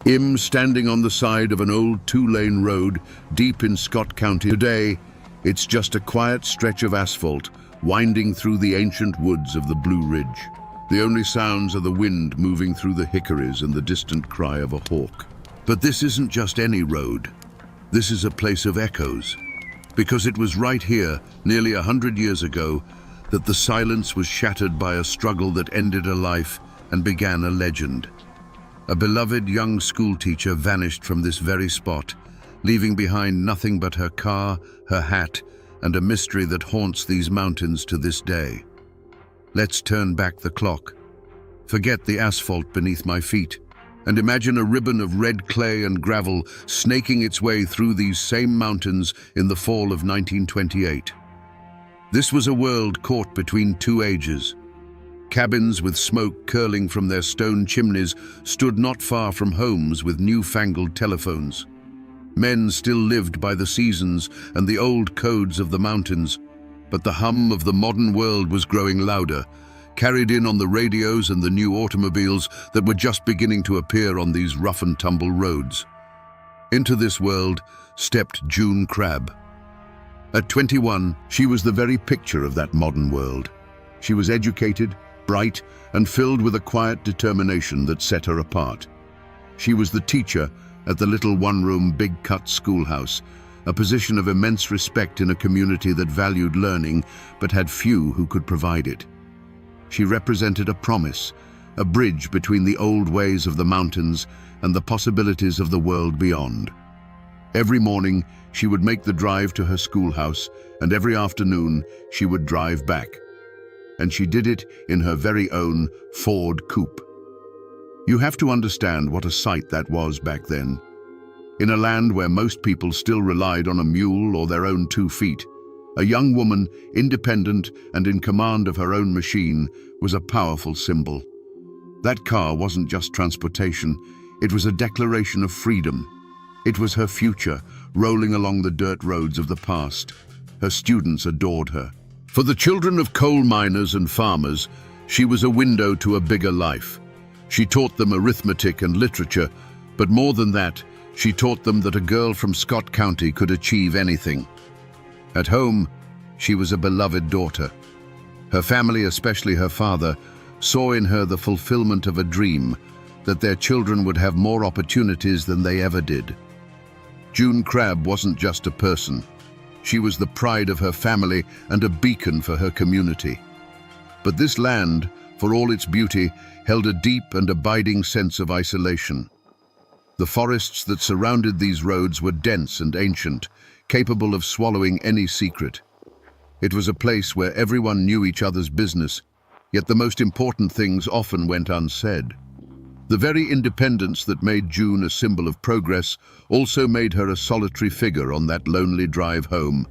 Him standing on the side of an old two-lane road deep in Scott County. Today, it's just a quiet stretch of asphalt winding through the ancient woods of the Blue Ridge. The only sounds are the wind moving through the hickories and the distant cry of a hawk. But this isn't just any road. This is a place of echoes, because it was right here, nearly 100 years ago, that the silence was shattered by a struggle that ended a life and began a legend. A beloved young schoolteacher vanished from this very spot, leaving behind nothing but her car, her hat, and a mystery that haunts these mountains to this day. Let's turn back the clock. Forget the asphalt beneath my feet, and imagine a ribbon of red clay and gravel snaking its way through these same mountains in the fall of 1928. This was a world caught between two ages. Cabins with smoke curling from their stone chimneys stood not far from homes with newfangled telephones. Men still lived by the seasons and the old codes of the mountains, but the hum of the modern world was growing louder, carried in on the radios and the new automobiles that were just beginning to appear on these rough-and-tumble roads. Into this world stepped June Crabb. At 21, she was the very picture of that modern world. She was educated, bright, and filled with a quiet determination that set her apart. She was the teacher at the little one-room, big-cut schoolhouse, a position of immense respect in a community that valued learning but had few who could provide it. She represented a promise, a bridge between the old ways of the mountains and the possibilities of the world beyond. Every morning, she would make the drive to her schoolhouse, and every afternoon, she would drive back. And she did it in her very own Ford coupe. You have to understand what a sight that was back then. In a land where most people still relied on a mule or their own 2 feet, a young woman, independent and in command of her own machine, was a powerful symbol. That car wasn't just transportation, it was a declaration of freedom. It was her future, rolling along the dirt roads of the past. Her students adored her. For the children of coal miners and farmers, she was a window to a bigger life. She taught them arithmetic and literature, but more than that, she taught them that a girl from Scott County could achieve anything. At home, she was a beloved daughter. Her family, especially her father, saw in her the fulfillment of a dream, that their children would have more opportunities than they ever did. June Crabb wasn't just a person. She was the pride of her family and a beacon for her community. But this land, for all its beauty, held a deep and abiding sense of isolation. The forests that surrounded these roads were dense and ancient, capable of swallowing any secret. It was a place where everyone knew each other's business, yet the most important things often went unsaid. The very independence that made June a symbol of progress also made her a solitary figure on that lonely drive home,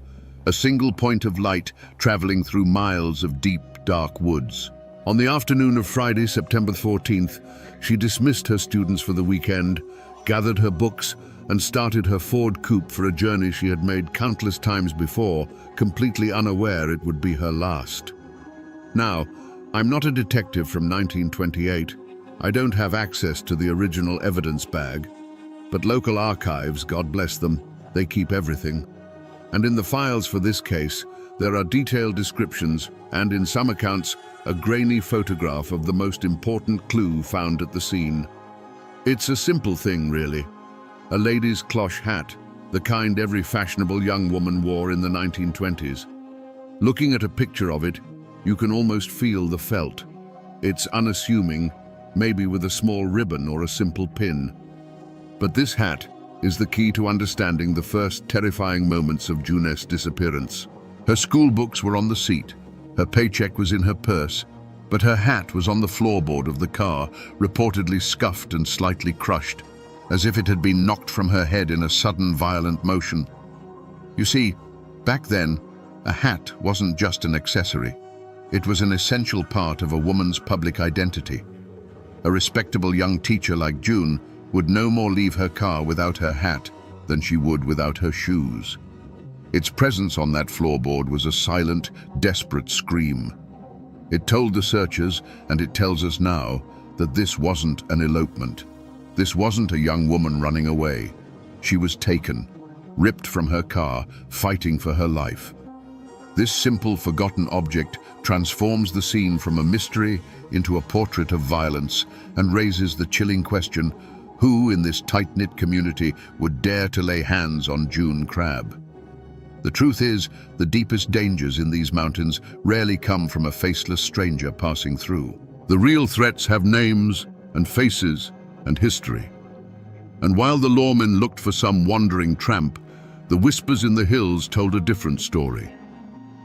a single point of light traveling through miles of deep, dark woods. On the afternoon of Friday, September 14th, she dismissed her students for the weekend, gathered her books, and started her Ford coupe for a journey she had made countless times before, completely unaware it would be her last. Now, I'm not a detective from 1928. I don't have access to the original evidence bag, but local archives, God bless them, they keep everything. And in the files for this case, there are detailed descriptions and, in some accounts, a grainy photograph of the most important clue found at the scene. It's a simple thing, really. A lady's cloche hat, the kind every fashionable young woman wore in the 1920s. Looking at a picture of it, you can almost feel the felt. It's unassuming, maybe with a small ribbon or a simple pin. But this hat is the key to understanding the first terrifying moments of June's disappearance. Her school books were on the seat, her paycheck was in her purse, but her hat was on the floorboard of the car, reportedly scuffed and slightly crushed, as if it had been knocked from her head in a sudden violent motion. You see, back then, a hat wasn't just an accessory. It was an essential part of a woman's public identity. A respectable young teacher like June would no more leave her car without her hat than she would without her shoes. Its presence on that floorboard was a silent, desperate scream. It told the searchers, and it tells us now, that this wasn't an elopement. This wasn't a young woman running away. She was taken, ripped from her car, fighting for her life. This simple, forgotten object transforms the scene from a mystery into a portrait of violence and raises the chilling question, who in this tight-knit community would dare to lay hands on June Crab? The truth is, the deepest dangers in these mountains rarely come from a faceless stranger passing through. The real threats have names and faces and history. And while the lawmen looked for some wandering tramp, the whispers in the hills told a different story.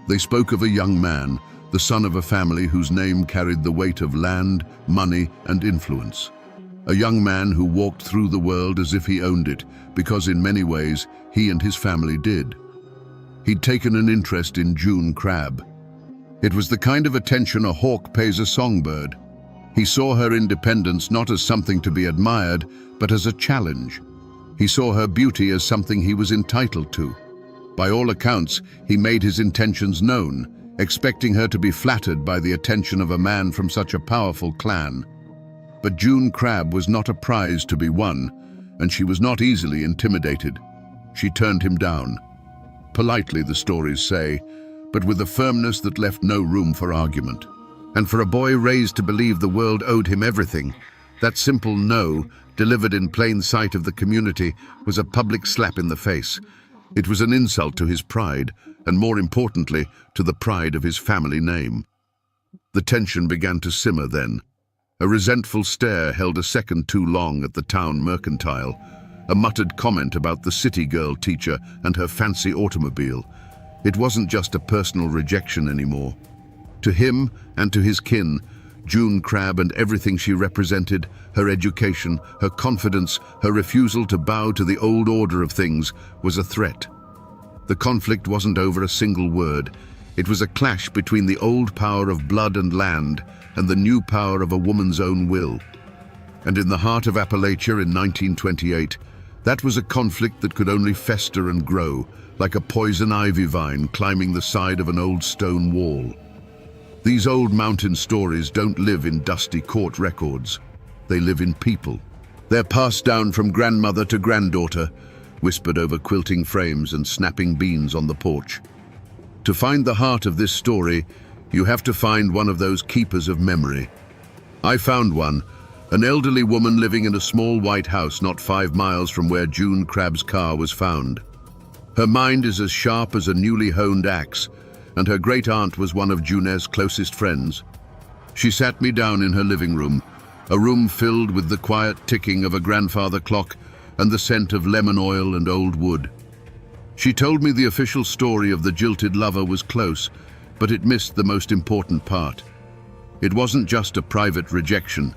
They spoke of a young man, the son of a family whose name carried the weight of land, money, and influence. A young man who walked through the world as if he owned it, because in many ways, he and his family did. He'd taken an interest in June Crab. It was the kind of attention a hawk pays a songbird. He saw her independence not as something to be admired, but as a challenge. He saw her beauty as something he was entitled to. By all accounts, he made his intentions known, expecting her to be flattered by the attention of a man from such a powerful clan. But June Crab was not a prize to be won, and she was not easily intimidated. She turned him down. Politely, the stories say, but with a firmness that left no room for argument. And for a boy raised to believe the world owed him everything, that simple no, delivered in plain sight of the community, was a public slap in the face. It was an insult to his pride, and more importantly, to the pride of his family name. The tension began to simmer then. A resentful stare held a second too long at the town mercantile, a muttered comment about the city girl teacher and her fancy automobile. It wasn't just a personal rejection anymore. To him and to his kin, June Crab and everything she represented, her education, her confidence, her refusal to bow to the old order of things, was a threat. The conflict wasn't over a single word. It was a clash between the old power of blood and land and the new power of a woman's own will. And in the heart of Appalachia in 1928, that was a conflict that could only fester and grow, like a poison ivy vine climbing the side of an old stone wall. These old mountain stories don't live in dusty court records. They live in people. They're passed down from grandmother to granddaughter, whispered over quilting frames and snapping beans on the porch. To find the heart of this story, you have to find one of those keepers of memory. I found one, an elderly woman living in a small white house not 5 miles from where June Crab's car was found. Her mind is as sharp as a newly honed axe, and her great-aunt was one of June's closest friends. She sat me down in her living room, a room filled with the quiet ticking of a grandfather clock and the scent of lemon oil and old wood. She told me the official story of the jilted lover was close, but it missed the most important part. It wasn't just a private rejection.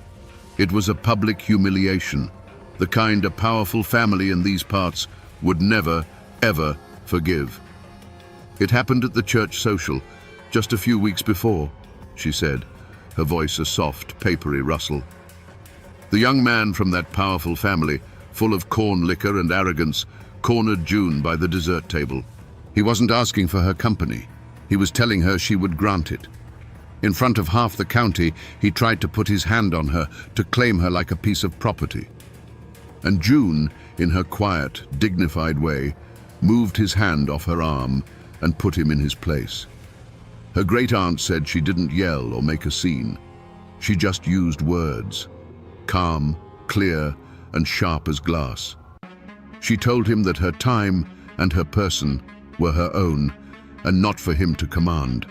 It was a public humiliation, the kind a powerful family in these parts would never, ever forgive. It happened at the church social, just a few weeks before, she said, her voice a soft, papery rustle. The young man from that powerful family, full of corn liquor and arrogance, cornered June by the dessert table. He wasn't asking for her company. He was telling her she would grant it. In front of half the county, he tried to put his hand on her, to claim her like a piece of property. And June, in her quiet, dignified way, moved his hand off her arm and put him in his place. Her great-aunt said she didn't yell or make a scene. She just used words, calm, clear, and sharp as glass. She told him that her time and her person were her own, and not for him to command.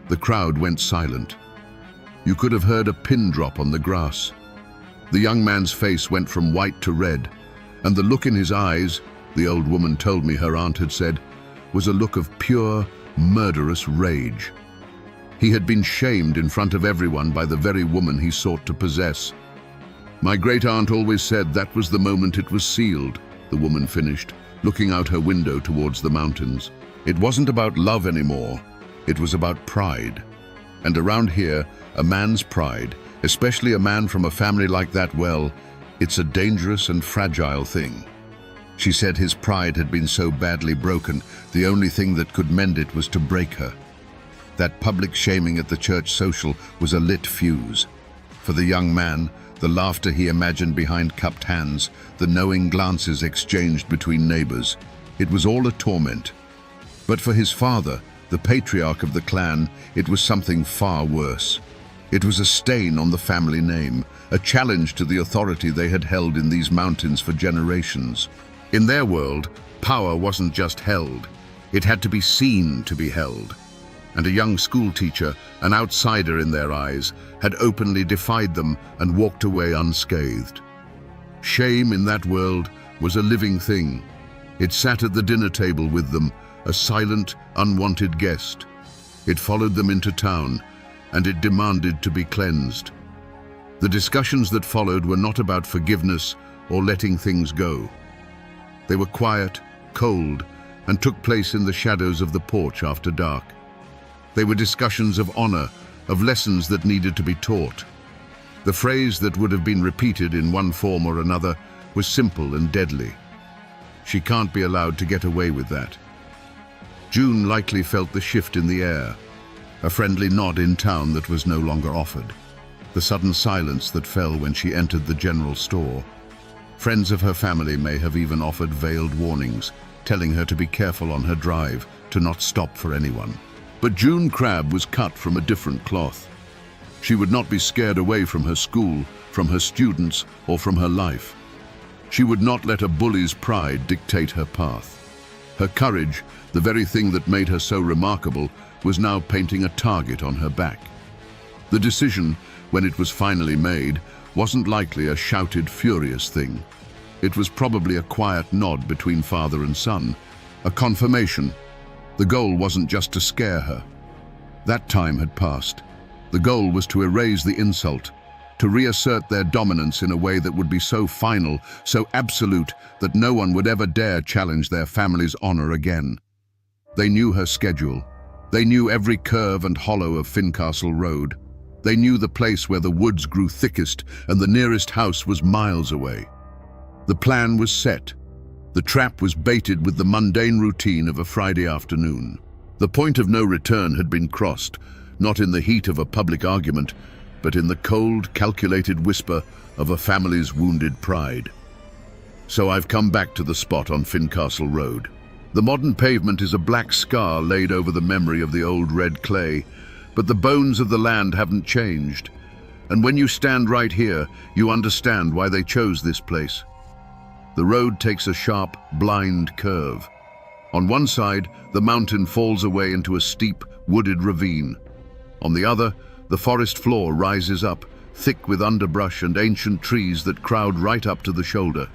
The crowd went silent. You could have heard a pin drop on the grass. The young man's face went from white to red, and the look in his eyes, the old woman told me her aunt had said, was a look of pure, murderous rage. He had been shamed in front of everyone by the very woman he sought to possess. My great-aunt always said that was the moment it was sealed, the woman finished, looking out her window towards the mountains. It wasn't about love anymore. It was about pride. And around here, a man's pride, especially a man from a family like that, well, it's a dangerous and fragile thing. She said his pride had been so badly broken, the only thing that could mend it was to break her. That public shaming at the church social was a lit fuse. For the young man, The laughter he imagined behind cupped hands, the knowing glances exchanged between neighbors. It was all a torment. But for his father, the patriarch of the clan, it was something far worse. It was a stain on the family name, a challenge to the authority they had held in these mountains for generations. In their world, power wasn't just held, it had to be seen to be held. And a young schoolteacher, an outsider in their eyes, had openly defied them and walked away unscathed. Shame in that world was a living thing. It sat at the dinner table with them, a silent, unwanted guest. It followed them into town, and it demanded to be cleansed. The discussions that followed were not about forgiveness or letting things go. They were quiet, cold, and took place in the shadows of the porch after dark. They were discussions of honor, of lessons that needed to be taught. The phrase that would have been repeated in one form or another was simple and deadly. She can't be allowed to get away with that. June likely felt the shift in the air, a friendly nod in town that was no longer offered, the sudden silence that fell when she entered the general store. Friends of her family may have even offered veiled warnings, telling her to be careful on her drive, to not stop for anyone. But June Crabbe was cut from a different cloth. She would not be scared away from her school, from her students, or from her life. She would not let a bully's pride dictate her path. Her courage, the very thing that made her so remarkable, was now painting a target on her back. The decision, when it was finally made, wasn't likely a shouted, furious thing. It was probably a quiet nod between father and son, a confirmation. The goal wasn't just to scare her. That time had passed. The goal was to erase the insult, to reassert their dominance in a way that would be so final, so absolute, that no one would ever dare challenge their family's honor again. They knew her schedule. They knew every curve and hollow of Fincastle Road. They knew the place where the woods grew thickest and the nearest house was miles away. The plan was set. The trap was baited with the mundane routine of a Friday afternoon. The point of no return had been crossed, not in the heat of a public argument, but in the cold, calculated whisper of a family's wounded pride. So I've come back to the spot on Fincastle Road. The modern pavement is a black scar laid over the memory of the old red clay, but the bones of the land haven't changed. And when you stand right here, you understand why they chose this place. The road takes a sharp, blind curve. On one side, the mountain falls away into a steep, wooded ravine. On the other, the forest floor rises up, thick with underbrush and ancient trees that crowd right up to the shoulder.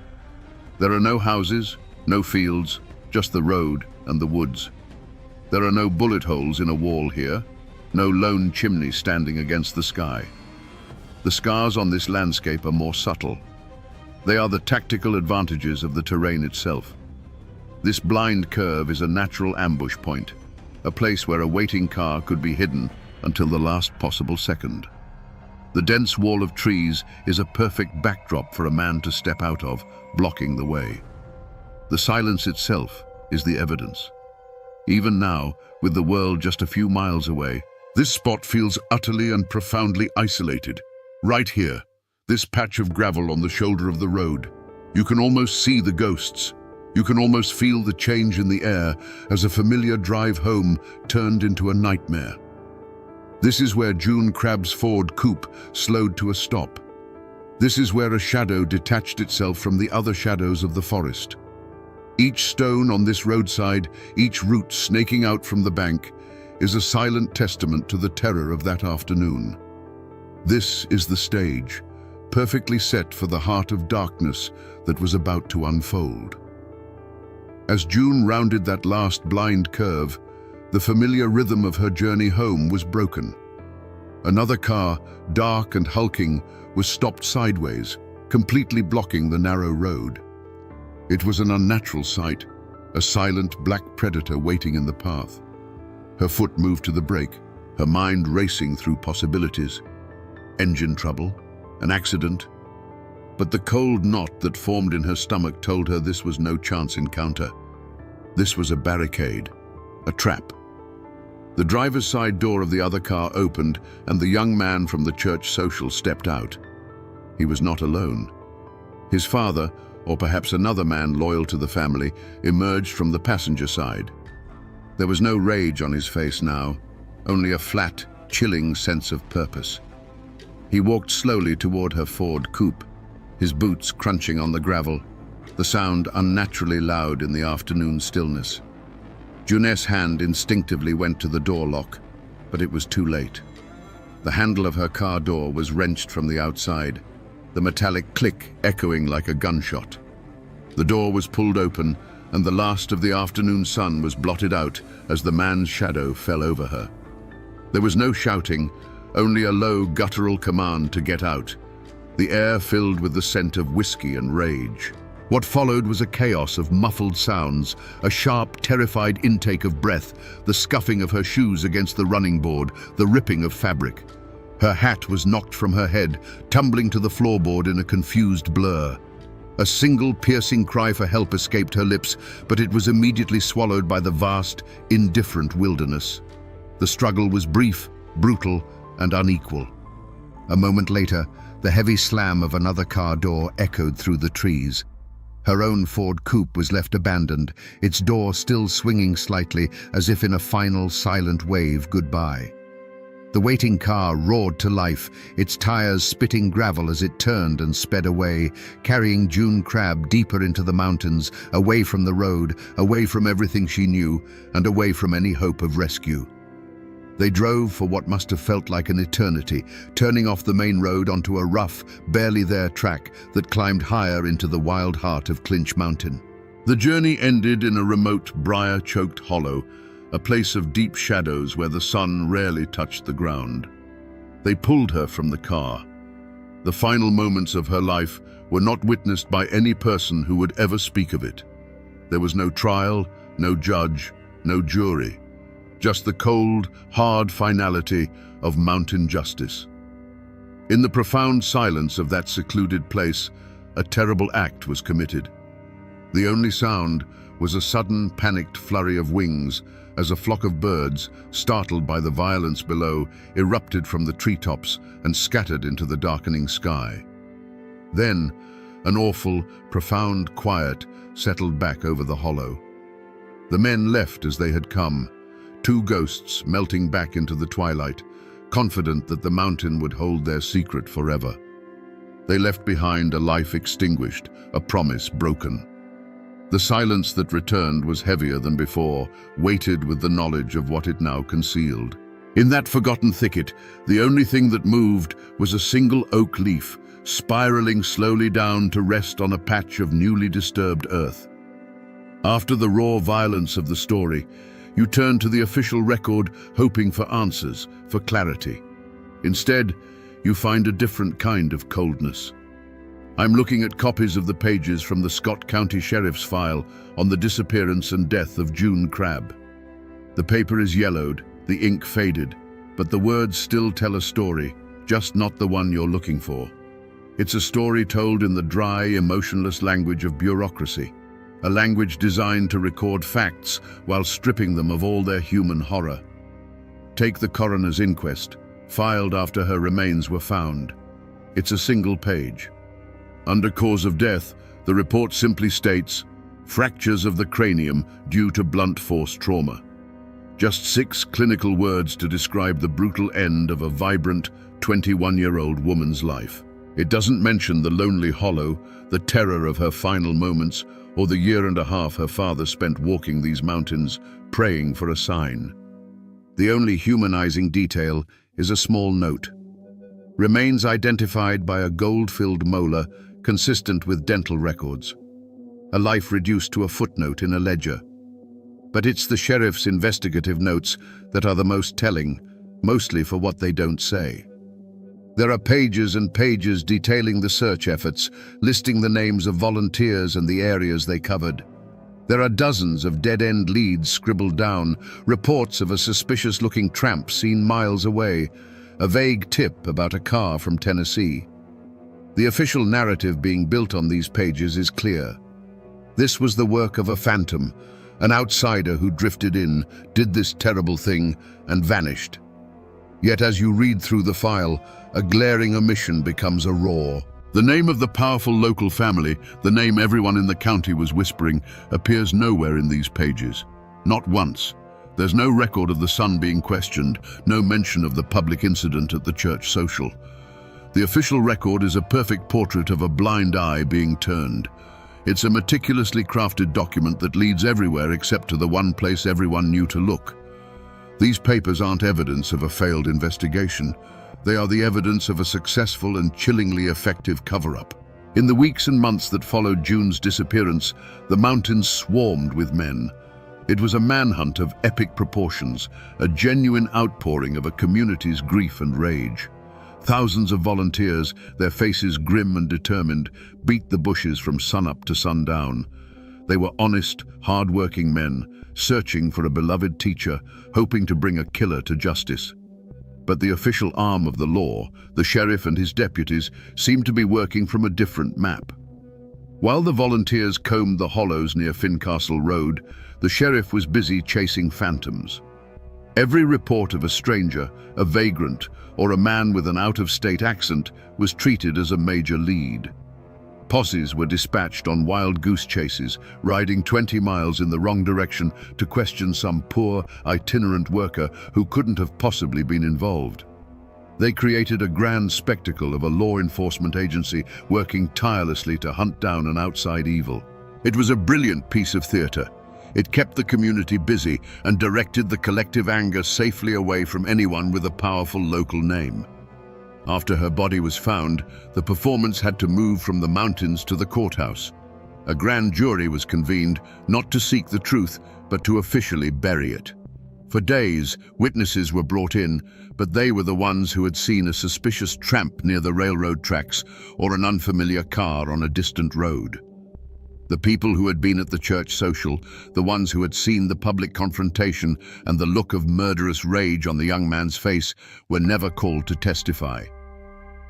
There are no houses, no fields, just the road and the woods. There are no bullet holes in a wall here, no lone chimney standing against the sky. The scars on this landscape are more subtle. They are the tactical advantages of the terrain itself. This blind curve is a natural ambush point, a place where a waiting car could be hidden until the last possible second. The dense wall of trees is a perfect backdrop for a man to step out of, blocking the way. The silence itself is the evidence. Even now, with the world just a few miles away, this spot feels utterly and profoundly isolated. Right here, this patch of gravel on the shoulder of the road. You can almost see the ghosts. You can almost feel the change in the air as a familiar drive home turned into a nightmare. This is where June Crabbe's Ford coupe slowed to a stop. This is where a shadow detached itself from the other shadows of the forest. Each stone on this roadside, each root snaking out from the bank, is a silent testament to the terror of that afternoon. This is the stage, perfectly set for the heart of darkness that was about to unfold. As June rounded that last blind curve, the familiar rhythm of her journey home was broken. Another car, dark and hulking, was stopped sideways, completely blocking the narrow road. It was an unnatural sight, a silent black predator waiting in the path. Her foot moved to the brake, her mind racing through possibilities. Engine trouble, an accident. But the cold knot that formed in her stomach told her this was no chance encounter. This was a barricade, a trap. The driver's side door of the other car opened and the young man from the church social stepped out. He was not alone. His father, or perhaps another man loyal to the family, emerged from the passenger side. There was no rage on his face now, only a flat, chilling sense of purpose. He walked slowly toward her Ford coupe, his boots crunching on the gravel, the sound unnaturally loud in the afternoon stillness. Junet's hand instinctively went to the door lock, but it was too late. The handle of her car door was wrenched from the outside, the metallic click echoing like a gunshot. The door was pulled open, and the last of the afternoon sun was blotted out as the man's shadow fell over her. There was no shouting, only a low, guttural command to get out, the air filled with the scent of whiskey and rage. What followed was a chaos of muffled sounds, a sharp, terrified intake of breath, the scuffing of her shoes against the running board, the ripping of fabric. Her hat was knocked from her head, tumbling to the floorboard in a confused blur. A single piercing cry for help escaped her lips, but it was immediately swallowed by the vast, indifferent wilderness. The struggle was brief, brutal, and unequal. A moment later, the heavy slam of another car door echoed through the trees. Her own Ford coupe was left abandoned, its door still swinging slightly as if in a final silent wave goodbye. The waiting car roared to life, its tires spitting gravel as it turned and sped away, carrying June Crab deeper into the mountains, away from the road, away from everything she knew, and away from any hope of rescue. They drove for what must have felt like an eternity, turning off the main road onto a rough, barely there track that climbed higher into the wild heart of Clinch Mountain. The journey ended in a remote, briar-choked hollow, a place of deep shadows where the sun rarely touched the ground. They pulled her from the car. The final moments of her life were not witnessed by any person who would ever speak of it. There was no trial, no judge, no jury. Just the cold, hard finality of mountain justice. In the profound silence of that secluded place, a terrible act was committed. The only sound was a sudden, panicked flurry of wings as a flock of birds, startled by the violence below, erupted from the treetops and scattered into the darkening sky. Then, an awful, profound quiet settled back over the hollow. The men left as they had come, two ghosts melting back into the twilight, confident that the mountain would hold their secret forever. They left behind a life extinguished, a promise broken. The silence that returned was heavier than before, weighted with the knowledge of what it now concealed. In that forgotten thicket, the only thing that moved was a single oak leaf, spiraling slowly down to rest on a patch of newly disturbed earth. After the raw violence of the story, you turn to the official record hoping for answers, for clarity. Instead, you find a different kind of coldness. I'm looking at copies of the pages from the Scott County Sheriff's file on the disappearance and death of June Crab. The paper is yellowed, the ink faded, but the words still tell a story, just not the one you're looking for. It's a story told in the dry, emotionless language of bureaucracy, a language designed to record facts while stripping them of all their human horror. Take the coroner's inquest, filed after her remains were found. It's a single page. Under cause of death, the report simply states, fractures of the cranium due to blunt force trauma. Just 6 clinical words to describe the brutal end of a vibrant, 21-year-old woman's life. It doesn't mention the lonely hollow, the terror of her final moments, or the year and a half her father spent walking these mountains, praying for a sign. The only humanizing detail is a small note. Remains identified by a gold-filled molar consistent with dental records. A life reduced to a footnote in a ledger. But it's the sheriff's investigative notes that are the most telling, mostly for what they don't say. There are pages and pages detailing the search efforts, listing the names of volunteers and the areas they covered. There are dozens of dead-end leads scribbled down, reports of a suspicious-looking tramp seen miles away, a vague tip about a car from Tennessee. The official narrative being built on these pages is clear. This was the work of a phantom, an outsider who drifted in, did this terrible thing, and vanished. Yet as you read through the file, a glaring omission becomes a roar. The name of the powerful local family, the name everyone in the county was whispering, appears nowhere in these pages. Not once. There's no record of the son being questioned, no mention of the public incident at the church social. The official record is a perfect portrait of a blind eye being turned. It's a meticulously crafted document that leads everywhere except to the one place everyone knew to look. These papers aren't evidence of a failed investigation. They are the evidence of a successful and chillingly effective cover-up. In the weeks and months that followed June's disappearance, the mountains swarmed with men. It was a manhunt of epic proportions, a genuine outpouring of a community's grief and rage. Thousands of volunteers, their faces grim and determined, beat the bushes from sunup to sundown. They were honest, hard-working men, searching for a beloved teacher, hoping to bring a killer to justice. But the official arm of the law, the sheriff and his deputies, seemed to be working from a different map. While the volunteers combed the hollows near Fincastle Road, the sheriff was busy chasing phantoms. Every report of a stranger, a vagrant, or a man with an out-of-state accent was treated as a major lead. Posses were dispatched on wild goose chases, riding 20 miles in the wrong direction to question some poor, itinerant worker who couldn't have possibly been involved. They created a grand spectacle of a law enforcement agency working tirelessly to hunt down an outside evil. It was a brilliant piece of theater. It kept the community busy and directed the collective anger safely away from anyone with a powerful local name. After her body was found, the performance had to move from the mountains to the courthouse. A grand jury was convened, not to seek the truth, but to officially bury it. For days, witnesses were brought in, but they were the ones who had seen a suspicious tramp near the railroad tracks or an unfamiliar car on a distant road. The people who had been at the church social, the ones who had seen the public confrontation and the look of murderous rage on the young man's face, were never called to testify.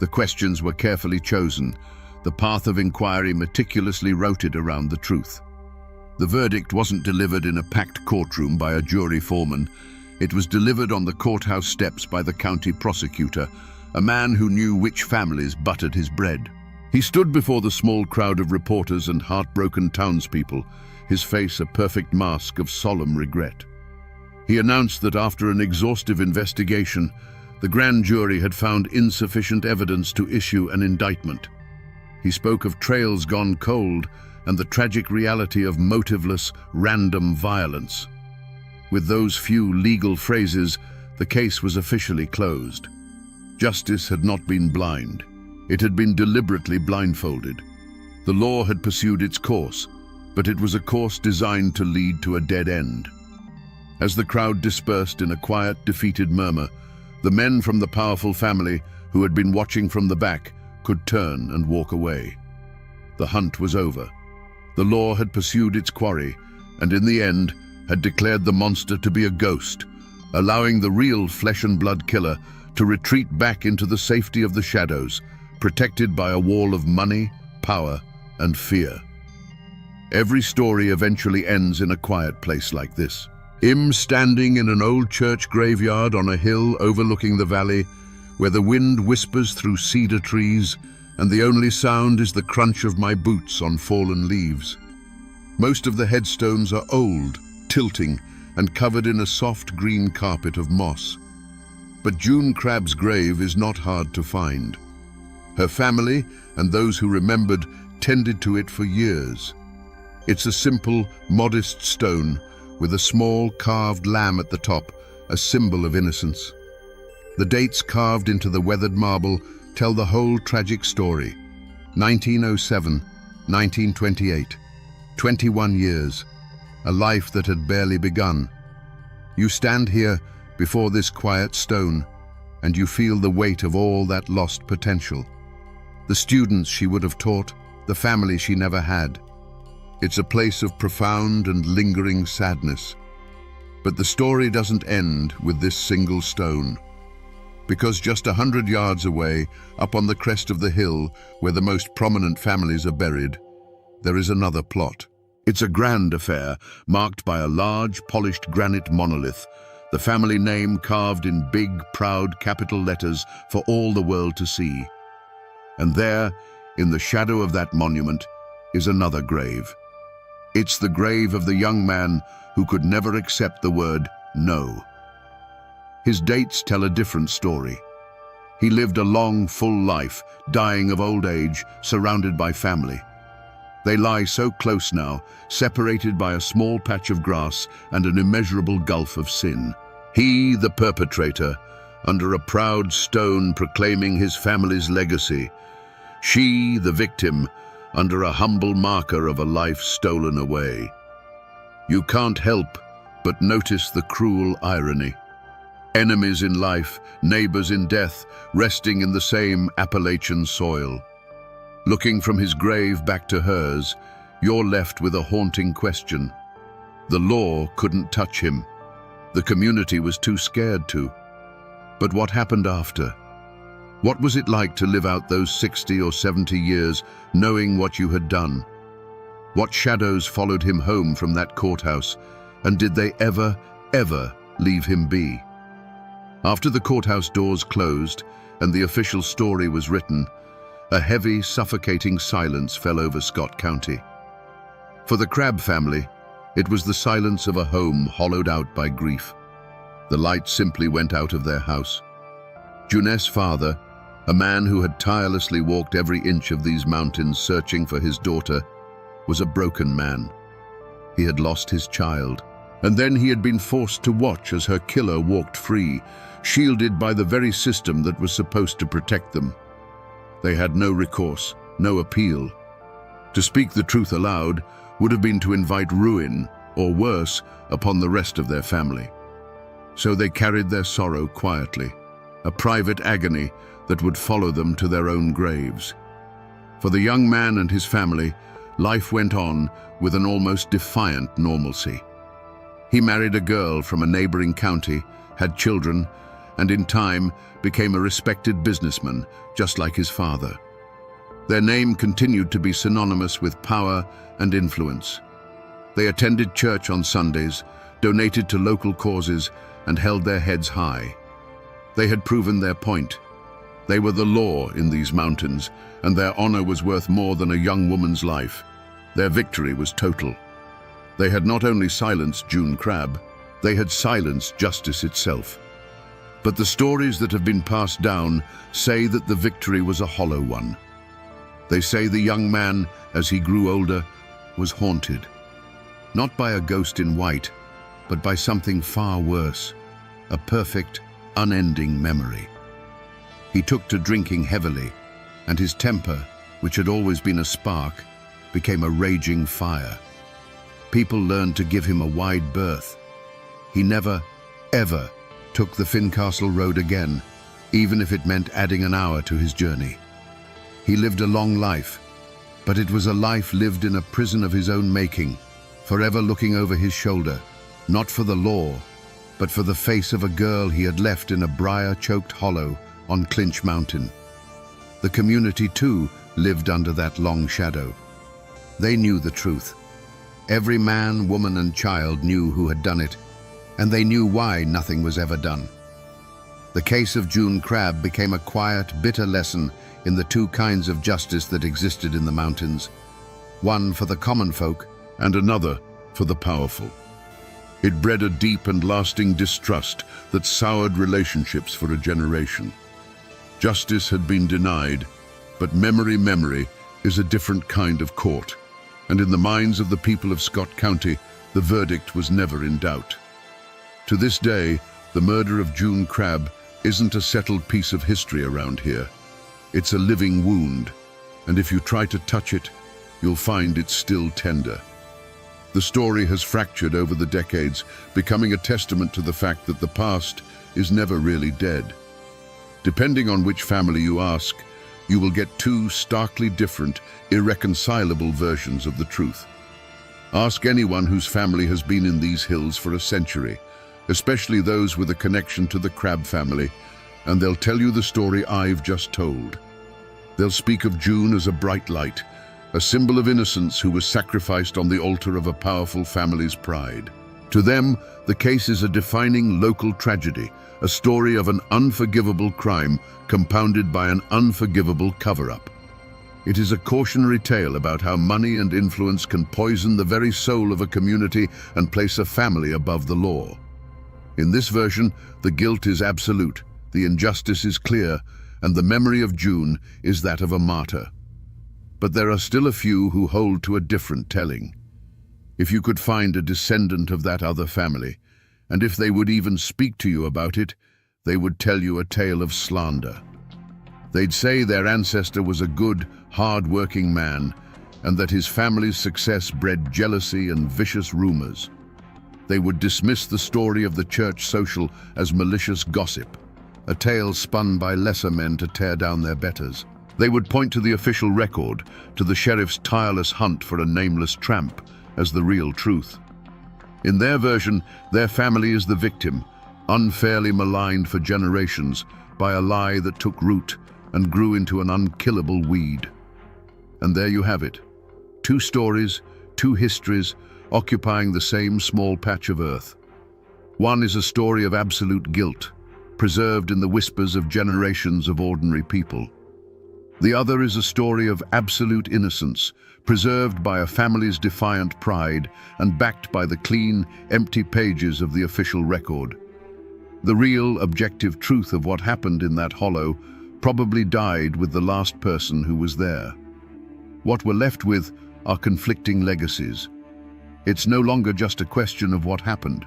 The questions were carefully chosen, the path of inquiry meticulously routed around the truth. The verdict wasn't delivered in a packed courtroom by a jury foreman. It was delivered on the courthouse steps by the county prosecutor, a man who knew which families buttered his bread. He stood before the small crowd of reporters and heartbroken townspeople, his face a perfect mask of solemn regret. He announced that after an exhaustive investigation, the grand jury had found insufficient evidence to issue an indictment. He spoke of trails gone cold and the tragic reality of motiveless, random violence. With those few legal phrases, the case was officially closed. Justice had not been blind. It had been deliberately blindfolded. The law had pursued its course, but it was a course designed to lead to a dead end. As the crowd dispersed in a quiet, defeated murmur, the men from the powerful family, who had been watching from the back, could turn and walk away. The hunt was over. The law had pursued its quarry, and in the end had declared the monster to be a ghost, allowing the real flesh-and-blood killer to retreat back into the safety of the shadows, protected by a wall of money, power, and fear. Every story eventually ends in a quiet place like this. Him standing in an old church graveyard on a hill overlooking the valley, where the wind whispers through cedar trees, and the only sound is the crunch of my boots on fallen leaves. Most of the headstones are old, tilting, and covered in a soft green carpet of moss. But June Crabb's grave is not hard to find. Her family, and those who remembered, tended to it for years. It's a simple, modest stone with a small carved lamb at the top, a symbol of innocence. The dates carved into the weathered marble tell the whole tragic story. 1907, 1928, 21 years, a life that had barely begun. You stand here before this quiet stone, and you feel the weight of all that lost potential. The students she would have taught, the family she never had. It's a place of profound and lingering sadness. But the story doesn't end with this single stone. Because just 100 yards away, up on the crest of the hill, where the most prominent families are buried, there is another plot. It's a grand affair, marked by a large, polished granite monolith, the family name carved in big, proud capital letters for all the world to see. And there, in the shadow of that monument, is another grave. It's the grave of the young man who could never accept the word no. His dates tell a different story. He lived a long, full life, dying of old age, surrounded by family. They lie so close now, separated by a small patch of grass and an immeasurable gulf of sin. He, the perpetrator, under a proud stone proclaiming his family's legacy. She, the victim, under a humble marker of a life stolen away. You can't help but notice the cruel irony. Enemies in life, neighbors in death, resting in the same Appalachian soil. Looking from his grave back to hers, you're left with a haunting question. The law couldn't touch him. The community was too scared to. But what happened after? What was it like to live out those 60 or 70 years knowing what you had done? What shadows followed him home from that courthouse, and did they ever leave him be? After the courthouse doors closed and the official story was written, a heavy, suffocating silence fell over Scott County. For the Crabb family, it was the silence of a home hollowed out by grief. The light simply went out of their house. Junet's father, a man who had tirelessly walked every inch of these mountains searching for his daughter, was a broken man. He had lost his child, and then he had been forced to watch as her killer walked free, shielded by the very system that was supposed to protect them. They had no recourse, no appeal. To speak the truth aloud would have been to invite ruin, or worse, upon the rest of their family. So they carried their sorrow quietly, a private agony that would follow them to their own graves. For the young man and his family, life went on with an almost defiant normalcy. He married a girl from a neighboring county, had children, and in time became a respected businessman, just like his father. Their name continued to be synonymous with power and influence. They attended church on Sundays, donated to local causes, and held their heads high. They had proven their point. They were the law in these mountains, and their honor was worth more than a young woman's life. Their victory was total. They had not only silenced June Crabb, they had silenced justice itself. But the stories that have been passed down say that the victory was a hollow one. They say the young man, as he grew older, was haunted. Not by a ghost in white, but by something far worse, a perfect, unending memory. He took to drinking heavily, and his temper, which had always been a spark, became a raging fire. People learned to give him a wide berth. He never, ever took the Fincastle Road again, even if it meant adding an hour to his journey. He lived a long life, but it was a life lived in a prison of his own making, forever looking over his shoulder, not for the law, but for the face of a girl he had left in a briar-choked hollow on Clinch Mountain. The community, too, lived under that long shadow. They knew the truth. Every man, woman, and child knew who had done it, and they knew why nothing was ever done. The case of June Crabb became a quiet, bitter lesson in the two kinds of justice that existed in the mountains, one for the common folk and another for the powerful. It bred a deep and lasting distrust that soured relationships for a generation. Justice had been denied, but memory is a different kind of court, and in the minds of the people of Scott County, the verdict was never in doubt. To this day, the murder of June Crabb isn't a settled piece of history around here. It's a living wound, and if you try to touch it, you'll find it's still tender. The story has fractured over the decades, becoming a testament to the fact that the past is never really dead. Depending on which family you ask, you will get two starkly different, irreconcilable versions of the truth. Ask anyone whose family has been in these hills for a century, especially those with a connection to the Crabb family, and they'll tell you the story I've just told. They'll speak of June as a bright light, a symbol of innocence who was sacrificed on the altar of a powerful family's pride. To them, the case is a defining local tragedy, a story of an unforgivable crime compounded by an unforgivable cover-up. It is a cautionary tale about how money and influence can poison the very soul of a community and place a family above the law. In this version, the guilt is absolute, the injustice is clear, and the memory of June is that of a martyr. But there are still a few who hold to a different telling. If you could find a descendant of that other family, and if they would even speak to you about it, they would tell you a tale of slander. They'd say their ancestor was a good, hard-working man, and that his family's success bred jealousy and vicious rumors. They would dismiss the story of the church social as malicious gossip, a tale spun by lesser men to tear down their betters. They would point to the official record, to the sheriff's tireless hunt for a nameless tramp, as the real truth. In their version, their family is the victim, unfairly maligned for generations by a lie that took root and grew into an unkillable weed. And there you have it. Two stories, two histories, occupying the same small patch of earth. One is a story of absolute guilt, preserved in the whispers of generations of ordinary people. The other is a story of absolute innocence, preserved by a family's defiant pride and backed by the clean, empty pages of the official record. The real, objective truth of what happened in that hollow probably died with the last person who was there. What we're left with are conflicting legacies. It's no longer just a question of what happened.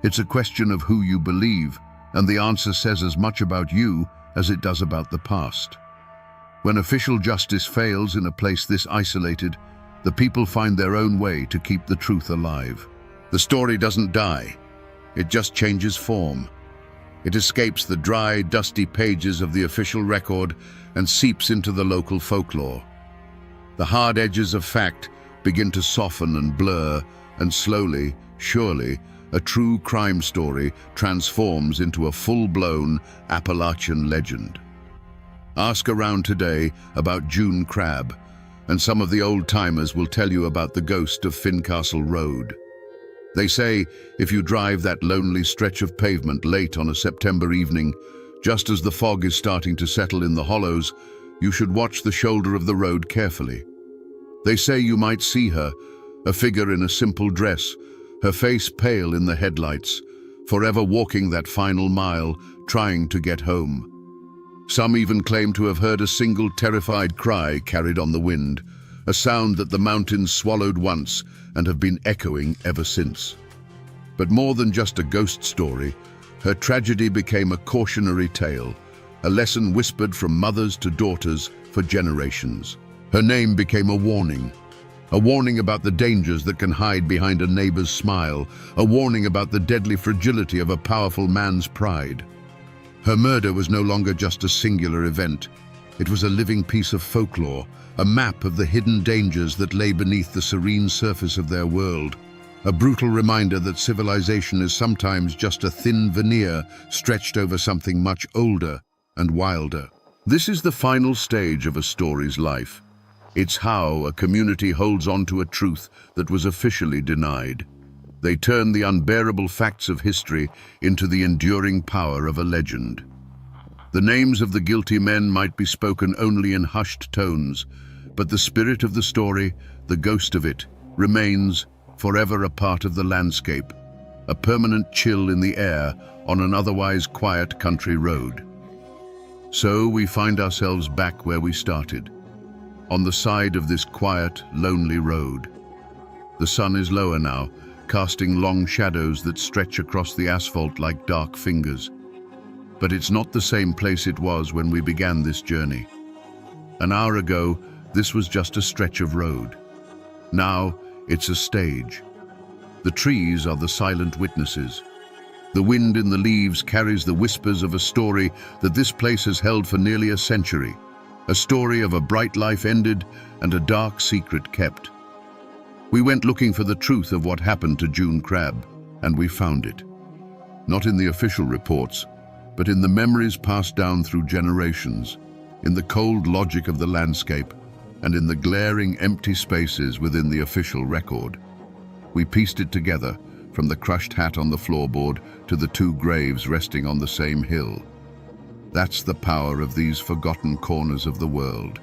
It's a question of who you believe, and the answer says as much about you as it does about the past. When official justice fails in a place this isolated, the people find their own way to keep the truth alive. The story doesn't die. It just changes form. It escapes the dry, dusty pages of the official record and seeps into the local folklore. The hard edges of fact begin to soften and blur, and slowly, surely, a true crime story transforms into a full-blown Appalachian legend. Ask around today about June Crab, and some of the old-timers will tell you about the ghost of Fincastle Road. They say if you drive that lonely stretch of pavement late on a September evening, just as the fog is starting to settle in the hollows, you should watch the shoulder of the road carefully. They say you might see her, a figure in a simple dress, her face pale in the headlights, forever walking that final mile, trying to get home. Some even claim to have heard a single terrified cry carried on the wind, a sound that the mountains swallowed once and have been echoing ever since. But more than just a ghost story, her tragedy became a cautionary tale, a lesson whispered from mothers to daughters for generations. Her name became a warning about the dangers that can hide behind a neighbor's smile, a warning about the deadly fragility of a powerful man's pride. Her murder was no longer just a singular event. It was a living piece of folklore, a map of the hidden dangers that lay beneath the serene surface of their world, a brutal reminder that civilization is sometimes just a thin veneer stretched over something much older and wilder. This is the final stage of a story's life. It's how a community holds on to a truth that was officially denied. They turn the unbearable facts of history into the enduring power of a legend. The names of the guilty men might be spoken only in hushed tones, but the spirit of the story, the ghost of it, remains forever a part of the landscape, a permanent chill in the air on an otherwise quiet country road. So we find ourselves back where we started, on the side of this quiet, lonely road. The sun is lower now, casting long shadows that stretch across the asphalt like dark fingers. But it's not the same place it was when we began this journey. An hour ago, this was just a stretch of road. Now, it's a stage. The trees are the silent witnesses. The wind in the leaves carries the whispers of a story that this place has held for nearly a century. A story of a bright life ended and a dark secret kept. We went looking for the truth of what happened to June Crab, and we found it. Not in the official reports, but in the memories passed down through generations, in the cold logic of the landscape, and in the glaring empty spaces within the official record. We pieced it together, from the crushed hat on the floorboard to the two graves resting on the same hill. That's the power of these forgotten corners of the world.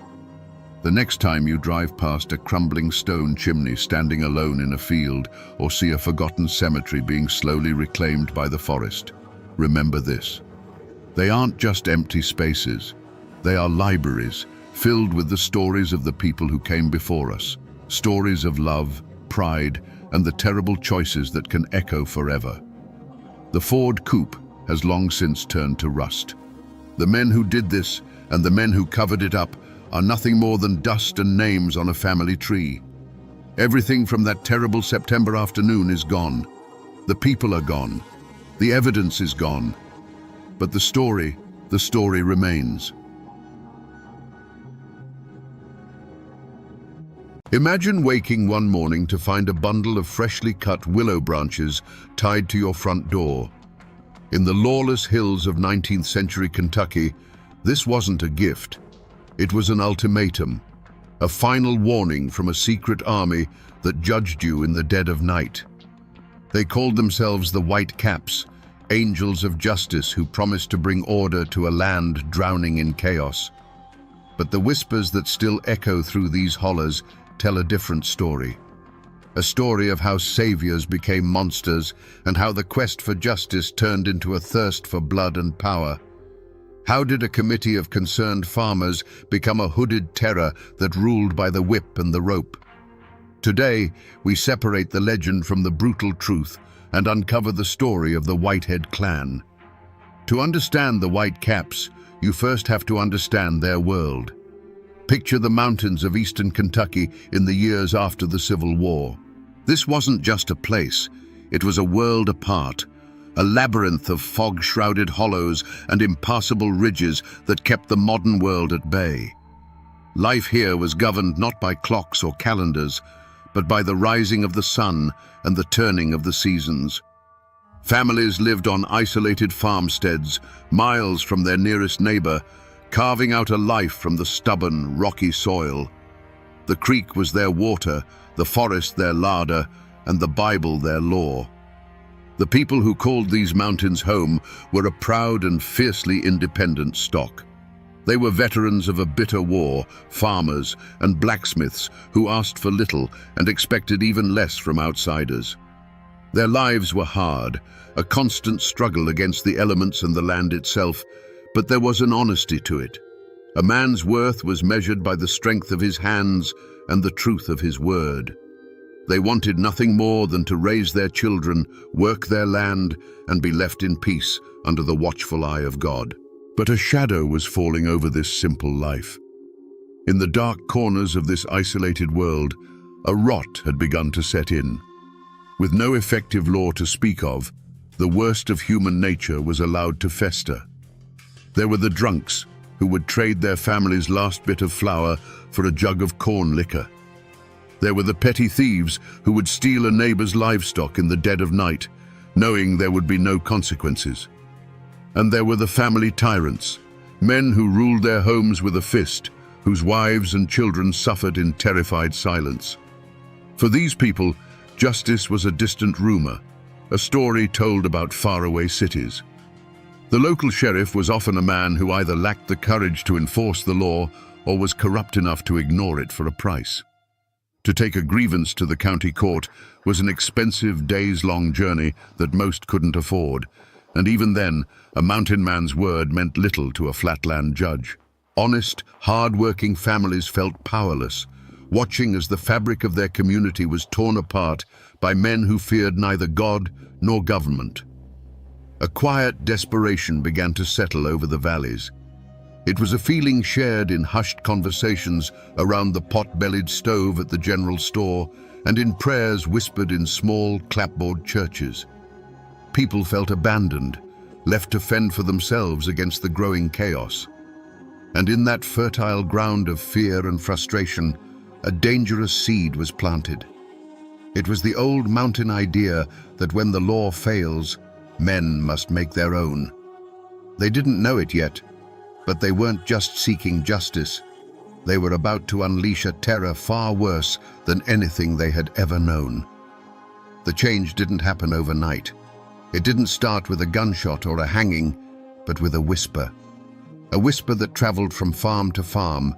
The next time you drive past a crumbling stone chimney standing alone in a field or see a forgotten cemetery being slowly reclaimed by the forest, remember this. They aren't just empty spaces. They are libraries filled with the stories of the people who came before us. Stories of love, pride, and the terrible choices that can echo forever. The Ford coupe has long since turned to rust. The men who did this and the men who covered it up are nothing more than dust and names on a family tree. Everything from that terrible September afternoon is gone. The people are gone. The evidence is gone. But the story remains. Imagine waking one morning to find a bundle of freshly cut willow branches tied to your front door. In the lawless hills of 19th century Kentucky, this wasn't a gift. It was an ultimatum, a final warning from a secret army that judged you in the dead of night. They called themselves the White Caps, angels of justice who promised to bring order to a land drowning in chaos. But the whispers that still echo through these hollows tell a different story. A story of how saviors became monsters and how the quest for justice turned into a thirst for blood and power. How did a committee of concerned farmers become a hooded terror that ruled by the whip and the rope? Today, we separate the legend from the brutal truth and uncover the story of the Whitehead clan. To understand the White Caps, you first have to understand their world. Picture the mountains of eastern Kentucky in the years after the Civil War. This wasn't just a place, it was a world apart. A labyrinth of fog-shrouded hollows and impassable ridges that kept the modern world at bay. Life here was governed not by clocks or calendars, but by the rising of the sun and the turning of the seasons. Families lived on isolated farmsteads, miles from their nearest neighbor, carving out a life from the stubborn, rocky soil. The creek was their water, the forest their larder, and the Bible their law. The people who called these mountains home were a proud and fiercely independent stock. They were veterans of a bitter war, farmers and blacksmiths who asked for little and expected even less from outsiders. Their lives were hard, a constant struggle against the elements and the land itself, but there was an honesty to it. A man's worth was measured by the strength of his hands and the truth of his word. They wanted nothing more than to raise their children, work their land, and be left in peace under the watchful eye of God. But a shadow was falling over this simple life. In the dark corners of this isolated world, a rot had begun to set in. With no effective law to speak of, the worst of human nature was allowed to fester. There were the drunks who would trade their family's last bit of flour for a jug of corn liquor. There were the petty thieves who would steal a neighbor's livestock in the dead of night, knowing there would be no consequences. And there were the family tyrants, men who ruled their homes with a fist, whose wives and children suffered in terrified silence. For these people, justice was a distant rumor, a story told about faraway cities. The local sheriff was often a man who either lacked the courage to enforce the law or was corrupt enough to ignore it for a price. To take a grievance to the county court was an expensive days-long journey that most couldn't afford, and even then, a mountain man's word meant little to a flatland judge. Honest, hard-working families felt powerless, watching as the fabric of their community was torn apart by men who feared neither God nor government. A quiet desperation began to settle over the valleys. It was a feeling shared in hushed conversations around the pot-bellied stove at the general store and in prayers whispered in small clapboard churches. People felt abandoned, left to fend for themselves against the growing chaos. And in that fertile ground of fear and frustration, a dangerous seed was planted. It was the old mountain idea that when the law fails, men must make their own. They didn't know it yet, but they weren't just seeking justice. They were about to unleash a terror far worse than anything they had ever known. The change didn't happen overnight. It didn't start with a gunshot or a hanging, but with a whisper. A whisper that traveled from farm to farm,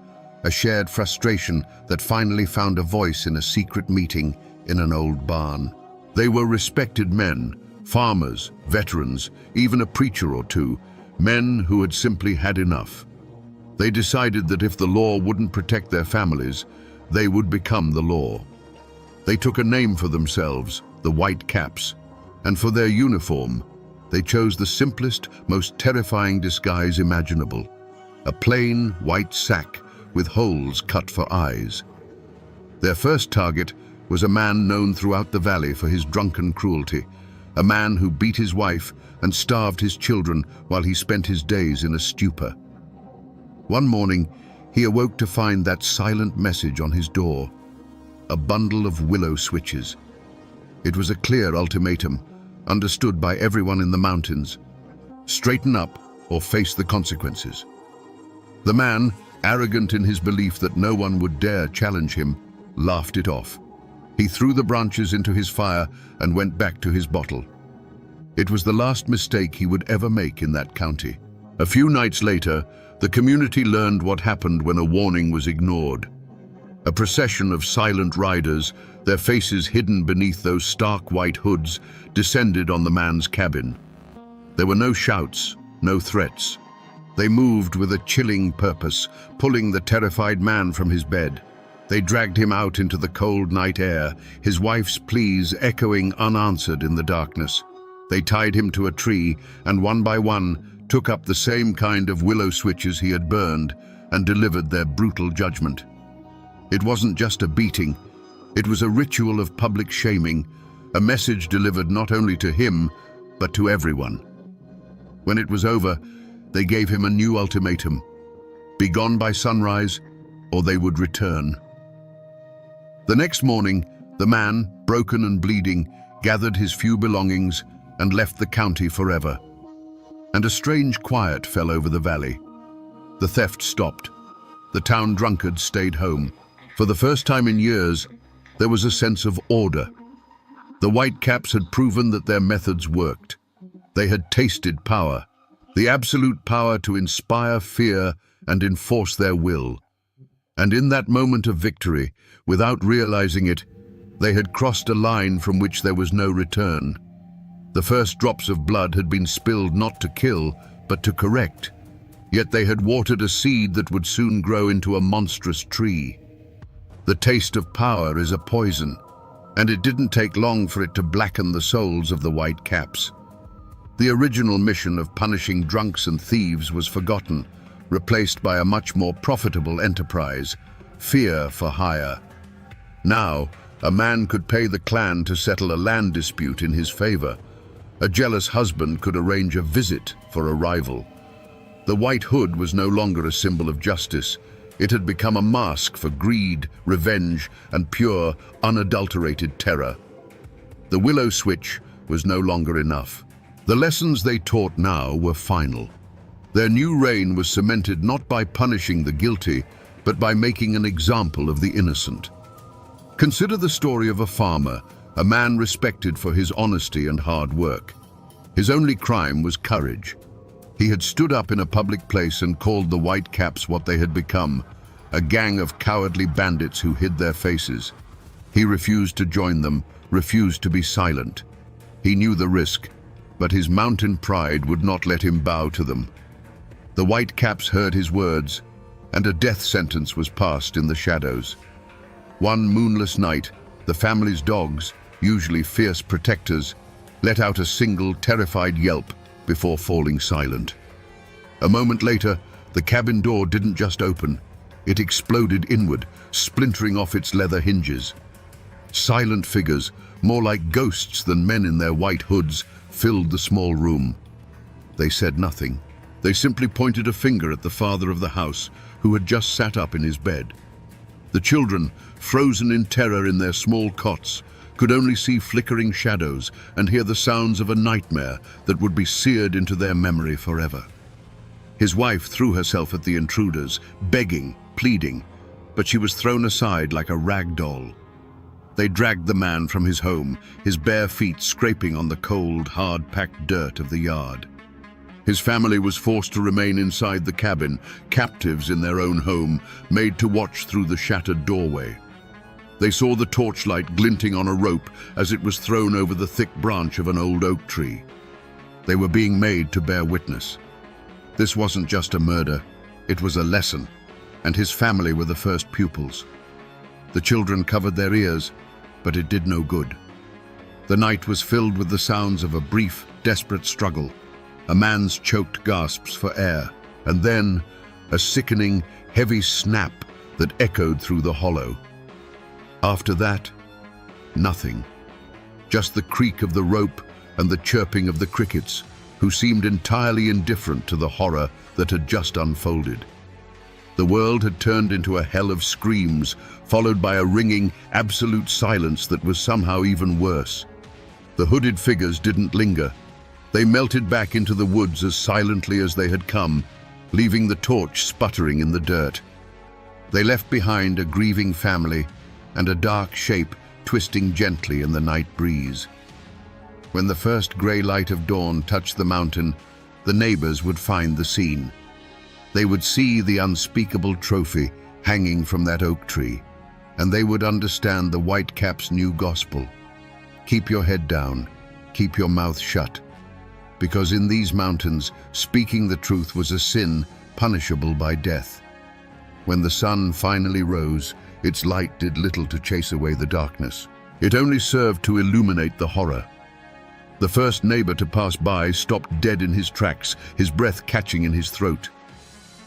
a shared frustration that finally found a voice in a secret meeting in an old barn. They were respected men, farmers, veterans, even a preacher or two, men who had simply had enough. They decided that if the law wouldn't protect their families, they would become the law. They took a name for themselves, the White Caps, and for their uniform, they chose the simplest, most terrifying disguise imaginable, a plain white sack with holes cut for eyes. Their first target was a man known throughout the valley for his drunken cruelty, a man who beat his wife and starved his children while he spent his days in a stupor. One morning, he awoke to find that silent message on his door, a bundle of willow switches. It was a clear ultimatum, understood by everyone in the mountains. Straighten up or face the consequences. The man, arrogant in his belief that no one would dare challenge him, laughed it off. He threw the branches into his fire and went back to his bottle. It was the last mistake he would ever make in that county. A few nights later, the community learned what happened when a warning was ignored. A procession of silent riders, their faces hidden beneath those stark white hoods, descended on the man's cabin. There were no shouts, no threats. They moved with a chilling purpose, pulling the terrified man from his bed. They dragged him out into the cold night air, his wife's pleas echoing unanswered in the darkness. They tied him to a tree and one by one took up the same kind of willow switches he had burned and delivered their brutal judgment. It wasn't just a beating, it was a ritual of public shaming, a message delivered not only to him, but to everyone. When it was over, they gave him a new ultimatum: be gone by sunrise, or they would return. The next morning, the man, broken and bleeding, gathered his few belongings and left the county forever. And a strange quiet fell over the valley. The theft stopped. The town drunkards stayed home. For the first time in years, there was a sense of order. The White Caps had proven that their methods worked. They had tasted power, the absolute power to inspire fear and enforce their will. And in that moment of victory, without realizing it, they had crossed a line from which there was no return. The first drops of blood had been spilled not to kill, but to correct. Yet they had watered a seed that would soon grow into a monstrous tree. The taste of power is a poison, and it didn't take long for it to blacken the souls of the White Caps. The original mission of punishing drunks and thieves was forgotten, replaced by a much more profitable enterprise: fear for hire. Now, a man could pay the clan to settle a land dispute in his favor. A jealous husband could arrange a visit for a rival. The White Hood was no longer a symbol of justice. It had become a mask for greed, revenge, and pure, unadulterated terror. The willow switch was no longer enough. The lessons they taught now were final. Their new reign was cemented not by punishing the guilty, but by making an example of the innocent. Consider the story of a farmer, a man respected for his honesty and hard work. His only crime was courage. He had stood up in a public place and called the White Caps what they had become, a gang of cowardly bandits who hid their faces. He refused to join them, refused to be silent. He knew the risk, but his mountain pride would not let him bow to them. The White Caps heard his words, and a death sentence was passed in the shadows. One moonless night, the family's dogs, usually fierce protectors, let out a single terrified yelp before falling silent. A moment later, the cabin door didn't just open. It exploded inward, splintering off its leather hinges. Silent figures, more like ghosts than men in their white hoods, filled the small room. They said nothing. They simply pointed a finger at the father of the house, who had just sat up in his bed. The children, frozen in terror in their small cots, could only see flickering shadows and hear the sounds of a nightmare that would be seared into their memory forever. His wife threw herself at the intruders, begging, pleading, but she was thrown aside like a rag doll. They dragged the man from his home, his bare feet scraping on the cold, hard-packed dirt of the yard. His family was forced to remain inside the cabin, captives in their own home, made to watch through the shattered doorway. They saw the torchlight glinting on a rope as it was thrown over the thick branch of an old oak tree. They were being made to bear witness. This wasn't just a murder, it was a lesson, and his family were the first pupils. The children covered their ears, but it did no good. The night was filled with the sounds of a brief, desperate struggle, a man's choked gasps for air, and then a sickening, heavy snap that echoed through the hollow. After that, nothing. Just the creak of the rope and the chirping of the crickets, who seemed entirely indifferent to the horror that had just unfolded. The world had turned into a hell of screams, followed by a ringing, absolute silence that was somehow even worse. The hooded figures didn't linger. They melted back into the woods as silently as they had come, leaving the torch sputtering in the dirt. They left behind a grieving family and a dark shape twisting gently in the night breeze. When the first grey light of dawn touched the mountain, the neighbors would find the scene. They would see the unspeakable trophy hanging from that oak tree, and they would understand the Whitecap's new gospel. Keep your head down, keep your mouth shut, because in these mountains, speaking the truth was a sin punishable by death. When the sun finally rose, its light did little to chase away the darkness. It only served to illuminate the horror. The first neighbor to pass by stopped dead in his tracks, his breath catching in his throat.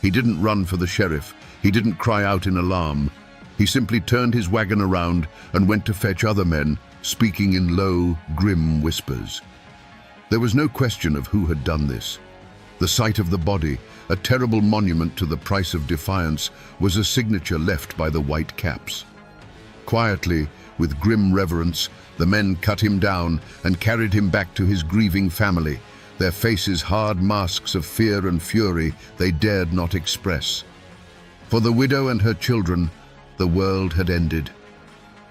He didn't run for the sheriff. He didn't cry out in alarm. He simply turned his wagon around and went to fetch other men, speaking in low, grim whispers. There was no question of who had done this. The sight of the body, a terrible monument to the price of defiance, was a signature left by the Whitecaps. Quietly, with grim reverence, the men cut him down and carried him back to his grieving family, their faces hard masks of fear and fury they dared not express. For the widow and her children, the world had ended.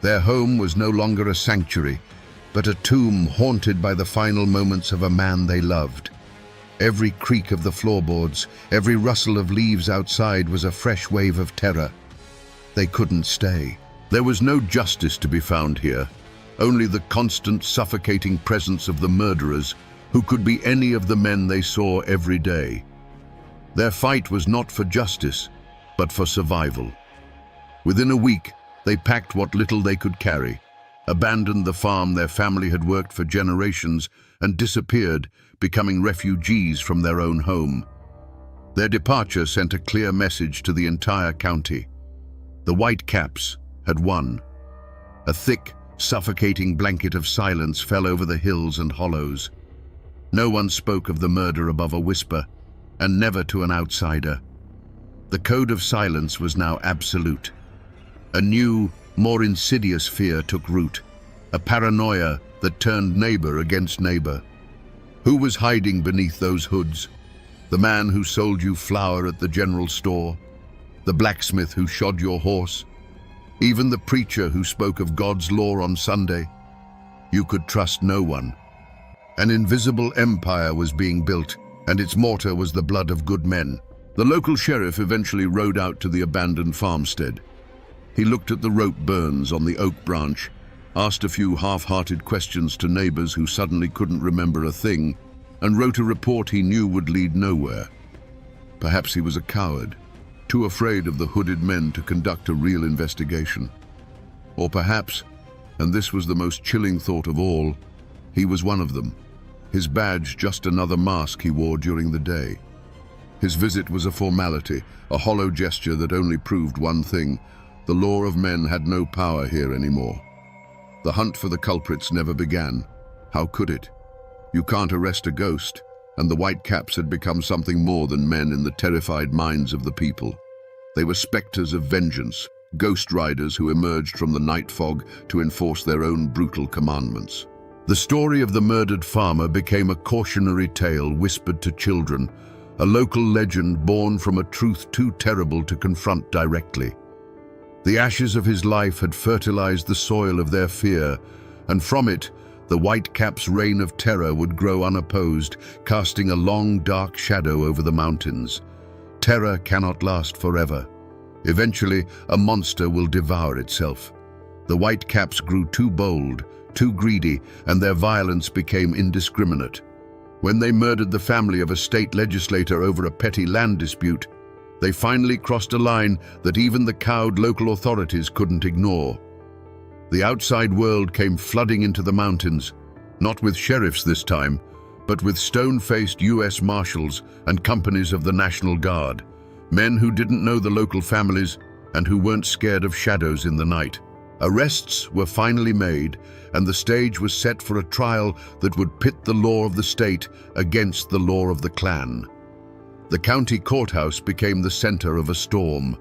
Their home was no longer a sanctuary, but a tomb haunted by the final moments of a man they loved. Every creak of the floorboards, every rustle of leaves outside was a fresh wave of terror. They couldn't stay. There was no justice to be found here, only the constant, suffocating presence of the murderers, who could be any of the men they saw every day. Their fight was not for justice, but for survival. Within a week, they packed what little they could carry, abandoned the farm their family had worked for generations, and disappeared, becoming refugees from their own home. Their departure sent a clear message to the entire county. The Whitecaps had won. A thick, suffocating blanket of silence fell over the hills and hollows. No one spoke of the murder above a whisper, and never to an outsider. The code of silence was now absolute. A new, more insidious fear took root, a paranoia that turned neighbor against neighbor. Who was hiding beneath those hoods? The man who sold you flour at the general store? The blacksmith who shod your horse? Even the preacher who spoke of God's law on Sunday? You could trust no one. An invisible empire was being built, and its mortar was the blood of good men. The local sheriff eventually rode out to the abandoned farmstead. He looked at the rope burns on the oak branch, asked a few half-hearted questions to neighbors who suddenly couldn't remember a thing, and wrote a report he knew would lead nowhere. Perhaps he was a coward, too afraid of the hooded men to conduct a real investigation. Or perhaps, and this was the most chilling thought of all, he was one of them, his badge just another mask he wore during the day. His visit was a formality, a hollow gesture that only proved one thing: the law of men had no power here anymore. The hunt for the culprits never began. How could it? You can't arrest a ghost, and the Whitecaps had become something more than men in the terrified minds of the people. They were specters of vengeance, ghost riders who emerged from the night fog to enforce their own brutal commandments. The story of the murdered farmer became a cautionary tale whispered to children, a local legend born from a truth too terrible to confront directly. The ashes of his life had fertilized the soil of their fear, and from it, The Whitecaps' reign of terror would grow unopposed, casting a long, dark shadow over the mountains. Terror cannot last forever. Eventually, a monster will devour itself. The Whitecaps grew too bold, too greedy, and their violence became indiscriminate. When they murdered the family of a state legislator over a petty land dispute, they finally crossed a line that even the cowed local authorities couldn't ignore. The outside world came flooding into the mountains, not with sheriffs this time, but with stone-faced U.S. Marshals and companies of the National Guard, men who didn't know the local families and who weren't scared of shadows in the night. Arrests were finally made, and the stage was set for a trial that would pit the law of the state against the law of the clan. The county courthouse became the center of a storm.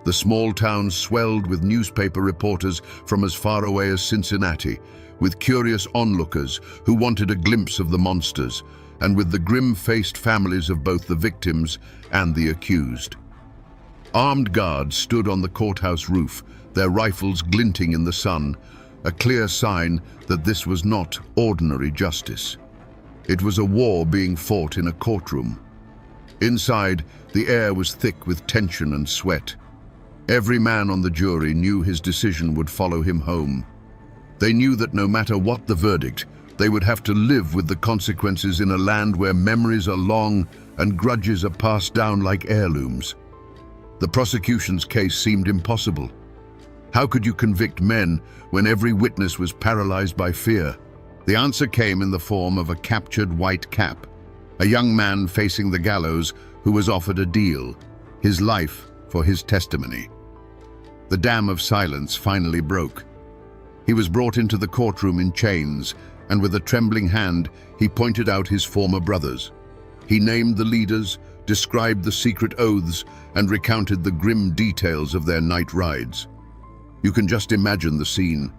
The small town swelled with newspaper reporters from as far away as Cincinnati, with curious onlookers who wanted a glimpse of the monsters, and with the grim-faced families of both the victims and the accused. Armed guards stood on the courthouse roof, their rifles glinting in the sun, a clear sign that this was not ordinary justice. It was a war being fought in a courtroom. Inside, the air was thick with tension and sweat. Every man on the jury knew his decision would follow him home. They knew that no matter what the verdict, they would have to live with the consequences in a land where memories are long and grudges are passed down like heirlooms. The prosecution's case seemed impossible. How could you convict men when every witness was paralyzed by fear? The answer came in the form of a captured white cap, a young man facing the gallows who was offered a deal, his life for his testimony. The dam of silence finally broke. He was brought into the courtroom in chains, and with a trembling hand, he pointed out his former brothers. He named the leaders, described the secret oaths, and recounted the grim details of their night rides. You can just imagine the scene.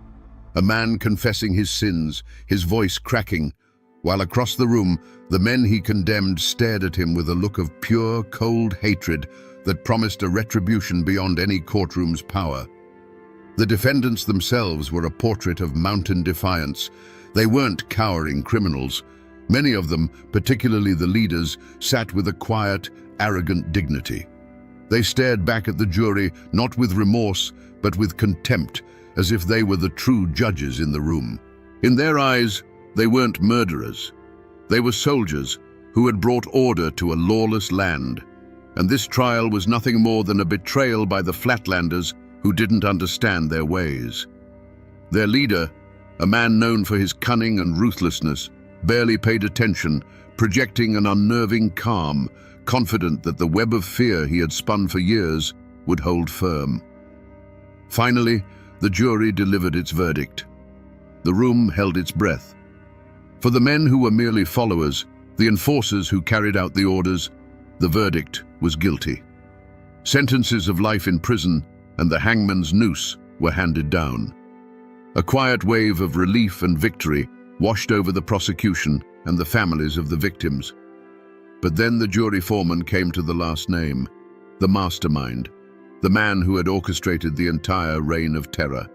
A man confessing his sins, his voice cracking, while across the room, the men he condemned stared at him with a look of pure, cold hatred that promised a retribution beyond any courtroom's power. The defendants themselves were a portrait of mountain defiance. They weren't cowering criminals. Many of them, particularly the leaders, sat with a quiet, arrogant dignity. They stared back at the jury, not with remorse, but with contempt, as if they were the true judges in the room. In their eyes, they weren't murderers. They were soldiers who had brought order to a lawless land, and this trial was nothing more than a betrayal by the Flatlanders who didn't understand their ways. Their leader, a man known for his cunning and ruthlessness, barely paid attention, projecting an unnerving calm, confident that the web of fear he had spun for years would hold firm. Finally, the jury delivered its verdict. The room held its breath. For the men who were merely followers, the enforcers who carried out the orders, the verdict was guilty. Sentences of life in prison and the hangman's noose were handed down. A quiet wave of relief and victory washed over the prosecution and the families of the victims. But then the jury foreman came to the last name, the mastermind, the man who had orchestrated the entire reign of terror.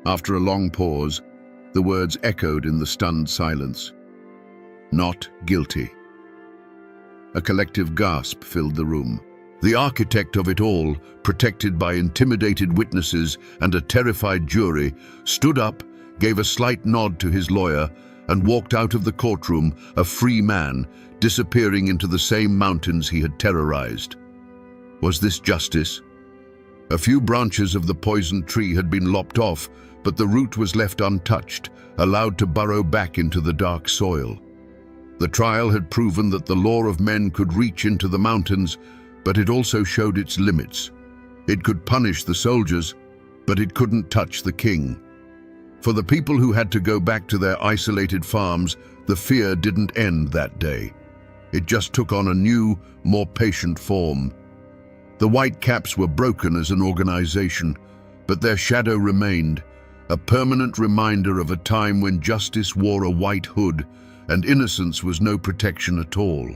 After a long pause, the words echoed in the stunned silence. Not guilty. A collective gasp filled the room. The architect of it all, protected by intimidated witnesses and a terrified jury, stood up, gave a slight nod to his lawyer, and walked out of the courtroom, a free man, disappearing into the same mountains he had terrorized. Was this justice? A few branches of the poisoned tree had been lopped off, but the root was left untouched, allowed to burrow back into the dark soil. The trial had proven that the law of men could reach into the mountains, but it also showed its limits. It could punish the soldiers, but it couldn't touch the king. For the people who had to go back to their isolated farms, the fear didn't end that day. It just took on a new, more patient form. The Whitecaps were broken as an organization, but their shadow remained, a permanent reminder of a time when justice wore a white hood and innocence was no protection at all.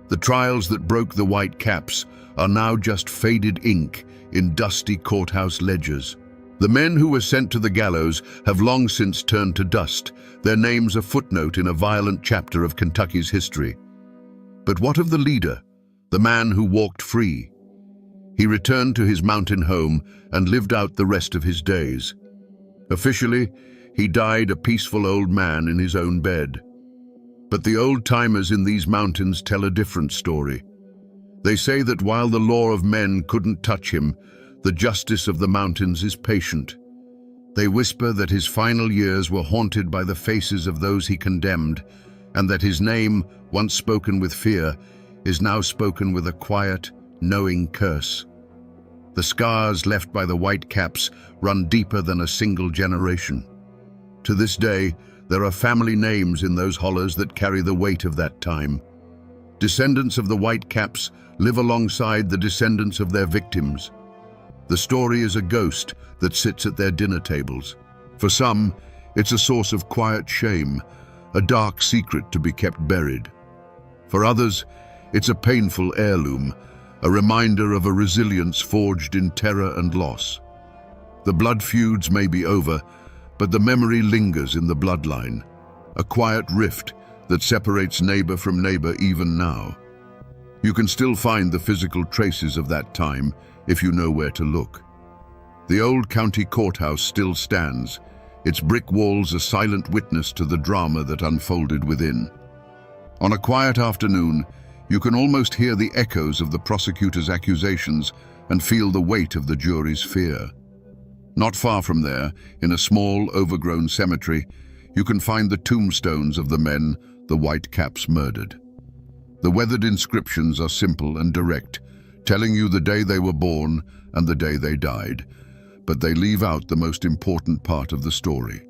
The trials that broke the Whitecaps are now just faded ink in dusty courthouse ledgers. The men who were sent to the gallows have long since turned to dust, their names a footnote in a violent chapter of Kentucky's history. But what of the leader, the man who walked free? He returned to his mountain home and lived out the rest of his days. Officially, he died a peaceful old man in his own bed. But the old-timers in these mountains tell a different story. They say that while the law of men couldn't touch him, the justice of the mountains is patient. They whisper that his final years were haunted by the faces of those he condemned, and that his name, once spoken with fear, is now spoken with a quiet, knowing curse. The scars left by the Whitecaps run deeper than a single generation. To this day, there are family names in those hollows that carry the weight of that time. Descendants of the Whitecaps live alongside the descendants of their victims. The story is a ghost that sits at their dinner tables. For some, it's a source of quiet shame, a dark secret to be kept buried. For others, it's a painful heirloom, a reminder of a resilience forged in terror and loss. The blood feuds may be over, but the memory lingers in the bloodline, a quiet rift that separates neighbor from neighbor even now. You can still find the physical traces of that time if you know where to look. The old county courthouse still stands, its brick walls a silent witness to the drama that unfolded within. On a quiet afternoon, you can almost hear the echoes of the prosecutor's accusations and feel the weight of the jury's fear. Not far from there, in a small, overgrown cemetery, you can find the tombstones of the men the Whitecaps murdered. The weathered inscriptions are simple and direct, telling you the day they were born and the day they died, but they leave out the most important part of the story: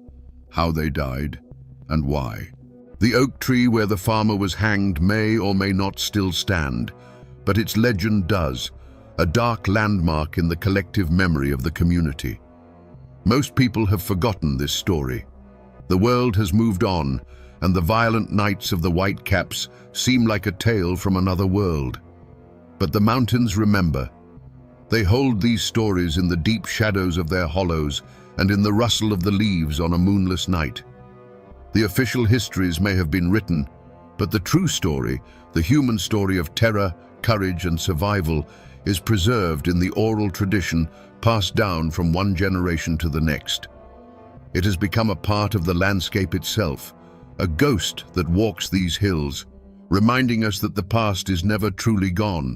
how they died and why. The oak tree where the farmer was hanged may or may not still stand, but its legend does, a dark landmark in the collective memory of the community. Most people have forgotten this story. The world has moved on, and the violent nights of the Whitecaps seem like a tale from another world. But the mountains remember. They hold these stories in the deep shadows of their hollows and in the rustle of the leaves on a moonless night. The official histories may have been written, but the true story, the human story of terror, courage, and survival, is preserved in the oral tradition passed down from one generation to the next. It has become a part of the landscape itself, a ghost that walks these hills, reminding us that the past is never truly gone.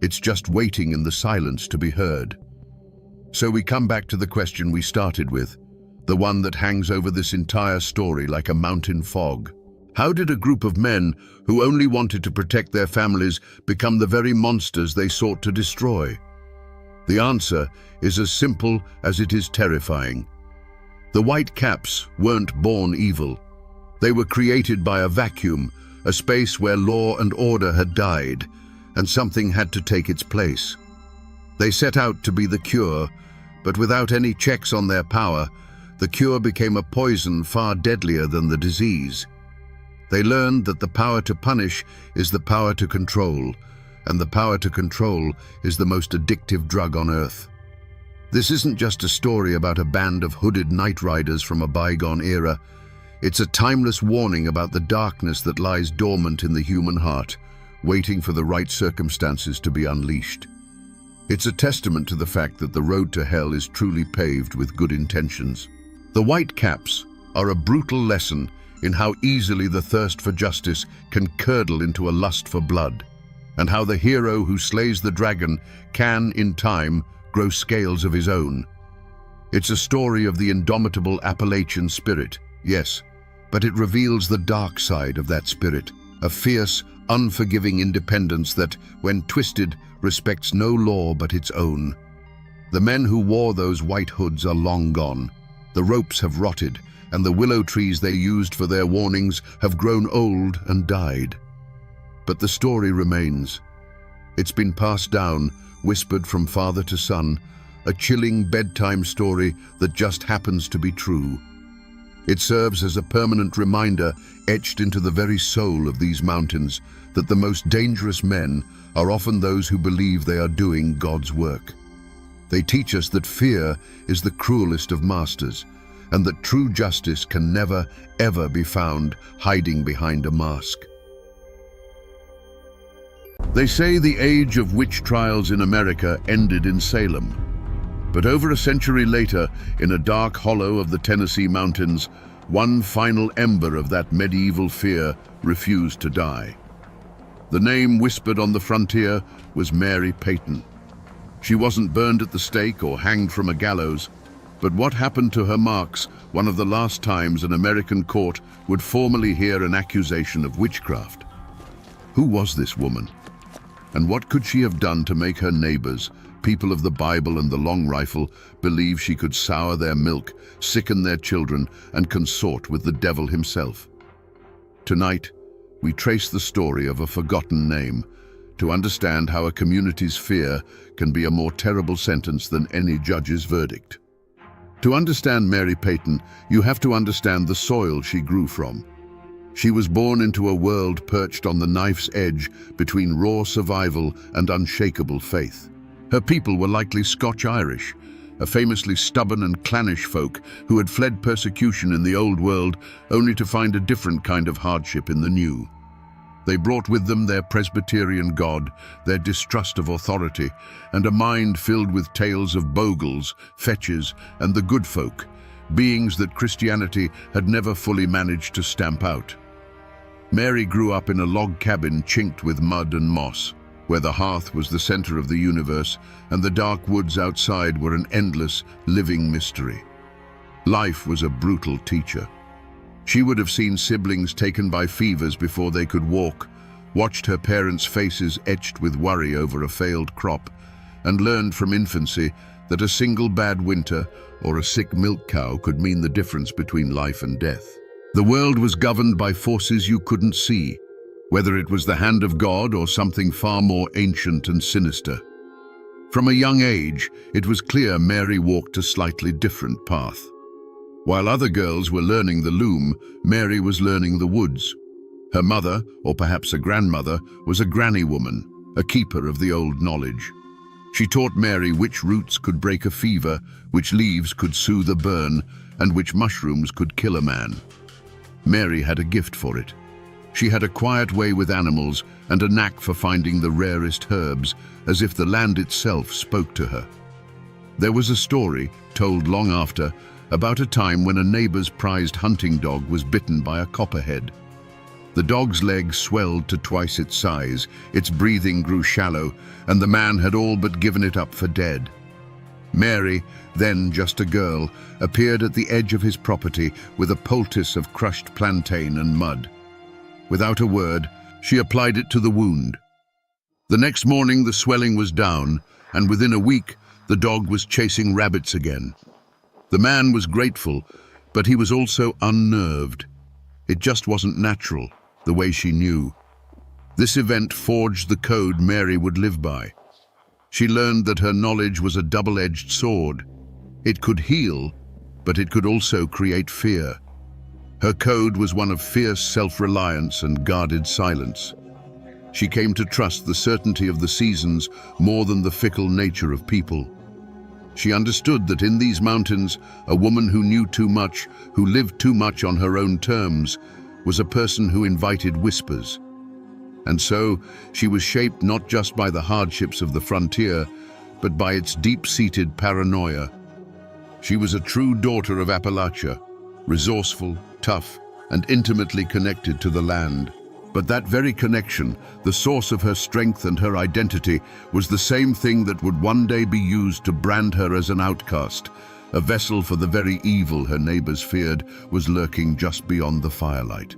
It's just waiting in the silence to be heard. So we come back to the question we started with, the one that hangs over this entire story like a mountain fog. How did a group of men who only wanted to protect their families become the very monsters they sought to destroy? The answer is as simple as it is terrifying. The Whitecaps weren't born evil. They were created by a vacuum, a space where law and order had died, and something had to take its place. They set out to be the cure, but without any checks on their power, the cure became a poison far deadlier than the disease. They learned that the power to punish is the power to control, and the power to control is the most addictive drug on earth. This isn't just a story about a band of hooded night riders from a bygone era. It's a timeless warning about the darkness that lies dormant in the human heart, waiting for the right circumstances to be unleashed. It's a testament to the fact that the road to hell is truly paved with good intentions. The Whitecaps are a brutal lesson in how easily the thirst for justice can curdle into a lust for blood, and how the hero who slays the dragon can, in time, grow scales of his own. It's a story of the indomitable Appalachian spirit, yes, but it reveals the dark side of that spirit, a fierce, unforgiving independence that, when twisted, respects no law but its own. The men who wore those white hoods are long gone. The ropes have rotted, and the willow trees they used for their warnings have grown old and died. But the story remains. It's been passed down, whispered from father to son, a chilling bedtime story that just happens to be true. It serves as a permanent reminder, etched into the very soul of these mountains, that the most dangerous men are often those who believe they are doing God's work. They teach us that fear is the cruelest of masters, and that true justice can never, ever be found hiding behind a mask. They say the age of witch trials in America ended in Salem. But over a century later, in a dark hollow of the Tennessee mountains, one final ember of that medieval fear refused to die. The name whispered on the frontier was Mary Peyton. She wasn't burned at the stake or hanged from a gallows, but what happened to her marks one of the last times an American court would formally hear an accusation of witchcraft. Who was this woman? And what could she have done to make her neighbors, people of the Bible and the long rifle, believe she could sour their milk, sicken their children, and consort with the devil himself? Tonight, we trace the story of a forgotten name to understand how a community's fear can be a more terrible sentence than any judge's verdict. To understand Mary Peyton, you have to understand the soil she grew from. She was born into a world perched on the knife's edge between raw survival and unshakable faith. Her people were likely Scotch-Irish, a famously stubborn and clannish folk who had fled persecution in the old world only to find a different kind of hardship in the new. They brought with them their Presbyterian God, their distrust of authority, and a mind filled with tales of bogles, fetches, and the good folk, beings that Christianity had never fully managed to stamp out. Mary grew up in a log cabin chinked with mud and moss, where the hearth was the center of the universe and the dark woods outside were an endless, living mystery. Life was a brutal teacher. She would have seen siblings taken by fevers before they could walk, watched her parents' faces etched with worry over a failed crop, and learned from infancy that a single bad winter or a sick milk cow could mean the difference between life and death. The world was governed by forces you couldn't see, whether it was the hand of God or something far more ancient and sinister. From a young age, it was clear Mary walked a slightly different path. While other girls were learning the loom, Mary was learning the woods. Her mother, or perhaps a grandmother, was a granny woman, a keeper of the old knowledge. She taught Mary which roots could break a fever, which leaves could soothe a burn, and which mushrooms could kill a man. Mary had a gift for it. She had a quiet way with animals and a knack for finding the rarest herbs, as if the land itself spoke to her. There was a story, told long after, about a time when a neighbor's prized hunting dog was bitten by a copperhead. The dog's leg swelled to twice its size, its breathing grew shallow, and the man had all but given it up for dead. Mary, then just a girl, appeared at the edge of his property with a poultice of crushed plantain and mud. Without a word, she applied it to the wound. The next morning the swelling was down, and within a week the dog was chasing rabbits again. The man was grateful, but he was also unnerved. It just wasn't natural, the way she knew. This event forged the code Mary would live by. She learned that her knowledge was a double-edged sword. It could heal, but it could also create fear. Her code was one of fierce self-reliance and guarded silence. She came to trust the certainty of the seasons more than the fickle nature of people. She understood that in these mountains, a woman who knew too much, who lived too much on her own terms, was a person who invited whispers. And so, she was shaped not just by the hardships of the frontier, but by its deep-seated paranoia. She was a true daughter of Appalachia, resourceful, tough, and intimately connected to the land. But that very connection, the source of her strength and her identity, was the same thing that would one day be used to brand her as an outcast. A vessel for the very evil her neighbors feared was lurking just beyond the firelight.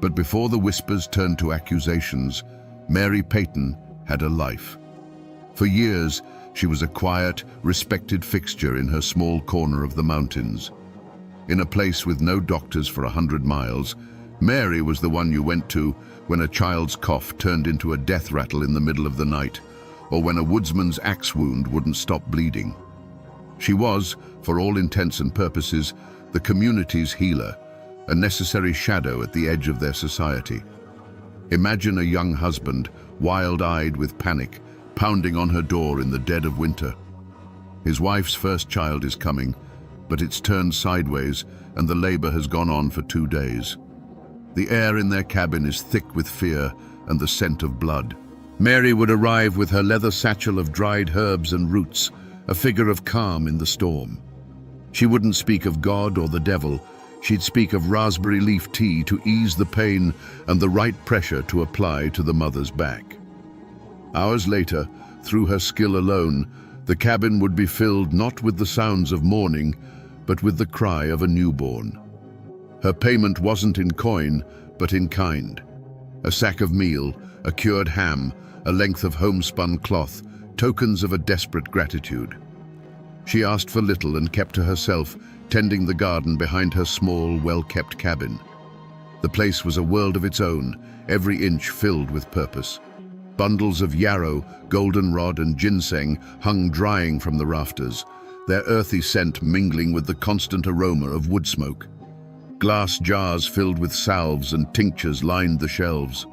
But before the whispers turned to accusations, Mary Peyton had a life. For years, she was a quiet, respected fixture in her small corner of the mountains. In a place with no doctors for 100 miles, Mary was the one you went to when a child's cough turned into a death rattle in the middle of the night, or when a woodsman's axe wound wouldn't stop bleeding. She was, for all intents and purposes, the community's healer, a necessary shadow at the edge of their society. Imagine a young husband, wild-eyed with panic, pounding on her door in the dead of winter. His wife's first child is coming, but it's turned sideways and the labor has gone on for 2 days. The air in their cabin is thick with fear and the scent of blood. Mary would arrive with her leather satchel of dried herbs and roots, a figure of calm in the storm. She wouldn't speak of God or the devil. She'd speak of raspberry leaf tea to ease the pain and the right pressure to apply to the mother's back. Hours later, through her skill alone, the cabin would be filled not with the sounds of mourning, but with the cry of a newborn. Her payment wasn't in coin, but in kind. A sack of meal, a cured ham, a length of homespun cloth, tokens of a desperate gratitude. She asked for little and kept to herself, tending the garden behind her small, well-kept cabin. The place was a world of its own, every inch filled with purpose. Bundles of yarrow, goldenrod and ginseng hung drying from the rafters, their earthy scent mingling with the constant aroma of wood smoke. Glass jars filled with salves and tinctures lined the shelves.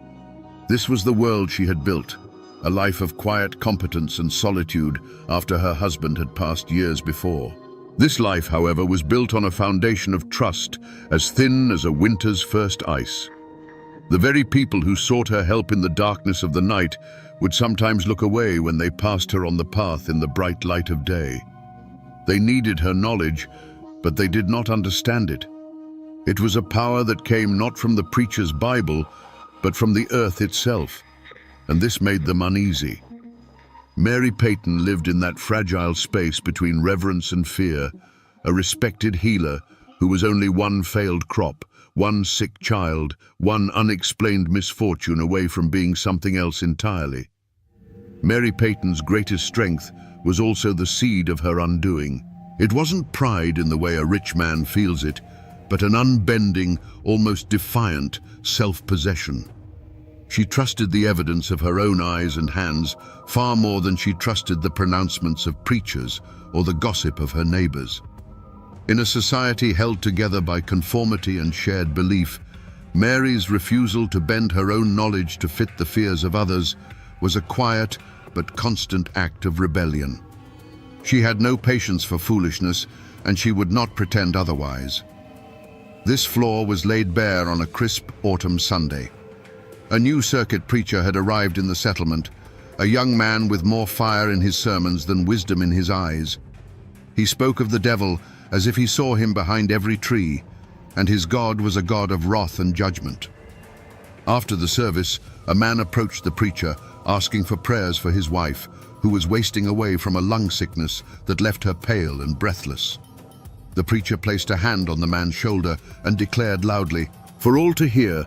This was the world she had built, a life of quiet competence and solitude after her husband had passed years before. This life, however, was built on a foundation of trust as thin as a winter's first ice. The very people who sought her help in the darkness of the night would sometimes look away when they passed her on the path in the bright light of day. They needed her knowledge, but they did not understand it. It was a power that came not from the preacher's Bible, but from the earth itself, and this made them uneasy. Mary Peyton lived in that fragile space between reverence and fear, a respected healer who was only one failed crop, one sick child, one unexplained misfortune away from being something else entirely. Mary Peyton's greatest strength was also the seed of her undoing. It wasn't pride in the way a rich man feels it, but an unbending, almost defiant self-possession. She trusted the evidence of her own eyes and hands far more than she trusted the pronouncements of preachers or the gossip of her neighbors. In a society held together by conformity and shared belief, Mary's refusal to bend her own knowledge to fit the fears of others was a quiet but constant act of rebellion. She had no patience for foolishness, and she would not pretend otherwise. This flaw was laid bare on a crisp autumn Sunday. A new circuit preacher had arrived in the settlement, a young man with more fire in his sermons than wisdom in his eyes. He spoke of the devil as if he saw him behind every tree, and his God was a God of wrath and judgment. After the service, a man approached the preacher, asking for prayers for his wife, who was wasting away from a lung sickness that left her pale and breathless. The preacher placed a hand on the man's shoulder and declared loudly, for all to hear,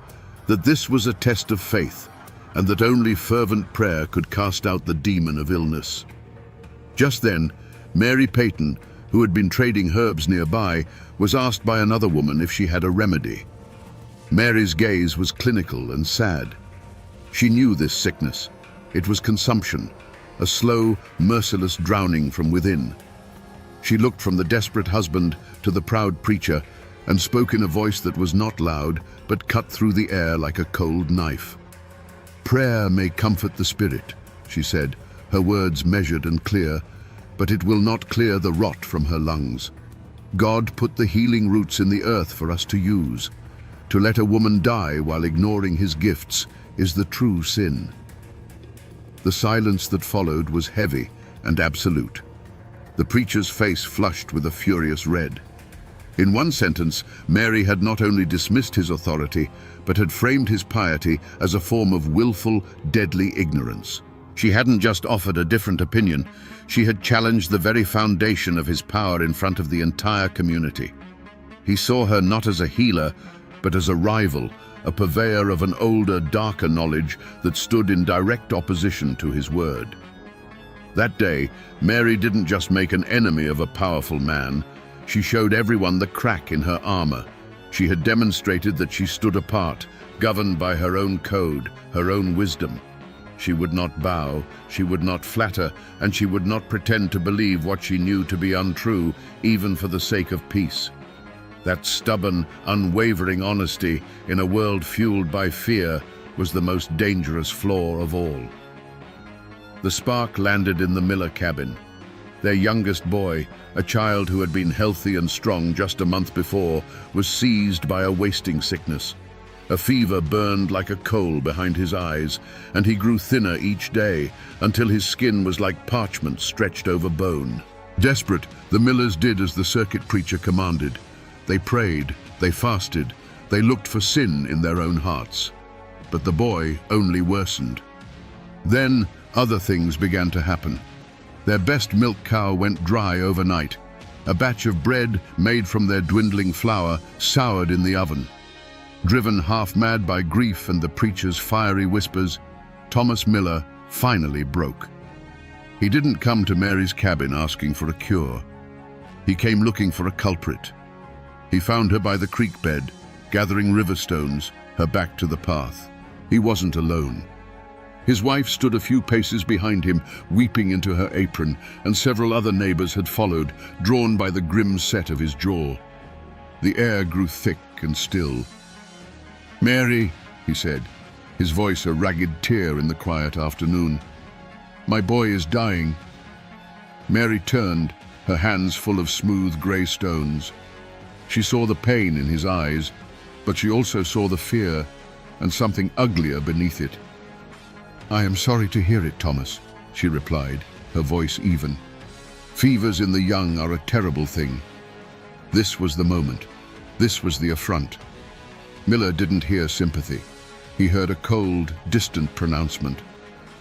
that this was a test of faith, and that only fervent prayer could cast out the demon of illness. Just then, Mary Peyton, who had been trading herbs nearby, was asked by another woman if she had a remedy. Mary's gaze was clinical and sad. She knew this sickness. It was consumption, a slow, merciless drowning from within. She looked from the desperate husband to the proud preacher and spoke in a voice that was not loud, but cut through the air like a cold knife. "Prayer may comfort the spirit," she said, her words measured and clear, "but it will not clear the rot from her lungs. God put the healing roots in the earth for us to use. To let a woman die while ignoring his gifts is the true sin." The silence that followed was heavy and absolute. The preacher's face flushed with a furious red. In one sentence, Mary had not only dismissed his authority, but had framed his piety as a form of willful, deadly ignorance. She hadn't just offered a different opinion, she had challenged the very foundation of his power in front of the entire community. He saw her not as a healer, but as a rival, a purveyor of an older, darker knowledge that stood in direct opposition to his word. That day, Mary didn't just make an enemy of a powerful man, she showed everyone the crack in her armor. She had demonstrated that she stood apart, governed by her own code, her own wisdom. She would not bow, she would not flatter, and she would not pretend to believe what she knew to be untrue, even for the sake of peace. That stubborn, unwavering honesty in a world fueled by fear was the most dangerous flaw of all. The spark landed in the Miller cabin. Their youngest boy, a child who had been healthy and strong just a month before, was seized by a wasting sickness. A fever burned like a coal behind his eyes, and he grew thinner each day until his skin was like parchment stretched over bone. Desperate, the Millers did as the circuit preacher commanded. They prayed, they fasted, they looked for sin in their own hearts. But the boy only worsened. Then other things began to happen. Their best milk cow went dry overnight. A batch of bread made from their dwindling flour soured in the oven. Driven half-mad by grief and the preacher's fiery whispers, Thomas Miller finally broke. He didn't come to Mary's cabin asking for a cure. He came looking for a culprit. He found her by the creek bed, gathering river stones, her back to the path. He wasn't alone. His wife stood a few paces behind him, weeping into her apron, and several other neighbors had followed, drawn by the grim set of his jaw. The air grew thick and still. "Mary," he said, his voice a ragged tear in the quiet afternoon. "My boy is dying." Mary turned, her hands full of smooth grey stones. She saw the pain in his eyes, but she also saw the fear and something uglier beneath it. "I am sorry to hear it, Thomas," she replied, her voice even. "Fevers in the young are a terrible thing." This was the moment. This was the affront. Miller didn't hear sympathy. He heard a cold, distant pronouncement.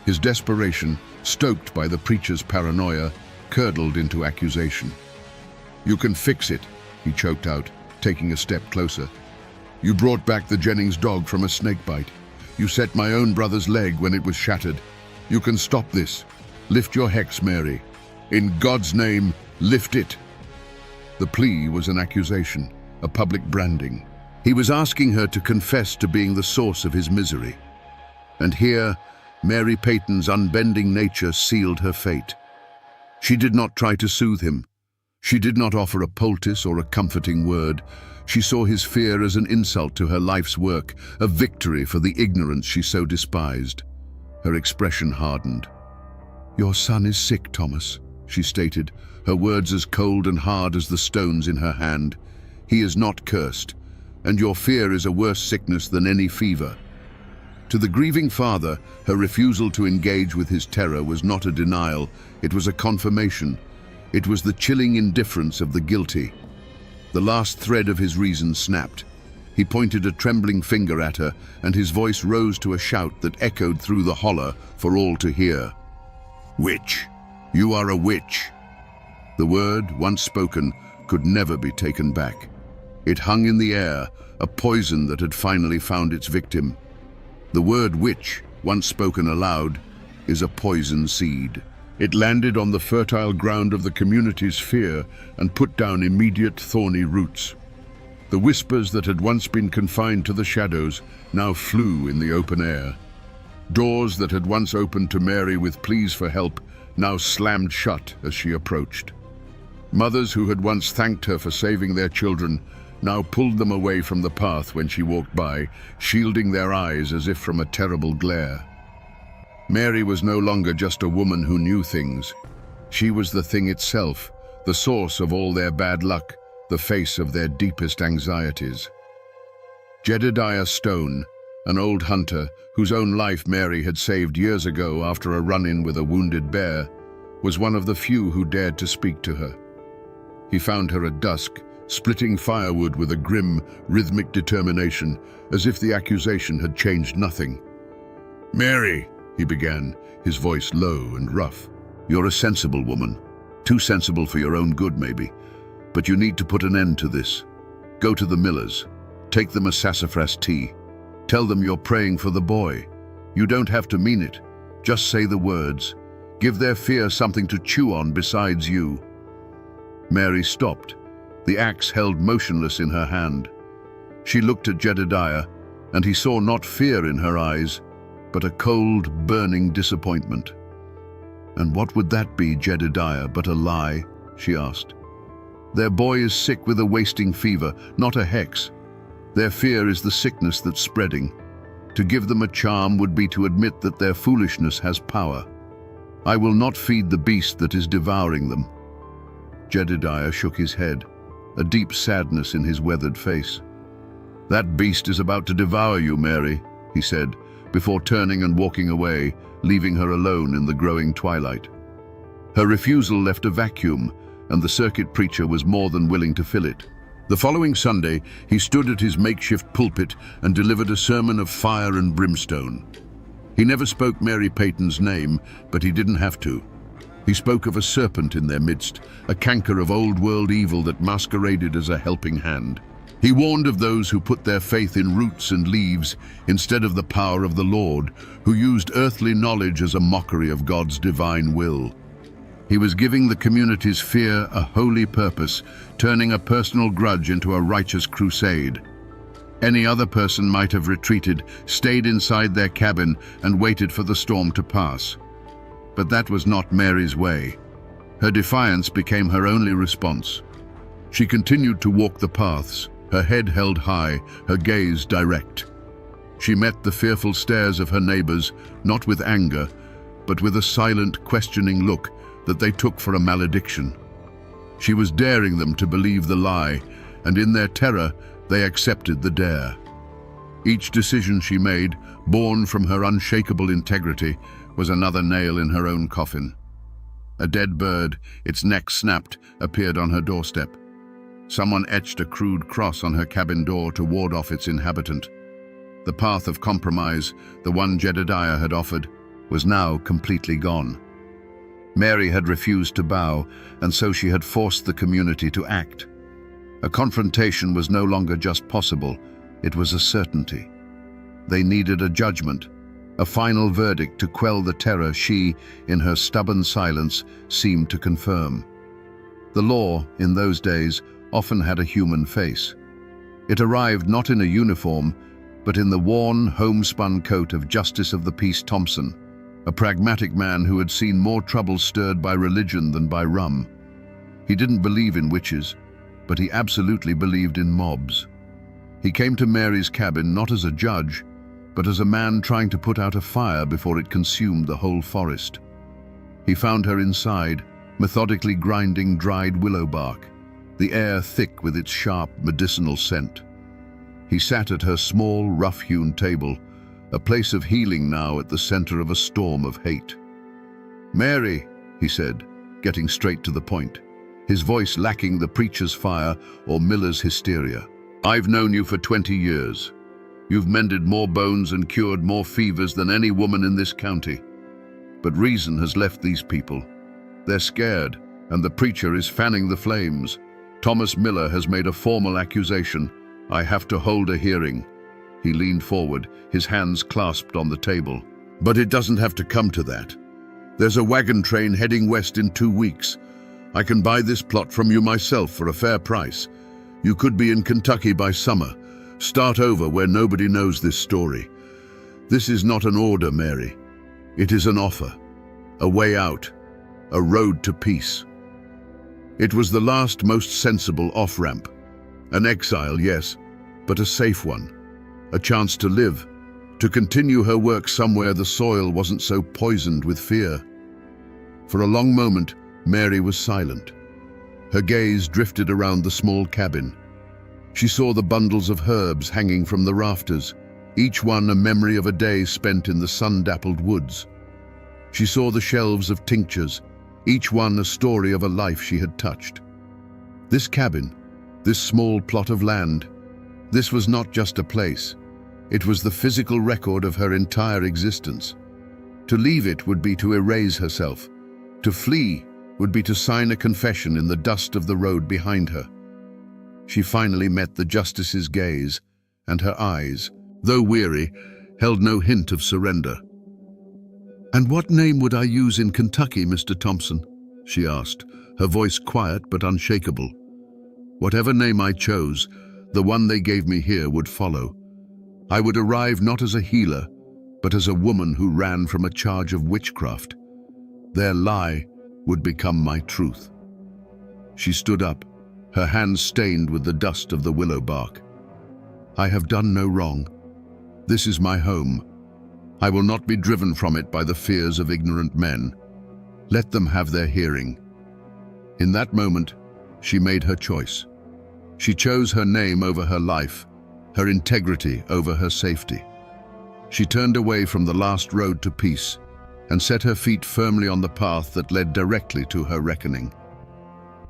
His desperation, stoked by the preacher's paranoia, curdled into accusation. "You can fix it," he choked out, taking a step closer. "You brought back the Jennings dog from a snake bite. You set my own brother's leg when it was shattered. You can stop this. Lift your hex, Mary. In God's name, lift it." The plea was an accusation, a public branding. He was asking her to confess to being the source of his misery. And here, Mary Peyton's unbending nature sealed her fate. She did not try to soothe him. She did not offer a poultice or a comforting word. She saw his fear as an insult to her life's work, a victory for the ignorance she so despised. Her expression hardened. "Your son is sick, Thomas," she stated, her words as cold and hard as the stones in her hand. "He is not cursed, and your fear is a worse sickness than any fever." To the grieving father, her refusal to engage with his terror was not a denial, it was a confirmation. It was the chilling indifference of the guilty. The last thread of his reason snapped. He pointed a trembling finger at her, and his voice rose to a shout that echoed through the holler for all to hear. "Witch! You are a witch!" The word, once spoken, could never be taken back. It hung in the air, a poison that had finally found its victim. The word witch, once spoken aloud, is a poison seed. It landed on the fertile ground of the community's fear and put down immediate thorny roots. The whispers that had once been confined to the shadows now flew in the open air. Doors that had once opened to Mary with pleas for help now slammed shut as she approached. Mothers who had once thanked her for saving their children now pulled them away from the path when she walked by, shielding their eyes as if from a terrible glare. Mary was no longer just a woman who knew things. She was the thing itself, the source of all their bad luck, the face of their deepest anxieties. Jedediah Stone, an old hunter whose own life Mary had saved years ago after a run-in with a wounded bear, was one of the few who dared to speak to her. He found her at dusk, splitting firewood with a grim, rhythmic determination, as if the accusation had changed nothing. "Mary," he began, his voice low and rough. "You're a sensible woman. Too sensible for your own good, maybe. But you need to put an end to this. Go to the Millers. Take them a sassafras tea. Tell them you're praying for the boy. You don't have to mean it. Just say the words. Give their fear something to chew on besides you." Mary stopped, the axe held motionless in her hand. She looked at Jedediah, and he saw not fear in her eyes, but a cold, burning disappointment. "And what would that be, Jedediah, but a lie?" she asked. "Their boy is sick with a wasting fever, not a hex. Their fear is the sickness that's spreading. To give them a charm would be to admit that their foolishness has power. I will not feed the beast that is devouring them." Jedediah shook his head, a deep sadness in his weathered face. "That beast is about to devour you, Mary," he said, before turning and walking away, leaving her alone in the growing twilight. Her refusal left a vacuum, and the circuit preacher was more than willing to fill it. The following Sunday, he stood at his makeshift pulpit and delivered a sermon of fire and brimstone. He never spoke Mary Peyton's name, but he didn't have to. He spoke of a serpent in their midst, a canker of old-world evil that masqueraded as a helping hand. He warned of those who put their faith in roots and leaves instead of the power of the Lord, who used earthly knowledge as a mockery of God's divine will. He was giving the community's fear a holy purpose, turning a personal grudge into a righteous crusade. Any other person might have retreated, stayed inside their cabin, and waited for the storm to pass. But that was not Mary's way. Her defiance became her only response. She continued to walk the paths, her head held high, her gaze direct. She met the fearful stares of her neighbors, not with anger, but with a silent, questioning look that they took for a malediction. She was daring them to believe the lie, and in their terror, they accepted the dare. Each decision she made, born from her unshakable integrity, was another nail in her own coffin. A dead bird, its neck snapped, appeared on her doorstep. Someone etched a crude cross on her cabin door to ward off its inhabitant. The path of compromise, the one Jedediah had offered, was now completely gone. Mary had refused to bow, and so she had forced the community to act. A confrontation was no longer just possible, it was a certainty. They needed a judgment, a final verdict to quell the terror she, in her stubborn silence, seemed to confirm. The law, in those days, often had a human face. It arrived not in a uniform, but in the worn, homespun coat of Justice of the Peace Thompson, a pragmatic man who had seen more trouble stirred by religion than by rum. He didn't believe in witches, but he absolutely believed in mobs. He came to Mary's cabin not as a judge, but as a man trying to put out a fire before it consumed the whole forest. He found her inside, methodically grinding dried willow bark, the air thick with its sharp medicinal scent. He sat at her small, rough-hewn table, a place of healing now at the center of a storm of hate. "Mary," he said, getting straight to the point, his voice lacking the preacher's fire or Miller's hysteria. "I've known you for 20 years. You've mended more bones and cured more fevers than any woman in this county. But reason has left these people. They're scared, and the preacher is fanning the flames. Thomas Miller has made a formal accusation. I have to hold a hearing." He leaned forward, his hands clasped on the table. "But it doesn't have to come to that. There's a wagon train heading west in 2 weeks. I can buy this plot from you myself for a fair price. You could be in Kentucky by summer. Start over where nobody knows this story. This is not an order, Mary. It is an offer, a way out, a road to peace." It was the last most sensible off-ramp. An exile, yes, but a safe one. A chance to live, to continue her work somewhere the soil wasn't so poisoned with fear. For a long moment, Mary was silent. Her gaze drifted around the small cabin. She saw the bundles of herbs hanging from the rafters, each one a memory of a day spent in the sun-dappled woods. She saw the shelves of tinctures, each one a story of a life she had touched. This cabin, this small plot of land, this was not just a place. It was the physical record of her entire existence. To leave it would be to erase herself. To flee would be to sign a confession in the dust of the road behind her. She finally met the justice's gaze, and her eyes, though weary, held no hint of surrender. "And what name would I use in Kentucky, Mr. Thompson?" she asked, her voice quiet but unshakable. "Whatever name I chose, the one they gave me here would follow. I would arrive not as a healer, but as a woman who ran from a charge of witchcraft. Their lie would become my truth." She stood up, her hands stained with the dust of the willow bark. "I have done no wrong. This is my home. I will not be driven from it by the fears of ignorant men. Let them have their hearing. In that moment, she made her choice. She chose her name over her life, her integrity over her safety. She turned away from the last road to peace and set her feet firmly on the path that led directly to her reckoning.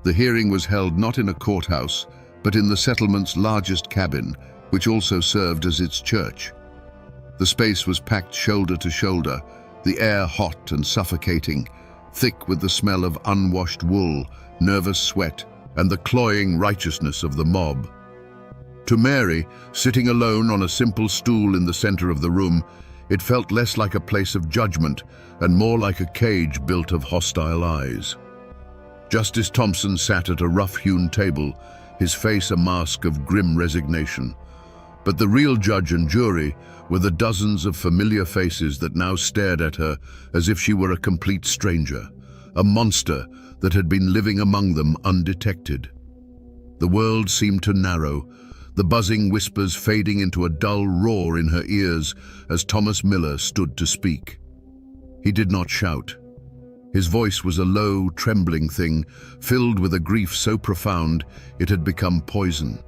The hearing was held not in a courthouse, but in the settlement's largest cabin, which also served as its church. The space was packed shoulder to shoulder, the air hot and suffocating, thick with the smell of unwashed wool, nervous sweat, and the cloying righteousness of the mob. To Mary, sitting alone on a simple stool in the center of the room, it felt less like a place of judgment and more like a cage built of hostile eyes. Justice Thompson sat at a rough-hewn table, his face a mask of grim resignation. But the real judge and jury were the dozens of familiar faces that now stared at her as if she were a complete stranger, a monster that had been living among them undetected. The world seemed to narrow, the buzzing whispers fading into a dull roar in her ears as Thomas Miller stood to speak. He did not shout. His voice was a low, trembling thing, filled with a grief so profound it had become poison.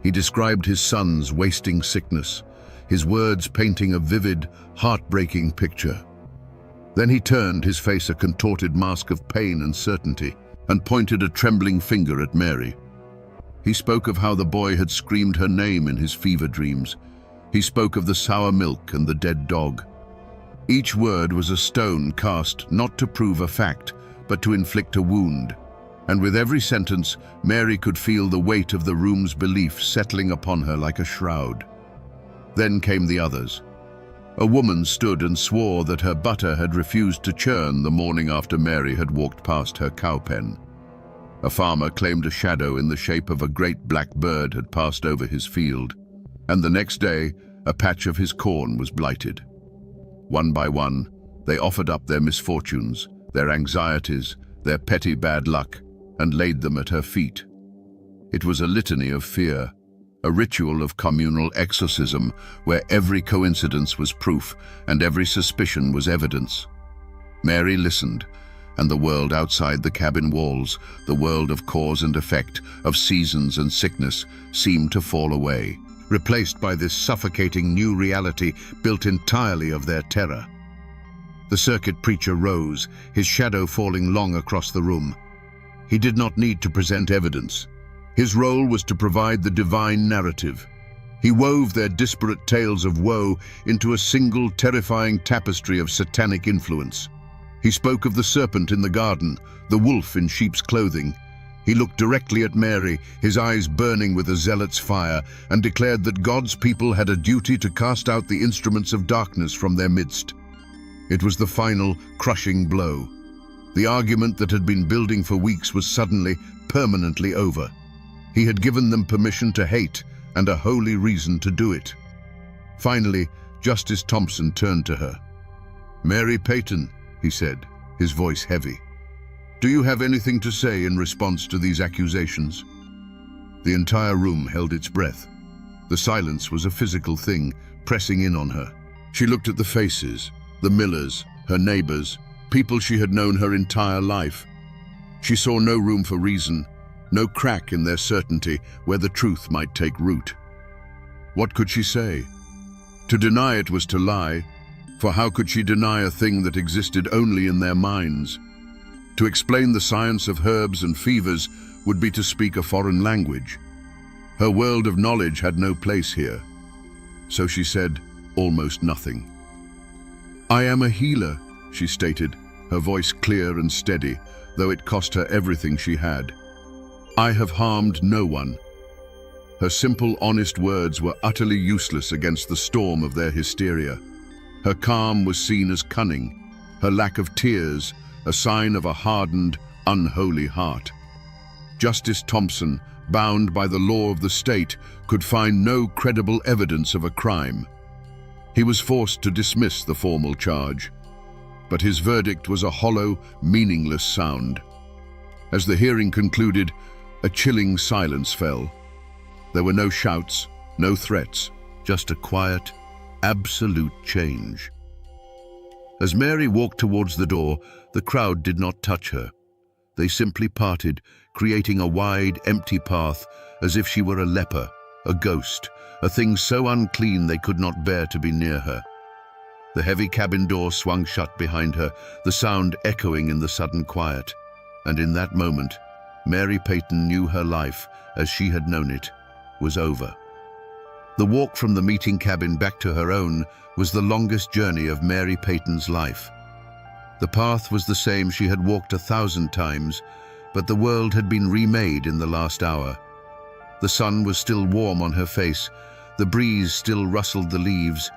He described his son's wasting sickness, his words painting a vivid, heartbreaking picture. Then he turned, his face a contorted mask of pain and certainty, and pointed a trembling finger at Mary. He spoke of how the boy had screamed her name in his fever dreams. He spoke of the sour milk and the dead dog. Each word was a stone cast not to prove a fact, but to inflict a wound. And with every sentence, Mary could feel the weight of the room's belief settling upon her like a shroud. Then came the others. A woman stood and swore that her butter had refused to churn the morning after Mary had walked past her cow pen. A farmer claimed a shadow in the shape of a great black bird had passed over his field, and the next day a patch of his corn was blighted. One by one, they offered up their misfortunes, their anxieties, their petty bad luck, and laid them at her feet. It was a litany of fear, a ritual of communal exorcism where every coincidence was proof and every suspicion was evidence. Mary listened, and the world outside the cabin walls, the world of cause and effect, of seasons and sickness, seemed to fall away, replaced by this suffocating new reality built entirely of their terror. The circuit preacher rose, his shadow falling long across the room. He did not need to present evidence. His role was to provide the divine narrative. He wove their disparate tales of woe into a single terrifying tapestry of satanic influence. He spoke of the serpent in the garden, the wolf in sheep's clothing. He looked directly at Mary, his eyes burning with a zealot's fire, and declared that God's people had a duty to cast out the instruments of darkness from their midst. It was the final, crushing blow. The argument that had been building for weeks was suddenly, permanently over. He had given them permission to hate and a holy reason to do it. Finally, Justice Thompson turned to her. "Mary Peyton," he said, his voice heavy, "do you have anything to say in response to these accusations?" The entire room held its breath. The silence was a physical thing, pressing in on her. She looked at the faces, the Millers, her neighbors, people she had known her entire life. She saw no room for reason, no crack in their certainty where the truth might take root. What could she say? To deny it was to lie, for how could she deny a thing that existed only in their minds? To explain the science of herbs and fevers would be to speak a foreign language. Her world of knowledge had no place here. So she said almost nothing. "I am a healer," she stated, her voice clear and steady, though it cost her everything she had. "I have harmed no one." Her simple, honest words were utterly useless against the storm of their hysteria. Her calm was seen as cunning, her lack of tears a sign of a hardened, unholy heart. Justice Thompson, bound by the law of the state, could find no credible evidence of a crime. He was forced to dismiss the formal charge, but his verdict was a hollow, meaningless sound. As the hearing concluded, a chilling silence fell. There were no shouts, no threats, just a quiet, absolute change. As Mary walked towards the door, The crowd did not touch her. They simply parted, creating a wide, empty path, as if she were a leper, a ghost, a thing so unclean they could not bear to be near her. The heavy cabin door swung shut behind her, the sound echoing in the sudden quiet. And in that moment, Mary Peyton knew her life, as she had known it, was over. The walk from the meeting cabin back to her own was the longest journey of Mary Peyton's life. The path was the same she had walked 1,000 times, but the world had been remade in the last hour. The sun was still warm on her face, the breeze still rustled the leaves,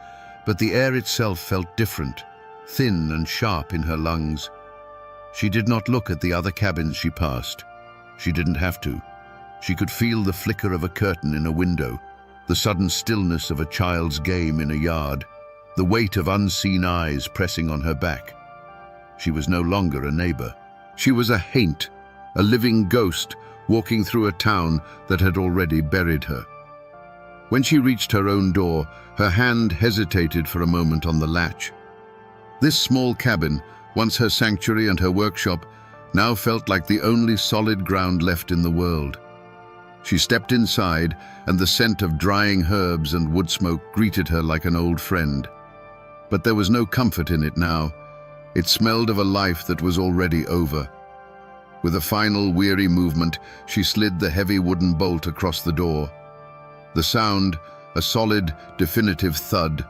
but the air itself felt different, thin and sharp in her lungs. She did not look at the other cabins she passed. She didn't have to. She could feel the flicker of a curtain in a window, the sudden stillness of a child's game in a yard, the weight of unseen eyes pressing on her back. She was no longer a neighbor. She was a haint, a living ghost walking through a town that had already buried her. When she reached her own door, her hand hesitated for a moment on the latch. This small cabin, once her sanctuary and her workshop, now felt like the only solid ground left in the world. She stepped inside, and the scent of drying herbs and wood smoke greeted her like an old friend. But there was no comfort in it now. It smelled of a life that was already over. With a final weary movement, she slid the heavy wooden bolt across the door. The sound, a solid, definitive thud,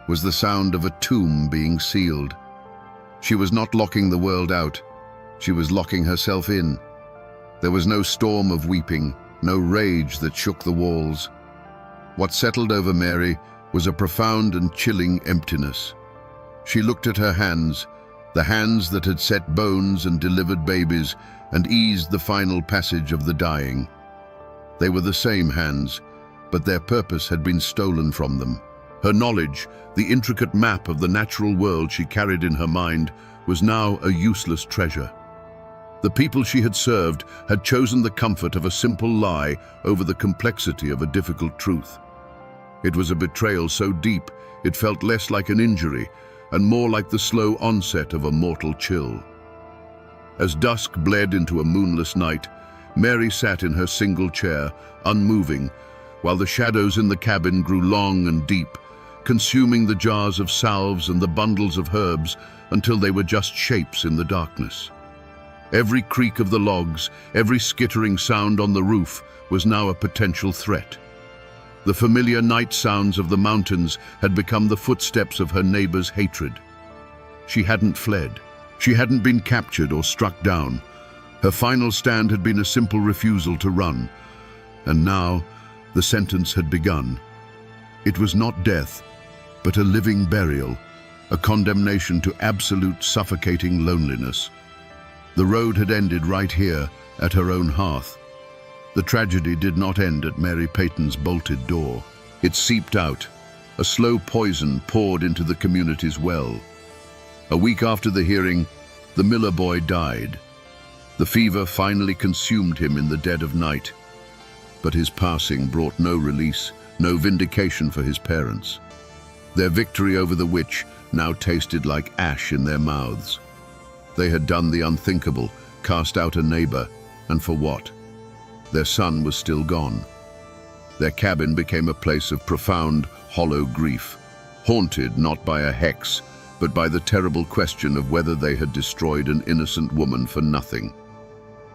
was the sound of a tomb being sealed. She was not locking the world out. She was locking herself in. There was no storm of weeping, no rage that shook the walls. What settled over Mary was a profound and chilling emptiness. She looked at her hands, the hands that had set bones and delivered babies and eased the final passage of the dying. They were the same hands, but their purpose had been stolen from them. Her knowledge, the intricate map of the natural world she carried in her mind, was now a useless treasure. The people she had served had chosen the comfort of a simple lie over the complexity of a difficult truth. It was a betrayal so deep it felt less like an injury and more like the slow onset of a mortal chill. As dusk bled into a moonless night, Mary sat in her single chair, unmoving, while the shadows in the cabin grew long and deep, consuming the jars of salves and the bundles of herbs until they were just shapes in the darkness. Every creak of the logs, every skittering sound on the roof was now a potential threat. The familiar night sounds of the mountains had become the footsteps of her neighbor's hatred. She hadn't fled. She hadn't been captured or struck down. Her final stand had been a simple refusal to run. And now, the sentence had begun. It was not death, but a living burial, a condemnation to absolute suffocating loneliness. The road had ended right here, at her own hearth. The tragedy did not end at Mary Peyton's bolted door. It seeped out. A slow poison poured into the community's well. A week after the hearing, the Miller boy died. The fever finally consumed him in the dead of night. But his passing brought no release, no vindication for his parents. Their victory over the witch now tasted like ash in their mouths. They had done the unthinkable, cast out a neighbor, and for what? Their son was still gone. Their cabin became a place of profound, hollow grief, haunted not by a hex, but by the terrible question of whether they had destroyed an innocent woman for nothing.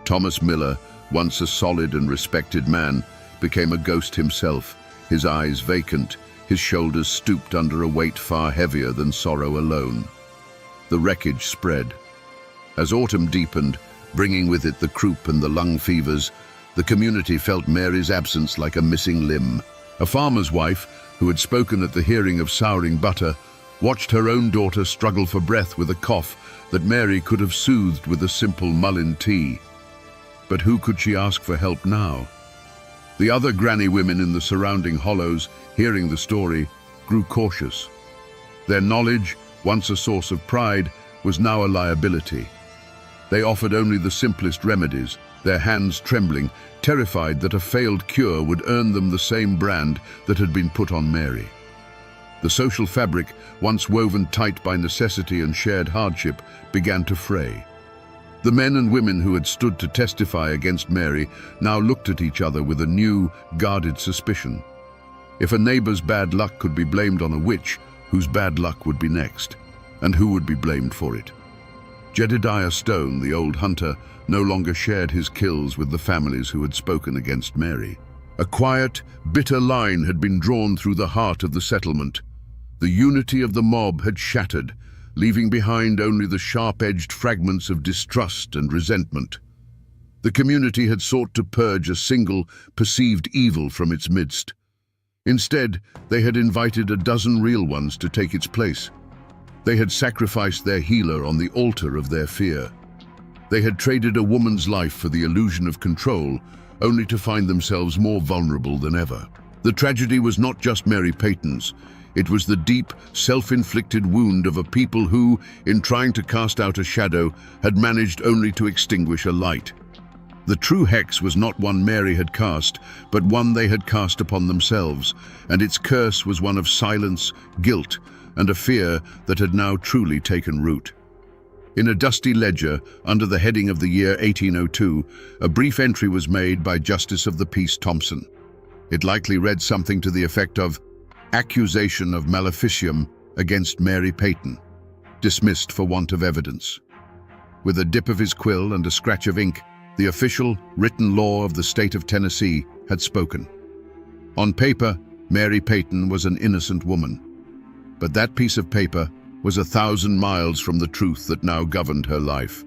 Thomas Miller, once a solid and respected man, became a ghost himself, his eyes vacant, his shoulders stooped under a weight far heavier than sorrow alone. The wreckage spread. As autumn deepened, bringing with it the croup and the lung fevers, the community felt Mary's absence like a missing limb. A farmer's wife, who had spoken at the hearing of souring butter, watched her own daughter struggle for breath with a cough that Mary could have soothed with a simple mullein tea. But who could she ask for help now? The other granny women in the surrounding hollows, hearing the story, grew cautious. Their knowledge, once a source of pride, was now a liability. They offered only the simplest remedies, their hands trembling, terrified that a failed cure would earn them the same brand that had been put on Mary. The social fabric, once woven tight by necessity and shared hardship, began to fray. The men and women who had stood to testify against Mary now looked at each other with a new, guarded suspicion. If a neighbor's bad luck could be blamed on a witch, whose bad luck would be next? And who would be blamed for it? Jedediah Stone, the old hunter, no longer shared his kills with the families who had spoken against Mary. A quiet, bitter line had been drawn through the heart of the settlement. The unity of the mob had shattered, leaving behind only the sharp-edged fragments of distrust and resentment. The community had sought to purge a single, perceived evil from its midst. Instead, they had invited a dozen real ones to take its place. They had sacrificed their healer on the altar of their fear. They had traded a woman's life for the illusion of control, only to find themselves more vulnerable than ever. The tragedy was not just Mary Peyton's. It was the deep, self-inflicted wound of a people who, in trying to cast out a shadow, had managed only to extinguish a light. The true hex was not one Mary had cast, but one they had cast upon themselves, and its curse was one of silence, guilt, and a fear that had now truly taken root. In a dusty ledger, under the heading of the year 1802, a brief entry was made by Justice of the Peace Thompson. It likely read something to the effect of, "Accusation of maleficium against Mary Peyton, dismissed for want of evidence." With a dip of his quill and a scratch of ink, the official, written law of the state of Tennessee had spoken. On paper, Mary Peyton was an innocent woman. But that piece of paper was 1,000 miles from the truth that now governed her life.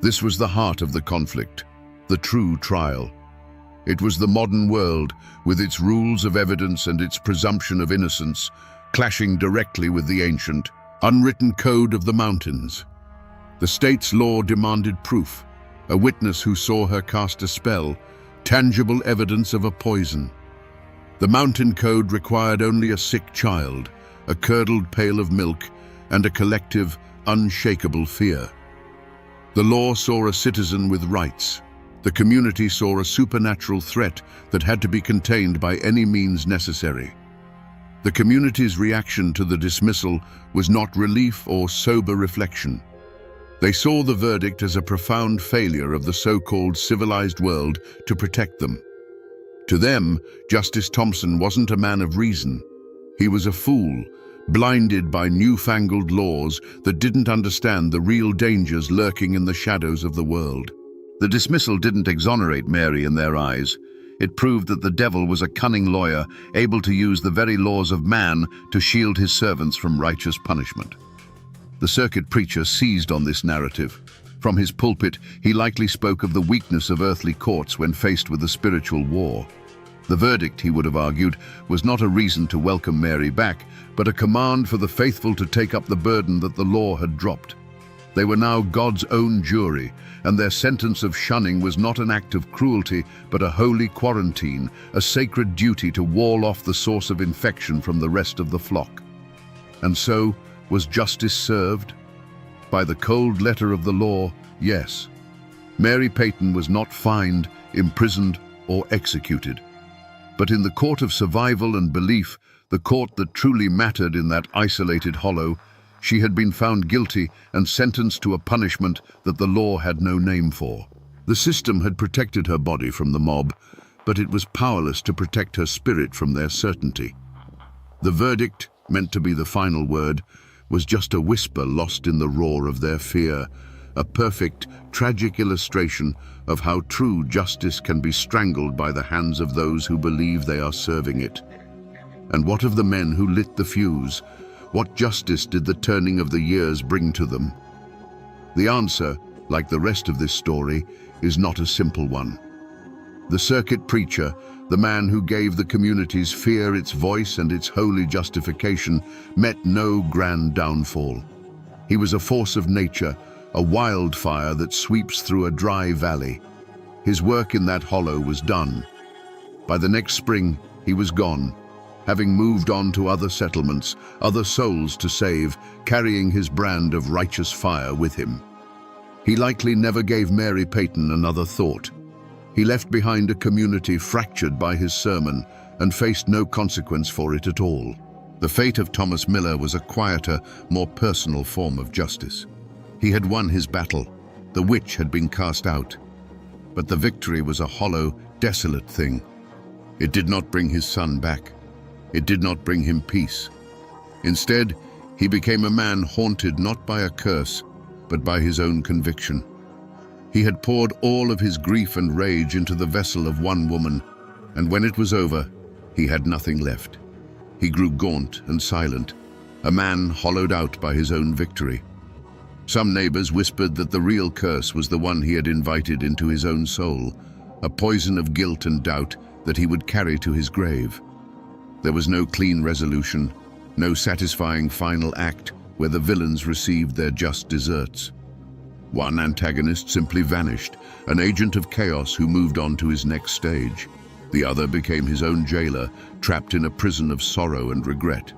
This was the heart of the conflict, the true trial. It was the modern world, with its rules of evidence and its presumption of innocence, clashing directly with the ancient, unwritten code of the mountains. The state's law demanded proof, a witness who saw her cast a spell, tangible evidence of a poison. The mountain code required only a sick child, a curdled pail of milk, and a collective, unshakable fear. The law saw a citizen with rights. The community saw a supernatural threat that had to be contained by any means necessary. The community's reaction to the dismissal was not relief or sober reflection. They saw the verdict as a profound failure of the so-called civilized world to protect them. To them, Justice Thompson wasn't a man of reason. He was a fool, blinded by newfangled laws that didn't understand the real dangers lurking in the shadows of the world. The dismissal didn't exonerate Mary in their eyes. It proved that the devil was a cunning lawyer, able to use the very laws of man to shield his servants from righteous punishment. The circuit preacher seized on this narrative. From his pulpit, he likely spoke of the weakness of earthly courts when faced with a spiritual war. The verdict, he would have argued, was not a reason to welcome Mary back, but a command for the faithful to take up the burden that the law had dropped. They were now God's own jury, and their sentence of shunning was not an act of cruelty, but a holy quarantine, a sacred duty to wall off the source of infection from the rest of the flock. And so, was justice served? By the cold letter of the law, yes. Mary Peyton was not fined, imprisoned, or executed. But in the court of survival and belief, the court that truly mattered in that isolated hollow, she had been found guilty and sentenced to a punishment that the law had no name for. The system had protected her body from the mob, but it was powerless to protect her spirit from their certainty. The verdict, meant to be the final word, was just a whisper lost in the roar of their fear, a perfect, tragic illustration of how true justice can be strangled by the hands of those who believe they are serving it. And what of the men who lit the fuse? What justice did the turning of the years bring to them? The answer, like the rest of this story, is not a simple one. The circuit preacher, the man who gave the community's fear its voice and its holy justification, met no grand downfall. He was a force of nature, a wildfire that sweeps through a dry valley. His work in that hollow was done. By the next spring, he was gone, having moved on to other settlements, other souls to save, carrying his brand of righteous fire with him. He likely never gave Mary Peyton another thought. He left behind a community fractured by his sermon and faced no consequence for it at all. The fate of Thomas Miller was a quieter, more personal form of justice. He had won his battle. The witch had been cast out. But the victory was a hollow, desolate thing. It did not bring his son back. It did not bring him peace. Instead, he became a man haunted not by a curse, but by his own conviction. He had poured all of his grief and rage into the vessel of one woman, and when it was over, he had nothing left. He grew gaunt and silent, a man hollowed out by his own victory. Some neighbors whispered that the real curse was the one he had invited into his own soul, a poison of guilt and doubt that he would carry to his grave. There was no clean resolution, no satisfying final act where the villains received their just deserts. One antagonist simply vanished, an agent of chaos who moved on to his next stage. The other became his own jailer, trapped in a prison of sorrow and regret.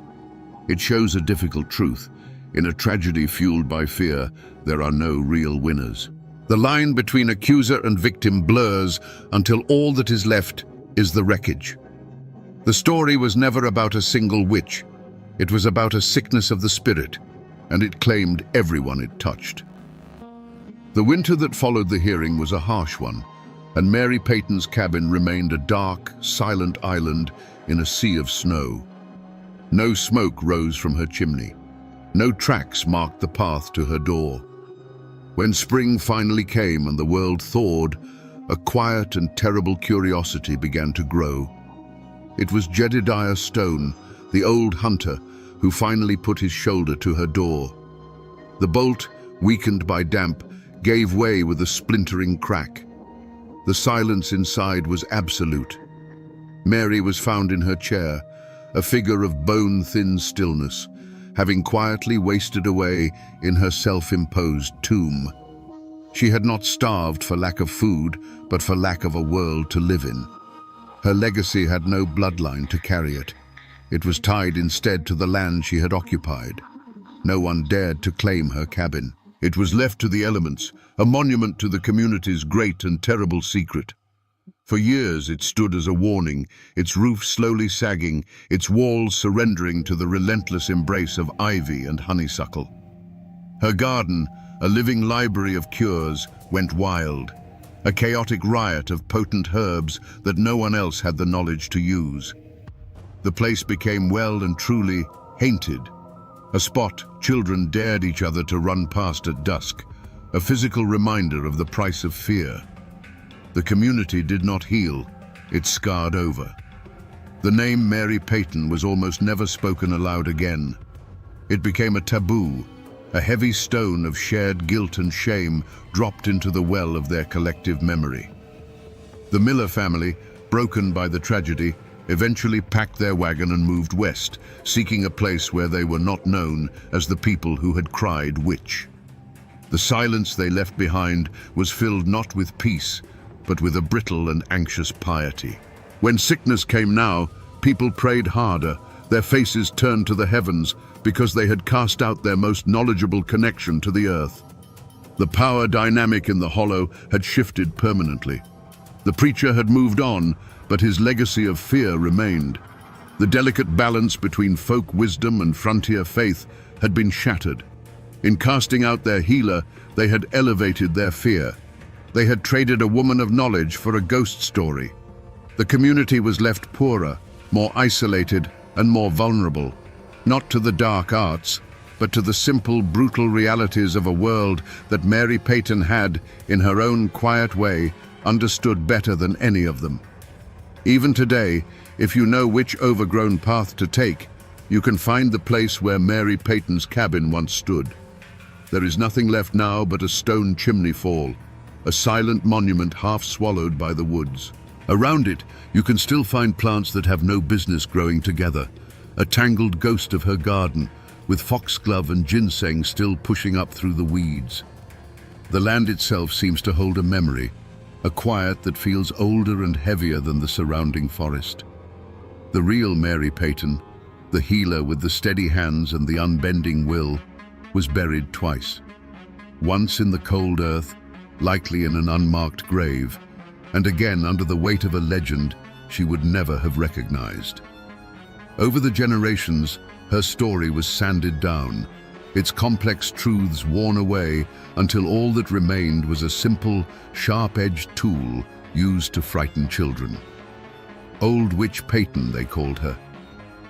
It shows a difficult truth. In a tragedy fueled by fear, there are no real winners. The line between accuser and victim blurs until all that is left is the wreckage. The story was never about a single witch. It was about a sickness of the spirit, and it claimed everyone it touched. The winter that followed the hearing was a harsh one, and Mary Peyton's cabin remained a dark, silent island in a sea of snow. No smoke rose from her chimney. No tracks marked the path to her door. When spring finally came and the world thawed, a quiet and terrible curiosity began to grow. It was Jedediah Stone, the old hunter, who finally put his shoulder to her door. The bolt, weakened by damp, gave way with a splintering crack. The silence inside was absolute. Mary was found in her chair, a figure of bone-thin stillness, having quietly wasted away in her self-imposed tomb. She had not starved for lack of food, but for lack of a world to live in. Her legacy had no bloodline to carry it. It was tied instead to the land she had occupied. No one dared to claim her cabin. It was left to the elements, a monument to the community's great and terrible secret. For years it stood as a warning, its roof slowly sagging, its walls surrendering to the relentless embrace of ivy and honeysuckle. Her garden, a living library of cures, went wild, a chaotic riot of potent herbs that no one else had the knowledge to use. The place became well and truly haunted, a spot children dared each other to run past at dusk, a physical reminder of the price of fear. The community did not heal, it scarred over. The name Mary Peyton was almost never spoken aloud again. It became a taboo, a heavy stone of shared guilt and shame dropped into the well of their collective memory. The Miller family, broken by the tragedy, eventually packed their wagon and moved west, seeking a place where they were not known as the people who had cried witch. The silence they left behind was filled not with peace, but with a brittle and anxious piety. When sickness came now, people prayed harder, their faces turned to the heavens because they had cast out their most knowledgeable connection to the earth. The power dynamic in the hollow had shifted permanently. The preacher had moved on, but his legacy of fear remained. The delicate balance between folk wisdom and frontier faith had been shattered. In casting out their healer, they had elevated their fear. They had traded a woman of knowledge for a ghost story. The community was left poorer, more isolated, and more vulnerable, not to the dark arts, but to the simple, brutal realities of a world that Mary Peyton had, in her own quiet way, understood better than any of them. Even today, if you know which overgrown path to take, you can find the place where Mary Peyton's cabin once stood. There is nothing left now but a stone chimney fall, a silent monument half swallowed by the woods. Around it, you can still find plants that have no business growing together, a tangled ghost of her garden, with foxglove and ginseng still pushing up through the weeds. The land itself seems to hold a memory, a quiet that feels older and heavier than the surrounding forest. The real Mary Peyton, the healer with the steady hands and the unbending will, was buried twice. Once in the cold earth, likely in an unmarked grave, and again under the weight of a legend she would never have recognized. Over the generations, her story was sanded down, its complex truths worn away until all that remained was a simple, sharp-edged tool used to frighten children. Old Witch Peyton, they called her.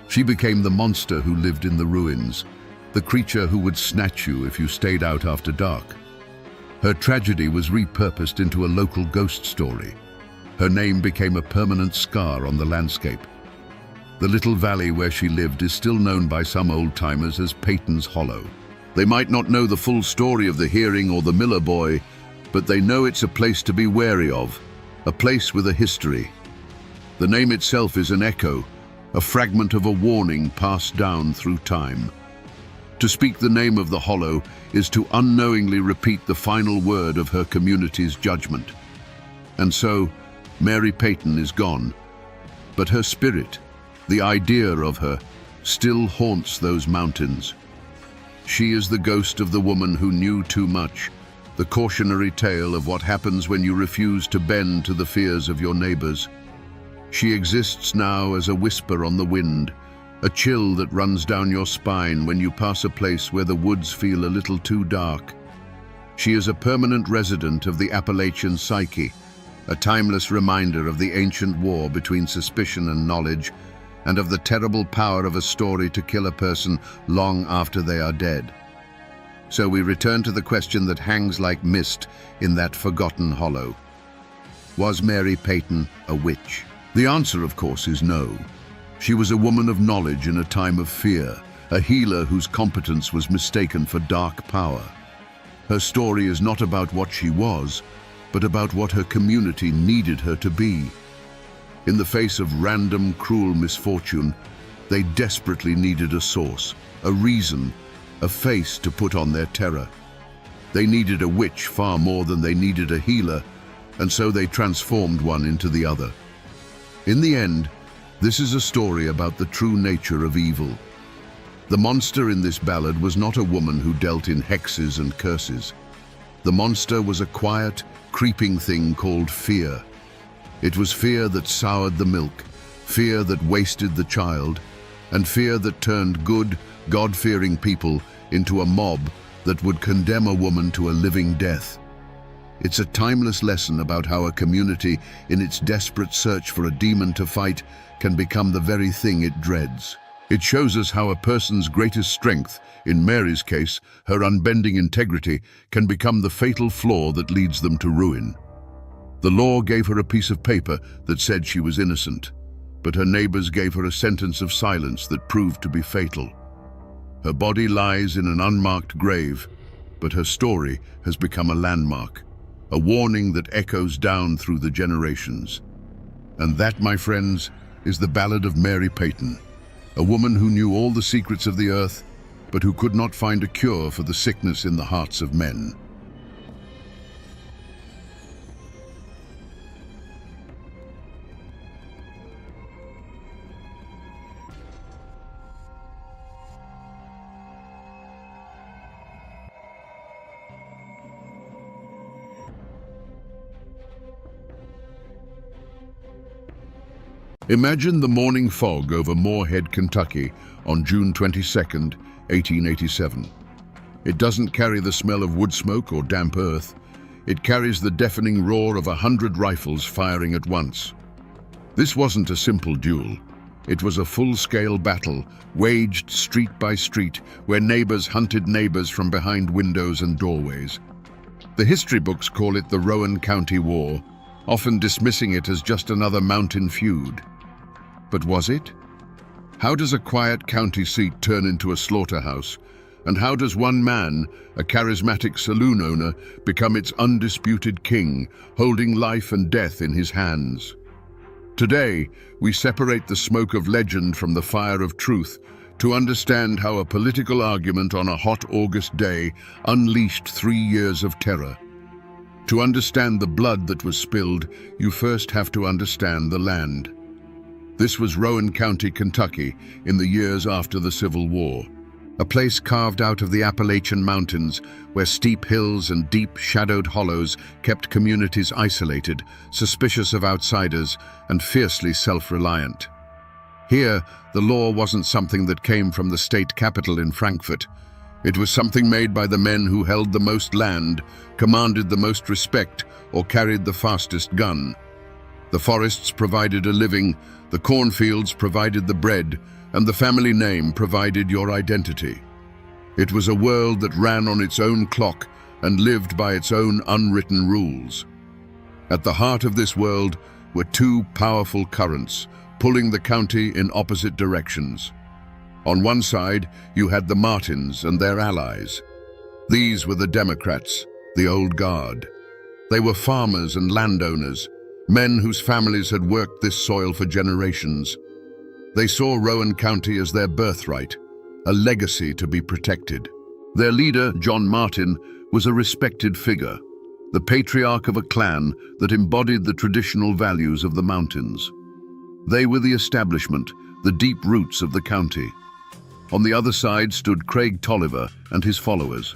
She became the monster who lived in the ruins, the creature who would snatch you if you stayed out after dark. Her tragedy was repurposed into a local ghost story. Her name became a permanent scar on the landscape. The little valley where she lived is still known by some old-timers as Peyton's Hollow. They might not know the full story of the Hearing or the Miller Boy, but they know it's a place to be wary of, a place with a history. The name itself is an echo, a fragment of a warning passed down through time. To speak the name of the Hollow is to unknowingly repeat the final word of her community's judgment. And so, Mary Peyton is gone, but her spirit, the idea of her, still haunts those mountains. She is the ghost of the woman who knew too much, the cautionary tale of what happens when you refuse to bend to the fears of your neighbors. She exists now as a whisper on the wind, a chill that runs down your spine when you pass a place where the woods feel a little too dark. She is a permanent resident of the Appalachian psyche, a timeless reminder of the ancient war between suspicion and knowledge, and of the terrible power of a story to kill a person long after they are dead. So we return to the question that hangs like mist in that forgotten hollow. Was Mary Peyton a witch? The answer, of course, is no. She was a woman of knowledge in a time of fear, a healer whose competence was mistaken for dark power. Her story is not about what she was, but about what her community needed her to be. In the face of random, cruel misfortune, they desperately needed a source, a reason, a face to put on their terror. They needed a witch far more than they needed a healer, and so they transformed one into the other. In the end, this is a story about the true nature of evil. The monster in this ballad was not a woman who dealt in hexes and curses. The monster was a quiet, creeping thing called fear. It was fear that soured the milk, fear that wasted the child, and fear that turned good, God-fearing people into a mob that would condemn a woman to a living death. It's a timeless lesson about how a community, in its desperate search for a demon to fight, can become the very thing it dreads. It shows us how a person's greatest strength, in Mary's case, her unbending integrity, can become the fatal flaw that leads them to ruin. The law gave her a piece of paper that said she was innocent, but her neighbors gave her a sentence of silence that proved to be fatal. Her body lies in an unmarked grave, but her story has become a landmark, a warning that echoes down through the generations. And that, my friends, is the ballad of Mary Peyton, a woman who knew all the secrets of the earth, but who could not find a cure for the sickness in the hearts of men. Imagine the morning fog over Moorhead, Kentucky on June 22, 1887. It doesn't carry the smell of wood smoke or damp earth. It carries the deafening roar of 100 rifles firing at once. This wasn't a simple duel. It was a full-scale battle, waged street by street, where neighbors hunted neighbors from behind windows and doorways. The history books call it the Rowan County War, often dismissing it as just another mountain feud. But was it? How does a quiet county seat turn into a slaughterhouse? And how does one man, a charismatic saloon owner, become its undisputed king, holding life and death in his hands? Today, we separate the smoke of legend from the fire of truth to understand how a political argument on a hot August day unleashed 3 years of terror. To understand the blood that was spilled, you first have to understand the land. This was Rowan County, Kentucky, in the years after the Civil War. A place carved out of the Appalachian Mountains, where steep hills and deep, shadowed hollows kept communities isolated, suspicious of outsiders, and fiercely self-reliant. Here, the law wasn't something that came from the state capital in Frankfurt. It was something made by the men who held the most land, commanded the most respect, or carried the fastest gun. The forests provided a living, the cornfields provided the bread, and the family name provided your identity. It was a world that ran on its own clock and lived by its own unwritten rules. At the heart of this world were two powerful currents, pulling the county in opposite directions. On one side, you had the Martins and their allies. These were the Democrats, the old guard. They were farmers and landowners, men whose families had worked this soil for generations. They saw Rowan County as their birthright, a legacy to be protected. Their leader, John Martin, was a respected figure, the patriarch of a clan that embodied the traditional values of the mountains. They were the establishment, the deep roots of the county. On the other side stood Craig Tolliver and his followers.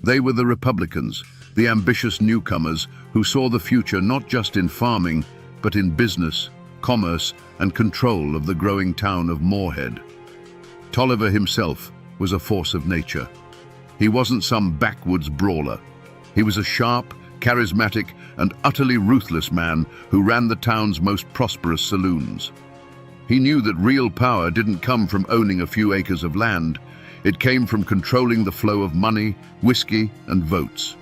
They were the Republicans, the ambitious newcomers who saw the future not just in farming, but in business, commerce, and control of the growing town of Moorhead. Tolliver himself was a force of nature. He wasn't some backwoods brawler. He was a sharp, charismatic, and utterly ruthless man who ran the town's most prosperous saloons. He knew that real power didn't come from owning a few acres of land. It came from controlling the flow of money, whiskey, and votes.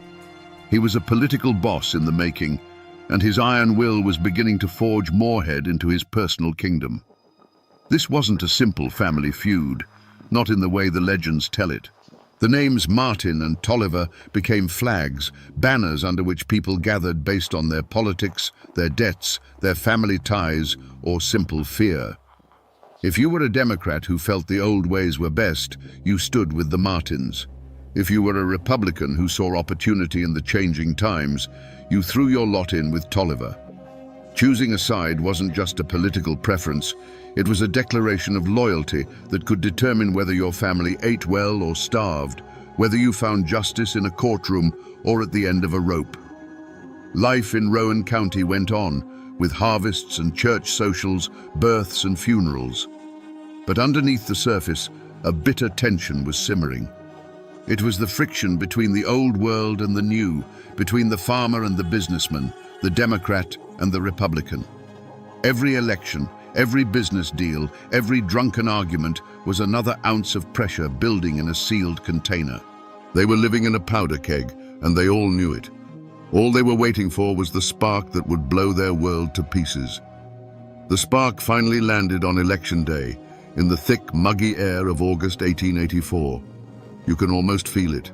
He was a political boss in the making, and his iron will was beginning to forge Moorhead into his personal kingdom. This wasn't a simple family feud, not in the way the legends tell it. The names Martin and Tolliver became flags, banners under which people gathered based on their politics, their debts, their family ties, or simple fear. If you were a Democrat who felt the old ways were best, you stood with the Martins. If you were a Republican who saw opportunity in the changing times, you threw your lot in with Tolliver. Choosing a side wasn't just a political preference, it was a declaration of loyalty that could determine whether your family ate well or starved, whether you found justice in a courtroom or at the end of a rope. Life in Rowan County went on, with harvests and church socials, births and funerals. But underneath the surface, a bitter tension was simmering. It was the friction between the old world and the new, between the farmer and the businessman, the Democrat and the Republican. Every election, every business deal, every drunken argument was another ounce of pressure building in a sealed container. They were living in a powder keg, and they all knew it. All they were waiting for was the spark that would blow their world to pieces. The spark finally landed on election day, in the thick, muggy air of August 1884. You can almost feel it.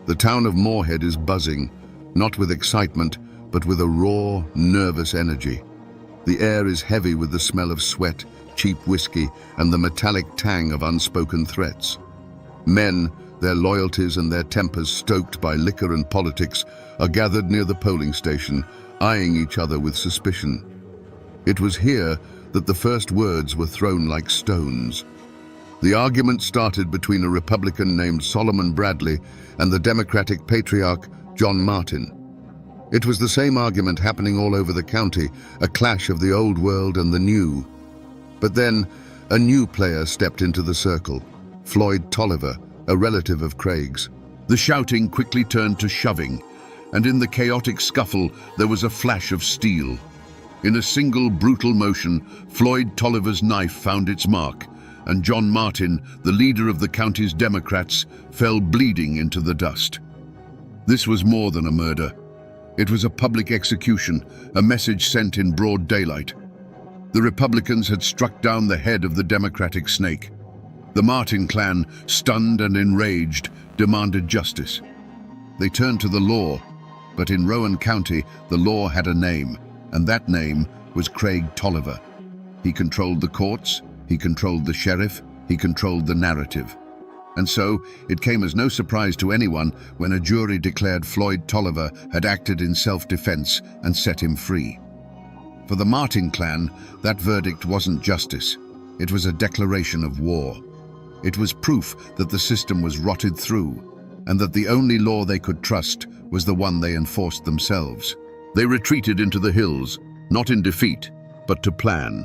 The town of Moorhead is buzzing, not with excitement, but with a raw, nervous energy. The air is heavy with the smell of sweat, cheap whiskey, and the metallic tang of unspoken threats. Men, their loyalties and their tempers stoked by liquor and politics, are gathered near the polling station, eyeing each other with suspicion. It was here that the first words were thrown like stones. The argument started between a Republican named Solomon Bradley and the Democratic patriarch John Martin. It was the same argument happening all over the county, a clash of the old world and the new. But then, a new player stepped into the circle, Floyd Tolliver, a relative of Craig's. The shouting quickly turned to shoving, and in the chaotic scuffle there was a flash of steel. In a single brutal motion, Floyd Tolliver's knife found its mark, and John Martin, the leader of the county's Democrats, fell bleeding into the dust. This was more than a murder. It was a public execution, a message sent in broad daylight. The Republicans had struck down the head of the Democratic snake. The Martin clan, stunned and enraged, demanded justice. They turned to the law, but in Rowan County, the law had a name, and that name was Craig Tolliver. He controlled the courts, he controlled the sheriff, he controlled the narrative. And so, it came as no surprise to anyone when a jury declared Floyd Tolliver had acted in self-defense and set him free. For the Martin clan, that verdict wasn't justice. It was a declaration of war. It was proof that the system was rotted through, and that the only law they could trust was the one they enforced themselves. They retreated into the hills, not in defeat, but to plan.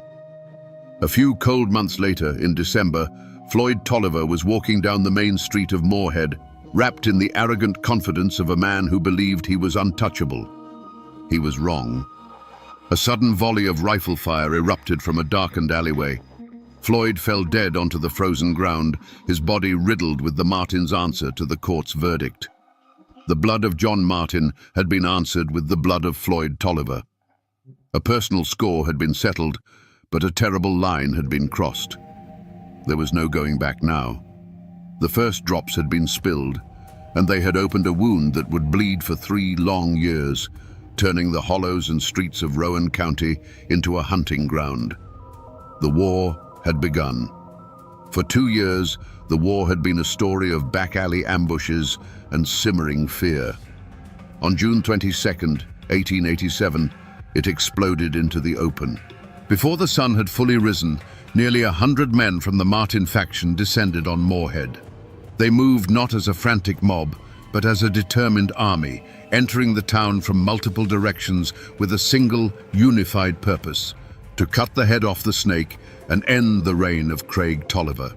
A few cold months later, in December, Floyd Tolliver was walking down the main street of Moorhead, wrapped in the arrogant confidence of a man who believed he was untouchable. He was wrong. A sudden volley of rifle fire erupted from a darkened alleyway. Floyd fell dead onto the frozen ground, his body riddled with the Martins' answer to the court's verdict. The blood of John Martin had been answered with the blood of Floyd Tolliver. A personal score had been settled, but a terrible line had been crossed. There was no going back now. The first drops had been spilled, and they had opened a wound that would bleed for 3 long years, turning the hollows and streets of Rowan County into a hunting ground. The war had begun. For 2 years, the war had been a story of back-alley ambushes and simmering fear. On June 22nd, 1887, it exploded into the open. Before the sun had fully risen, nearly 100 men from the Martin faction descended on Moorhead. They moved not as a frantic mob, but as a determined army, entering the town from multiple directions with a single, unified purpose: to cut the head off the snake and end the reign of Craig Tolliver.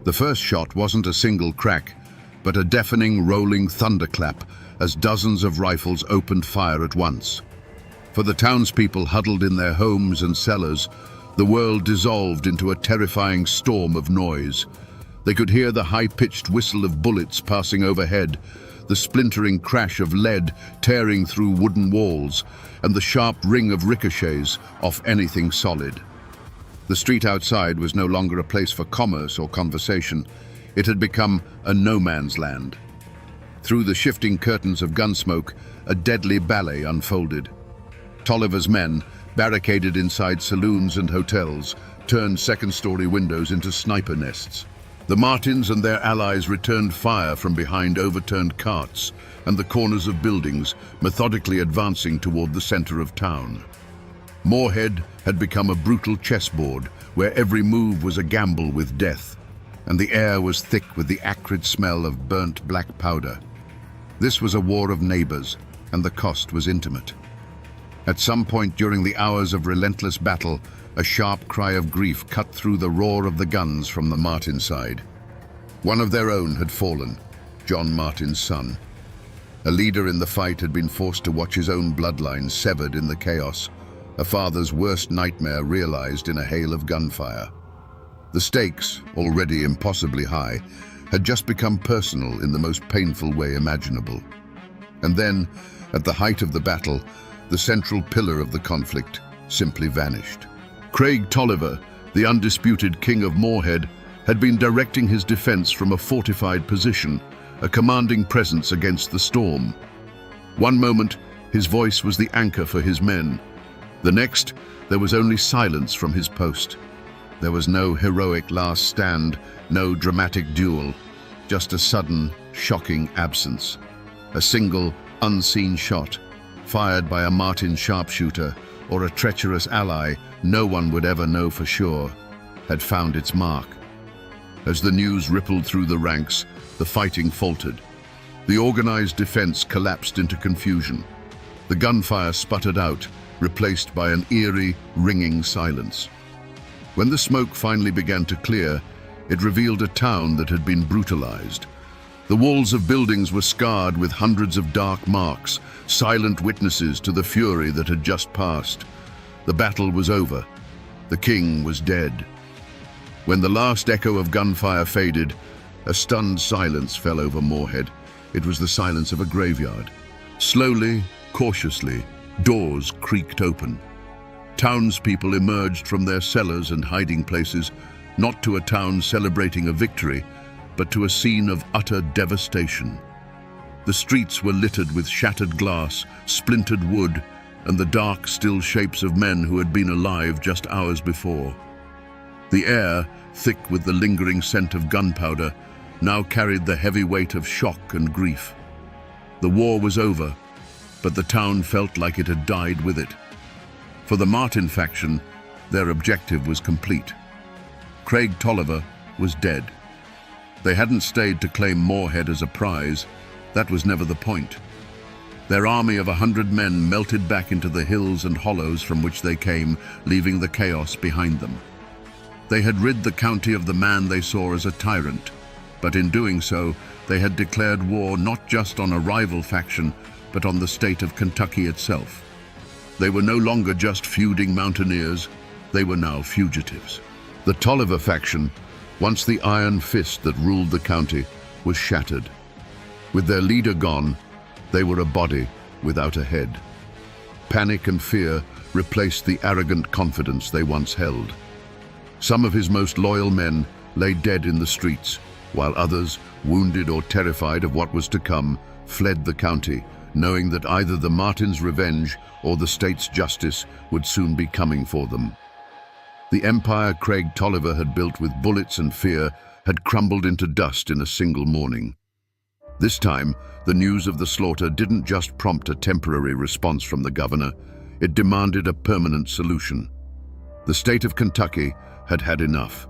The first shot wasn't a single crack, but a deafening, rolling thunderclap as dozens of rifles opened fire at once. For the townspeople huddled in their homes and cellars, the world dissolved into a terrifying storm of noise. They could hear the high-pitched whistle of bullets passing overhead, the splintering crash of lead tearing through wooden walls, and the sharp ring of ricochets off anything solid. The street outside was no longer a place for commerce or conversation. It had become a no-man's land. Through the shifting curtains of gunsmoke, a deadly ballet unfolded. Tolliver's men, barricaded inside saloons and hotels, turned second-story windows into sniper nests. The Martins and their allies returned fire from behind overturned carts and the corners of buildings, methodically advancing toward the center of town. Moorhead had become a brutal chessboard where every move was a gamble with death, and the air was thick with the acrid smell of burnt black powder. This was a war of neighbors, and the cost was intimate. At some point during the hours of relentless battle, a sharp cry of grief cut through the roar of the guns from the Martin side. One of their own had fallen, John Martin's son. A leader in the fight had been forced to watch his own bloodline severed in the chaos, a father's worst nightmare realized in a hail of gunfire. The stakes, already impossibly high, had just become personal in the most painful way imaginable. And then, at the height of the battle, the central pillar of the conflict simply vanished. Craig Tolliver, the undisputed king of Moorhead, had been directing his defense from a fortified position, a commanding presence against the storm. One moment, his voice was the anchor for his men. The next, there was only silence from his post. There was no heroic last stand, no dramatic duel, just a sudden, shocking absence. A single, unseen shot, fired by a Martin sharpshooter or a treacherous ally no one would ever know for sure, had found its mark. As the news rippled through the ranks, the fighting faltered. The organized defense collapsed into confusion. The gunfire sputtered out, replaced by an eerie, ringing silence. When the smoke finally began to clear, it revealed a town that had been brutalized. The walls of buildings were scarred with hundreds of dark marks, silent witnesses to the fury that had just passed. The battle was over. The king was dead. When the last echo of gunfire faded, a stunned silence fell over Moorhead. It was the silence of a graveyard. Slowly, cautiously, doors creaked open. Townspeople emerged from their cellars and hiding places, not to a town celebrating a victory, but to a scene of utter devastation. The streets were littered with shattered glass, splintered wood, and the dark, still shapes of men who had been alive just hours before. The air, thick with the lingering scent of gunpowder, now carried the heavy weight of shock and grief. The war was over, but the town felt like it had died with it. For the Martin faction, their objective was complete. Craig Tolliver was dead. They hadn't stayed to claim Moorhead as a prize. That was never the point. Their army of 100 men melted back into the hills and hollows from which they came, leaving the chaos behind them. They had rid the county of the man they saw as a tyrant, but in doing so, they had declared war not just on a rival faction, but on the state of Kentucky itself. They were no longer just feuding mountaineers, they were now fugitives. The Tolliver faction, once the iron fist that ruled the county, was shattered. With their leader gone, they were a body without a head. Panic and fear replaced the arrogant confidence they once held. Some of his most loyal men lay dead in the streets, while others, wounded or terrified of what was to come, fled the county, knowing that either the Martins' revenge or the state's justice would soon be coming for them. The empire Craig Tolliver had built with bullets and fear had crumbled into dust in a single morning. This time, the news of the slaughter didn't just prompt a temporary response from the governor, it demanded a permanent solution. The state of Kentucky had had enough.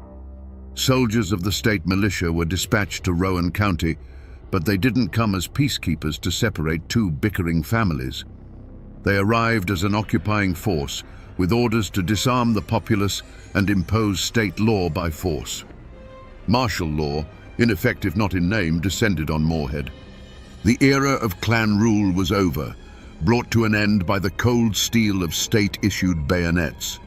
Soldiers of the state militia were dispatched to Rowan County, but they didn't come as peacekeepers to separate two bickering families. They arrived as an occupying force, with orders to disarm the populace and impose state law by force. Martial law, ineffective not in name, descended on Morehead. The era of clan rule was over, brought to an end by the cold steel of state-issued bayonets.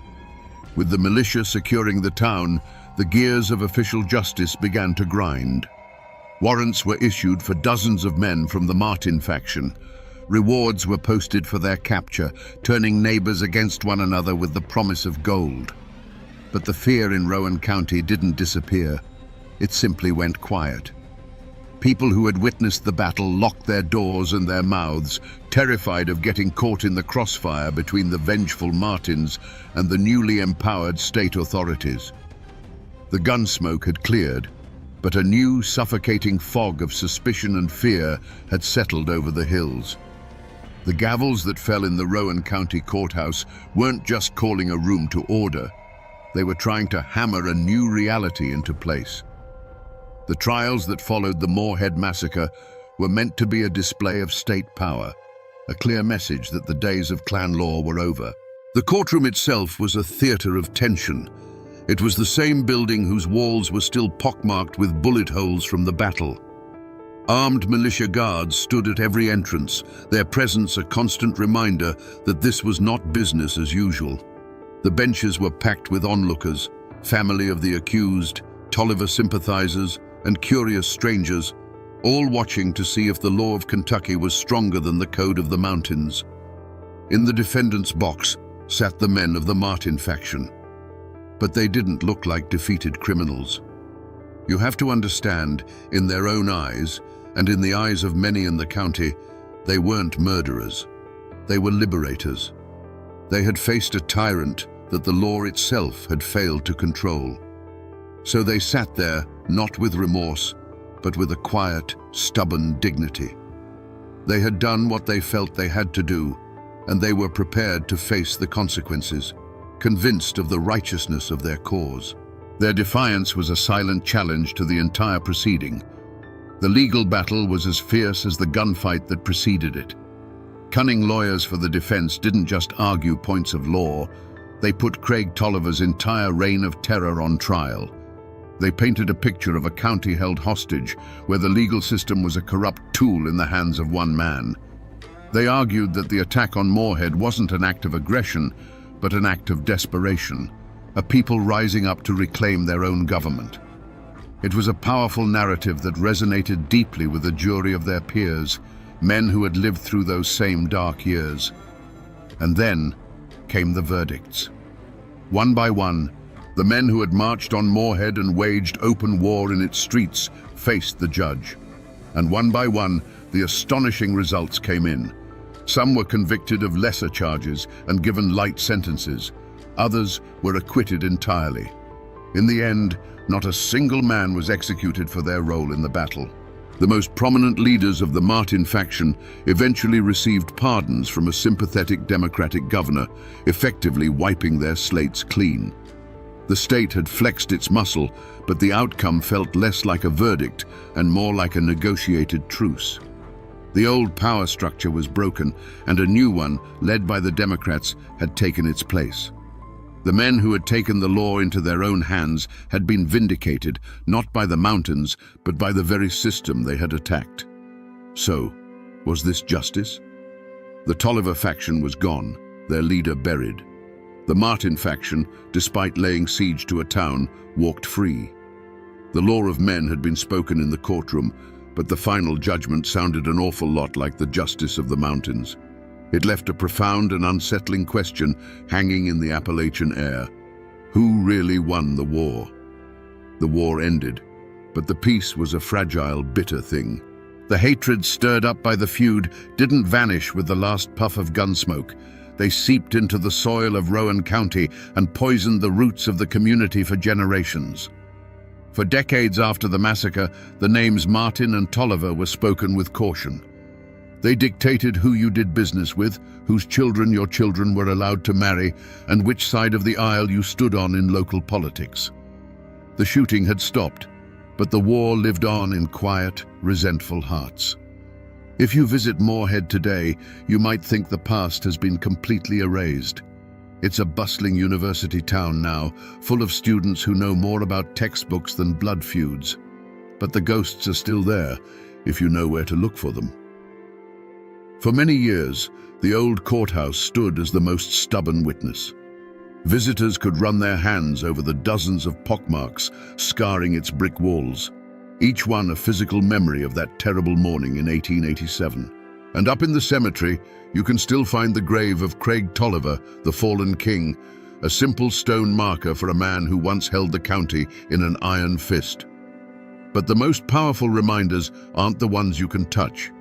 With the militia securing the town, the gears of official justice began to grind. Warrants were issued for dozens of men from the Martin faction. Rewards were posted for their capture, turning neighbors against one another with the promise of gold. But the fear in Rowan County didn't disappear. It simply went quiet. People who had witnessed the battle locked their doors and their mouths, terrified of getting caught in the crossfire between the vengeful Martins and the newly empowered state authorities. The gun smoke had cleared, but a new suffocating fog of suspicion and fear had settled over the hills. The gavels that fell in the Rowan County courthouse weren't just calling a room to order, they were trying to hammer a new reality into place. The trials that followed the Morehead massacre were meant to be a display of state power, a clear message that the days of clan law were over. The courtroom itself was a theater of tension. It was the same building whose walls were still pockmarked with bullet holes from the battle. Armed militia guards stood at every entrance, their presence a constant reminder that this was not business as usual. The benches were packed with onlookers, family of the accused, Tolliver sympathizers, and curious strangers, all watching to see if the law of Kentucky was stronger than the code of the mountains. In the defendant's box sat the men of the Martin faction. But they didn't look like defeated criminals. You have to understand, in their own eyes, and in the eyes of many in the county, they weren't murderers. They were liberators. They had faced a tyrant that the law itself had failed to control. So they sat there, not with remorse, but with a quiet, stubborn dignity. They had done what they felt they had to do, and they were prepared to face the consequences, convinced of the righteousness of their cause. Their defiance was a silent challenge to the entire proceeding. The legal battle was as fierce as the gunfight that preceded it. Cunning lawyers for the defense didn't just argue points of law, they put Craig Tolliver's entire reign of terror on trial. They painted a picture of a county held hostage, where the legal system was a corrupt tool in the hands of one man. They argued that the attack on Morehead wasn't an act of aggression, but an act of desperation, a people rising up to reclaim their own government. It was a powerful narrative that resonated deeply with the jury of their peers, men who had lived through those same dark years. And then came the verdicts. One by one, the men who had marched on Morehead and waged open war in its streets faced the judge. And one by one, the astonishing results came in. Some were convicted of lesser charges and given light sentences. Others were acquitted entirely. In the end, not a single man was executed for their role in the battle. The most prominent leaders of the Martin faction eventually received pardons from a sympathetic Democratic governor, effectively wiping their slates clean. The state had flexed its muscle, but the outcome felt less like a verdict and more like a negotiated truce. The old power structure was broken, and a new one, led by the Democrats, had taken its place. The men who had taken the law into their own hands had been vindicated, not by the mountains, but by the very system they had attacked. So, was this justice? The Tolliver faction was gone, their leader buried. The Martin faction, despite laying siege to a town, walked free. The law of men had been spoken in the courtroom, but the final judgment sounded an awful lot like the justice of the mountains. It left a profound and unsettling question hanging in the Appalachian air. Who really won the war? The war ended, but the peace was a fragile, bitter thing. The hatred stirred up by the feud didn't vanish with the last puff of gunsmoke. They seeped into the soil of Rowan County and poisoned the roots of the community for generations. For decades after the massacre, the names Martin and Tolliver were spoken with caution. They dictated who you did business with, whose children your children were allowed to marry, and which side of the aisle you stood on in local politics. The shooting had stopped, but the war lived on in quiet, resentful hearts. If you visit Moorhead today, you might think the past has been completely erased. It's a bustling university town now, full of students who know more about textbooks than blood feuds. But the ghosts are still there, if you know where to look for them. For many years, the old courthouse stood as the most stubborn witness. Visitors could run their hands over the dozens of pockmarks scarring its brick walls, each one a physical memory of that terrible morning in 1887. And up in the cemetery, you can still find the grave of Craig Tolliver, the fallen king, a simple stone marker for a man who once held the county in an iron fist. But the most powerful reminders aren't the ones you can touch.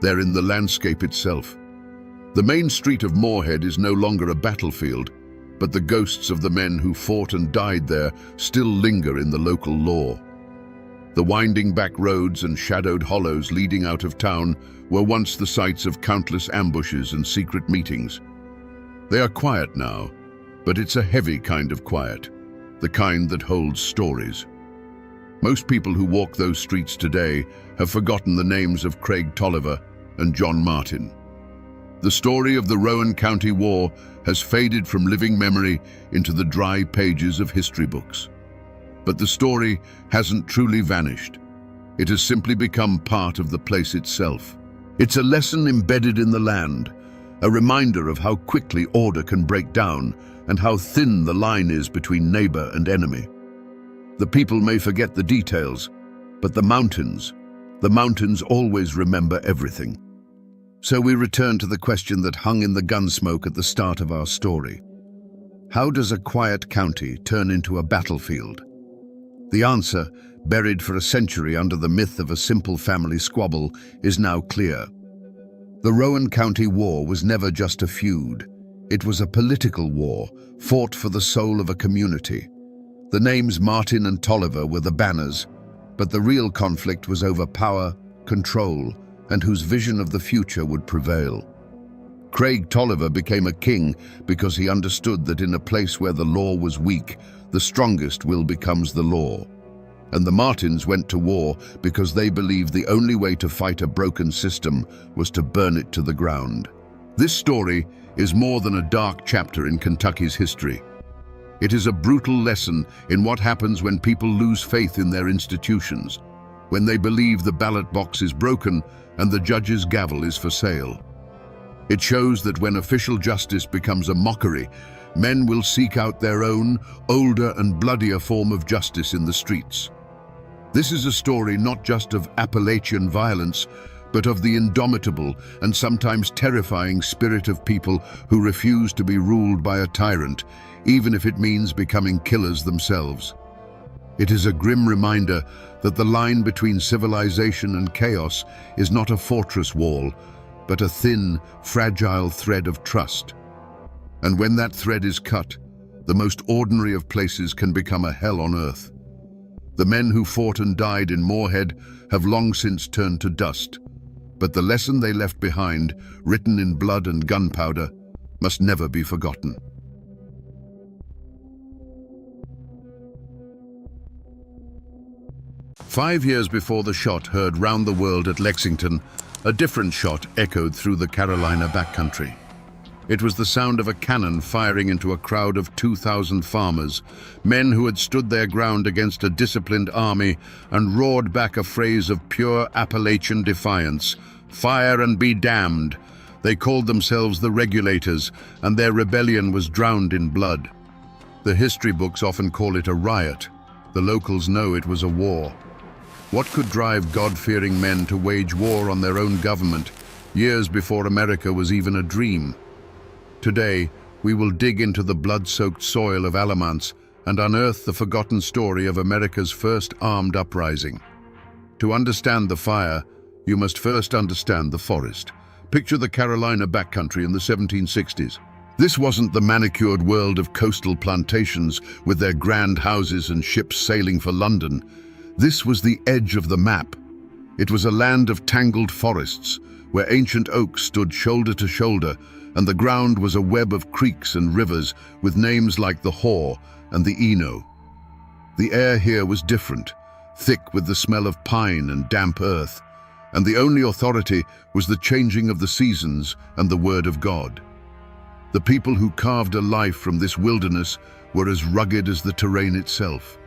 They're in the landscape itself. The main street of Moorhead is no longer a battlefield, but the ghosts of the men who fought and died there still linger in the local lore. The winding back roads and shadowed hollows leading out of town were once the sites of countless ambushes and secret meetings. They are quiet now, but it's a heavy kind of quiet, the kind that holds stories. Most people who walk those streets today have forgotten the names of Craig Tolliver and John Martin. The story of the Rowan County War has faded from living memory into the dry pages of history books. But the story hasn't truly vanished. It has simply become part of the place itself. It's a lesson embedded in the land, a reminder of how quickly order can break down and how thin the line is between neighbor and enemy. The people may forget the details, but the mountains always remember everything. So we return to the question that hung in the gunsmoke at the start of our story. How does a quiet county turn into a battlefield? The answer, buried for a century under the myth of a simple family squabble, is now clear. The Rowan County War was never just a feud. It was a political war, fought for the soul of a community. The names Martin and Tolliver were the banners, but the real conflict was over power, control, and whose vision of the future would prevail. Craig Tolliver became a king because he understood that in a place where the law was weak, the strongest will becomes the law. And the Martins went to war because they believed the only way to fight a broken system was to burn it to the ground. This story is more than a dark chapter in Kentucky's history. It is a brutal lesson in what happens when people lose faith in their institutions, when they believe the ballot box is broken and the judge's gavel is for sale. It shows that when official justice becomes a mockery, men will seek out their own, older and bloodier form of justice in the streets. This is a story not just of Appalachian violence, but of the indomitable and sometimes terrifying spirit of people who refuse to be ruled by a tyrant, even if it means becoming killers themselves. It is a grim reminder that the line between civilization and chaos is not a fortress wall, but a thin, fragile thread of trust. And when that thread is cut, the most ordinary of places can become a hell on earth. The men who fought and died in Moorhead have long since turned to dust, but the lesson they left behind, written in blood and gunpowder, must never be forgotten. "5 years before the shot heard round the world at Lexington, a different shot echoed through the Carolina backcountry. It was the sound of a cannon firing into a crowd of 2,000 farmers, men who had stood their ground against a disciplined army and roared back a phrase of pure Appalachian defiance: "Fire and be damned." They called themselves the Regulators, and their rebellion was drowned in blood. The history books often call it a riot. The locals know it was a war. What could drive God-fearing men to wage war on their own government years before America was even a dream? Today, we will dig into the blood-soaked soil of Alamance and unearth the forgotten story of America's first armed uprising. To understand the fire, you must first understand the forest. Picture the Carolina backcountry in the 1760s. This wasn't the manicured world of coastal plantations with their grand houses and ships sailing for London. This was the edge of the map. It was a land of tangled forests, where ancient oaks stood shoulder to shoulder, and the ground was a web of creeks and rivers with names like the Haw and the Eno. The air here was different, thick with the smell of pine and damp earth, and the only authority was the changing of the seasons and the word of God. The people who carved a life from this wilderness were as rugged as the terrain itself.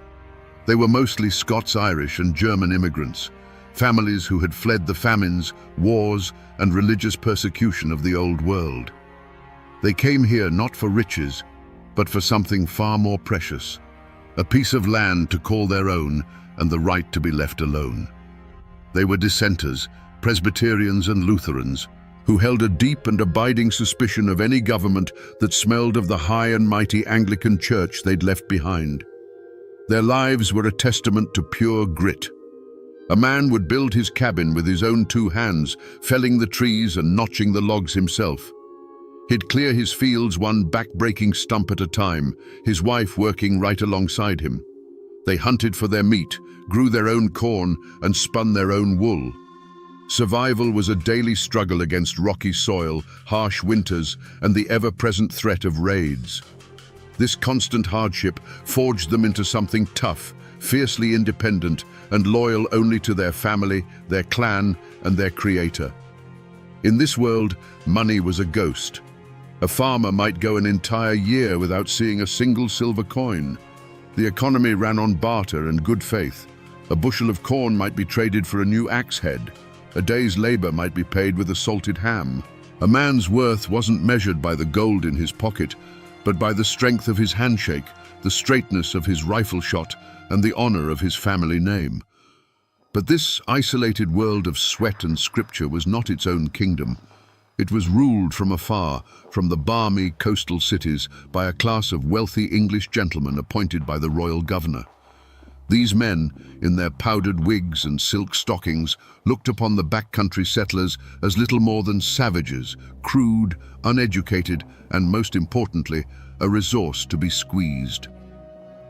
They were mostly Scots-Irish and German immigrants, families who had fled the famines, wars, and religious persecution of the Old World. They came here not for riches, but for something far more precious: a piece of land to call their own and the right to be left alone. They were dissenters, Presbyterians and Lutherans, who held a deep and abiding suspicion of any government that smelled of the high and mighty Anglican Church they'd left behind. Their lives were a testament to pure grit. A man would build his cabin with his own 2 hands, felling the trees and notching the logs himself. He'd clear his fields one back-breaking stump at a time, his wife working right alongside him. They hunted for their meat, grew their own corn, and spun their own wool. Survival was a daily struggle against rocky soil, harsh winters, and the ever-present threat of raids. This constant hardship forged them into something tough, fiercely independent, and loyal only to their family, their clan, and their creator. In this world, money was a ghost. A farmer might go an entire year without seeing a single silver coin. The economy ran on barter and good faith. A bushel of corn might be traded for a new axe head. A day's labor might be paid with a salted ham. A man's worth wasn't measured by the gold in his pocket, but by the strength of his handshake, the straightness of his rifle shot, and the honor of his family name. But this isolated world of sweat and scripture was not its own kingdom. It was ruled from afar, from the balmy coastal cities, by a class of wealthy English gentlemen appointed by the royal governor. These men, in their powdered wigs and silk stockings, looked upon the backcountry settlers as little more than savages, crude, uneducated, and most importantly, a resource to be squeezed.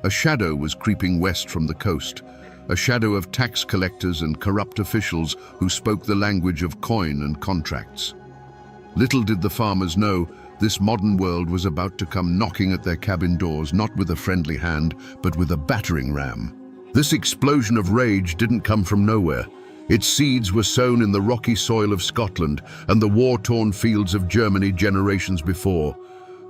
A shadow was creeping west from the coast, a shadow of tax collectors and corrupt officials who spoke the language of coin and contracts. Little did the farmers know, this modern world was about to come knocking at their cabin doors, not with a friendly hand, but with a battering ram. This explosion of rage didn't come from nowhere. Its seeds were sown in the rocky soil of Scotland and the war-torn fields of Germany generations before.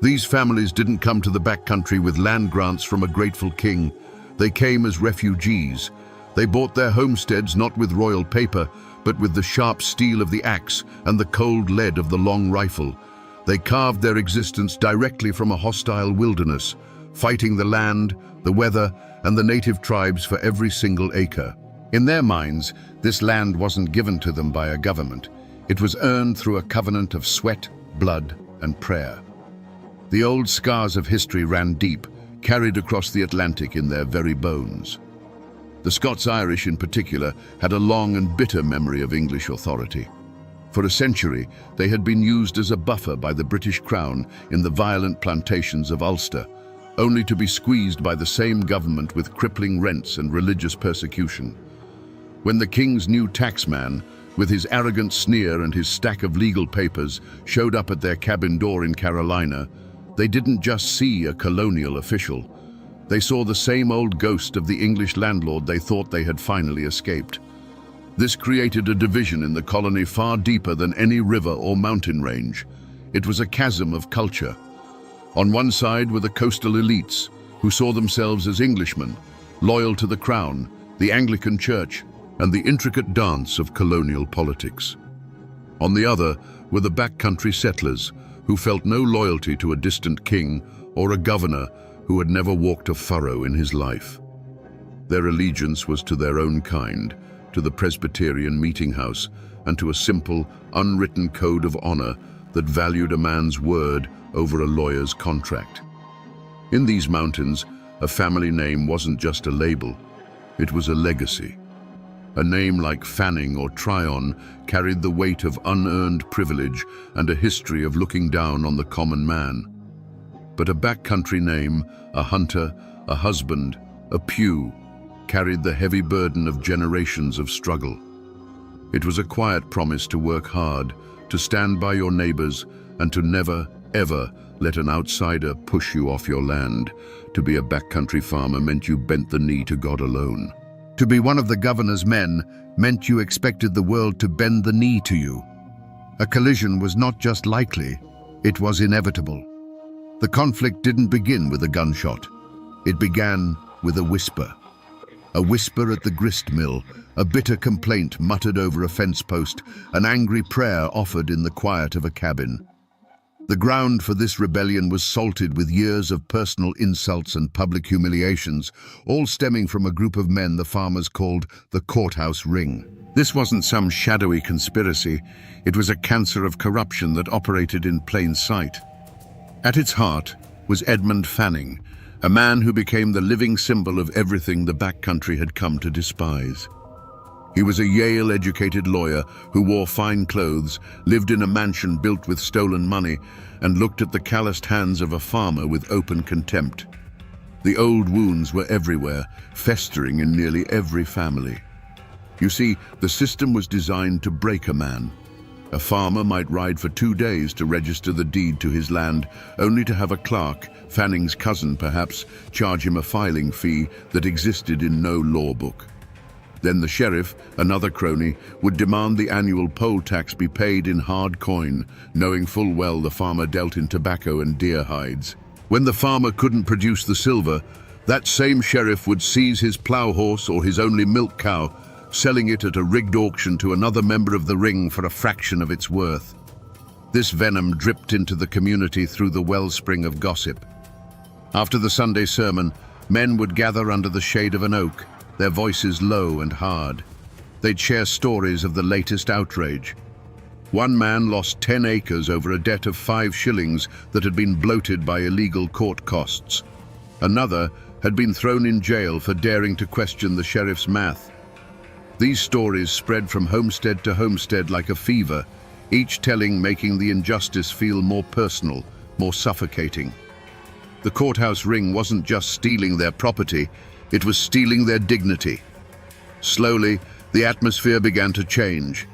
These families didn't come to the backcountry with land grants from a grateful king. They came as refugees. They bought their homesteads not with royal paper, but with the sharp steel of the axe and the cold lead of the long rifle. They carved their existence directly from a hostile wilderness, fighting the land, the weather, and the native tribes for every single acre. In their minds, this land wasn't given to them by a government. It was earned through a covenant of sweat, blood, and prayer. The old scars of history ran deep, carried across the Atlantic in their very bones. The Scots-Irish in particular had a long and bitter memory of English authority. For a century, they had been used as a buffer by the British Crown in the violent plantations of Ulster, only to be squeezed by the same government with crippling rents and religious persecution. When the king's new taxman, with his arrogant sneer and his stack of legal papers, showed up at their cabin door in Carolina, they didn't just see a colonial official. They saw the same old ghost of the English landlord they thought they had finally escaped. This created a division in the colony far deeper than any river or mountain range. It was a chasm of culture. On one side were the coastal elites, who saw themselves as Englishmen, loyal to the crown, the Anglican Church, and the intricate dance of colonial politics. On the other were the backcountry settlers, who felt no loyalty to a distant king or a governor who had never walked a furrow in his life. Their allegiance was to their own kind, to the Presbyterian meeting house, and to a simple, unwritten code of honor that valued a man's word over a lawyer's contract. In these mountains, a family name wasn't just a label, it was a legacy. A name like Fanning or Tryon carried the weight of unearned privilege and a history of looking down on the common man. But a backcountry name, a hunter, a husband, a Pugh, carried the heavy burden of generations of struggle. It was a quiet promise to work hard, to stand by your neighbors, and to never, ever let an outsider push you off your land. To be a backcountry farmer meant you bent the knee to God alone. To be one of the governor's men meant you expected the world to bend the knee to you. A collision was not just likely, it was inevitable. The conflict didn't begin with a gunshot. It began with a whisper. A whisper at the grist mill, a bitter complaint muttered over a fence post, an angry prayer offered in the quiet of a cabin. The ground for this rebellion was salted with years of personal insults and public humiliations, all stemming from a group of men the farmers called the Courthouse Ring. This wasn't some shadowy conspiracy, it was a cancer of corruption that operated in plain sight. At its heart was Edmund Fanning, a man who became the living symbol of everything the backcountry had come to despise. He was a Yale-educated lawyer who wore fine clothes, lived in a mansion built with stolen money, and looked at the calloused hands of a farmer with open contempt. The old wounds were everywhere, festering in nearly every family. You see, the system was designed to break a man. A farmer might ride for 2 days to register the deed to his land, only to have a clerk, Fanning's cousin perhaps, charge him a filing fee that existed in no law book. Then the sheriff, another crony, would demand the annual poll tax be paid in hard coin, knowing full well the farmer dealt in tobacco and deer hides. When the farmer couldn't produce the silver, that same sheriff would seize his plow horse or his only milk cow, selling it at a rigged auction to another member of the ring for a fraction of its worth. This venom dripped into the community through the wellspring of gossip. After the Sunday sermon, men would gather under the shade of an oak, their voices low and hard. They'd share stories of the latest outrage. One man lost 10 acres over a debt of 5 shillings that had been bloated by illegal court costs. Another had been thrown in jail for daring to question the sheriff's math. These stories spread from homestead to homestead like a fever, each telling making the injustice feel more personal, more suffocating. The courthouse ring wasn't just stealing their property, it was stealing their dignity. Slowly, the atmosphere began to change.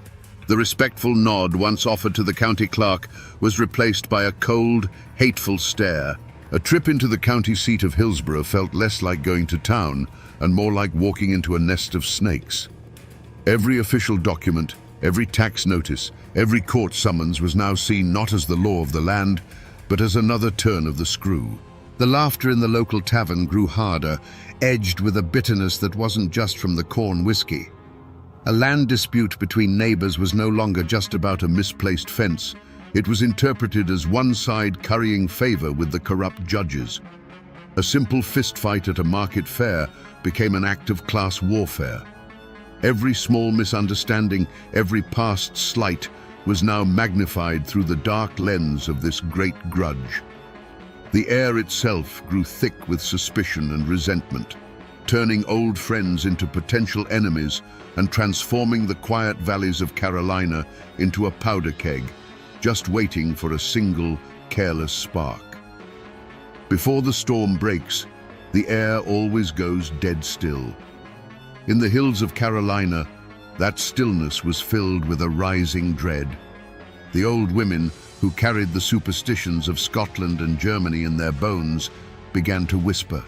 The respectful nod once offered to the county clerk was replaced by a cold, hateful stare. A trip into the county seat of Hillsborough felt less like going to town and more like walking into a nest of snakes. Every official document, every tax notice, every court summons was now seen not as the law of the land, but as another turn of the screw. The laughter in the local tavern grew harder, edged with a bitterness that wasn't just from the corn whiskey. A land dispute between neighbors was no longer just about a misplaced fence. It was interpreted as one side currying favor with the corrupt judges. A simple fistfight at a market fair became an act of class warfare. Every small misunderstanding, every past slight, was now magnified through the dark lens of this great grudge. The air itself grew thick with suspicion and resentment, turning old friends into potential enemies and transforming the quiet valleys of Carolina into a powder keg, just waiting for a single, careless spark. Before the storm breaks, the air always goes dead still. In the hills of Carolina, that stillness was filled with a rising dread. The old women, who carried the superstitions of Scotland and Germany in their bones, began to whisper.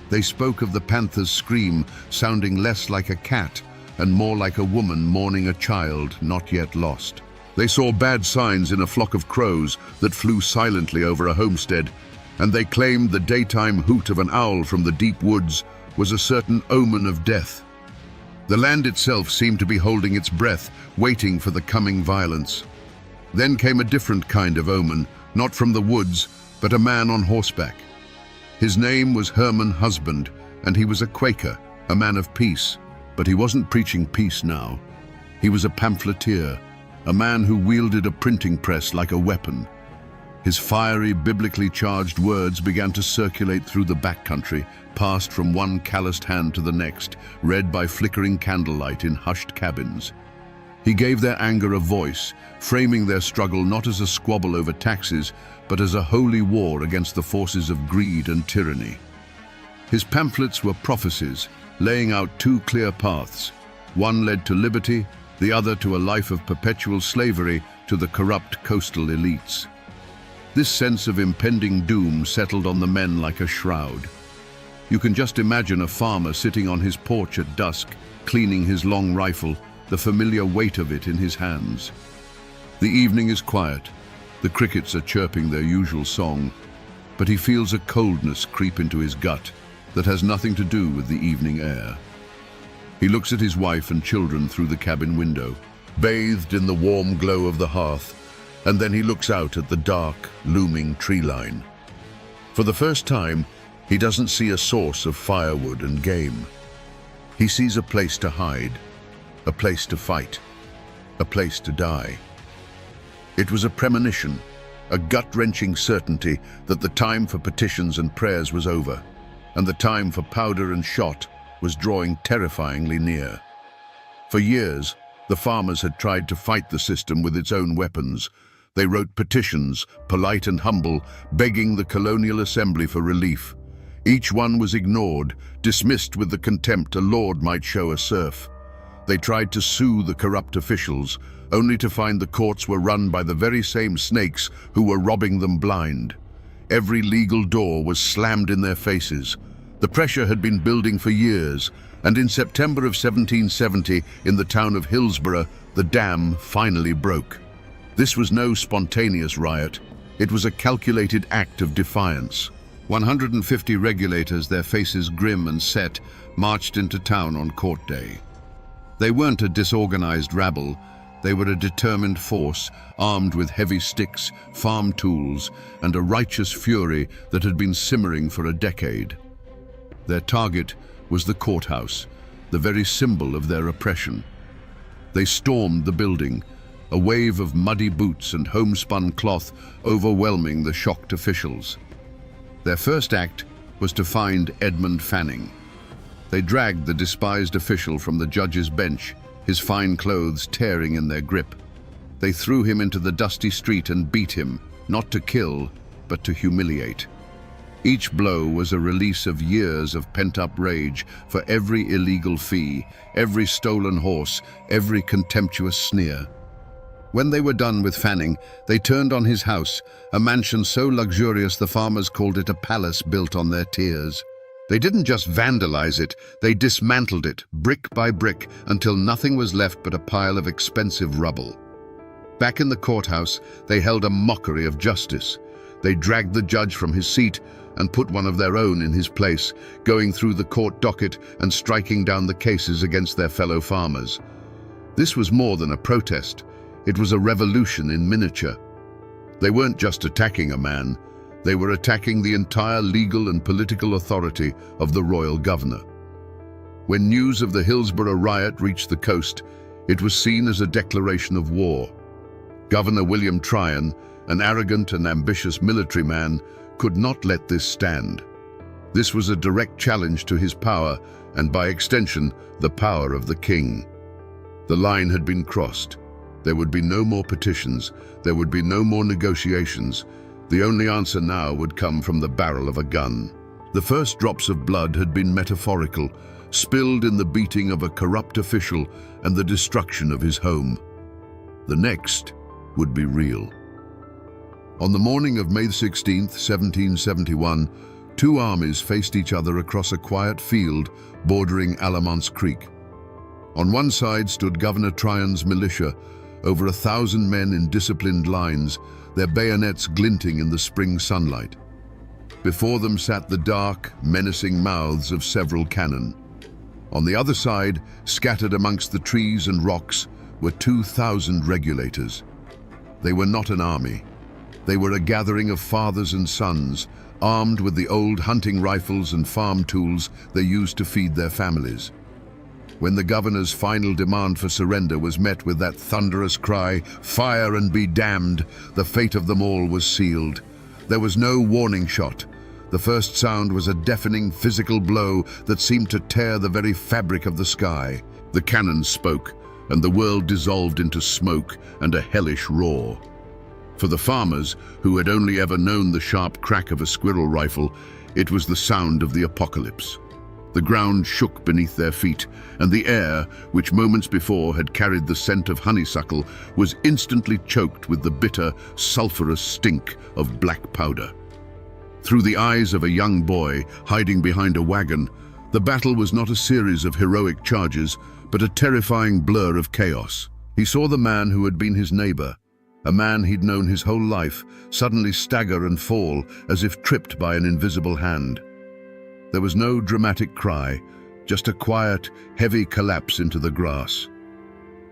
They spoke of the panther's scream sounding less like a cat and more like a woman mourning a child not yet lost. They saw bad signs in a flock of crows that flew silently over a homestead, and they claimed the daytime hoot of an owl from the deep woods was a certain omen of death. The land itself seemed to be holding its breath, waiting for the coming violence. Then came a different kind of omen, not from the woods, but a man on horseback. His name was Herman Husband, and he was a Quaker, a man of peace. But he wasn't preaching peace now. He was a pamphleteer, a man who wielded a printing press like a weapon. His fiery, biblically charged words began to circulate through the backcountry, passed from one calloused hand to the next, read by flickering candlelight in hushed cabins. He gave their anger a voice, framing their struggle not as a squabble over taxes, but as a holy war against the forces of greed and tyranny. His pamphlets were prophecies, laying out two clear paths. One led to liberty, the other to a life of perpetual slavery to the corrupt coastal elites. This sense of impending doom settled on the men like a shroud. You can just imagine a farmer sitting on his porch at dusk, cleaning his long rifle, the familiar weight of it in his hands. The evening is quiet. The crickets are chirping their usual song, but he feels a coldness creep into his gut that has nothing to do with the evening air. He looks at his wife and children through the cabin window, bathed in the warm glow of the hearth, and then he looks out at the dark, looming tree line. For the first time, he doesn't see a source of firewood and game. He sees a place to hide, a place to fight, a place to die. It was a premonition, a gut-wrenching certainty that the time for petitions and prayers was over, and the time for powder and shot was drawing terrifyingly near. For years, the farmers had tried to fight the system with its own weapons. They wrote petitions, polite and humble, begging the colonial assembly for relief. Each one was ignored, dismissed with the contempt a lord might show a serf. They tried to sue the corrupt officials, only to find the courts were run by the very same snakes who were robbing them blind. Every legal door was slammed in their faces. The pressure had been building for years, and in September of 1770, in the town of Hillsborough, the dam finally broke. This was no spontaneous riot. It was a calculated act of defiance. 150 regulators, their faces grim and set, marched into town on court day. They weren't a disorganized rabble. They were a determined force, armed with heavy sticks, farm tools, and a righteous fury that had been simmering for a decade. Their target was the courthouse, the very symbol of their oppression. They stormed the building, a wave of muddy boots and homespun cloth overwhelming the shocked officials. Their first act was to find Edmund Fanning. They dragged the despised official from the judge's bench, his fine clothes tearing in their grip. They threw him into the dusty street and beat him, not to kill, but to humiliate. Each blow was a release of years of pent-up rage for every illegal fee, every stolen horse, every contemptuous sneer. When they were done with Fanning, they turned on his house, a mansion so luxurious the farmers called it a palace built on their tears. They didn't just vandalize it, they dismantled it, brick by brick, until nothing was left but a pile of expensive rubble. Back in the courthouse, they held a mockery of justice. They dragged the judge from his seat and put one of their own in his place, going through the court docket and striking down the cases against their fellow farmers. This was more than a protest. It was a revolution in miniature. They weren't just attacking a man, they were attacking the entire legal and political authority of the royal governor. When news of the Hillsborough riot reached the coast, it was seen as a declaration of war. Governor William Tryon, an arrogant and ambitious military man, could not let this stand. This was a direct challenge to his power and, by extension, the power of the king. The line had been crossed. There would be no more petitions. There would be no more negotiations. The only answer now would come from the barrel of a gun. The first drops of blood had been metaphorical, spilled in the beating of a corrupt official and the destruction of his home. The next would be real. On the morning of May 16, 1771, two armies faced each other across a quiet field bordering Alamont's Creek. On one side stood Governor Tryon's militia, over 1,000 men in disciplined lines, their bayonets glinting in the spring sunlight. Before them sat the dark, menacing mouths of several cannon. On the other side, scattered amongst the trees and rocks, were 2,000 regulators. They were not an army. They were a gathering of fathers and sons, armed with the old hunting rifles and farm tools they used to feed their families. When the governor's final demand for surrender was met with that thunderous cry, "Fire and be damned," the fate of them all was sealed. There was no warning shot. The first sound was a deafening physical blow that seemed to tear the very fabric of the sky. The cannon spoke, and the world dissolved into smoke and a hellish roar. For the farmers, who had only ever known the sharp crack of a squirrel rifle, it was the sound of the apocalypse. The ground shook beneath their feet, and the air, which moments before had carried the scent of honeysuckle, was instantly choked with the bitter, sulphurous stink of black powder. Through the eyes of a young boy hiding behind a wagon, the battle was not a series of heroic charges, but a terrifying blur of chaos. He saw the man who had been his neighbor, a man he'd known his whole life, suddenly stagger and fall as if tripped by an invisible hand. There was no dramatic cry, just a quiet, heavy collapse into the grass.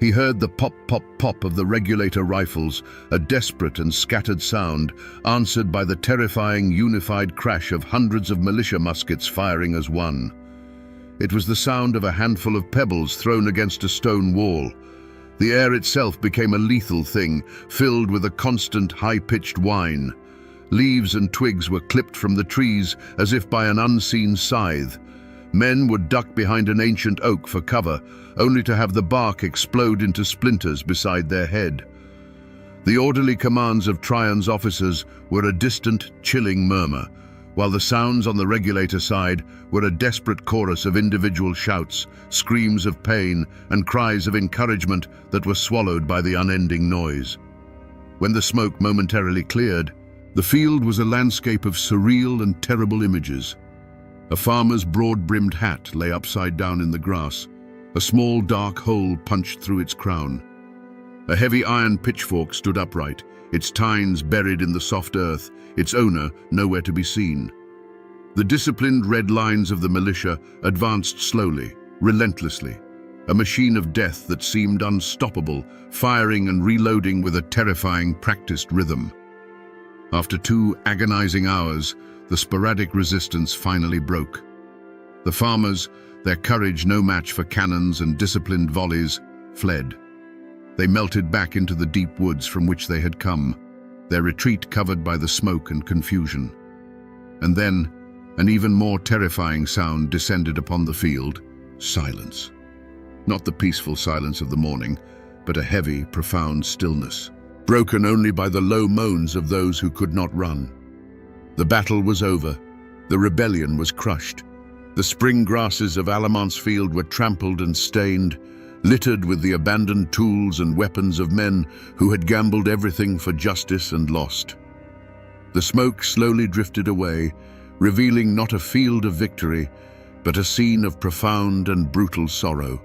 He heard the pop, pop, pop of the regulator rifles, a desperate and scattered sound, answered by the terrifying, unified crash of hundreds of militia muskets firing as one. It was the sound of a handful of pebbles thrown against a stone wall. The air itself became a lethal thing, filled with a constant, high-pitched whine. Leaves and twigs were clipped from the trees as if by an unseen scythe. Men would duck behind an ancient oak for cover, only to have the bark explode into splinters beside their head. The orderly commands of Tryon's officers were a distant, chilling murmur, while the sounds on the regulator side were a desperate chorus of individual shouts, screams of pain, and cries of encouragement that were swallowed by the unending noise. When the smoke momentarily cleared, the field was a landscape of surreal and terrible images. A farmer's broad-brimmed hat lay upside down in the grass, a small dark hole punched through its crown. A heavy iron pitchfork stood upright, its tines buried in the soft earth, its owner nowhere to be seen. The disciplined red lines of the militia advanced slowly, relentlessly, a machine of death that seemed unstoppable, firing and reloading with a terrifying, practiced rhythm. After 2 agonizing hours, the sporadic resistance finally broke. The farmers, their courage no match for cannons and disciplined volleys, fled. They melted back into the deep woods from which they had come, their retreat covered by the smoke and confusion. And then, an even more terrifying sound descended upon the field: silence. Not the peaceful silence of the morning, but a heavy, profound stillness, broken only by the low moans of those who could not run. The battle was over. The rebellion was crushed. The spring grasses of Alamont's field were trampled and stained, littered with the abandoned tools and weapons of men who had gambled everything for justice and lost. The smoke slowly drifted away, revealing not a field of victory, but a scene of profound and brutal sorrow.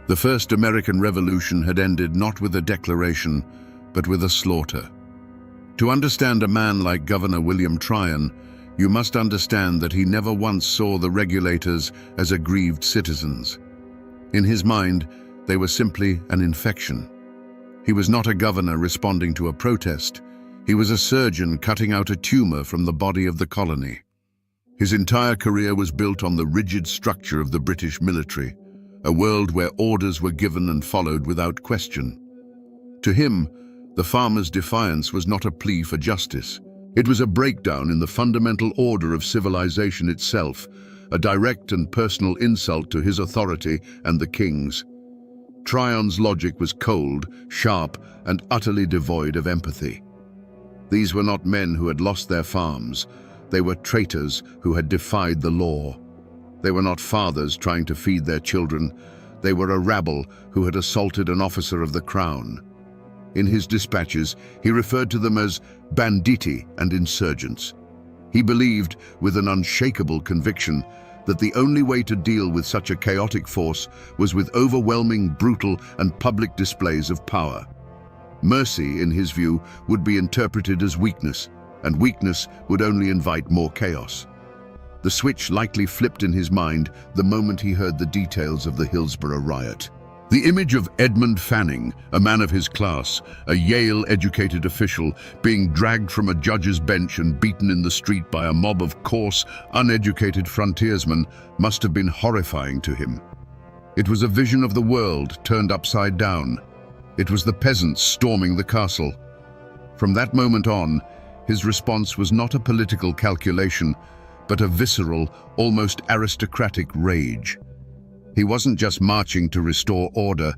The first American Revolution had ended not with a declaration, but with a slaughter. To understand a man like Governor William Tryon, you must understand that he never once saw the regulators as aggrieved citizens. In his mind, they were simply an infection. He was not a governor responding to a protest. He was a surgeon cutting out a tumor from the body of the colony. His entire career was built on the rigid structure of the British military, a world where orders were given and followed without question. To him, the farmer's defiance was not a plea for justice. It was a breakdown in the fundamental order of civilization itself, a direct and personal insult to his authority and the king's. Tryon's logic was cold, sharp, and utterly devoid of empathy. These were not men who had lost their farms. They were traitors who had defied the law. They were not fathers trying to feed their children. They were a rabble who had assaulted an officer of the crown. In his dispatches, he referred to them as banditti and insurgents. He believed, with an unshakable conviction, that the only way to deal with such a chaotic force was with overwhelming, brutal, and public displays of power. Mercy, in his view, would be interpreted as weakness, and weakness would only invite more chaos. The switch likely flipped in his mind the moment he heard the details of the Hillsborough riot. The image of Edmund Fanning, a man of his class, a Yale-educated official, being dragged from a judge's bench and beaten in the street by a mob of coarse, uneducated frontiersmen must have been horrifying to him. It was a vision of the world turned upside down. It was the peasants storming the castle. From that moment on, his response was not a political calculation, but a visceral, almost aristocratic rage. He wasn't just marching to restore order,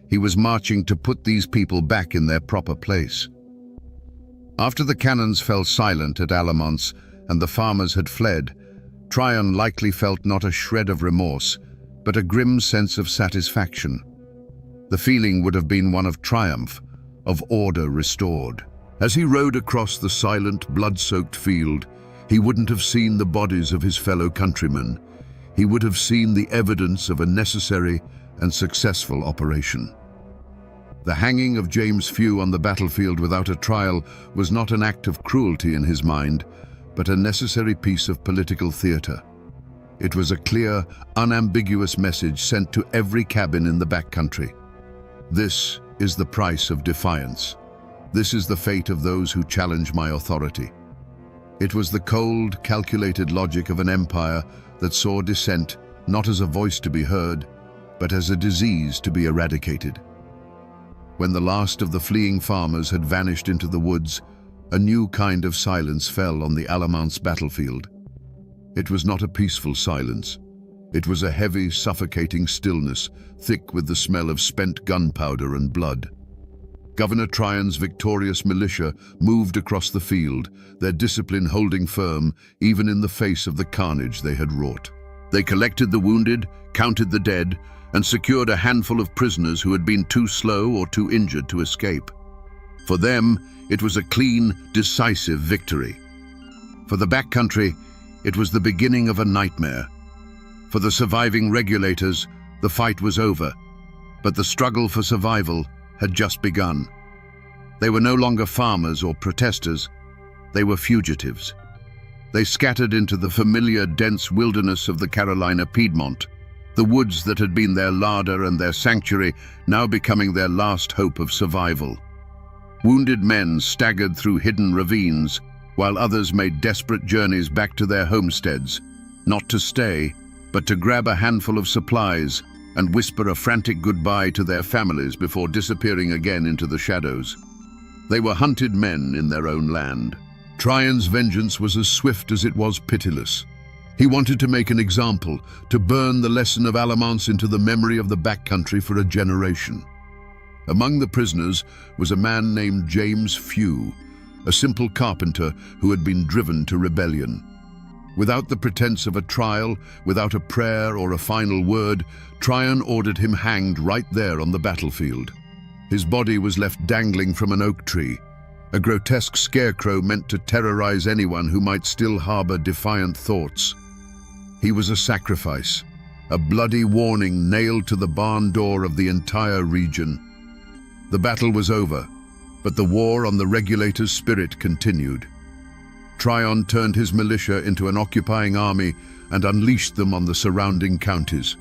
he was marching to put these people back in their proper place. After the cannons fell silent at Alamance and the farmers had fled, Tryon likely felt not a shred of remorse, but a grim sense of satisfaction. The feeling would have been one of triumph, of order restored. As he rode across the silent, blood-soaked field, he wouldn't have seen the bodies of his fellow countrymen. He would have seen the evidence of a necessary and successful operation. The hanging of James Few on the battlefield without a trial was not an act of cruelty in his mind, but a necessary piece of political theatre. It was a clear, unambiguous message sent to every cabin in the backcountry. This is the price of defiance. This is the fate of those who challenge my authority. It was the cold, calculated logic of an empire that saw dissent not as a voice to be heard, but as a disease to be eradicated. When the last of the fleeing farmers had vanished into the woods, a new kind of silence fell on the Alamance battlefield. It was not a peaceful silence. It was a heavy, suffocating stillness, thick with the smell of spent gunpowder and blood. Governor Tryon's victorious militia moved across the field, their discipline holding firm even in the face of the carnage they had wrought. They collected the wounded, counted the dead, and secured a handful of prisoners who had been too slow or too injured to escape. For them, it was a clean, decisive victory. For the backcountry, it was the beginning of a nightmare. For the surviving regulators, the fight was over, but the struggle for survival had just begun. They were no longer farmers or protesters, they were fugitives. They scattered into the familiar dense wilderness of the Carolina Piedmont, the woods that had been their larder and their sanctuary now becoming their last hope of survival. Wounded men staggered through hidden ravines, while others made desperate journeys back to their homesteads, not to stay, but to grab a handful of supplies and whisper a frantic goodbye to their families before disappearing again into the shadows. They were hunted men in their own land. Tryon's vengeance was as swift as it was pitiless. He wanted to make an example, to burn the lesson of Alamance into the memory of the backcountry for a generation. Among the prisoners was a man named James Few, a simple carpenter who had been driven to rebellion. Without the pretense of a trial, without a prayer or a final word, Tryon ordered him hanged right there on the battlefield. His body was left dangling from an oak tree, a grotesque scarecrow meant to terrorize anyone who might still harbor defiant thoughts. He was a sacrifice, a bloody warning nailed to the barn door of the entire region. The battle was over, but the war on the regulator's spirit continued. Tryon turned his militia into an occupying army and unleashed them on the surrounding counties.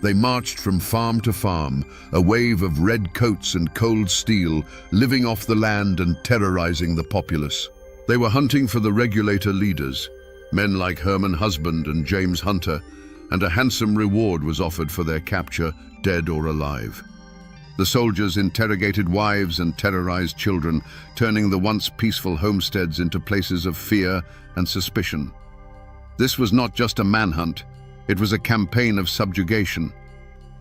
They marched from farm to farm, a wave of red coats and cold steel, living off the land and terrorizing the populace. They were hunting for the regulator leaders, men like Herman Husband and James Hunter, and a handsome reward was offered for their capture, dead or alive. The soldiers interrogated wives and terrorized children, turning the once peaceful homesteads into places of fear and suspicion. This was not just a manhunt, it was a campaign of subjugation.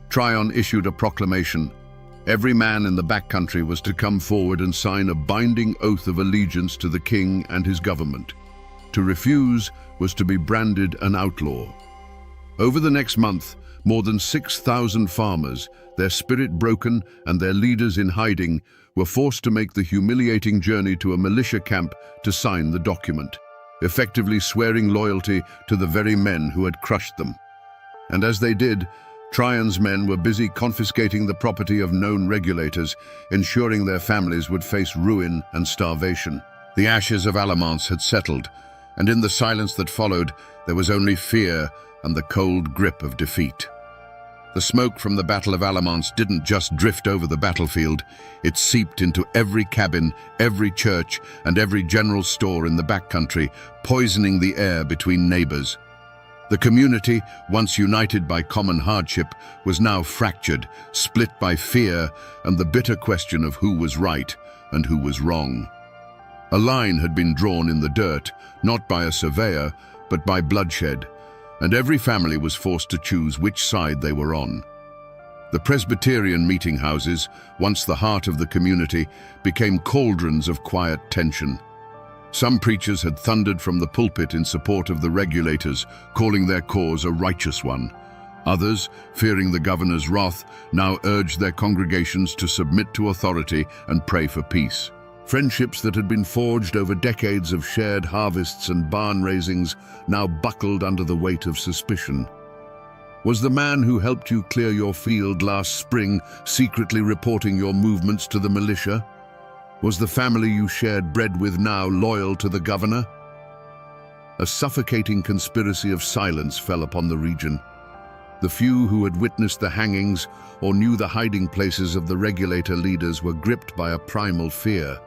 Tryon issued a proclamation. Every man in the backcountry was to come forward and sign a binding oath of allegiance to the king and his government. To refuse was to be branded an outlaw. Over the next month, more than 6,000 farmers, their spirit broken and their leaders in hiding, were forced to make the humiliating journey to a militia camp to sign the document, effectively swearing loyalty to the very men who had crushed them. And as they did, Tryon's men were busy confiscating the property of known regulators, ensuring their families would face ruin and starvation. The ashes of Alamance had settled, and in the silence that followed, there was only fear and the cold grip of defeat. The smoke from the Battle of Alamance didn't just drift over the battlefield, it seeped into every cabin, every church, and every general store in the backcountry, poisoning the air between neighbors. The community, once united by common hardship, was now fractured, split by fear and the bitter question of who was right and who was wrong. A line had been drawn in the dirt, not by a surveyor, but by bloodshed, and every family was forced to choose which side they were on. The Presbyterian meeting houses, once the heart of the community, became cauldrons of quiet tension. Some preachers had thundered from the pulpit in support of the regulators, calling their cause a righteous one. Others, fearing the governor's wrath, now urged their congregations to submit to authority and pray for peace. Friendships that had been forged over decades of shared harvests and barn raisings now buckled under the weight of suspicion. Was the man who helped you clear your field last spring secretly reporting your movements to the militia? Was the family you shared bread with now loyal to the governor? A suffocating conspiracy of silence fell upon the region. The few who had witnessed the hangings or knew the hiding places of the regulator leaders were gripped by a primal fear.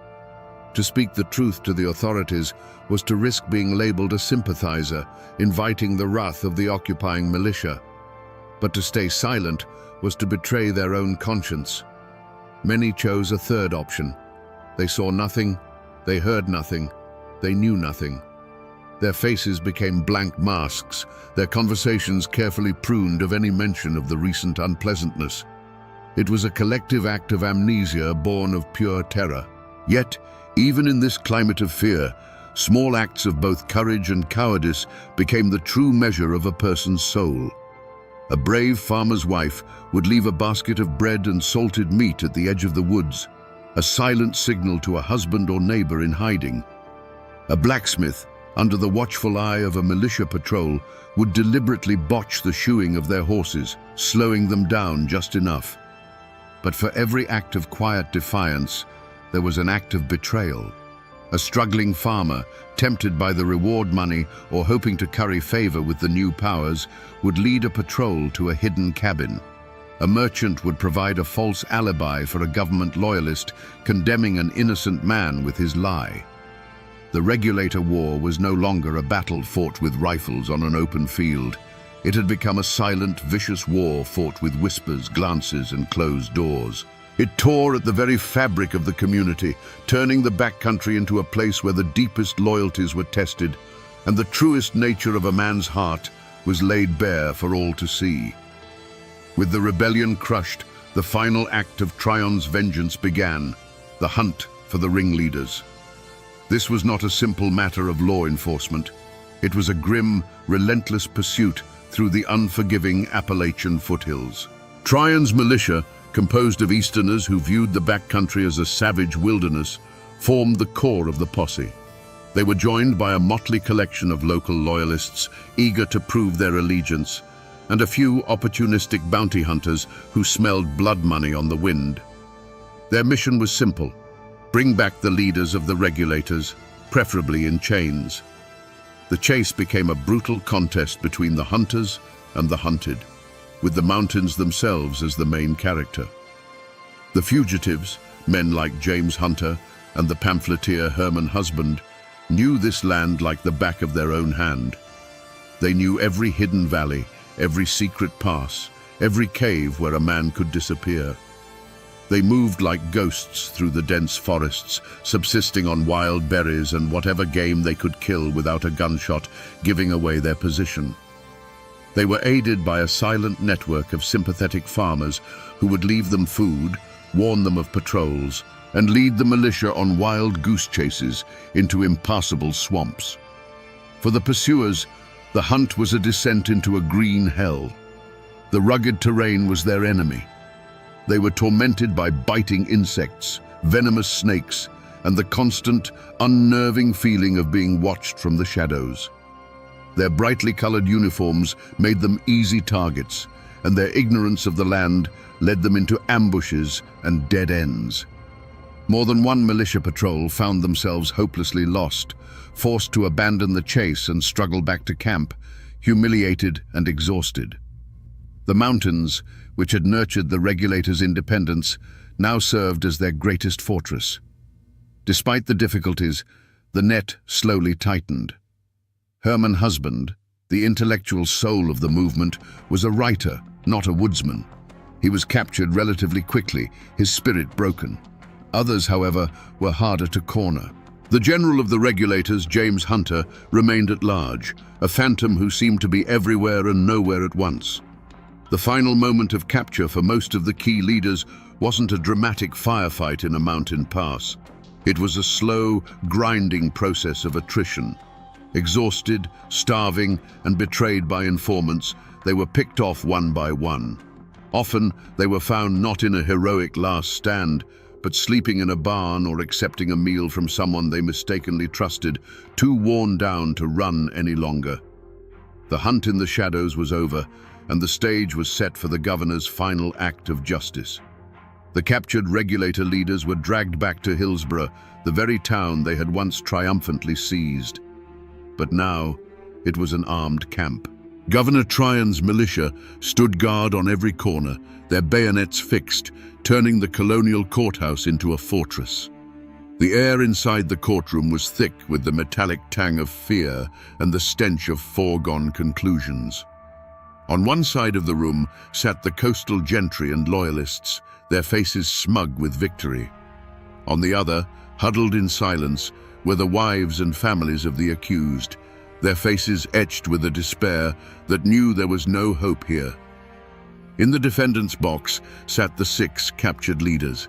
To speak the truth to the authorities was to risk being labeled a sympathizer, inviting the wrath of the occupying militia. But to stay silent was to betray their own conscience. Many chose a third option. They saw nothing, they heard nothing, they knew nothing. Their faces became blank masks, their conversations carefully pruned of any mention of the recent unpleasantness. It was a collective act of amnesia born of pure terror. Yet, even in this climate of fear, small acts of both courage and cowardice became the true measure of a person's soul. A brave farmer's wife would leave a basket of bread and salted meat at the edge of the woods, a silent signal to a husband or neighbor in hiding. A blacksmith, under the watchful eye of a militia patrol, would deliberately botch the shoeing of their horses, slowing them down just enough. But for every act of quiet defiance, there was an act of betrayal. A struggling farmer, tempted by the reward money or hoping to curry favor with the new powers, would lead a patrol to a hidden cabin. A merchant would provide a false alibi for a government loyalist, condemning an innocent man with his lie. The regulator war was no longer a battle fought with rifles on an open field. It had become a silent, vicious war fought with whispers, glances, and closed doors. It tore at the very fabric of the community, turning the backcountry into a place where the deepest loyalties were tested, and the truest nature of a man's heart was laid bare for all to see. With the rebellion crushed, the final act of Tryon's vengeance began, the hunt for the ringleaders. This was not a simple matter of law enforcement. It was a grim, relentless pursuit through the unforgiving Appalachian foothills. Tryon's militia, composed of Easterners who viewed the backcountry as a savage wilderness, formed the core of the posse. They were joined by a motley collection of local loyalists, eager to prove their allegiance, and a few opportunistic bounty hunters who smelled blood money on the wind. Their mission was simple: bring back the leaders of the regulators, preferably in chains. The chase became a brutal contest between the hunters and the hunted, with the mountains themselves as the main character. The fugitives, men like James Hunter and the pamphleteer Herman Husband, knew this land like the back of their own hand. They knew every hidden valley, every secret pass, every cave where a man could disappear. They moved like ghosts through the dense forests, subsisting on wild berries and whatever game they could kill without a gunshot, giving away their position. They were aided by a silent network of sympathetic farmers who would leave them food, warn them of patrols, and lead the militia on wild goose chases into impassable swamps. For the pursuers, the hunt was a descent into a green hell. The rugged terrain was their enemy. They were tormented by biting insects, venomous snakes, and the constant, unnerving feeling of being watched from the shadows. Their brightly colored uniforms made them easy targets, and their ignorance of the land led them into ambushes and dead ends. More than one militia patrol found themselves hopelessly lost, forced to abandon the chase and struggle back to camp, humiliated and exhausted. The mountains, which had nurtured the regulators' independence, now served as their greatest fortress. Despite the difficulties, the net slowly tightened. Herman Husband, the intellectual soul of the movement, was a writer, not a woodsman. He was captured relatively quickly, his spirit broken. Others, however, were harder to corner. The general of the regulators, James Hunter, remained at large, a phantom who seemed to be everywhere and nowhere at once. The final moment of capture for most of the key leaders wasn't a dramatic firefight in a mountain pass. It was a slow, grinding process of attrition. Exhausted, starving, and betrayed by informants, they were picked off one by one. Often, they were found not in a heroic last stand, but sleeping in a barn or accepting a meal from someone they mistakenly trusted, too worn down to run any longer. The hunt in the shadows was over, and the stage was set for the governor's final act of justice. The captured regulator leaders were dragged back to Hillsborough, the very town they had once triumphantly seized. But now, it was an armed camp. Governor Tryon's militia stood guard on every corner, their bayonets fixed, turning the colonial courthouse into a fortress. The air inside the courtroom was thick with the metallic tang of fear and the stench of foregone conclusions. On one side of the room sat the coastal gentry and loyalists, their faces smug with victory. On the other, huddled in silence, were the wives and families of the accused, their faces etched with a despair that knew there was no hope here. In the defendant's box sat the 6 captured leaders.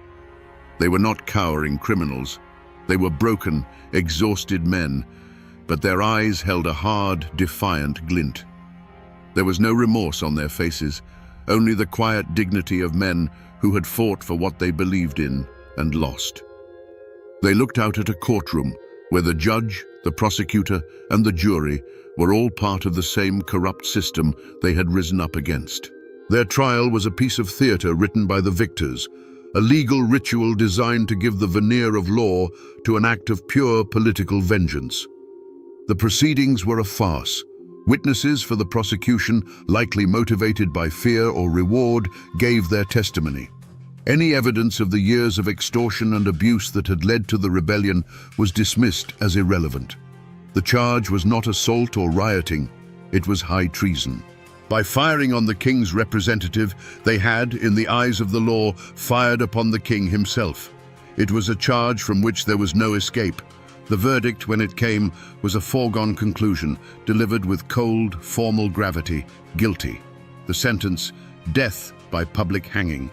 They were not cowering criminals. They were broken, exhausted men, but their eyes held a hard, defiant glint. There was no remorse on their faces, only the quiet dignity of men who had fought for what they believed in and lost. They looked out at a courtroom where the judge, the prosecutor, and the jury were all part of the same corrupt system they had risen up against. Their trial was a piece of theater written by the victors, a legal ritual designed to give the veneer of law to an act of pure political vengeance. The proceedings were a farce. Witnesses for the prosecution, likely motivated by fear or reward, gave their testimony. Any evidence of the years of extortion and abuse that had led to the rebellion was dismissed as irrelevant. The charge was not assault or rioting, it was high treason. By firing on the king's representative, they had, in the eyes of the law, fired upon the king himself. It was a charge from which there was no escape. The verdict, when it came, was a foregone conclusion, delivered with cold, formal gravity: guilty. The sentence: death by public hanging.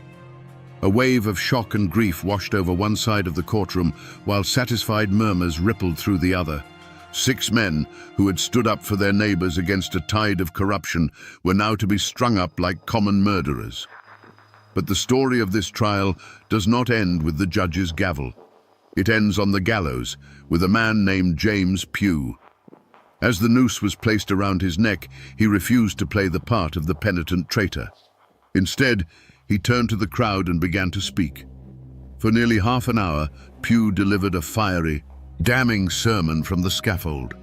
A wave of shock and grief washed over one side of the courtroom, while satisfied murmurs rippled through the other. 6 men, who had stood up for their neighbors against a tide of corruption, were now to be strung up like common murderers. But the story of this trial does not end with the judge's gavel. It ends on the gallows, with a man named James Pugh. As the noose was placed around his neck, he refused to play the part of the penitent traitor. Instead, he turned to the crowd and began to speak. For nearly half an hour, Pugh delivered a fiery, damning sermon from the scaffold.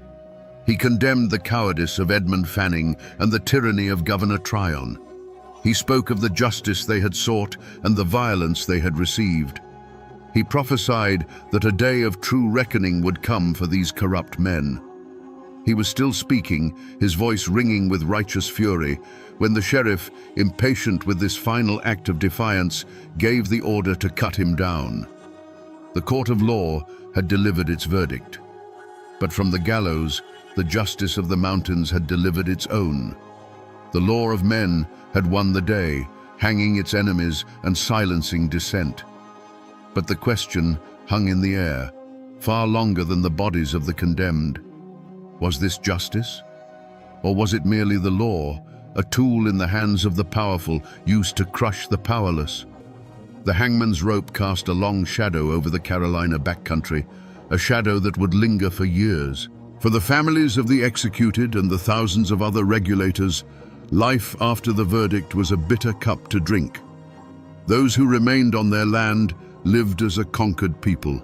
He condemned the cowardice of Edmund Fanning and the tyranny of Governor Tryon. He spoke of the justice they had sought and the violence they had received. He prophesied that a day of true reckoning would come for these corrupt men. He was still speaking, his voice ringing with righteous fury, when the sheriff, impatient with this final act of defiance, gave the order to cut him down. The court of law had delivered its verdict. But from the gallows, the justice of the mountains had delivered its own. The law of men had won the day, hanging its enemies and silencing dissent. But the question hung in the air, far longer than the bodies of the condemned. Was this justice? Or was it merely the law, a tool in the hands of the powerful, used to crush the powerless? The hangman's rope cast a long shadow over the Carolina backcountry, a shadow that would linger for years. For the families of the executed and the thousands of other regulators, life after the verdict was a bitter cup to drink. Those who remained on their land lived as a conquered people.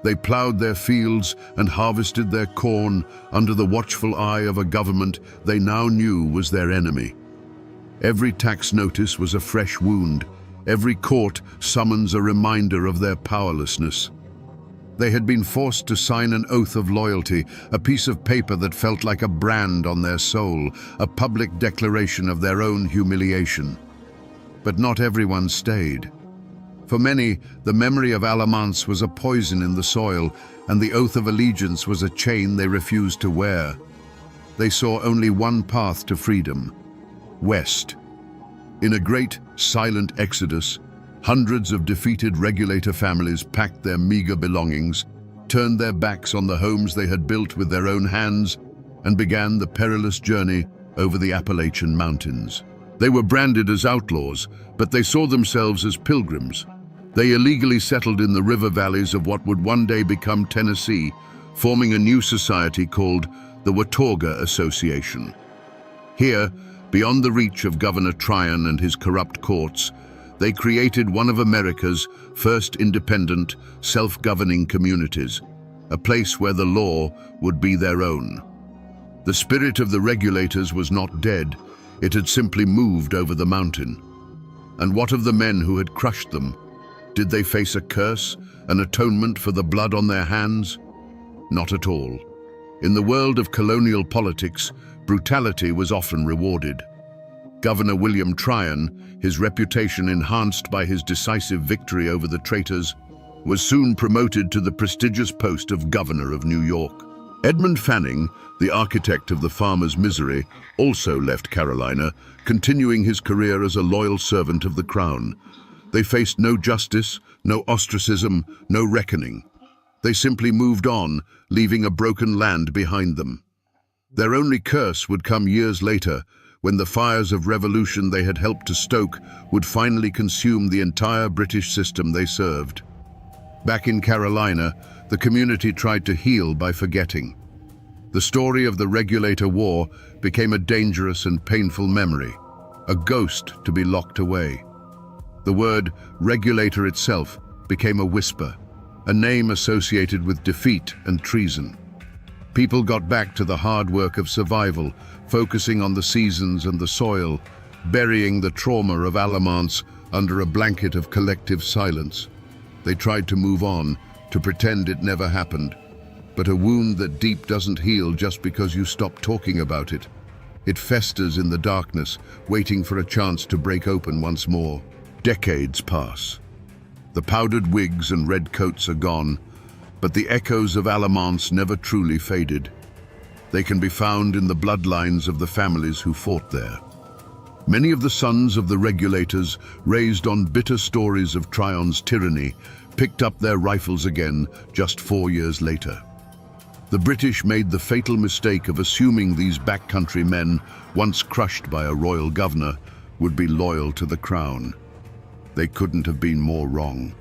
They ploughed their fields and harvested their corn under the watchful eye of a government they now knew was their enemy. Every tax notice was a fresh wound. Every court summons a reminder of their powerlessness. They had been forced to sign an oath of loyalty, a piece of paper that felt like a brand on their soul, a public declaration of their own humiliation. But not everyone stayed. For many, the memory of Alamance was a poison in the soil, and the oath of allegiance was a chain they refused to wear. They saw only one path to freedom: west. In a great, silent exodus, hundreds of defeated regulator families packed their meager belongings, turned their backs on the homes they had built with their own hands, and began the perilous journey over the Appalachian mountains. They were branded as outlaws, but they saw themselves as pilgrims. They illegally settled in the river valleys of what would one day become Tennessee, forming a new society called the Watauga Association. Here, beyond the reach of Governor Tryon and his corrupt courts, they created one of America's first independent, self-governing communities, a place where the law would be their own. The spirit of the regulators was not dead, it had simply moved over the mountain. And what of the men who had crushed them? Did they face a curse, an atonement for the blood on their hands? Not at all. In the world of colonial politics, brutality was often rewarded. Governor William Tryon, his reputation enhanced by his decisive victory over the traitors, was soon promoted to the prestigious post of Governor of New York. Edmund Fanning, the architect of the farmer's misery, also left Carolina, continuing his career as a loyal servant of the crown. They faced no justice, no ostracism, no reckoning. They simply moved on, leaving a broken land behind them. Their only curse would come years later, when the fires of revolution they had helped to stoke would finally consume the entire British system they served. Back in Carolina, the community tried to heal by forgetting. The story of the Regulator War became a dangerous and painful memory, a ghost to be locked away. The word regulator itself became a whisper, a name associated with defeat and treason. People got back to the hard work of survival, focusing on the seasons and the soil, burying the trauma of Alamance under a blanket of collective silence. They tried to move on, to pretend it never happened. But a wound that deep doesn't heal just because you stop talking about it. It festers in the darkness, waiting for a chance to break open once more. Decades pass. The powdered wigs and red coats are gone, but the echoes of Alamance never truly faded. They can be found in the bloodlines of the families who fought there. Many of the sons of the regulators, raised on bitter stories of Tryon's tyranny, picked up their rifles again just 4 years later. The British made the fatal mistake of assuming these backcountry men, once crushed by a royal governor, would be loyal to the crown. They couldn't have been more wrong.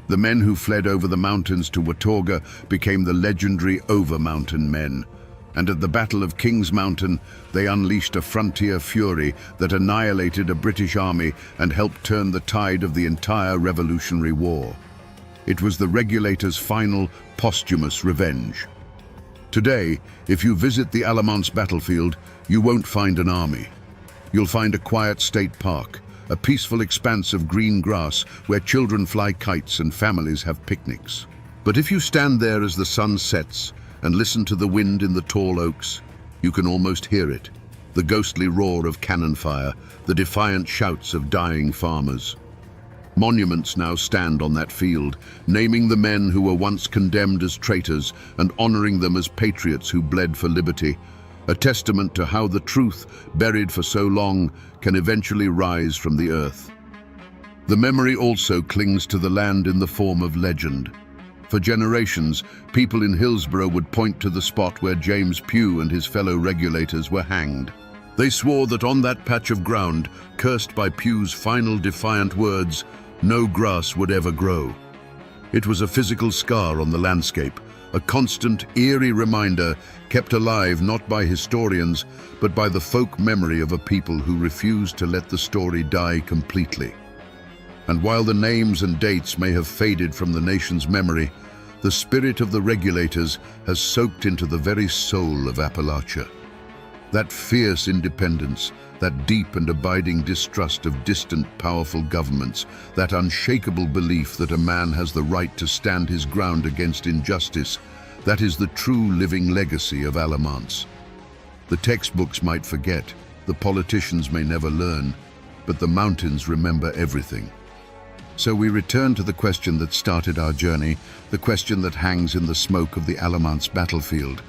The men who fled over the mountains to Watauga became the legendary Over-Mountain Men, and at the Battle of Kings Mountain, they unleashed a frontier fury that annihilated a British army and helped turn the tide of the entire Revolutionary War. It was the regulators' final, posthumous revenge. Today, if you visit the Alamance battlefield, you won't find an army. You'll find a quiet state park, a peaceful expanse of green grass where children fly kites and families have picnics. But if you stand there as the sun sets and listen to the wind in the tall oaks, you can almost hear it. The ghostly roar of cannon fire, the defiant shouts of dying farmers. Monuments now stand on that field, naming the men who were once condemned as traitors and honoring them as patriots who bled for liberty, a testament to how the truth, buried for so long, can eventually rise from the earth. The memory also clings to the land in the form of legend. For generations, people in Hillsborough would point to the spot where James Pugh and his fellow regulators were hanged. They swore that on that patch of ground, cursed by Pugh's final defiant words, no grass would ever grow. It was a physical scar on the landscape, a constant, eerie reminder kept alive not by historians, but by the folk memory of a people who refused to let the story die completely. And while the names and dates may have faded from the nation's memory, the spirit of the regulators has soaked into the very soul of Appalachia. That fierce independence, that deep and abiding distrust of distant, powerful governments, that unshakable belief that a man has the right to stand his ground against injustice, that is the true living legacy of Alamance. The textbooks might forget, the politicians may never learn, but the mountains remember everything. So we return to the question that started our journey, the question that hangs in the smoke of the Alamance battlefield.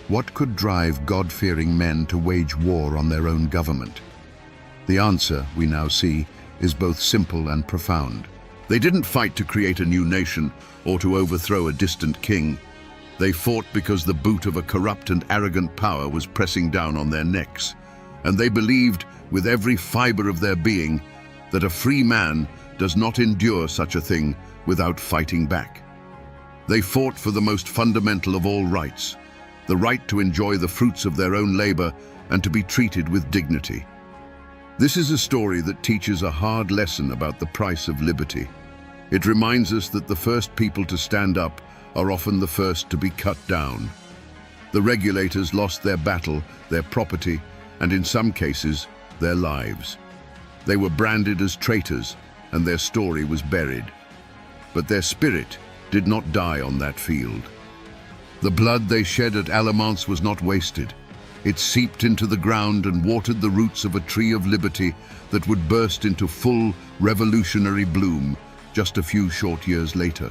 What could drive God-fearing men to wage war on their own government? The answer, we now see, is both simple and profound. They didn't fight to create a new nation or to overthrow a distant king. They fought because the boot of a corrupt and arrogant power was pressing down on their necks. And they believed, with every fiber of their being, that a free man does not endure such a thing without fighting back. They fought for the most fundamental of all rights, the right to enjoy the fruits of their own labor and to be treated with dignity. This is a story that teaches a hard lesson about the price of liberty. It reminds us that the first people to stand up are often the first to be cut down. The regulators lost their battle, their property, and in some cases, their lives. They were branded as traitors, and their story was buried. But their spirit did not die on that field. The blood they shed at Alamance was not wasted. It seeped into the ground and watered the roots of a tree of liberty that would burst into full, revolutionary bloom just a few short years later.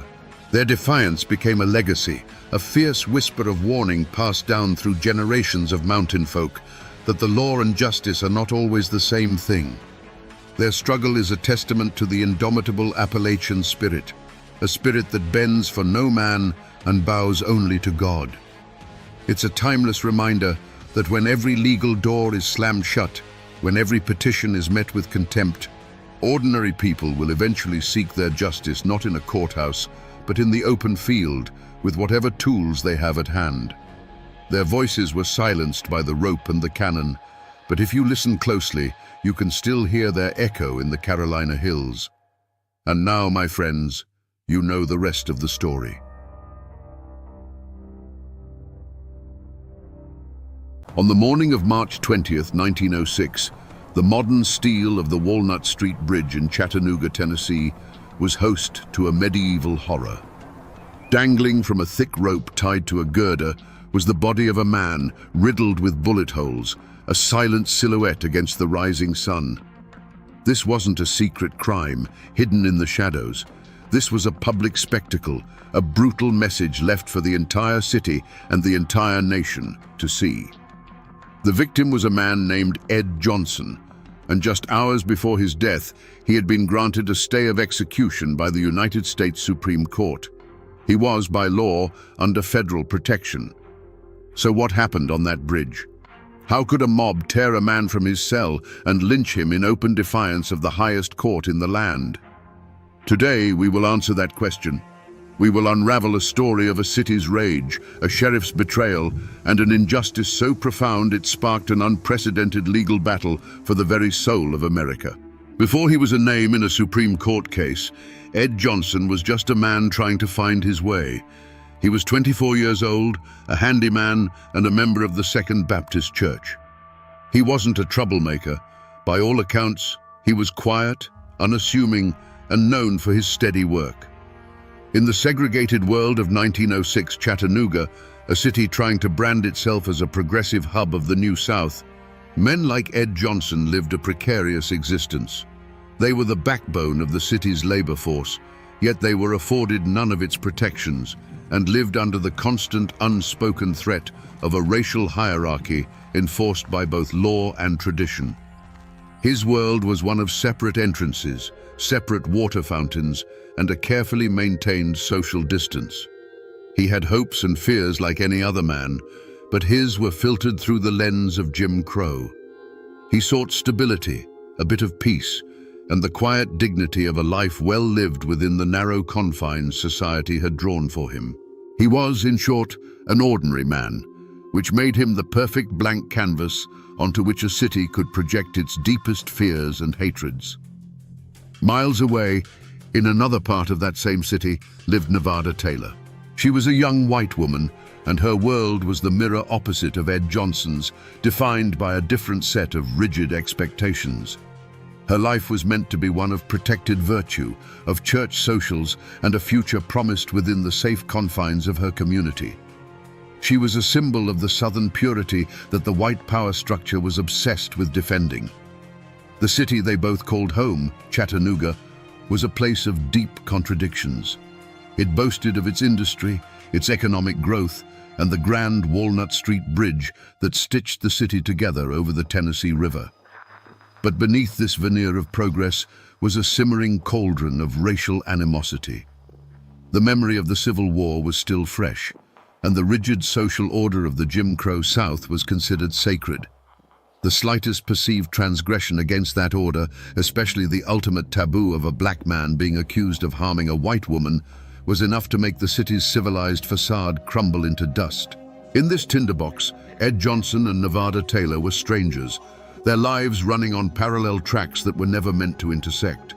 Their defiance became a legacy, a fierce whisper of warning passed down through generations of mountain folk that the law and justice are not always the same thing. Their struggle is a testament to the indomitable Appalachian spirit, a spirit that bends for no man and bows only to God. It's a timeless reminder that when every legal door is slammed shut, when every petition is met with contempt, ordinary people will eventually seek their justice not in a courthouse, but in the open field with whatever tools they have at hand. Their voices were silenced by the rope and the cannon, but if you listen closely, you can still hear their echo in the Carolina hills. And now, my friends, you know the rest of the story. On the morning of March 20th, 1906, the modern steel of the Walnut Street Bridge in Chattanooga, Tennessee, was host to a medieval horror. Dangling from a thick rope tied to a girder was the body of a man riddled with bullet holes, a silent silhouette against the rising sun. This wasn't a secret crime, hidden in the shadows. This was a public spectacle, a brutal message left for the entire city and the entire nation to see. The victim was a man named Ed Johnson, and just hours before his death, he had been granted a stay of execution by the United States Supreme Court. He was, by law, under federal protection. So what happened on that bridge? How could a mob tear a man from his cell and lynch him in open defiance of the highest court in the land? Today, we will answer that question. We will unravel a story of a city's rage, a sheriff's betrayal, and an injustice so profound it sparked an unprecedented legal battle for the very soul of America. Before he was a name in a Supreme Court case, Ed Johnson was just a man trying to find his way. He was 24 years old, a handyman, and a member of the Second Baptist Church. He wasn't a troublemaker. By all accounts, he was quiet, unassuming, and known for his steady work. In the segregated world of 1906 Chattanooga, a city trying to brand itself as a progressive hub of the New South, men like Ed Johnson lived a precarious existence. They were the backbone of the city's labor force, yet they were afforded none of its protections and lived under the constant unspoken threat of a racial hierarchy enforced by both law and tradition. His world was one of separate entrances, separate water fountains, and a carefully maintained social distance. He had hopes and fears like any other man, but his were filtered through the lens of Jim Crow. He sought stability, a bit of peace, and the quiet dignity of a life well lived within the narrow confines society had drawn for him. He was, in short, an ordinary man, which made him the perfect blank canvas onto which a city could project its deepest fears and hatreds. Miles away, in another part of that same city, lived Nevada Taylor. She was a young white woman, and her world was the mirror opposite of Ed Johnson's, defined by a different set of rigid expectations. Her life was meant to be one of protected virtue, of church socials, and a future promised within the safe confines of her community. She was a symbol of the Southern purity that the white power structure was obsessed with defending. The city they both called home, Chattanooga, was a place of deep contradictions. It boasted of its industry, its economic growth, and the grand Walnut Street Bridge that stitched the city together over the Tennessee River. But beneath this veneer of progress was a simmering cauldron of racial animosity. The memory of the Civil War was still fresh, and the rigid social order of the Jim Crow South was considered sacred. The slightest perceived transgression against that order, especially the ultimate taboo of a black man being accused of harming a white woman, was enough to make the city's civilized facade crumble into dust. In this tinderbox, Ed Johnson and Nevada Taylor were strangers, their lives running on parallel tracks that were never meant to intersect.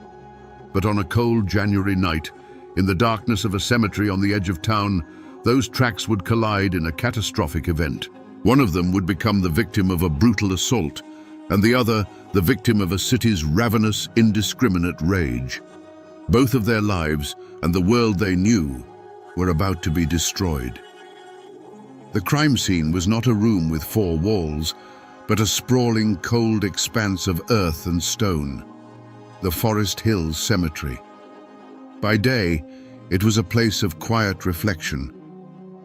But on a cold January night, in the darkness of a cemetery on the edge of town, those tracks would collide in a catastrophic event. One of them would become the victim of a brutal assault, and the other the victim of a city's ravenous, indiscriminate rage. Both of their lives and the world they knew were about to be destroyed. The crime scene was not a room with four walls, but a sprawling, cold expanse of earth and stone, the Forest Hills Cemetery. By day, it was a place of quiet reflection,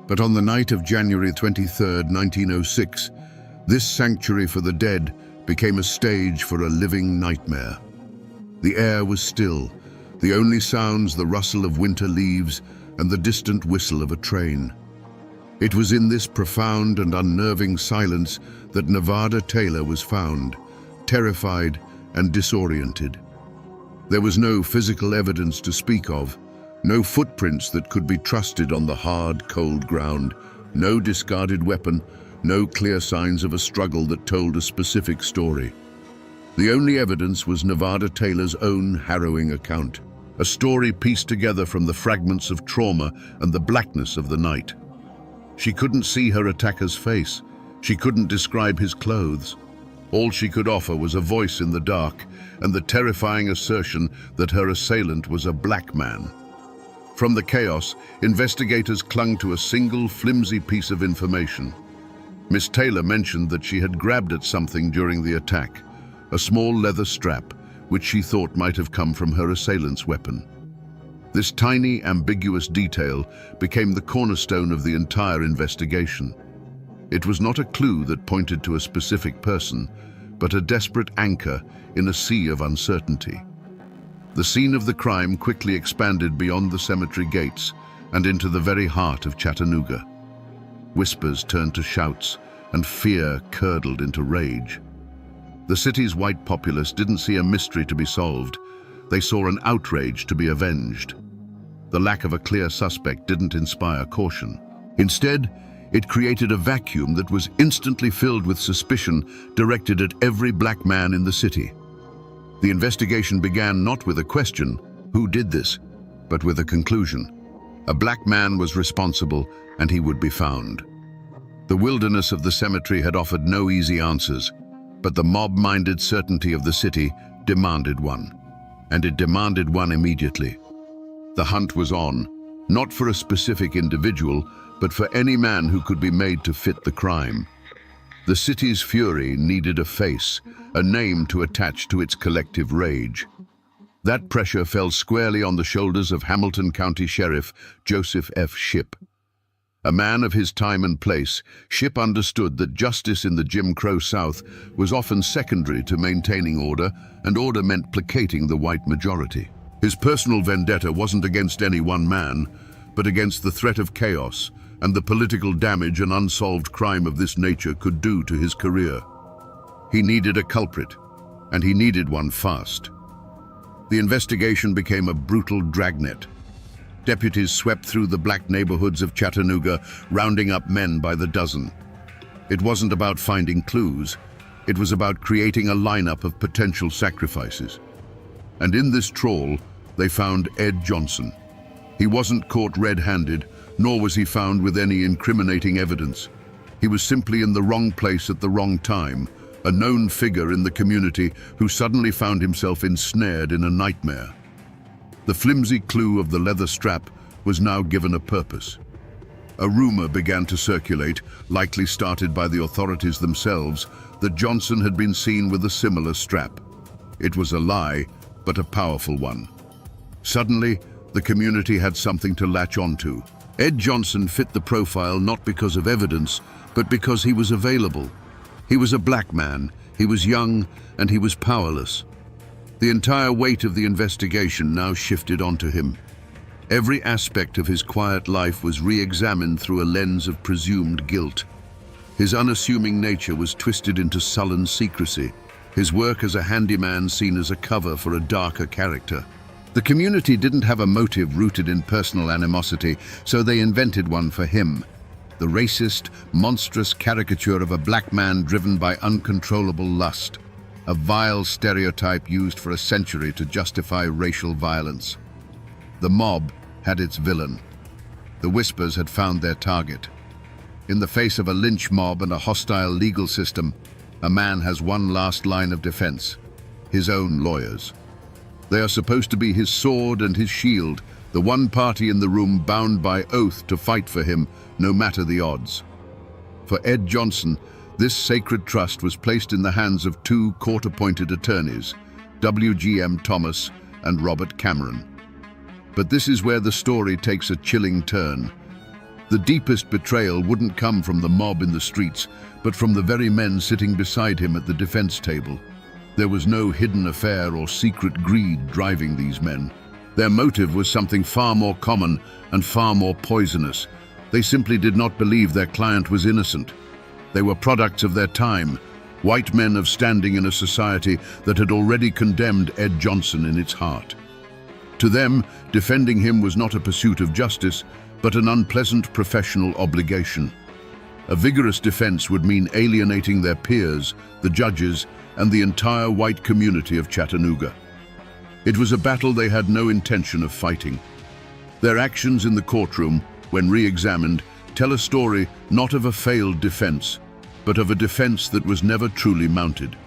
but on the night of January 23, 1906, this sanctuary for the dead became a stage for a living nightmare. The air was still, the only sounds the rustle of winter leaves and the distant whistle of a train. It was in this profound and unnerving silence that Nevada Taylor was found, terrified and disoriented. There was no physical evidence to speak of, no footprints that could be trusted on the hard, cold ground, no discarded weapon, no clear signs of a struggle that told a specific story. The only evidence was Nevada Taylor's own harrowing account, a story pieced together from the fragments of trauma and the blackness of the night. She couldn't see her attacker's face. She couldn't describe his clothes. All she could offer was a voice in the dark and the terrifying assertion that her assailant was a black man. From the chaos, investigators clung to a single flimsy piece of information. Miss Taylor mentioned that she had grabbed at something during the attack, a small leather strap, which she thought might have come from her assailant's weapon. This tiny, ambiguous detail became the cornerstone of the entire investigation. It was not a clue that pointed to a specific person, but a desperate anchor in a sea of uncertainty. The scene of the crime quickly expanded beyond the cemetery gates and into the very heart of Chattanooga. Whispers turned to shouts, and fear curdled into rage. The city's white populace didn't see a mystery to be solved. They saw an outrage to be avenged. The lack of a clear suspect didn't inspire caution. Instead, it created a vacuum that was instantly filled with suspicion directed at every black man in the city. The investigation began not with a question, who did this, but with a conclusion. A black man was responsible, and he would be found. The wilderness of the cemetery had offered no easy answers, but the mob-minded certainty of the city demanded one, and it demanded one immediately. The hunt was on, not for a specific individual, but for any man who could be made to fit the crime. The city's fury needed a face, a name to attach to its collective rage. That pressure fell squarely on the shoulders of Hamilton County Sheriff Joseph F. Shipp. A man of his time and place, Shipp understood that justice in the Jim Crow South was often secondary to maintaining order, and order meant placating the white majority. His personal vendetta wasn't against any one man, but against the threat of chaos and the political damage an unsolved crime of this nature could do to his career. He needed a culprit, and he needed one fast. The investigation became a brutal dragnet. Deputies swept through the black neighborhoods of Chattanooga, rounding up men by the dozen. It wasn't about finding clues. It was about creating a lineup of potential sacrifices. And in this trawl, they found Ed Johnson. He wasn't caught red-handed, nor was he found with any incriminating evidence. He was simply in the wrong place at the wrong time, a known figure in the community who suddenly found himself ensnared in a nightmare. The flimsy clue of the leather strap was now given a purpose. A rumor began to circulate, likely started by the authorities themselves, that Johnson had been seen with a similar strap. It was a lie, but a powerful one. Suddenly, the community had something to latch onto. Ed Johnson fit the profile not because of evidence, but because he was available. He was a black man, he was young, and he was powerless. The entire weight of the investigation now shifted onto him. Every aspect of his quiet life was re-examined through a lens of presumed guilt. His unassuming nature was twisted into sullen secrecy, his work as a handyman seen as a cover for a darker character. The community didn't have a motive rooted in personal animosity, so they invented one for him. The racist, monstrous caricature of a black man driven by uncontrollable lust. A vile stereotype used for a century to justify racial violence. The mob had its villain. The Whispers had found their target. In the face of a lynch mob and a hostile legal system, a man has one last line of defense: his own lawyers. They are supposed to be his sword and his shield, the one party in the room bound by oath to fight for him, no matter the odds. For Ed Johnson, this sacred trust was placed in the hands of two court-appointed attorneys, W.G.M. Thomas and Robert Cameron. But this is where the story takes a chilling turn. The deepest betrayal wouldn't come from the mob in the streets, but from the very men sitting beside him at the defense table. There was no hidden affair or secret greed driving these men. Their motive was something far more common and far more poisonous. They simply did not believe their client was innocent. They were products of their time, white men of standing in a society that had already condemned Ed Johnson in its heart. To them, defending him was not a pursuit of justice, but an unpleasant professional obligation. A vigorous defense would mean alienating their peers, the judges, and the entire white community of Chattanooga. It was a battle they had no intention of fighting. Their actions in the courtroom, when re-examined, tell a story not of a failed defense, but of a defense that was never truly mounted.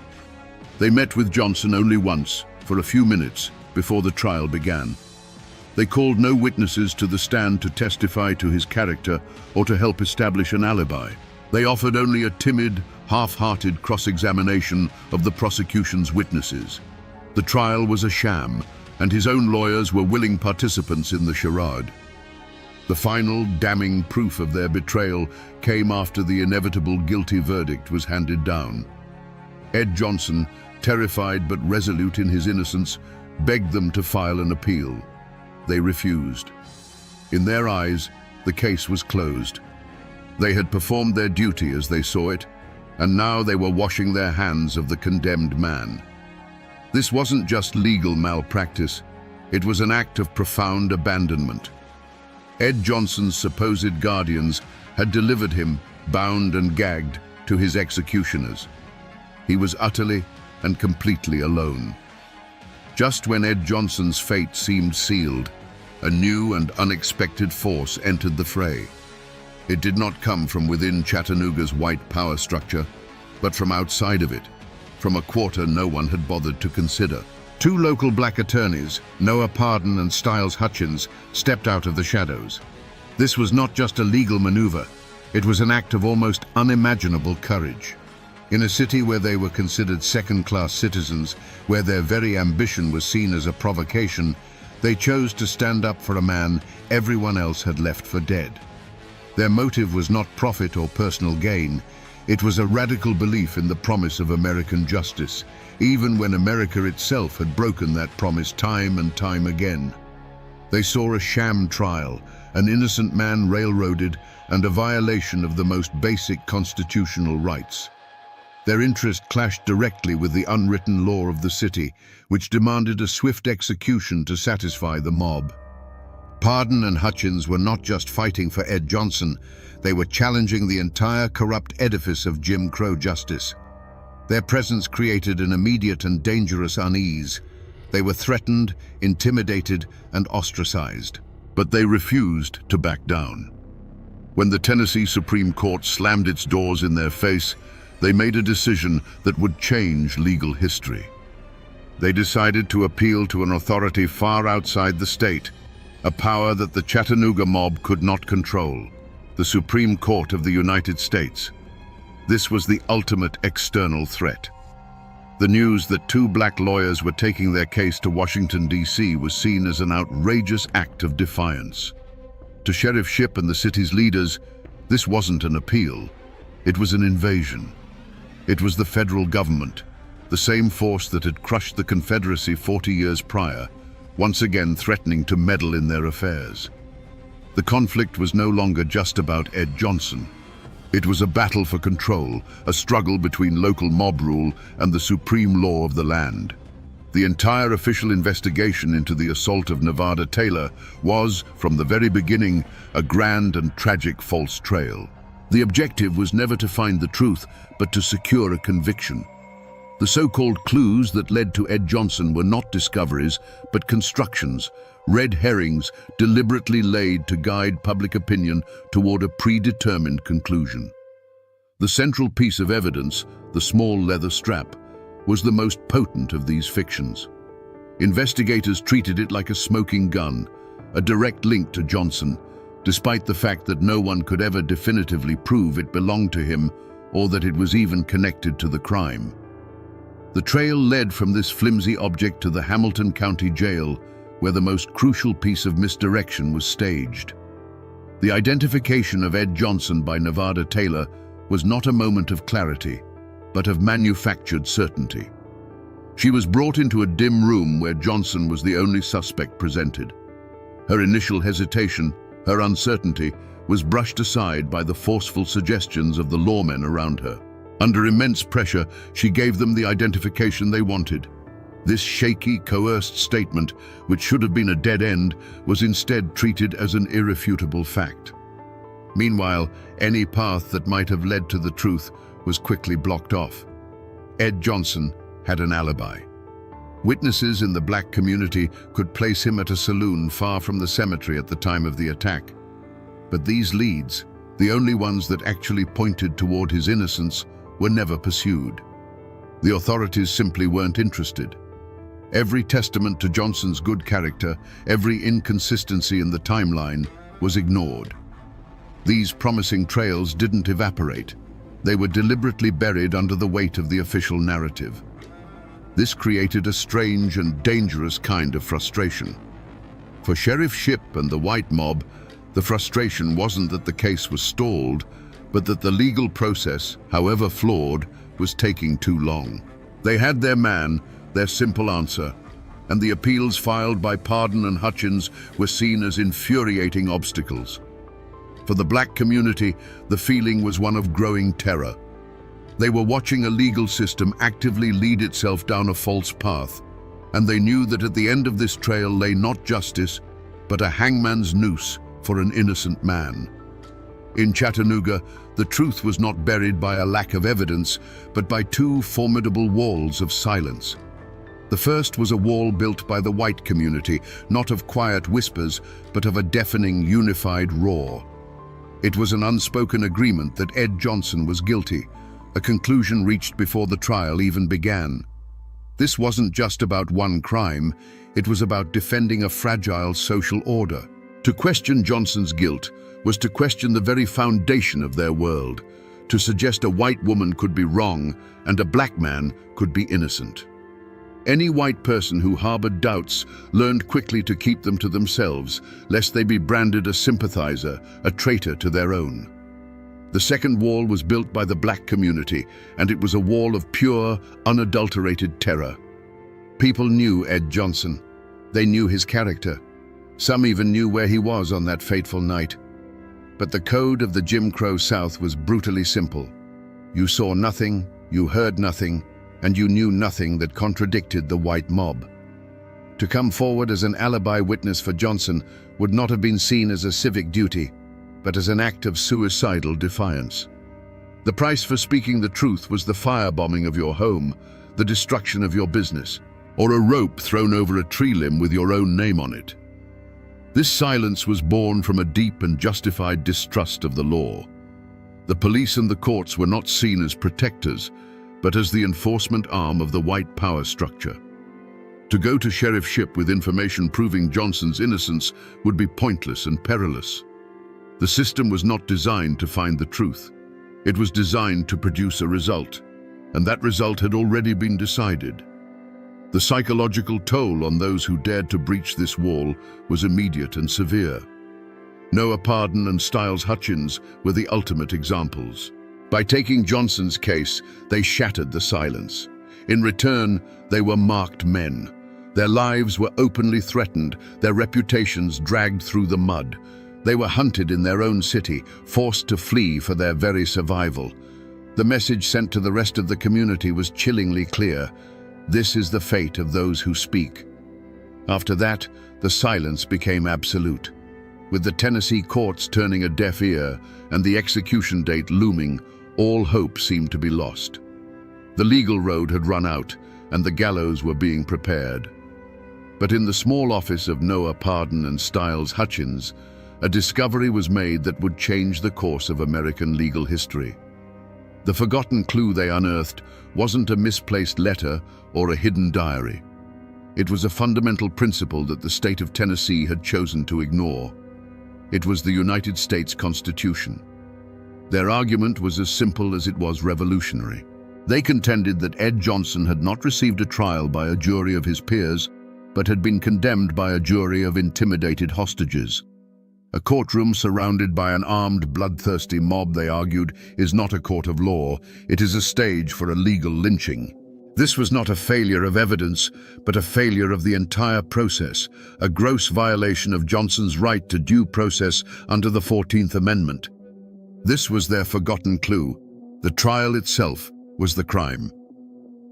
They met with Johnson only once, for a few minutes, before the trial began. They called no witnesses to the stand to testify to his character or to help establish an alibi. They offered only a timid, half-hearted cross-examination of the prosecution's witnesses. The trial was a sham, and his own lawyers were willing participants in the charade. The final, damning proof of their betrayal came after the inevitable guilty verdict was handed down. Ed Johnson, terrified but resolute in his innocence, begged them to file an appeal. They refused. In their eyes, the case was closed. They had performed their duty as they saw it, and now they were washing their hands of the condemned man. This wasn't just legal malpractice, it was an act of profound abandonment. Ed Johnson's supposed guardians had delivered him, bound and gagged, to his executioners. He was utterly and completely alone. Just when Ed Johnson's fate seemed sealed, a new and unexpected force entered the fray. It did not come from within Chattanooga's white power structure, but from outside of it, from a quarter no one had bothered to consider. Two local black attorneys, Noah Pardon and Stiles Hutchins, stepped out of the shadows. This was not just a legal maneuver, it was an act of almost unimaginable courage. In a city where they were considered second-class citizens, where their very ambition was seen as a provocation, they chose to stand up for a man everyone else had left for dead. Their motive was not profit or personal gain. It was a radical belief in the promise of American justice, even when America itself had broken that promise time and time again. They saw a sham trial, an innocent man railroaded, and a violation of the most basic constitutional rights. Their interest clashed directly with the unwritten law of the city, which demanded a swift execution to satisfy the mob. Pardon and Hutchins were not just fighting for Ed Johnson, they were challenging the entire corrupt edifice of Jim Crow justice. Their presence created an immediate and dangerous unease. They were threatened, intimidated, and ostracized. But they refused to back down. When the Tennessee Supreme Court slammed its doors in their face, they made a decision that would change legal history. They decided to appeal to an authority far outside the state, a power that the Chattanooga mob could not control, the Supreme Court of the United States. This was the ultimate external threat. The news that two black lawyers were taking their case to Washington, D.C. was seen as an outrageous act of defiance. To Sheriff Shipp and the city's leaders, this wasn't an appeal. It was an invasion. It was the federal government, the same force that had crushed the Confederacy 40 years prior, once again threatening to meddle in their affairs. The conflict was no longer just about Ed Johnson. It was a battle for control, a struggle between local mob rule and the supreme law of the land. The entire official investigation into the assault of Nevada Taylor was, from the very beginning, a grand and tragic false trail. The objective was never to find the truth, but to secure a conviction. The so-called clues that led to Ed Johnson were not discoveries, but constructions, red herrings deliberately laid to guide public opinion toward a predetermined conclusion. The central piece of evidence, the small leather strap, was the most potent of these fictions. Investigators treated it like a smoking gun, a direct link to Johnson, despite the fact that no one could ever definitively prove it belonged to him or that it was even connected to the crime. The trail led from this flimsy object to the Hamilton County Jail, where the most crucial piece of misdirection was staged. The identification of Ed Johnson by Nevada Taylor was not a moment of clarity, but of manufactured certainty. She was brought into a dim room where Johnson was the only suspect presented. Her initial hesitation, her uncertainty, was brushed aside by the forceful suggestions of the lawmen around her. Under immense pressure, she gave them the identification they wanted. This shaky, coerced statement, which should have been a dead end, was instead treated as an irrefutable fact. Meanwhile, any path that might have led to the truth was quickly blocked off. Ed Johnson had an alibi. Witnesses in the black community could place him at a saloon far from the cemetery at the time of the attack. But these leads, the only ones that actually pointed toward his innocence, were never pursued. The authorities simply weren't interested. Every testament to Johnson's good character, every inconsistency in the timeline, was ignored. These promising trails didn't evaporate. They were deliberately buried under the weight of the official narrative. This created a strange and dangerous kind of frustration. For Sheriff Shipp and the white mob, the frustration wasn't that the case was stalled, but that the legal process, however flawed, was taking too long. They had their man, their simple answer, and the appeals filed by Pardon and Hutchins were seen as infuriating obstacles. For the black community, the feeling was one of growing terror. They were watching a legal system actively lead itself down a false path, and they knew that at the end of this trail lay not justice, but a hangman's noose for an innocent man. In Chattanooga, the truth was not buried by a lack of evidence, but by two formidable walls of silence. The first was a wall built by the white community, not of quiet whispers, but of a deafening, unified roar. It was an unspoken agreement that Ed Johnson was guilty, a conclusion reached before the trial even began. This wasn't just about one crime, it was about defending a fragile social order. To question Johnson's guilt was to question the very foundation of their world, to suggest a white woman could be wrong and a black man could be innocent. Any white person who harbored doubts learned quickly to keep them to themselves, lest they be branded a sympathizer, a traitor to their own. The second wall was built by the black community, and it was a wall of pure, unadulterated terror. People knew Ed Johnson. They knew his character. Some even knew where he was on that fateful night. But the code of the Jim Crow South was brutally simple. You saw nothing, you heard nothing, and you knew nothing that contradicted the white mob. To come forward as an alibi witness for Johnson would not have been seen as a civic duty, but as an act of suicidal defiance. The price for speaking the truth was the firebombing of your home, the destruction of your business, or a rope thrown over a tree limb with your own name on it. This silence was born from a deep and justified distrust of the law. The police and the courts were not seen as protectors, but as the enforcement arm of the white power structure. To go to sheriffship with information proving Johnson's innocence would be pointless and perilous. The system was not designed to find the truth. It was designed to produce a result, and that result had already been decided. The psychological toll on those who dared to breach this wall was immediate and severe. Noah Pardon and Styles Hutchins were the ultimate examples. By taking Johnson's case, they shattered the silence. In return, they were marked men. Their lives were openly threatened, their reputations dragged through the mud. They were hunted in their own city, forced to flee for their very survival. The message sent to the rest of the community was chillingly clear. This is the fate of those who speak. After that, the silence became absolute. With the Tennessee courts turning a deaf ear and the execution date looming, all hope seemed to be lost. The legal road had run out, and the gallows were being prepared. But in the small office of Noah Pardon and Styles Hutchins, a discovery was made that would change the course of American legal history. The forgotten clue they unearthed wasn't a misplaced letter or a hidden diary. It was a fundamental principle that the state of Tennessee had chosen to ignore. It was the United States Constitution. Their argument was as simple as it was revolutionary. They contended that Ed Johnson had not received a trial by a jury of his peers, but had been condemned by a jury of intimidated hostages. A courtroom surrounded by an armed, bloodthirsty mob, they argued, is not a court of law. It is a stage for a legal lynching. This was not a failure of evidence, but a failure of the entire process, a gross violation of Johnson's right to due process under the 14th Amendment. This was their forgotten clue. The trial itself was the crime.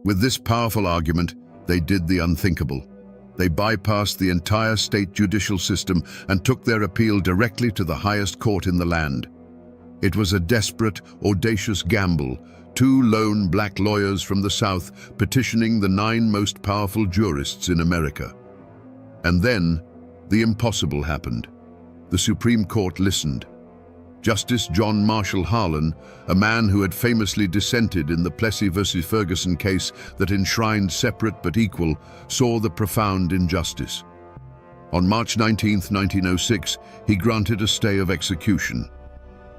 With this powerful argument, they did the unthinkable. They bypassed the entire state judicial system and took their appeal directly to the highest court in the land. It was a desperate, audacious gamble, two lone black lawyers from the South petitioning the 9 most powerful jurists in America. And then, the impossible happened. The Supreme Court listened. Justice John Marshall Harlan, a man who had famously dissented in the Plessy versus Ferguson case that enshrined separate but equal, saw the profound injustice. On March 19, 1906, he granted a stay of execution.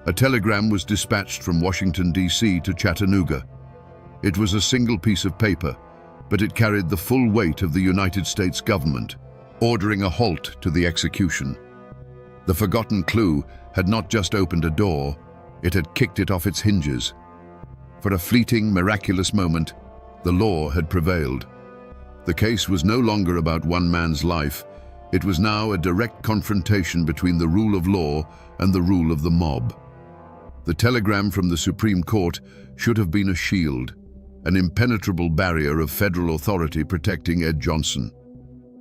A telegram was dispatched from Washington, D.C. to Chattanooga. It was a single piece of paper, but it carried the full weight of the United States government, ordering a halt to the execution. The forgotten clue had not just opened a door, it had kicked it off its hinges. For a fleeting, miraculous moment, the law had prevailed. The case was no longer about one man's life. It was now a direct confrontation between the rule of law and the rule of the mob. The telegram from the Supreme Court should have been a shield, an impenetrable barrier of federal authority protecting Ed Johnson.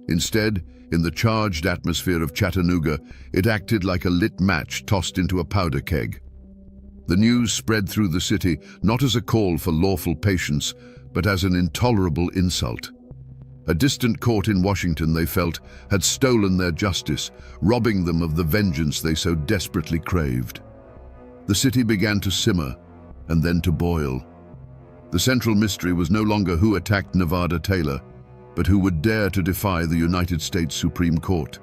Instead, in the charged atmosphere of Chattanooga, it acted like a lit match tossed into a powder keg. The news spread through the city not as a call for lawful patience, but as an intolerable insult. A distant court in Washington, they felt, had stolen their justice, robbing them of the vengeance they so desperately craved. The city began to simmer, and then to boil. The central mystery was no longer who attacked Nevada Taylor, but who would dare to defy the United States Supreme Court.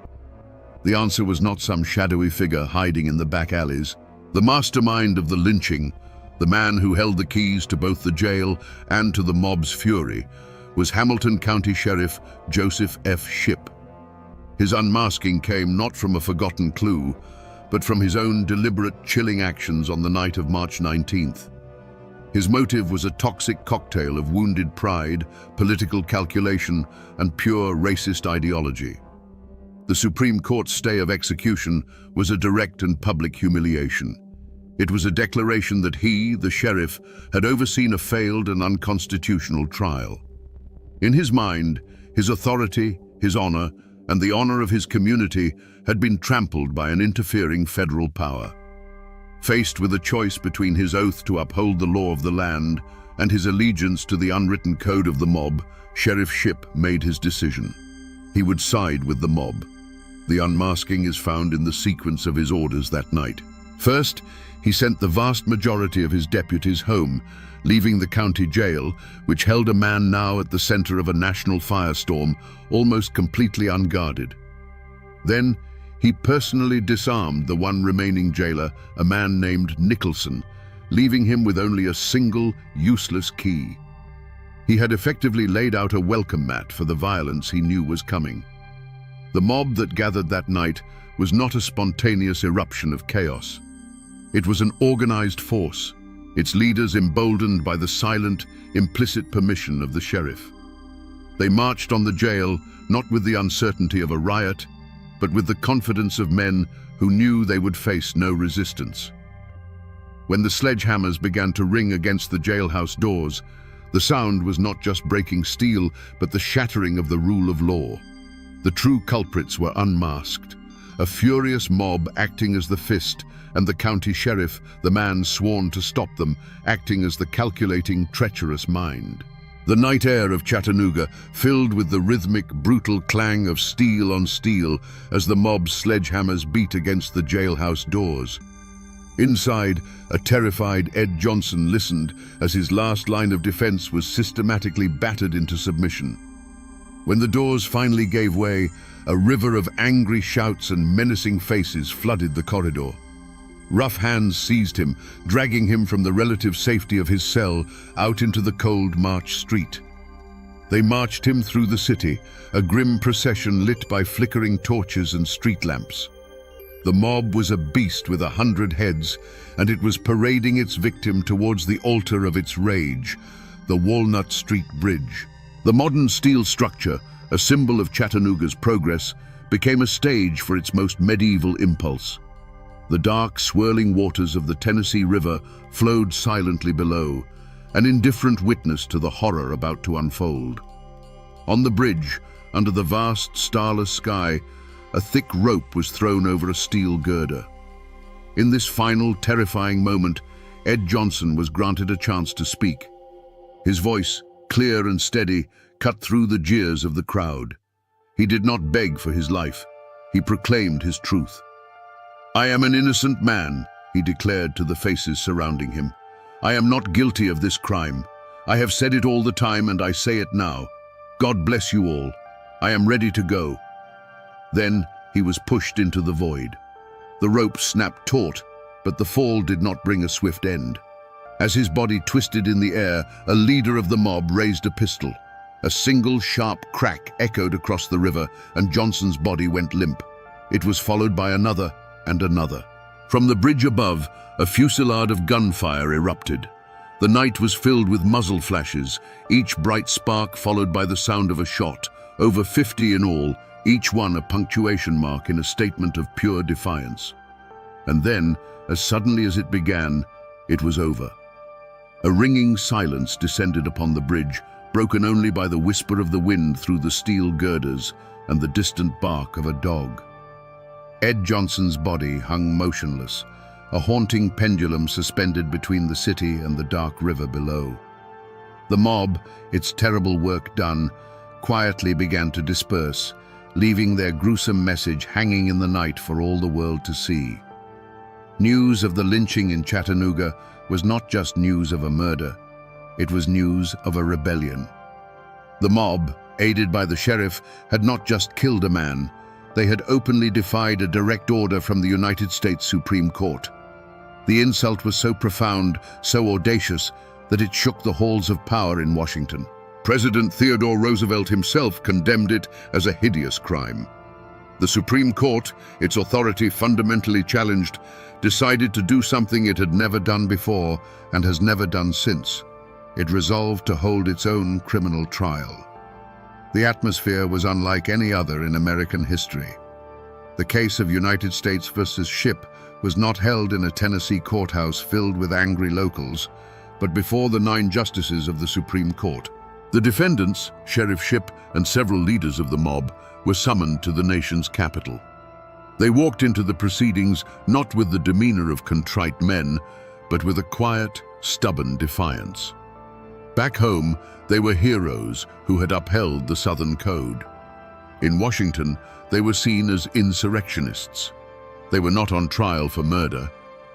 The answer was not some shadowy figure hiding in the back alleys. The mastermind of the lynching, the man who held the keys to both the jail and to the mob's fury, was Hamilton County Sheriff Joseph F. Shipp. His unmasking came not from a forgotten clue, but from his own deliberate, chilling actions on the night of March 19th. His motive was a toxic cocktail of wounded pride, political calculation, and pure racist ideology. The Supreme Court's stay of execution was a direct and public humiliation. It was a declaration that he, the sheriff, had overseen a failed and unconstitutional trial. In his mind, his authority, his honor, and the honor of his community had been trampled by an interfering federal power. Faced with a choice between his oath to uphold the law of the land and his allegiance to the unwritten code of the mob, Sheriff Shipp made his decision. He would side with the mob. The unmasking is found in the sequence of his orders that night. First, he sent the vast majority of his deputies home, leaving the county jail, which held a man now at the center of a national firestorm, almost completely unguarded. Then, he personally disarmed the one remaining jailer, a man named Nicholson, leaving him with only a single, useless key. He had effectively laid out a welcome mat for the violence he knew was coming. The mob that gathered that night was not a spontaneous eruption of chaos. It was an organized force, its leaders emboldened by the silent, implicit permission of the sheriff. They marched on the jail, not with the uncertainty of a riot, but with the confidence of men who knew they would face no resistance. When the sledgehammers began to ring against the jailhouse doors, the sound was not just breaking steel, but the shattering of the rule of law. The true culprits were unmasked, a furious mob acting as the fist, and the county sheriff, the man sworn to stop them, acting as the calculating, treacherous mind. The night air of Chattanooga filled with the rhythmic, brutal clang of steel on steel as the mob's sledgehammers beat against the jailhouse doors. Inside, a terrified Ed Johnson listened as his last line of defense was systematically battered into submission. When the doors finally gave way, a river of angry shouts and menacing faces flooded the corridor. Rough hands seized him, dragging him from the relative safety of his cell out into the cold March street. They marched him through the city, a grim procession lit by flickering torches and street lamps. The mob was a beast with 100 heads, and it was parading its victim towards the altar of its rage, the Walnut Street Bridge. The modern steel structure, a symbol of Chattanooga's progress, became a stage for its most medieval impulse. The dark, swirling waters of the Tennessee River flowed silently below, an indifferent witness to the horror about to unfold. On the bridge, under the vast, starless sky, a thick rope was thrown over a steel girder. In this final, terrifying moment, Ed Johnson was granted a chance to speak. His voice, clear and steady, cut through the jeers of the crowd. He did not beg for his life. He proclaimed his truth. "I am an innocent man," he declared to the faces surrounding him. "I am not guilty of this crime. I have said it all the time and I say it now. God bless you all. I am ready to go." Then he was pushed into the void. The rope snapped taut, but the fall did not bring a swift end. As his body twisted in the air, a leader of the mob raised a pistol. A single sharp crack echoed across the river, and Johnson's body went limp. It was followed by another and another. From the bridge above, a fusillade of gunfire erupted. The night was filled with muzzle flashes, each bright spark followed by the sound of a shot, over 50 in all, each one a punctuation mark in a statement of pure defiance. And then, as suddenly as it began, it was over. A ringing silence descended upon the bridge, broken only by the whisper of the wind through the steel girders and the distant bark of a dog. Ed Johnson's body hung motionless, a haunting pendulum suspended between the city and the dark river below. The mob, its terrible work done, quietly began to disperse, leaving their gruesome message hanging in the night for all the world to see. News of the lynching in Chattanooga was not just news of a murder, it was news of a rebellion. The mob, aided by the sheriff, had not just killed a man, they had openly defied a direct order from the United States Supreme Court. The insult was so profound, so audacious, that it shook the halls of power in Washington. President Theodore Roosevelt himself condemned it as a hideous crime. The Supreme Court, its authority fundamentally challenged, decided to do something it had never done before and has never done since. It resolved to hold its own criminal trial. The atmosphere was unlike any other in American history. The case of United States versus Shipp was not held in a Tennessee courthouse filled with angry locals, but before the 9 justices of the Supreme Court. The defendants, Sheriff Shipp and several leaders of the mob, were summoned to the nation's capital. They walked into the proceedings not with the demeanor of contrite men, but with a quiet, stubborn defiance. Back home, they were heroes who had upheld the Southern Code. In Washington, they were seen as insurrectionists. They were not on trial for murder.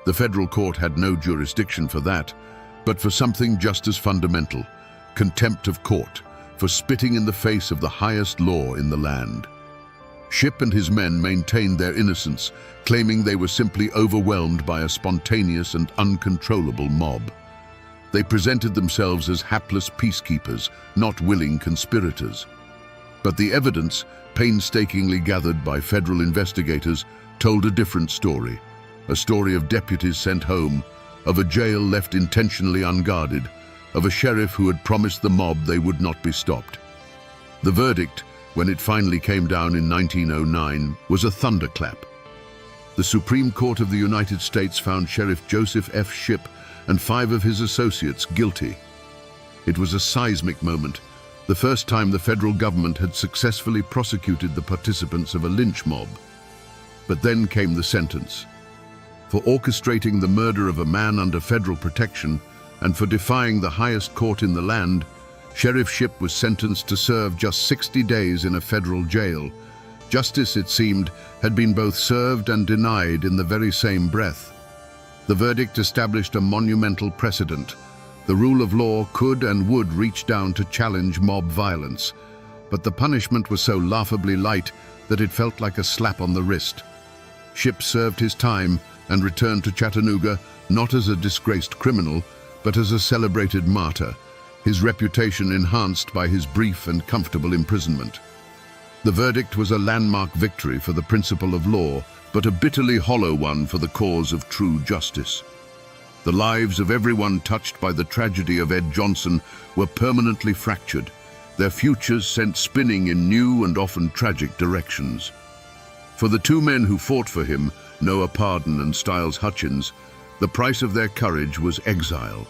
The federal court had no jurisdiction for that, but for something just as fundamental, contempt of court, for spitting in the face of the highest law in the land. Shipp and his men maintained their innocence, claiming they were simply overwhelmed by a spontaneous and uncontrollable mob. They presented themselves as hapless peacekeepers, not willing conspirators. But the evidence, painstakingly gathered by federal investigators, told a different story. A story of deputies sent home, of a jail left intentionally unguarded, of a sheriff who had promised the mob they would not be stopped. The verdict, when it finally came down in 1909, was a thunderclap. The Supreme Court of the United States found Sheriff Joseph F. Shipp and 5 of his associates guilty. It was a seismic moment, the first time the federal government had successfully prosecuted the participants of a lynch mob. But then came the sentence. For orchestrating the murder of a man under federal protection and for defying the highest court in the land, Sheriff Shipp was sentenced to serve just 60 days in a federal jail. Justice, it seemed, had been both served and denied in the very same breath. The verdict established a monumental precedent. The rule of law could and would reach down to challenge mob violence, but the punishment was so laughably light that it felt like a slap on the wrist. Shipp served his time and returned to Chattanooga not as a disgraced criminal, but as a celebrated martyr, his reputation enhanced by his brief and comfortable imprisonment. The verdict was a landmark victory for the principle of law, but a bitterly hollow one for the cause of true justice. The lives of everyone touched by the tragedy of Ed Johnson were permanently fractured, their futures sent spinning in new and often tragic directions. For the 2 men who fought for him, Noah Pardon and Styles Hutchins, the price of their courage was exile.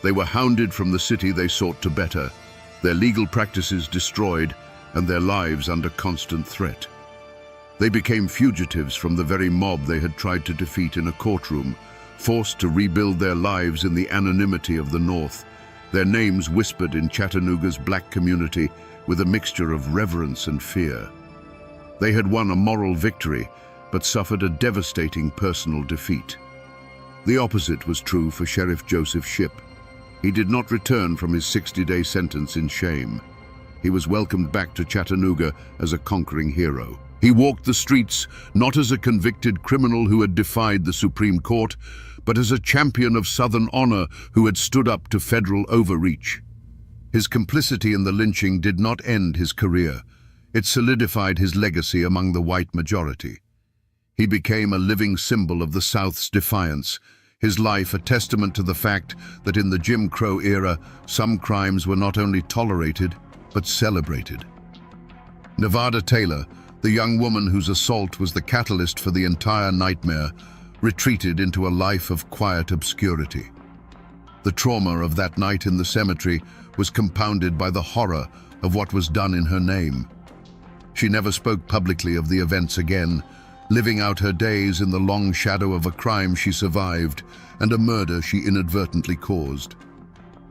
They were hounded from the city they sought to better, their legal practices destroyed, and their lives under constant threat. They became fugitives from the very mob they had tried to defeat in a courtroom, forced to rebuild their lives in the anonymity of the North, their names whispered in Chattanooga's black community with a mixture of reverence and fear. They had won a moral victory, but suffered a devastating personal defeat. The opposite was true for Sheriff Joseph Shipp. He did not return from his 60-day sentence in shame. He was welcomed back to Chattanooga as a conquering hero. He walked the streets not as a convicted criminal who had defied the Supreme Court, but as a champion of Southern honor who had stood up to federal overreach. His complicity in the lynching did not end his career. It solidified his legacy among the white majority. He became a living symbol of the South's defiance, his life a testament to the fact that in the Jim Crow era, some crimes were not only tolerated, but celebrated. Nevada Taylor, the young woman whose assault was the catalyst for the entire nightmare, retreated into a life of quiet obscurity. The trauma of that night in the cemetery was compounded by the horror of what was done in her name. She never spoke publicly of the events again, living out her days in the long shadow of a crime she survived and a murder she inadvertently caused.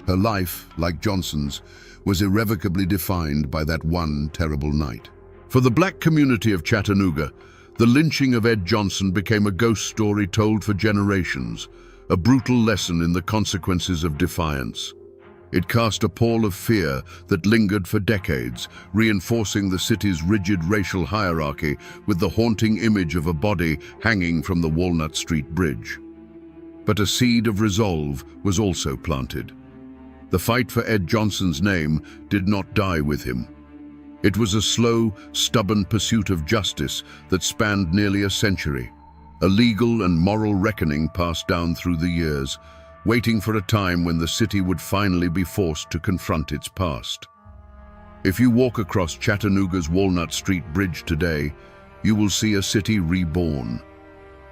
Her life, like Johnson's, was irrevocably defined by that one terrible night. For the black community of Chattanooga, the lynching of Ed Johnson became a ghost story told for generations, a brutal lesson in the consequences of defiance. It cast a pall of fear that lingered for decades, reinforcing the city's rigid racial hierarchy with the haunting image of a body hanging from the Walnut Street Bridge. But a seed of resolve was also planted. The fight for Ed Johnson's name did not die with him. It was a slow, stubborn pursuit of justice that spanned nearly a century, a legal and moral reckoning passed down through the years, waiting for a time when the city would finally be forced to confront its past. If you walk across Chattanooga's Walnut Street Bridge today, you will see a city reborn.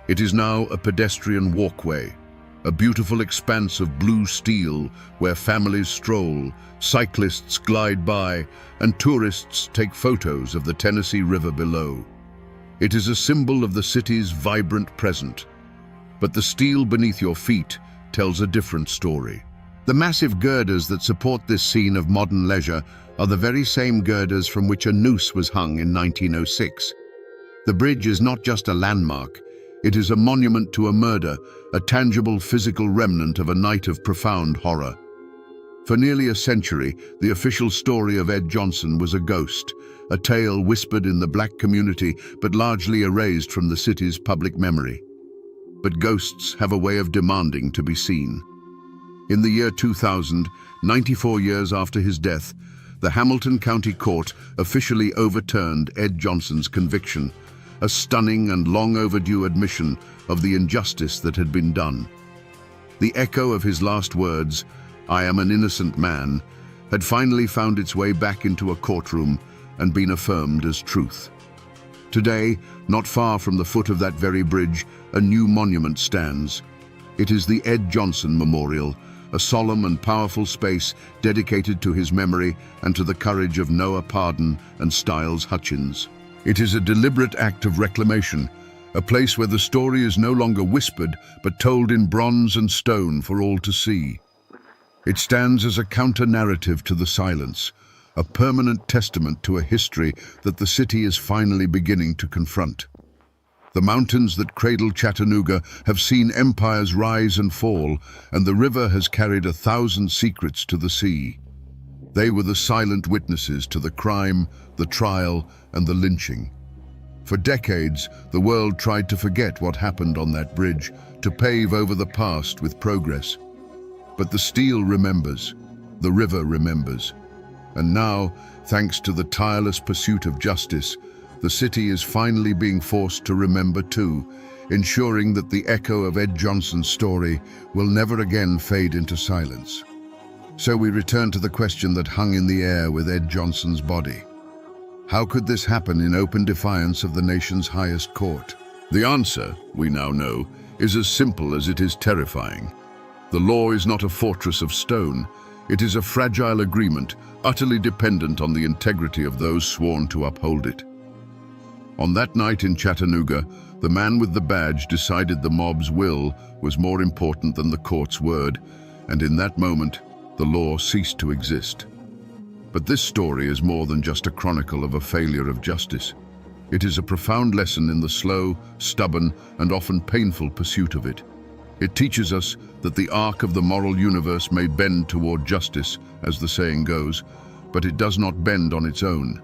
It is now a pedestrian walkway, a beautiful expanse of blue steel where families stroll, cyclists glide by, and tourists take photos of the Tennessee River below. It is a symbol of the city's vibrant present. But the steel beneath your feet tells a different story. The massive girders that support this scene of modern leisure are the very same girders from which a noose was hung in 1906. The bridge is not just a landmark, it is a monument to a murder, a tangible physical remnant of a night of profound horror. For nearly a century, the official story of Ed Johnson was a ghost, a tale whispered in the black community but largely erased from the city's public memory. But ghosts have a way of demanding to be seen. In the year 2000, 94 years after his death, the Hamilton County Court officially overturned Ed Johnson's conviction, a stunning and long overdue admission of the injustice that had been done. The echo of his last words, "I am an innocent man," had finally found its way back into a courtroom and been affirmed as truth. Today, not far from the foot of that very bridge, a new monument stands. It is the Ed Johnson Memorial, a solemn and powerful space dedicated to his memory and to the courage of Noah Pardon and Styles Hutchins. It is a deliberate act of reclamation, a place where the story is no longer whispered but told in bronze and stone for all to see. It stands as a counter-narrative to the silence, a permanent testament to a history that the city is finally beginning to confront. The mountains that cradle Chattanooga have seen empires rise and fall, and the river has carried 1,000 secrets to the sea. They were the silent witnesses to the crime, the trial, and the lynching. For decades, the world tried to forget what happened on that bridge, to pave over the past with progress. But the steel remembers, the river remembers. And now, thanks to the tireless pursuit of justice, the city is finally being forced to remember too, ensuring that the echo of Ed Johnson's story will never again fade into silence. So we return to the question that hung in the air with Ed Johnson's body. How could this happen in open defiance of the nation's highest court? The answer, we now know, is as simple as it is terrifying. The law is not a fortress of stone. It is a fragile agreement, utterly dependent on the integrity of those sworn to uphold it. On that night in Chattanooga, the man with the badge decided the mob's will was more important than the court's word, and in that moment, the law ceased to exist. But this story is more than just a chronicle of a failure of justice. It is a profound lesson in the slow, stubborn, and often painful pursuit of it. It teaches us that the arc of the moral universe may bend toward justice, as the saying goes, but it does not bend on its own.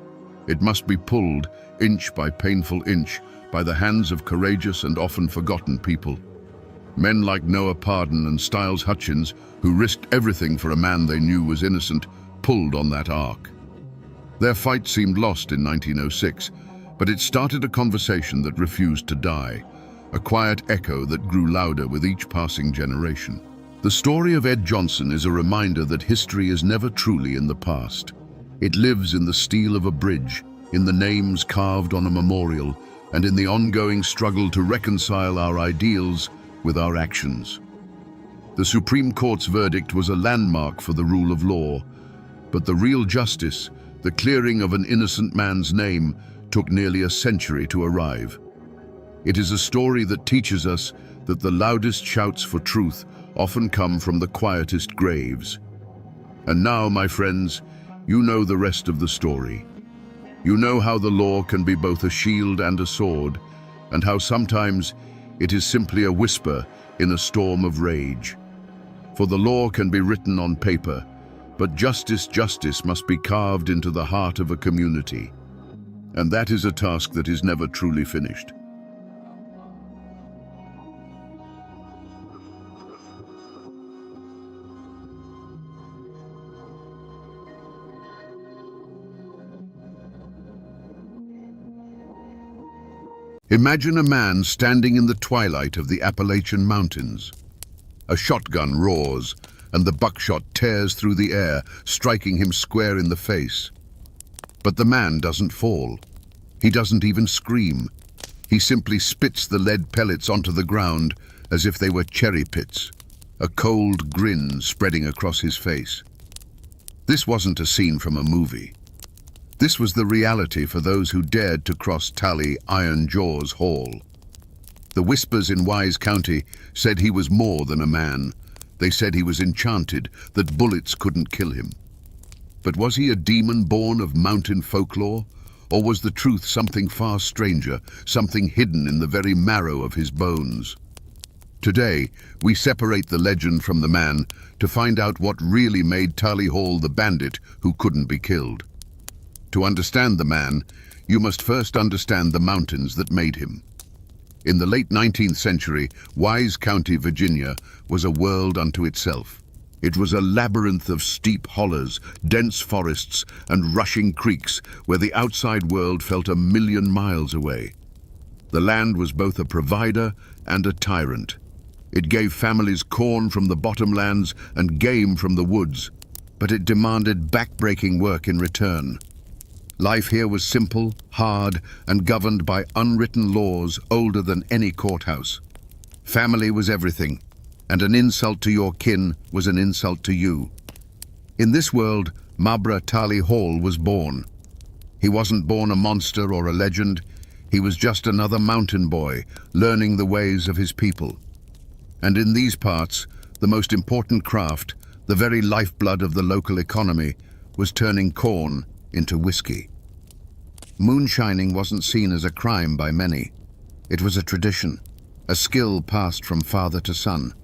It must be pulled, inch by painful inch, by the hands of courageous and often forgotten people. Men like Noah Pardon and Styles Hutchins, who risked everything for a man they knew was innocent, pulled on that arc. Their fight seemed lost in 1906, but it started a conversation that refused to die, a quiet echo that grew louder with each passing generation. The story of Ed Johnson is a reminder that history is never truly in the past. It lives in the steel of a bridge, in the names carved on a memorial, and in the ongoing struggle to reconcile our ideals with our actions. The Supreme Court's verdict was a landmark for the rule of law, but the real justice, the clearing of an innocent man's name, took nearly a century to arrive. It is a story that teaches us that the loudest shouts for truth often come from the quietest graves. And now, my friends, you know the rest of the story. You know how the law can be both a shield and a sword, and how sometimes it is simply a whisper in a storm of rage. For the law can be written on paper, but justice must be carved into the heart of a community. And that is a task that is never truly finished. Imagine a man standing in the twilight of the Appalachian Mountains. A shotgun roars, and the buckshot tears through the air, striking him square in the face. But the man doesn't fall. He doesn't even scream. He simply spits the lead pellets onto the ground as if they were cherry pits. a cold grin spreading across his face. This wasn't a scene from a movie. This was the reality for those who dared to cross Tally Iron Jaws Hall. The whispers in Wise County said he was more than a man. They said he was enchanted, that bullets couldn't kill him. But was he a demon born of mountain folklore? Or was the truth something far stranger, something hidden in the very marrow of his bones? Today, we separate the legend from the man to find out what really made Tally Hall the bandit who couldn't be killed. To understand the man, you must first understand the mountains that made him. In the late 19th century, Wise County, Virginia, was a world unto itself. It was a labyrinth of steep hollows, dense forests, and rushing creeks where the outside world felt 1,000,000 miles away. The land was both a provider and a tyrant. It gave families corn from the bottomlands and game from the woods, but it demanded back-breaking work in return. Life here was simple, hard, and governed by unwritten laws older than any courthouse. Family was everything, and an insult to your kin was an insult to you. In this world, Mabra Tally Hall was born. He wasn't born a monster or a legend. He was just another mountain boy, learning the ways of his people. And in these parts, the most important craft, the very lifeblood of the local economy, was turning corn into whiskey. Moonshining wasn't seen as a crime by many. It was a tradition, a skill passed from father to son.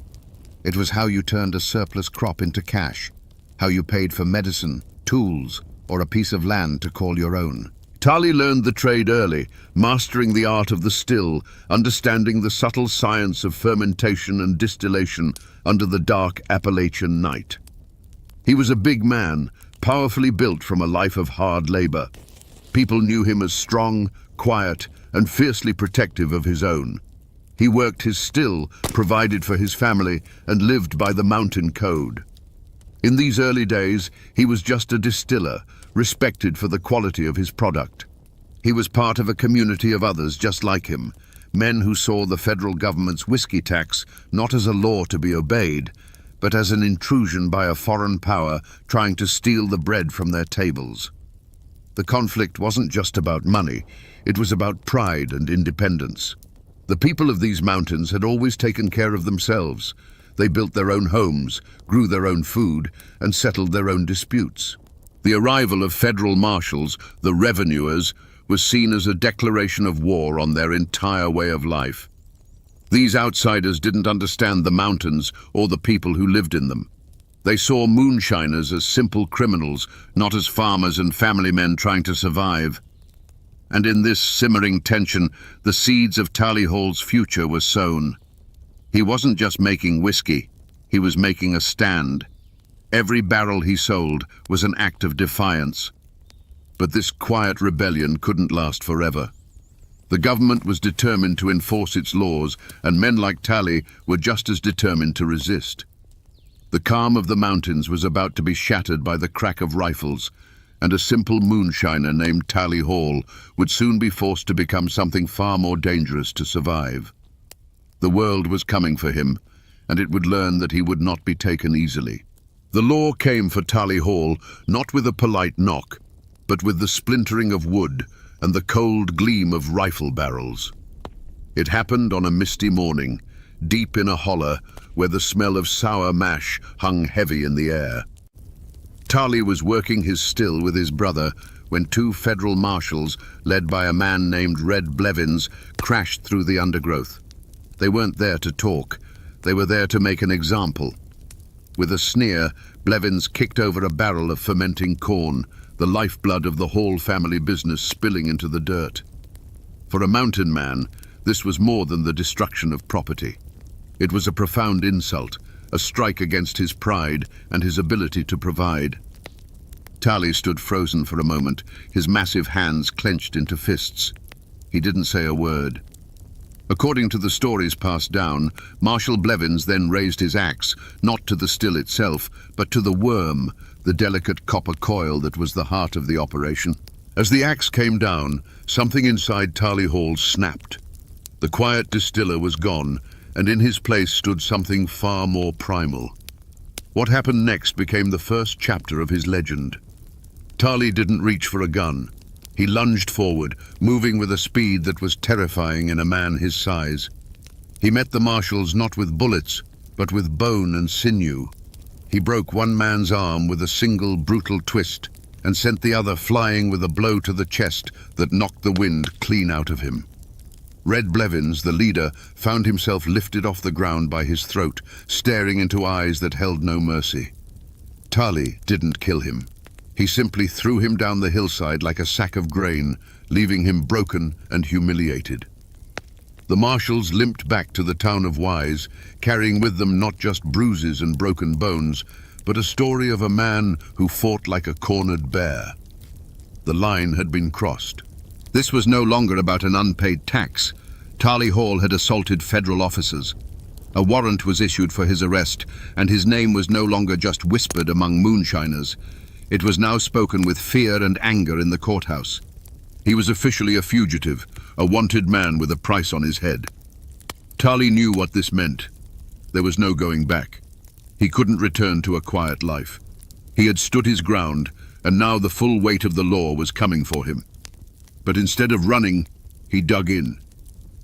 It was how you turned a surplus crop into cash, how you paid for medicine, tools, or a piece of land to call your own. Tally learned the trade early, mastering the art of the still, understanding the subtle science of fermentation and distillation under the dark Appalachian night. He was a big man, powerfully built from a life of hard labor. People knew him as strong, quiet, and fiercely protective of his own. He worked his still, provided for his family, and lived by the mountain code. In these early days, he was just a distiller, respected for the quality of his product. He was part of a community of others just like him, men who saw the federal government's whiskey tax not as a law to be obeyed, but as an intrusion by a foreign power trying to steal the bread from their tables. The conflict wasn't just about money, it was about pride and independence. The people of these mountains had always taken care of themselves. They built their own homes, grew their own food, and settled their own disputes. The arrival of federal marshals, the revenuers, was seen as a declaration of war on their entire way of life. These outsiders didn't understand the mountains or the people who lived in them. They saw moonshiners as simple criminals, not as farmers and family men trying to survive. And in this simmering tension, the seeds of Tally Hall's future were sown. He wasn't just making whiskey, he was making a stand. Every barrel he sold was an act of defiance. But this quiet rebellion couldn't last forever. The government was determined to enforce its laws, and men like Tally were just as determined to resist. The calm of the mountains was about to be shattered by the crack of rifles, and a simple moonshiner named Tally Hall would soon be forced to become something far more dangerous to survive. The world was coming for him, and it would learn that he would not be taken easily. The law came for Tally Hall not with a polite knock, but with the splintering of wood and the cold gleam of rifle barrels. It happened on a misty morning, deep in a holler where the smell of sour mash hung heavy in the air. Tally was working his still with his brother when two federal marshals, led by a man named Red Blevins, crashed through the undergrowth. They weren't there to talk, they were there to make an example. With a sneer, Blevins kicked over a barrel of fermenting corn, the lifeblood of the Hall family business spilling into the dirt. For a mountain man, this was more than the destruction of property. It was a profound insult, a strike against his pride and his ability to provide. Tally stood frozen for a moment, his massive hands clenched into fists. He didn't say a word. According to the stories passed down, Marshal Blevins then raised his axe, not to the still itself, but to the worm, the delicate copper coil that was the heart of the operation. As the axe came down, something inside Tally Hall snapped. The quiet distiller was gone, and in his place stood something far more primal. What happened next became the first chapter of his legend. Tali didn't reach for a gun. He lunged forward, moving with a speed that was terrifying in a man his size. He met the marshals not with bullets, but with bone and sinew. He broke one man's arm with a single brutal twist and sent the other flying with a blow to the chest that knocked the wind clean out of him. Red Blevins, the leader, found himself lifted off the ground by his throat, staring into eyes that held no mercy. Tali didn't kill him. He simply threw him down the hillside like a sack of grain, leaving him broken and humiliated. The marshals limped back to the town of Wise, carrying with them not just bruises and broken bones, but a story of a man who fought like a cornered bear. The line had been crossed. This was no longer about an unpaid tax. Tali Hall had assaulted federal officers. A warrant was issued for his arrest, and his name was no longer just whispered among moonshiners. It was now spoken with fear and anger in the courthouse. He was officially a fugitive, a wanted man with a price on his head. Tali knew what this meant. There was no going back. He couldn't return to a quiet life. He had stood his ground, and now the full weight of the law was coming for him. But instead of running, he dug in.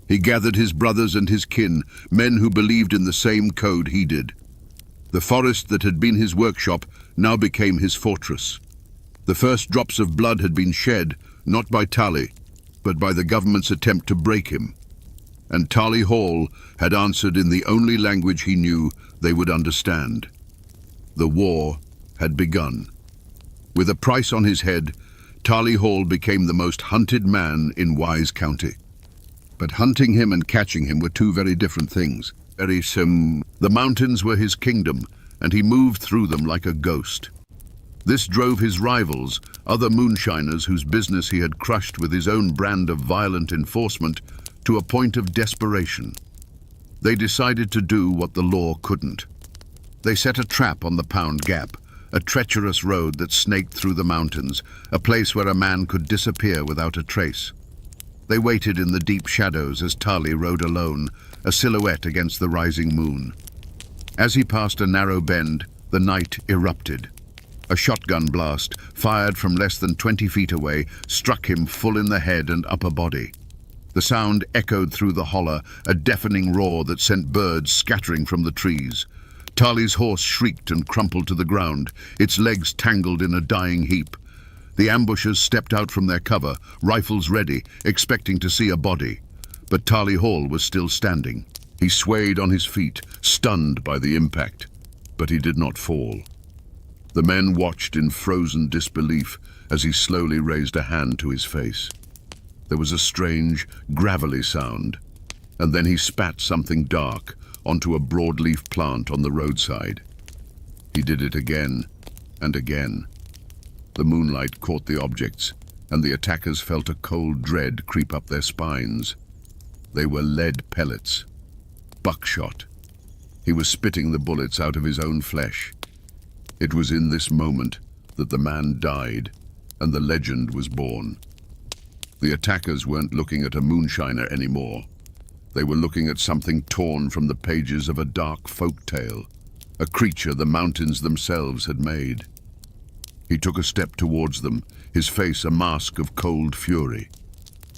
He gathered his brothers and his kin, men who believed in the same code he did. The forest that had been his workshop now became his fortress. The first drops of blood had been shed, not by Tali, but by the government's attempt to break him. And Tali Hall had answered in the only language he knew they would understand. The war had begun. With a price on his head, Tali Hall became the most hunted man in Wise County. But hunting him and catching him were two very different things. The mountains were his kingdom, and he moved through them like a ghost. This drove his rivals, other moonshiners whose business he had crushed with his own brand of violent enforcement, to a point of desperation. They decided to do what the law couldn't. They set a trap on the Pound Gap, a treacherous road that snaked through the mountains, a place where a man could disappear without a trace. They waited in the deep shadows as Tali rode alone, a silhouette against the rising moon. As he passed a narrow bend, the night erupted. A shotgun blast, fired from less than 20 feet away, struck him full in the head and upper body. The sound echoed through the holler, a deafening roar that sent birds scattering from the trees. Tali's horse shrieked and crumpled to the ground, its legs tangled in a dying heap. The ambushers stepped out from their cover, rifles ready, expecting to see a body. But Tali Hall was still standing. He swayed on his feet, stunned by the impact, but he did not fall. The men watched in frozen disbelief as he slowly raised a hand to his face. There was a strange, gravelly sound, and then he spat something dark onto a broadleaf plant on the roadside. He did it again and again. The moonlight caught the objects, and the attackers felt a cold dread creep up their spines. They were lead pellets, buckshot. He was spitting the bullets out of his own flesh. It was in this moment that the man died, and the legend was born. The attackers weren't looking at a moonshiner anymore. They were looking at something torn from the pages of a dark folk tale, a creature the mountains themselves had made. He took a step towards them, his face a mask of cold fury.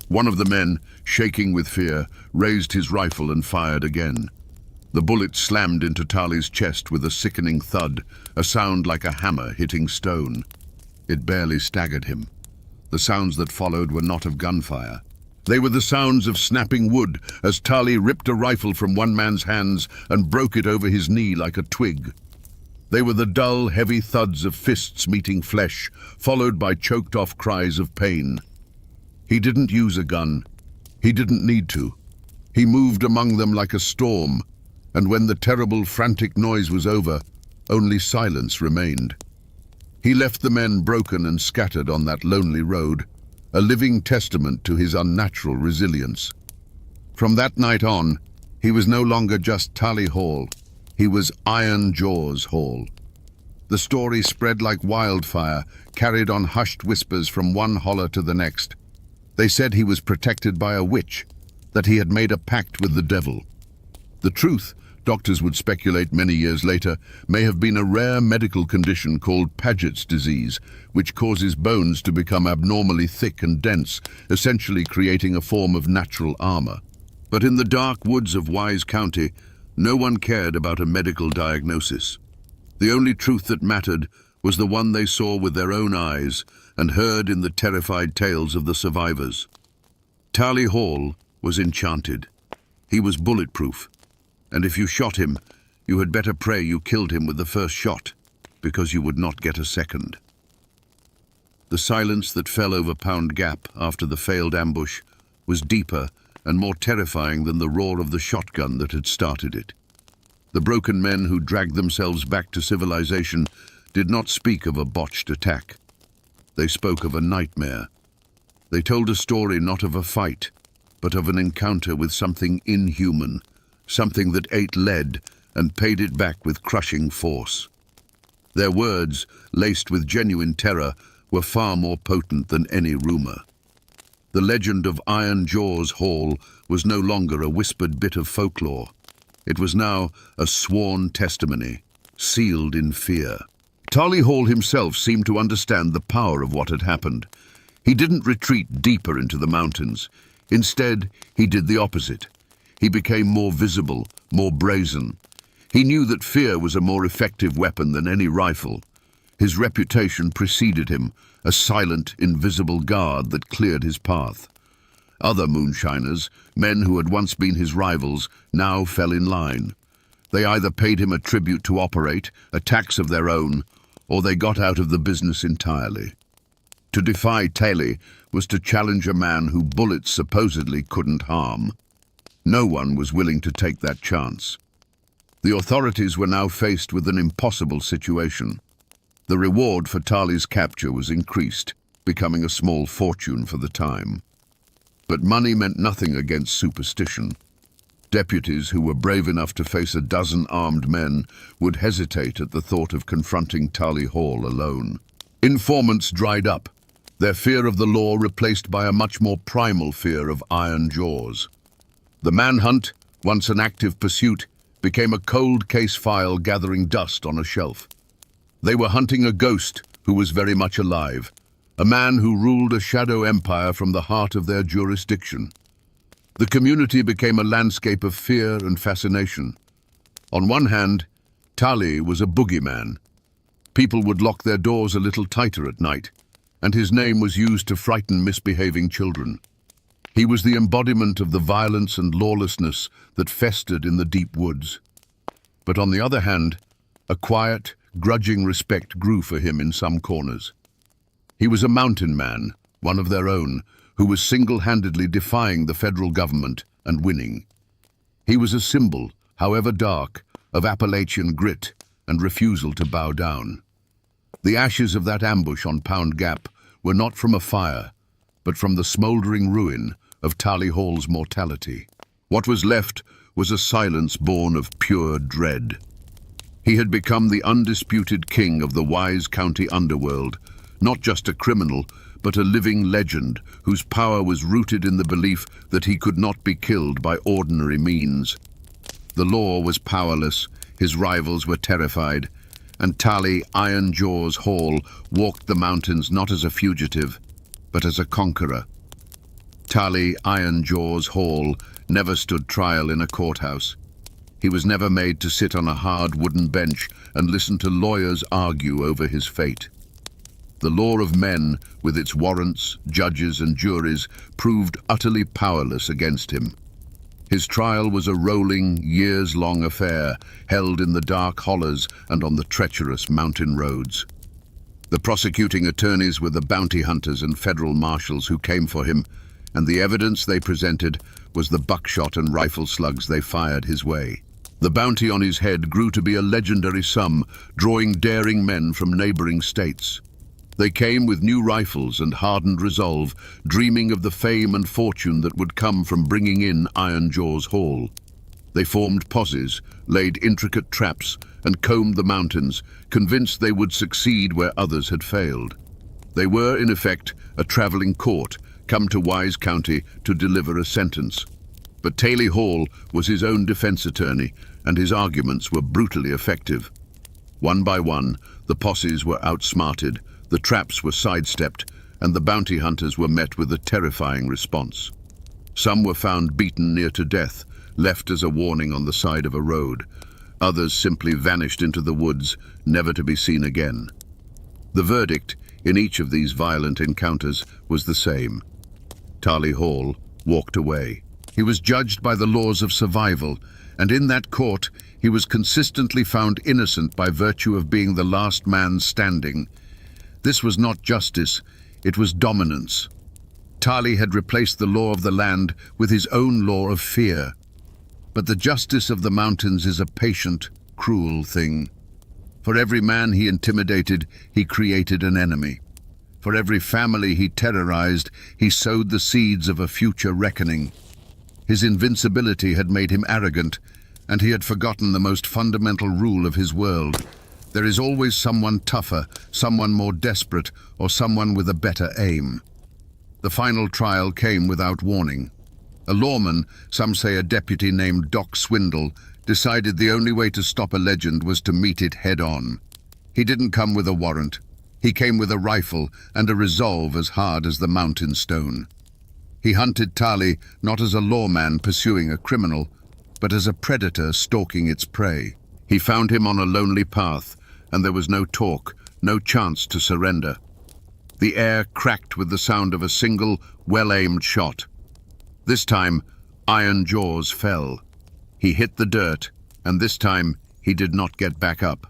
One of the men, shaking with fear, raised his rifle and fired again. The bullet slammed into Tali's chest with a sickening thud, a sound like a hammer hitting stone. It barely staggered him. The sounds that followed were not of gunfire. They were the sounds of snapping wood as Tali ripped a rifle from one man's hands and broke it over his knee like a twig. They were the dull, heavy thuds of fists meeting flesh, followed by choked-off cries of pain. He didn't use a gun. He didn't need to. He moved among them like a storm, and when the terrible, frantic noise was over, only silence remained. He left the men broken and scattered on that lonely road, a living testament to his unnatural resilience. From that night on, he was no longer just Tali Hall. He was Iron Jaws Hall. The story spread like wildfire, carried on hushed whispers from one holler to the next. They said he was protected by a witch, that he had made a pact with the devil. The truth, doctors would speculate many years later, may have been a rare medical condition called Paget's disease, which causes bones to become abnormally thick and dense, essentially creating a form of natural armor. But in the dark woods of Wise County, no one cared about a medical diagnosis. The only truth that mattered was the one they saw with their own eyes and heard in the terrified tales of the survivors. Tally Hall was enchanted. He was bulletproof, and if you shot him, you had better pray you killed him with the first shot, because you would not get a second. The silence that fell over Pound Gap after the failed ambush was deeper and more terrifying than the roar of the shotgun that had started it. The broken men who dragged themselves back to civilization did not speak of a botched attack. They spoke of a nightmare. They told a story not of a fight, but of an encounter with something inhuman, something that ate lead and paid it back with crushing force. Their words, laced with genuine terror, were far more potent than any rumor. The legend of Iron Jaws Hall was no longer a whispered bit of folklore. It was now a sworn testimony, sealed in fear. Tally Hall himself seemed to understand the power of what had happened. He didn't retreat deeper into the mountains. Instead, he did the opposite. He became more visible, more brazen. He knew that fear was a more effective weapon than any rifle. His reputation preceded him, a silent, invisible guard that cleared his path. Other moonshiners, men who had once been his rivals, now fell in line. They either paid him a tribute to operate, a tax of their own, or they got out of the business entirely. To defy Tally was to challenge a man who bullets supposedly couldn't harm. No one was willing to take that chance. The authorities were now faced with an impossible situation. The reward for Tally's capture was increased, becoming a small fortune for the time. But money meant nothing against superstition. Deputies who were brave enough to face a dozen armed men would hesitate at the thought of confronting Tally Hall alone. Informants dried up, their fear of the law replaced by a much more primal fear of iron jaws. The manhunt, once an active pursuit, became a cold case file gathering dust on a shelf. They were hunting a ghost who was very much alive, a man who ruled a shadow empire from the heart of their jurisdiction. The community became a landscape of fear and fascination. On one hand, Tally was a boogeyman. People would lock their doors a little tighter at night, and his name was used to frighten misbehaving children. He was the embodiment of the violence and lawlessness that festered in the deep woods. But on the other hand, a quiet, grudging respect grew for him in some corners. He was a mountain man, one of their own, who was single-handedly defying the federal government and winning. He was a symbol, however dark, of Appalachian grit and refusal to bow down. The ashes of that ambush on Pound Gap were not from a fire, but from the smouldering ruin of Tally Hall's mortality. What was left was a silence born of pure dread. He had become the undisputed king of the Wise County underworld, not just a criminal, but a living legend whose power was rooted in the belief that he could not be killed by ordinary means. The law was powerless, his rivals were terrified, and Tally Iron Jaws Hall walked the mountains not as a fugitive, but as a conqueror. Tally Iron Jaws Hall never stood trial in a courthouse. He was never made to sit on a hard wooden bench and listen to lawyers argue over his fate. The law of men, with its warrants, judges and juries, proved utterly powerless against him. His trial was a rolling, years-long affair, held in the dark hollows and on the treacherous mountain roads. The prosecuting attorneys were the bounty hunters and federal marshals who came for him, and the evidence they presented was the buckshot and rifle slugs they fired his way. The bounty on his head grew to be a legendary sum, drawing daring men from neighboring states. They came with new rifles and hardened resolve, dreaming of the fame and fortune that would come from bringing in Iron Jaws Hall. They formed posses, laid intricate traps, and combed the mountains, convinced they would succeed where others had failed. They were, in effect, a traveling court, come to Wise County to deliver a sentence. But Taylor Hall was his own defense attorney, and his arguments were brutally effective. One by one, the posses were outsmarted, the traps were sidestepped, and the bounty hunters were met with a terrifying response. Some were found beaten near to death, left as a warning on the side of a road. Others simply vanished into the woods, never to be seen again. The verdict in each of these violent encounters was the same. Taylor Hall walked away. He was judged by the laws of survival, and in that court he was consistently found innocent by virtue of being the last man standing. This was not justice, it was dominance. Taylor had replaced the law of the land with his own law of fear. But the justice of the mountains is a patient, cruel thing. For every man he intimidated, he created an enemy. For every family he terrorized, he sowed the seeds of a future reckoning. His invincibility had made him arrogant, and he had forgotten the most fundamental rule of his world. There is always someone tougher, someone more desperate, or someone with a better aim. The final trial came without warning. A lawman, some say a deputy named Doc Swindle, decided the only way to stop a legend was to meet it head-on. He didn't come with a warrant. He came with a rifle and a resolve as hard as the mountain stone. He hunted Taylor not as a lawman pursuing a criminal, but as a predator stalking its prey. He found him on a lonely path, and there was no talk, no chance to surrender. The air cracked with the sound of a single, well-aimed shot. This time, iron jaws fell. He hit the dirt, and this time he did not get back up.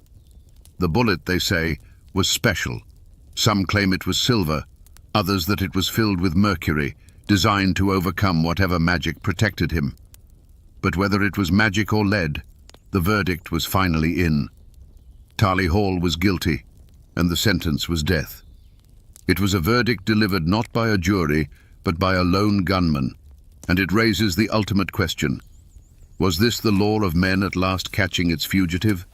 The bullet, they say, was special. Some claim it was silver, others that it was filled with mercury, designed to overcome whatever magic protected him. But whether it was magic or lead, the verdict was finally in. Taylor Hall was guilty, and the sentence was death. It was a verdict delivered not by a jury, but by a lone gunman, and it raises the ultimate question. Was this the law of men at last catching its fugitive?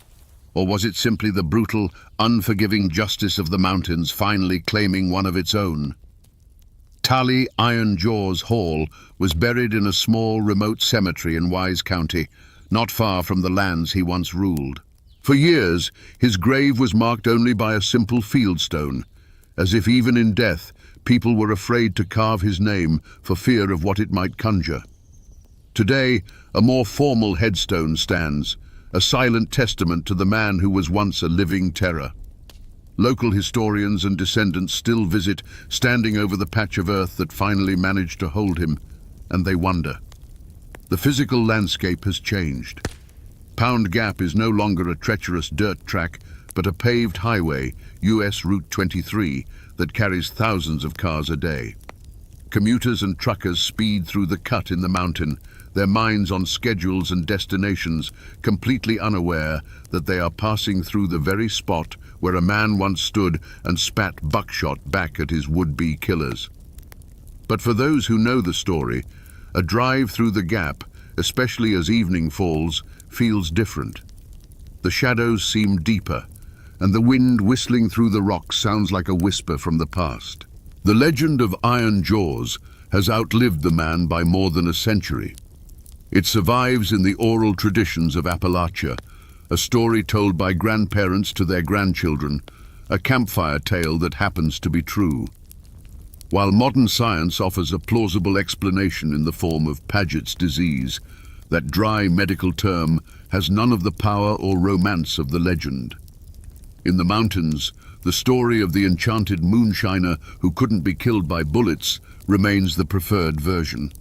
Or was it simply the brutal, unforgiving justice of the mountains finally claiming one of its own? Taylor Iron Jaws Hall was buried in a small, remote cemetery in Wise County, not far from the lands he once ruled. For years, his grave was marked only by a simple fieldstone, as if even in death, people were afraid to carve his name for fear of what it might conjure. Today, a more formal headstone stands, a silent testament to the man who was once a living terror. Local historians and descendants still visit, standing over the patch of earth that finally managed to hold him, and they wonder. The physical landscape has changed. Pound Gap is no longer a treacherous dirt track, but a paved highway, US Route 23, that carries thousands of cars a day. Commuters and truckers speed through the cut in the mountain, their minds on schedules and destinations, completely unaware that they are passing through the very spot where a man once stood and spat buckshot back at his would-be killers. But for those who know the story, a drive through the gap, especially as evening falls, feels different. The shadows seem deeper, and the wind whistling through the rocks sounds like a whisper from the past. The legend of Iron Jaws has outlived the man by more than a century. It survives in the oral traditions of Appalachia, a story told by grandparents to their grandchildren, a campfire tale that happens to be true. While modern science offers a plausible explanation in the form of Paget's disease, that dry medical term has none of the power or romance of the legend. In the mountains, the story of the enchanted moonshiner who couldn't be killed by bullets remains the preferred version.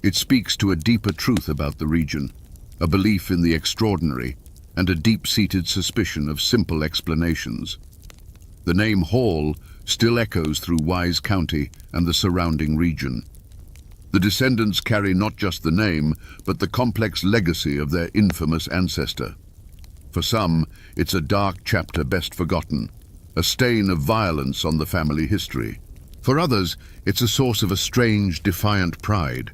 It speaks to a deeper truth about the region, a belief in the extraordinary, and a deep-seated suspicion of simple explanations. The name Hall still echoes through Wise County and the surrounding region. The descendants carry not just the name, but the complex legacy of their infamous ancestor. For some, it's a dark chapter best forgotten, a stain of violence on the family history. For others, it's a source of a strange, defiant pride,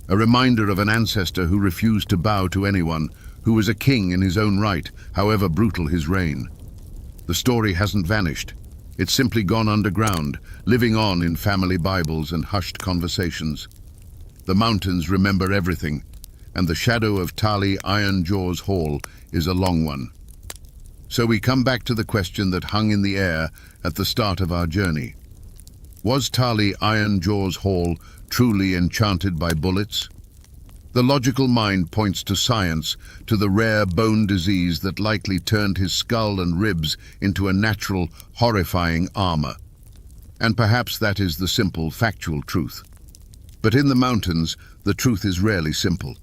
a reminder of an ancestor who refused to bow to anyone, who was a king in his own right, however brutal his reign. The story hasn't vanished. It's simply gone underground, living on in family Bibles and hushed conversations. The mountains remember everything, and the shadow of Tali Iron Jaws Hall is a long one. So we come back to the question that hung in the air at the start of our journey. Was Tali Iron Jaws Hall truly enchanted by bullets? The logical mind points to science, to the rare bone disease that likely turned his skull and ribs into a natural, horrifying armor. And perhaps that is the simple, factual truth. But in the mountains, the truth is rarely simple.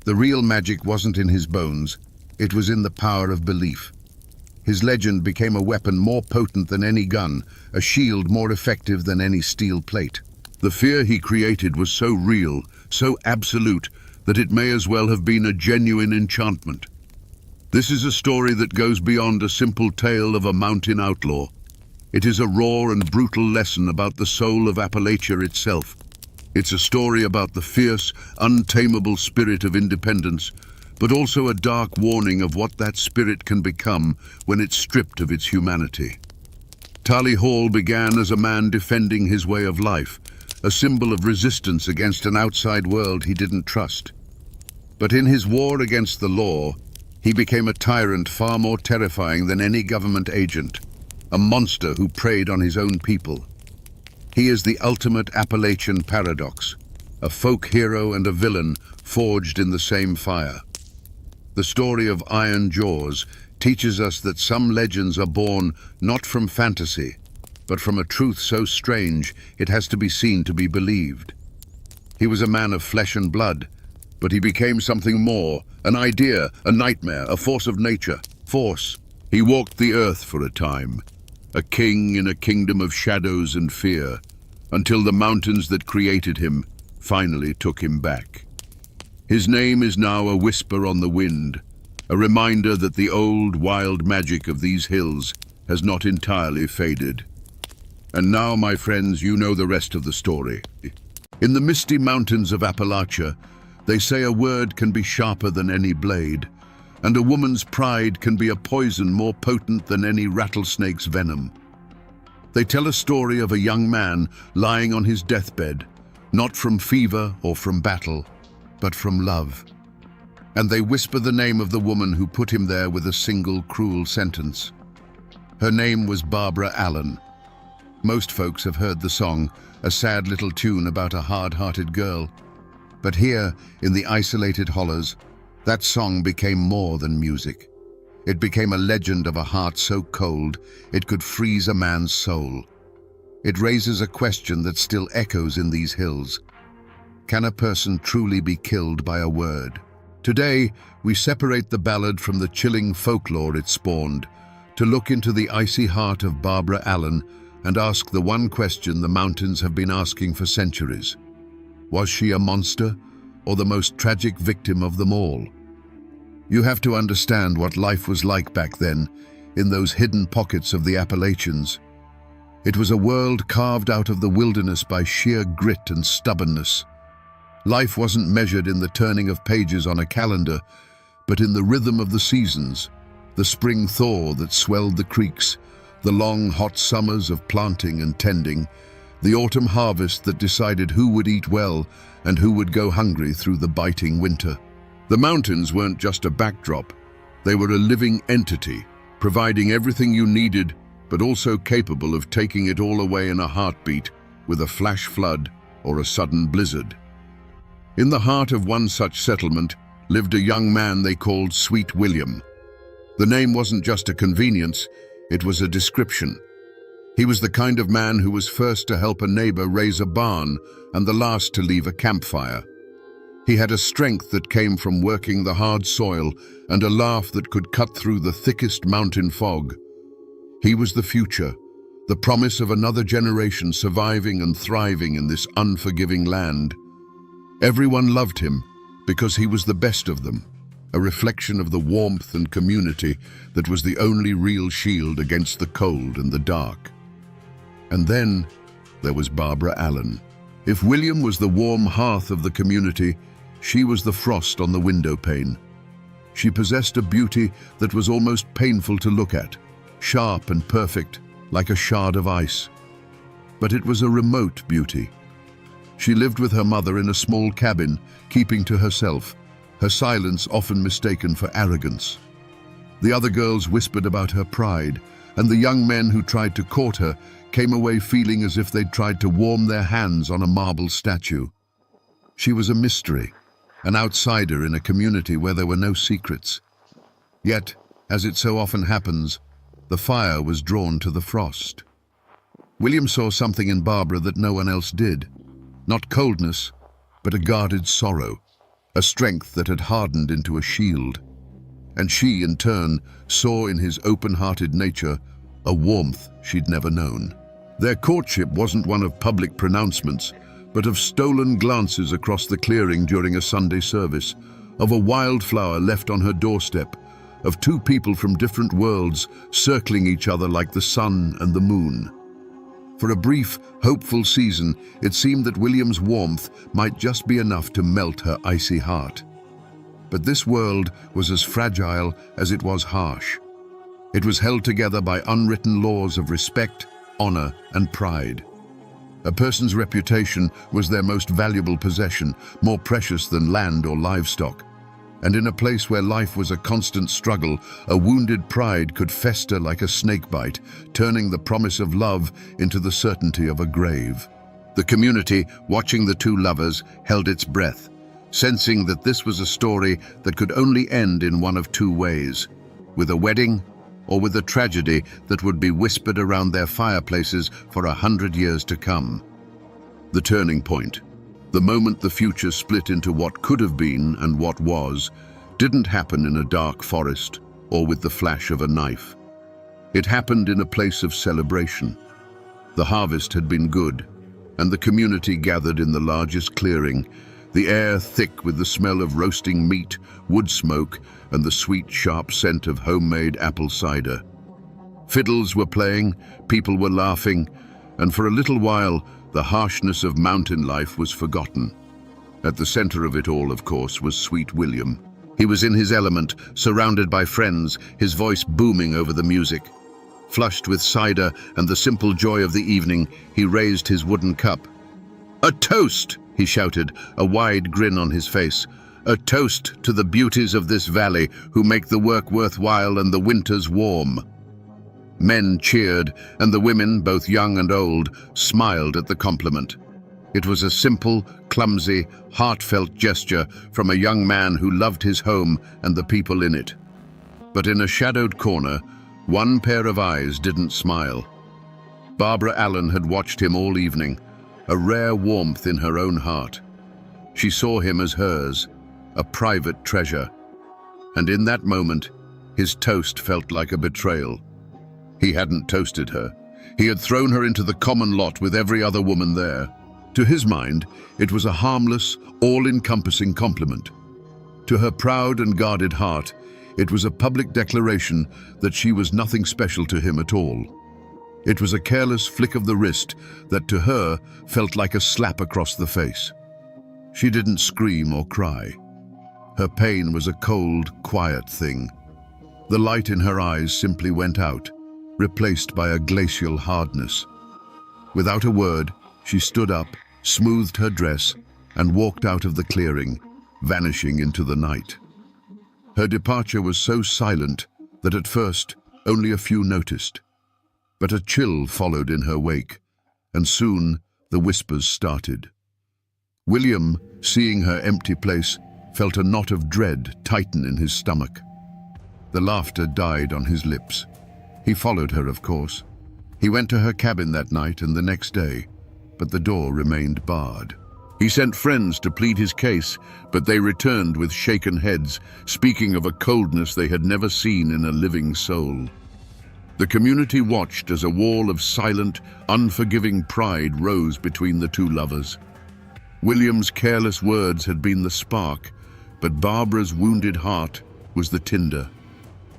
The real magic wasn't in his bones, it was in the power of belief. His legend became a weapon more potent than any gun, a shield more effective than any steel plate. The fear he created was so real, so absolute, that it may as well have been a genuine enchantment. This is a story that goes beyond a simple tale of a mountain outlaw. It is a raw and brutal lesson about the soul of Appalachia itself. It's a story about the fierce, untamable spirit of independence, but also a dark warning of what that spirit can become when it's stripped of its humanity. Tali Hall began as a man defending his way of life, a symbol of resistance against an outside world he didn't trust. But in his war against the law, he became a tyrant far more terrifying than any government agent, a monster who preyed on his own people. He is the ultimate Appalachian paradox, a folk hero and a villain forged in the same fire. The story of Iron Jaws teaches us that some legends are born not from fantasy, but from a truth so strange it has to be seen to be believed. He was a man of flesh and blood, but he became something more, an idea, a nightmare, a force of nature. Force. He walked the earth for a time, a king in a kingdom of shadows and fear, until the mountains that created him finally took him back. His name is now a whisper on the wind, a reminder that the old, wild magic of these hills has not entirely faded. And now, my friends, you know the rest of the story. In the misty mountains of Appalachia, they say a word can be sharper than any blade, and a woman's pride can be a poison more potent than any rattlesnake's venom. They tell a story of a young man lying on his deathbed, not from fever or from battle, but from love. And they whisper the name of the woman who put him there with a single cruel sentence. Her name was Barbara Allen. Most folks have heard the song, a sad little tune about a hard-hearted girl. But here, in the isolated hollows, that song became more than music. It became a legend of a heart so cold it could freeze a man's soul. It raises a question that still echoes in these hills. Can a person truly be killed by a word? Today, we separate the ballad from the chilling folklore it spawned, to look into the icy heart of Barbara Allen and ask the one question the mountains have been asking for centuries. Was she a monster, or the most tragic victim of them all? You have to understand what life was like back then, in those hidden pockets of the Appalachians. It was a world carved out of the wilderness by sheer grit and stubbornness. Life wasn't measured in the turning of pages on a calendar, but in the rhythm of the seasons, the spring thaw that swelled the creeks, the long hot summers of planting and tending, the autumn harvest that decided who would eat well and who would go hungry through the biting winter. The mountains weren't just a backdrop, they were a living entity, providing everything you needed, but also capable of taking it all away in a heartbeat with a flash flood or a sudden blizzard. In the heart of one such settlement lived a young man they called Sweet William. The name wasn't just a convenience, it was a description. He was the kind of man who was first to help a neighbor raise a barn and the last to leave a campfire. He had a strength that came from working the hard soil and a laugh that could cut through the thickest mountain fog. He was the future, the promise of another generation surviving and thriving in this unforgiving land. Everyone loved him because he was the best of them, a reflection of the warmth and community that was the only real shield against the cold and the dark. And then there was Barbara Allen. If William was the warm hearth of the community, she was the frost on the window pane. She possessed a beauty that was almost painful to look at, sharp and perfect, like a shard of ice. But it was a remote beauty. She lived with her mother in a small cabin, keeping to herself, her silence often mistaken for arrogance. The other girls whispered about her pride, and the young men who tried to court her came away feeling as if they'd tried to warm their hands on a marble statue. She was a mystery, an outsider in a community where there were no secrets. Yet, as it so often happens, the fire was drawn to the frost. William saw something in Barbara that no one else did. Not coldness, but a guarded sorrow, a strength that had hardened into a shield. And she, in turn, saw in his open-hearted nature a warmth she'd never known. Their courtship wasn't one of public pronouncements, but of stolen glances across the clearing during a Sunday service, of a wildflower left on her doorstep, of two people from different worlds circling each other like the sun and the moon. For a brief, hopeful season, it seemed that William's warmth might just be enough to melt her icy heart. But this world was as fragile as it was harsh. It was held together by unwritten laws of respect, honor, and pride. A person's reputation was their most valuable possession, more precious than land or livestock. And in a place where life was a constant struggle, a wounded pride could fester like a snakebite, turning the promise of love into the certainty of a grave. The community, watching the two lovers, held its breath, sensing that this was a story that could only end in one of two ways: with a wedding or with a tragedy that would be whispered around their fireplaces for 100 years to come. The turning point, the moment the future split into what could have been and what was, didn't happen in a dark forest or with the flash of a knife. It happened in a place of celebration. The harvest had been good, and the community gathered in the largest clearing, the air thick with the smell of roasting meat, wood smoke, and the sweet, sharp scent of homemade apple cider. Fiddles were playing, people were laughing, and for a little while, the harshness of mountain life was forgotten. At the center of it all, of course, was sweet William. He was in his element, surrounded by friends, his voice booming over the music. Flushed with cider and the simple joy of the evening, he raised his wooden cup. "A toast!" he shouted, a wide grin on his face. "A toast to the beauties of this valley who make the work worthwhile and the winters warm." Men cheered, and the women, both young and old, smiled at the compliment. It was a simple, clumsy, heartfelt gesture from a young man who loved his home and the people in it. But in a shadowed corner, one pair of eyes didn't smile. Barbara Allen had watched him all evening, a rare warmth in her own heart. She saw him as hers, a private treasure. And in that moment, his toast felt like a betrayal. He hadn't toasted her. He had thrown her into the common lot with every other woman there. To his mind, it was a harmless, all-encompassing compliment. To her proud and guarded heart, it was a public declaration that she was nothing special to him at all. It was a careless flick of the wrist that to her felt like a slap across the face. She didn't scream or cry. Her pain was a cold, quiet thing. The light in her eyes simply went out, replaced by a glacial hardness. Without a word, she stood up, smoothed her dress, and walked out of the clearing, vanishing into the night. Her departure was so silent that at first only a few noticed. But a chill followed in her wake, and soon the whispers started. William, seeing her empty place, felt a knot of dread tighten in his stomach. The laughter died on his lips. He followed her, of course. He went to her cabin that night and the next day, but the door remained barred. He sent friends to plead his case, but they returned with shaken heads, speaking of a coldness they had never seen in a living soul. The community watched as a wall of silent, unforgiving pride rose between the two lovers. William's careless words had been the spark, but Barbara's wounded heart was the tinder.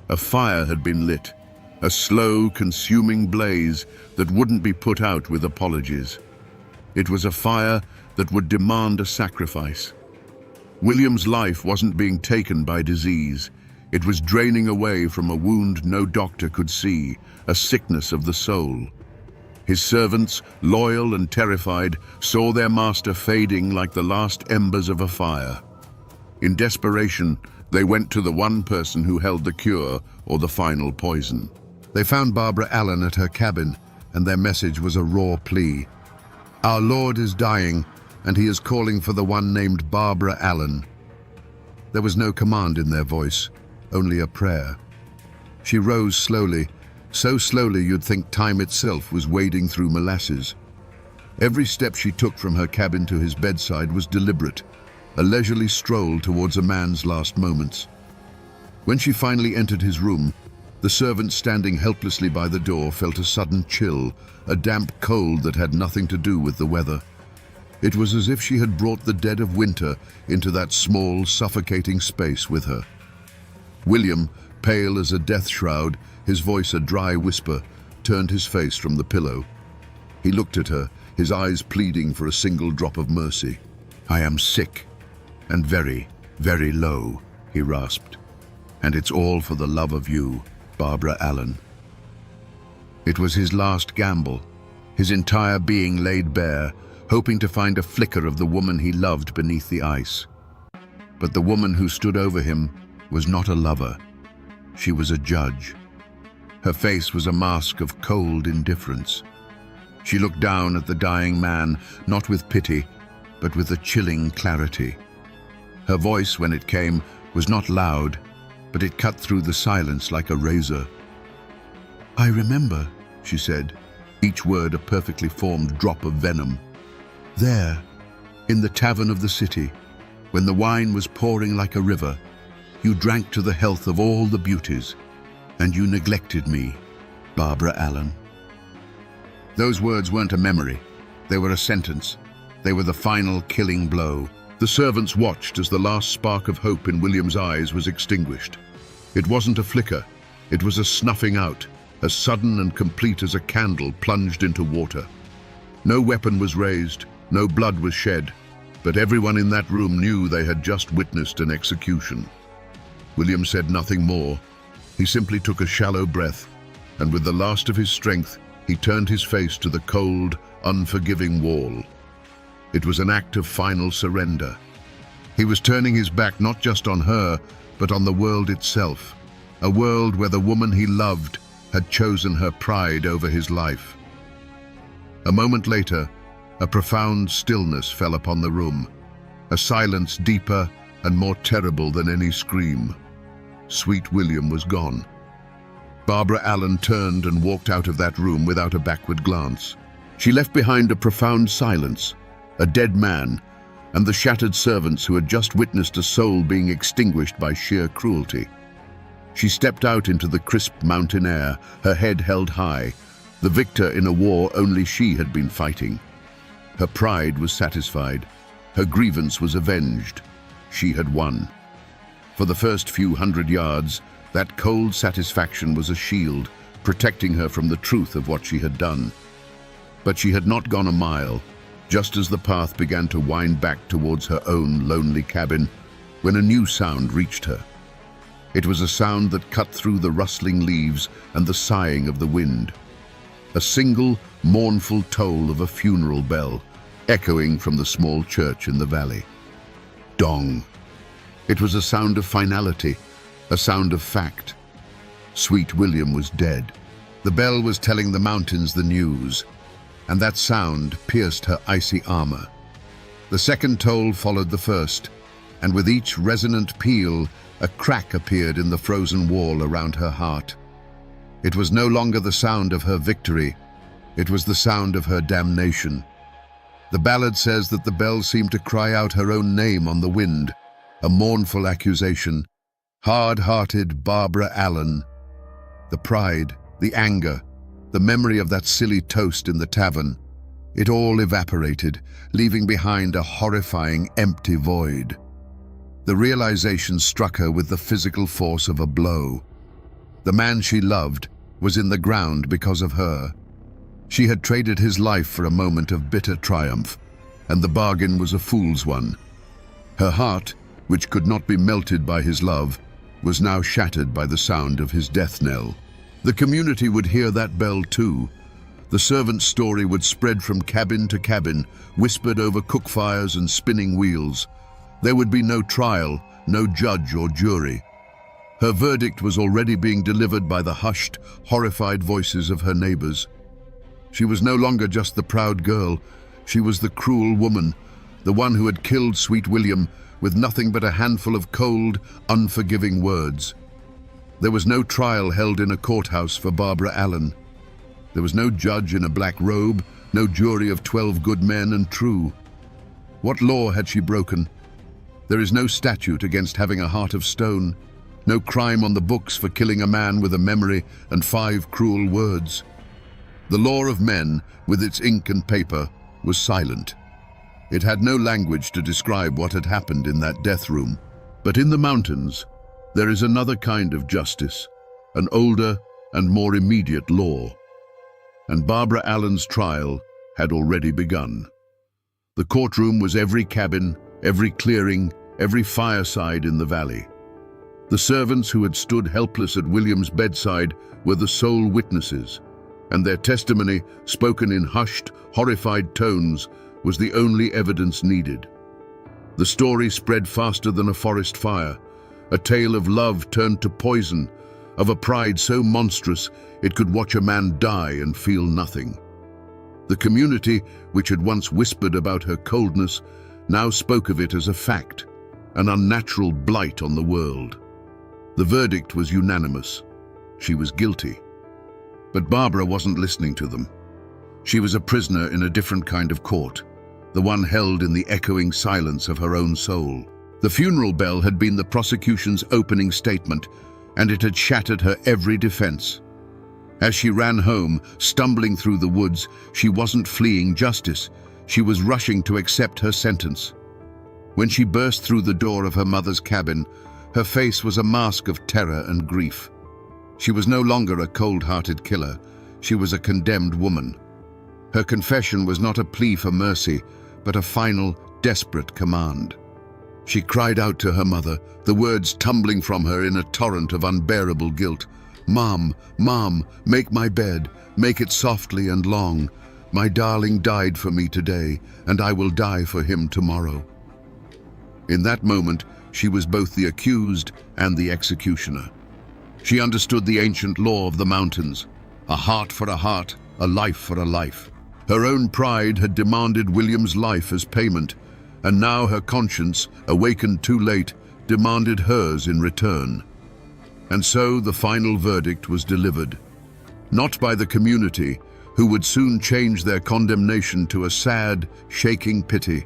A fire had been lit, a slow, consuming blaze that wouldn't be put out with apologies. It was a fire that would demand a sacrifice. William's life wasn't being taken by disease. It was draining away from a wound no doctor could see, a sickness of the soul. His servants, loyal and terrified, saw their master fading like the last embers of a fire. In desperation, they went to the one person who held the cure or the final poison. They found Barbara Allen at her cabin, and their message was a raw plea. "Our Lord is dying, and he is calling for the one named Barbara Allen." There was no command in their voice, only a prayer. She rose slowly, so slowly you'd think time itself was wading through molasses. Every step she took from her cabin to his bedside was deliberate, a leisurely stroll towards a man's last moments. When she finally entered his room, the servant standing helplessly by the door felt a sudden chill, a damp cold that had nothing to do with the weather. It was as if she had brought the dead of winter into that small, suffocating space with her. William, pale as a death shroud, his voice a dry whisper, turned his face from the pillow. He looked at her, his eyes pleading for a single drop of mercy. "I am sick, and very, very low," he rasped. "And it's all for the love of you, Barbara Allen." It was his last gamble, his entire being laid bare, hoping to find a flicker of the woman he loved beneath the ice. But the woman who stood over him was not a lover. She was a judge. Her face was a mask of cold indifference. She looked down at the dying man, not with pity, but with a chilling clarity. Her voice, when it came, was not loud, but it cut through the silence like a razor. "I remember," she said, each word a perfectly formed drop of venom. "There, in the tavern of the city, when the wine was pouring like a river, you drank to the health of all the beauties, and you neglected me, Barbara Allen." Those words weren't a memory. They were a sentence. They were the final killing blow. The servants watched as the last spark of hope in William's eyes was extinguished. It wasn't a flicker. It was a snuffing out, as sudden and complete as a candle plunged into water. No weapon was raised, no blood was shed, but everyone in that room knew they had just witnessed an execution. William said nothing more. He simply took a shallow breath, and with the last of his strength, he turned his face to the cold, unforgiving wall. It was an act of final surrender. He was turning his back not just on her, but on the world itself, a world where the woman he loved had chosen her pride over his life. A moment later, a profound stillness fell upon the room, a silence deeper and more terrible than any scream. Sweet William was gone. Barbara Allen turned and walked out of that room without a backward glance. She left behind a profound silence, a dead man, and the shattered servants who had just witnessed a soul being extinguished by sheer cruelty. She stepped out into the crisp mountain air, her head held high, the victor in a war only she had been fighting. Her pride was satisfied. Her grievance was avenged. She had won. For the first few hundred yards, that cold satisfaction was a shield, protecting her from the truth of what she had done. But she had not gone a mile, just as the path began to wind back towards her own lonely cabin, when a new sound reached her. It was a sound that cut through the rustling leaves and the sighing of the wind. A single, mournful toll of a funeral bell, echoing from the small church in the valley. Dong. It was a sound of finality, a sound of fact. Sweet William was dead. The bell was telling the mountains the news, and that sound pierced her icy armor. The second toll followed the first, and with each resonant peal, a crack appeared in the frozen wall around her heart. It was no longer the sound of her victory, it was the sound of her damnation. The ballad says that the bell seemed to cry out her own name on the wind, a mournful accusation. Hard-hearted Barbara Allen. The pride, the anger, the memory of that silly toast in the tavern, it all evaporated, leaving behind a horrifying, empty void. The realization struck her with the physical force of a blow. The man she loved was in the ground because of her. She had traded his life for a moment of bitter triumph, and the bargain was a fool's one. Her heart, which could not be melted by his love, was now shattered by the sound of his death knell. The community would hear that bell too. The servant's story would spread from cabin to cabin, whispered over cook fires and spinning wheels. There would be no trial, no judge or jury. Her verdict was already being delivered by the hushed, horrified voices of her neighbors. She was no longer just the proud girl. She was the cruel woman, the one who had killed sweet William with nothing but a handful of cold, unforgiving words. There was no trial held in a courthouse for Barbara Allen. There was no judge in a black robe, no jury of 12 good men and true. What law had she broken? There is no statute against having a heart of stone, no crime on the books for killing a man with a memory and 5 cruel words. The law of men, with its ink and paper, was silent. It had no language to describe what had happened in that death room. But in the mountains, there is another kind of justice, an older and more immediate law. And Barbara Allen's trial had already begun. The courtroom was every cabin, every clearing, every fireside in the valley. The servants who had stood helpless at William's bedside were the sole witnesses, and their testimony, spoken in hushed, horrified tones, was the only evidence needed. The story spread faster than a forest fire, a tale of love turned to poison, of a pride so monstrous it could watch a man die and feel nothing. The community, which had once whispered about her coldness, now spoke of it as a fact, an unnatural blight on the world. The verdict was unanimous. She was guilty. But Barbara wasn't listening to them. She was a prisoner in a different kind of court, the one held in the echoing silence of her own soul. The funeral bell had been the prosecution's opening statement, and it had shattered her every defense. As she ran home, stumbling through the woods, she wasn't fleeing justice. She was rushing to accept her sentence. When she burst through the door of her mother's cabin, her face was a mask of terror and grief. She was no longer a cold-hearted killer. She was a condemned woman. Her confession was not a plea for mercy, but a final, desperate command. She cried out to her mother, the words tumbling from her in a torrent of unbearable guilt. "Mom, Mom, make my bed, make it softly and long. My darling died for me today, and I will die for him tomorrow." In that moment, she was both the accused and the executioner. She understood the ancient law of the mountains, a heart for a heart, a life for a life. Her own pride had demanded William's life as payment, and now her conscience, awakened too late, demanded hers in return. And so the final verdict was delivered, not by the community, who would soon change their condemnation to a sad, shaking pity,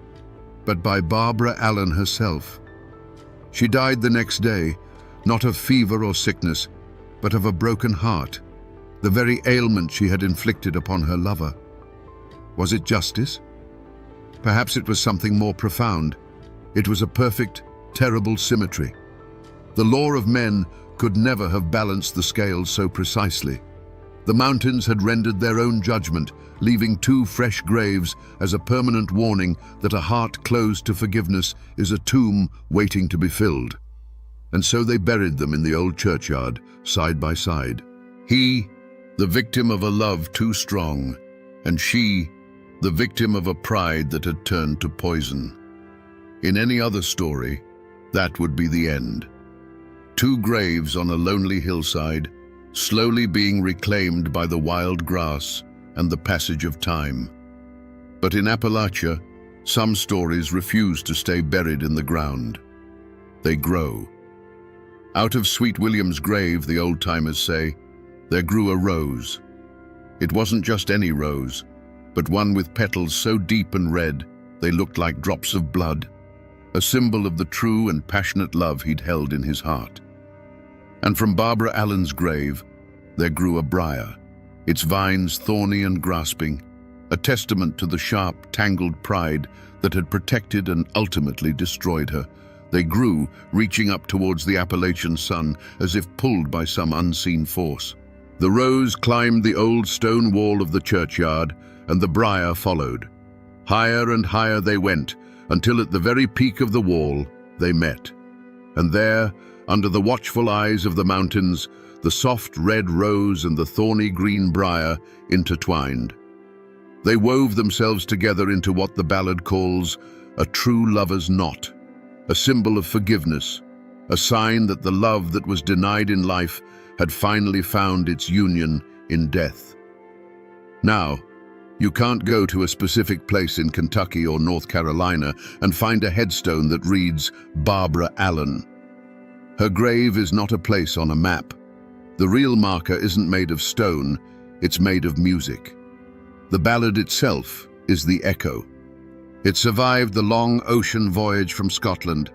but by Barbara Allen herself. She died the next day, not of fever or sickness, but of a broken heart, the very ailment she had inflicted upon her lover. Was it justice? Perhaps it was something more profound. It was a perfect, terrible symmetry. The law of men could never have balanced the scales so precisely. The mountains had rendered their own judgment, leaving 2 fresh graves as a permanent warning that a heart closed to forgiveness is a tomb waiting to be filled. And so they buried them in the old churchyard, side by side. He, the victim of a love too strong, and she, the victim of a pride that had turned to poison. In any other story, that would be the end. 2 graves on a lonely hillside, slowly being reclaimed by the wild grass and the passage of time. But in Appalachia, some stories refuse to stay buried in the ground. They grow. Out of Sweet William's grave, the old-timers say, there grew a rose. It wasn't just any rose, but one with petals so deep and red they looked like drops of blood, a symbol of the true and passionate love he'd held in his heart. And from Barbara Allen's grave, there grew a briar, its vines thorny and grasping, a testament to the sharp, tangled pride that had protected and ultimately destroyed her. They grew, reaching up towards the Appalachian sun as if pulled by some unseen force. The rose climbed the old stone wall of the churchyard, and the briar followed. Higher and higher they went, until at the very peak of the wall they met. And there, under the watchful eyes of the mountains, the soft red rose and the thorny green briar intertwined. They wove themselves together into what the ballad calls a true lover's knot, a symbol of forgiveness, a sign that the love that was denied in life had finally found its union in death. Now, you can't go to a specific place in Kentucky or North Carolina and find a headstone that reads Barbara Allen. Her grave is not a place on a map. The real marker isn't made of stone, it's made of music. The ballad itself is the echo. It survived the long ocean voyage from Scotland,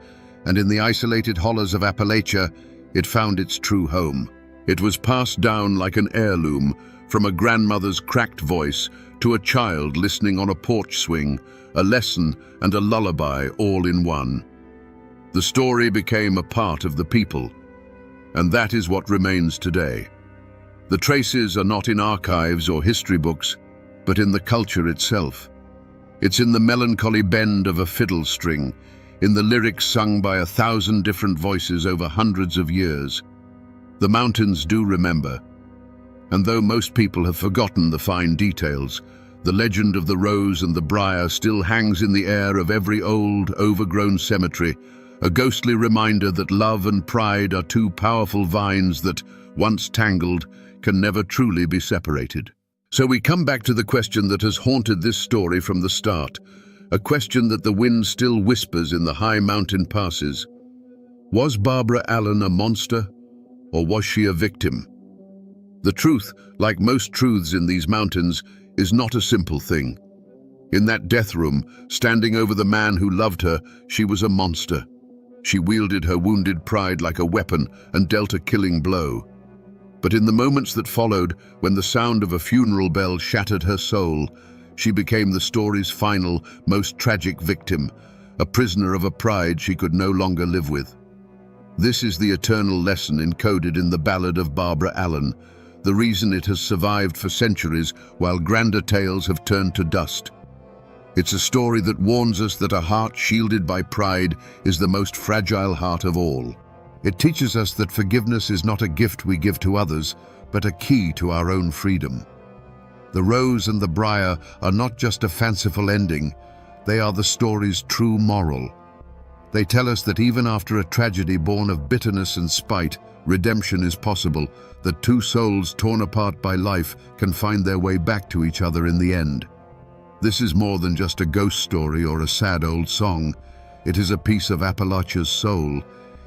and in the isolated hollows of Appalachia, it found its true home. It was passed down like an heirloom, from a grandmother's cracked voice to a child listening on a porch swing, a lesson and a lullaby all in one. The story became a part of the people, and that is what remains today. The traces are not in archives or history books, but in the culture itself. It's in the melancholy bend of a fiddle string, in the lyrics sung by 1,000 different voices over hundreds of years. The mountains do remember, and though most people have forgotten the fine details, the legend of the rose and the briar still hangs in the air of every old, overgrown cemetery, a ghostly reminder that love and pride are two powerful vines that, once tangled, can never truly be separated. So we come back to the question that has haunted this story from the start, a question that the wind still whispers in the high mountain passes. Was Barbara Allen a monster, or was she a victim? The truth, like most truths in these mountains, is not a simple thing. In that death room, standing over the man who loved her, she was a monster. She wielded her wounded pride like a weapon and dealt a killing blow. But in the moments that followed, when the sound of a funeral bell shattered her soul, she became the story's final, most tragic victim, a prisoner of a pride she could no longer live with. This is the eternal lesson encoded in the ballad of Barbara Allen, the reason it has survived for centuries while grander tales have turned to dust. It's a story that warns us that a heart shielded by pride is the most fragile heart of all. It teaches us that forgiveness is not a gift we give to others, but a key to our own freedom. The rose and the briar are not just a fanciful ending, they are the story's true moral. They tell us that even after a tragedy born of bitterness and spite, redemption is possible, that two souls torn apart by life can find their way back to each other in the end. This is more than just a ghost story or a sad old song. It is a piece of Appalachia's soul.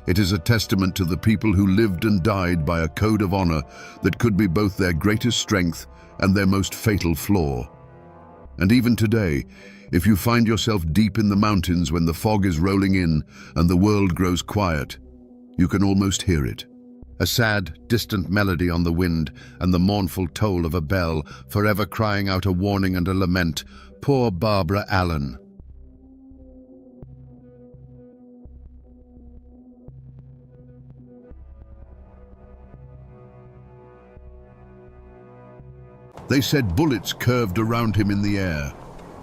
It is a testament to the people who lived and died by a code of honor that could be both their greatest strength and their most fatal flaw. And even today, if you find yourself deep in the mountains when the fog is rolling in and the world grows quiet, you can almost hear it. A sad, distant melody on the wind and the mournful toll of a bell, forever crying out a warning and a lament. Poor Barbara Allen. They said bullets curved around him in the air.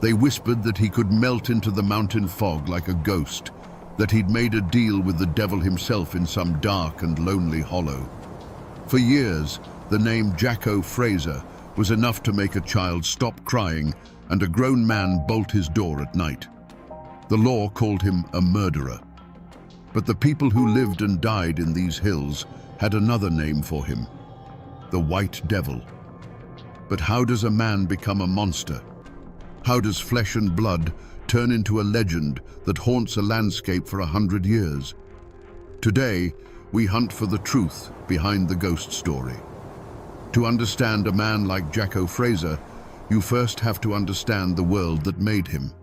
They whispered that he could melt into the mountain fog like a ghost, that he'd made a deal with the devil himself in some dark and lonely hollow. For years, the name Jacko Fraser was enough to make a child stop crying and a grown man bolt his door at night. The law called him a murderer. But the people who lived and died in these hills had another name for him, the White Devil. But how does a man become a monster? How does flesh and blood turn into a legend that haunts a landscape for 100 years? Today, we hunt for the truth behind the ghost story. To understand a man like Jacko Fraser, you first have to understand the world that made him.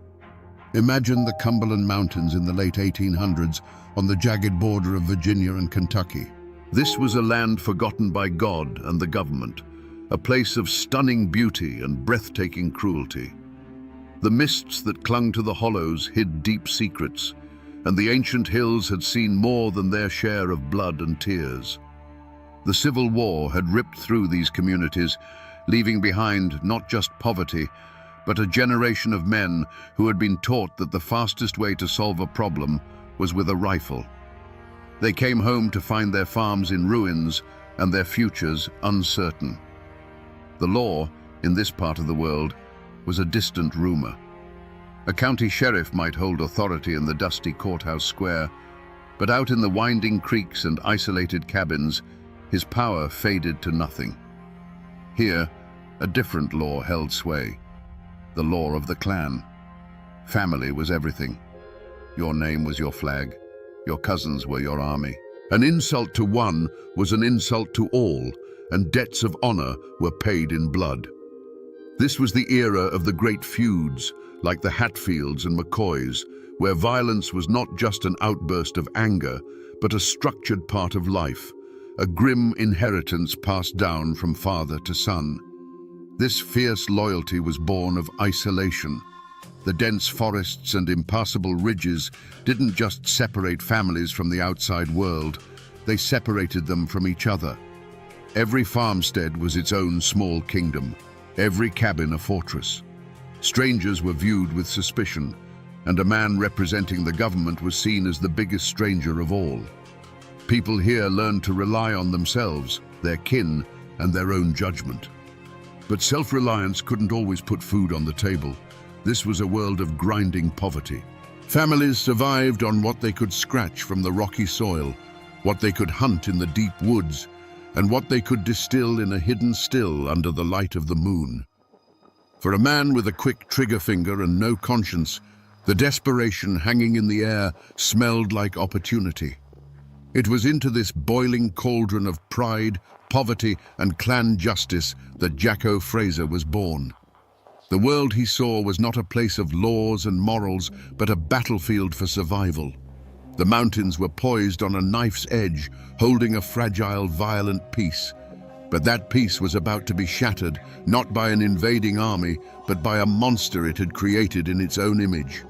Imagine the Cumberland Mountains in the late 1800s on the jagged border of Virginia and Kentucky. This was a land forgotten by God and the government, a place of stunning beauty and breathtaking cruelty. The mists that clung to the hollows hid deep secrets, and the ancient hills had seen more than their share of blood and tears. The Civil War had ripped through these communities, leaving behind not just poverty, but a generation of men who had been taught that the fastest way to solve a problem was with a rifle. They came home to find their farms in ruins, and their futures uncertain. The law, in this part of the world, was a distant rumor. A county sheriff might hold authority in the dusty courthouse square, but out in the winding creeks and isolated cabins, his power faded to nothing. Here, a different law held sway, the law of the clan. Family was everything. Your name was your flag, your cousins were your army. An insult to one was an insult to all, and debts of honor were paid in blood. This was the era of the great feuds, like the Hatfields and McCoys, where violence was not just an outburst of anger, but a structured part of life, a grim inheritance passed down from father to son. This fierce loyalty was born of isolation. The dense forests and impassable ridges didn't just separate families from the outside world, they separated them from each other. Every farmstead was its own small kingdom, every cabin a fortress. Strangers were viewed with suspicion, and a man representing the government was seen as the biggest stranger of all. People here learned to rely on themselves, their kin, and their own judgment. But self-reliance couldn't always put food on the table. This was a world of grinding poverty. Families survived on what they could scratch from the rocky soil, what they could hunt in the deep woods, and what they could distill in a hidden still under the light of the moon. For a man with a quick trigger finger and no conscience, the desperation hanging in the air smelled like opportunity. It was into this boiling cauldron of pride, poverty, and clan justice that Jacko Fraser was born. The world he saw was not a place of laws and morals, but a battlefield for survival. The mountains were poised on a knife's edge, holding a fragile, violent peace. But that peace was about to be shattered, not by an invading army, but by a monster it had created in its own image.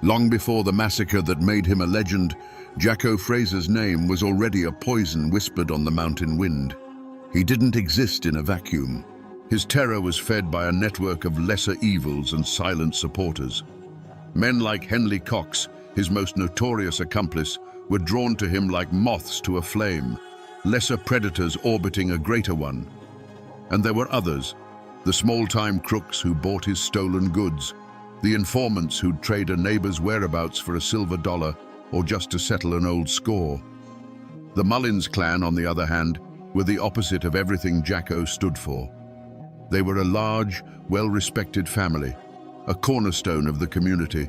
Long before the massacre that made him a legend, Jacko Fraser's name was already a poison whispered on the mountain wind. He didn't exist in a vacuum. His terror was fed by a network of lesser evils and silent supporters. Men like Henley Cox, his most notorious accomplice, were drawn to him like moths to a flame, lesser predators orbiting a greater one. And there were others, the small-time crooks who bought his stolen goods, the informants who'd trade a neighbor's whereabouts for a silver dollar or just to settle an old score. The Mullins clan, on the other hand, were the opposite of everything Jacko stood for. They were a large, well-respected family, a cornerstone of the community,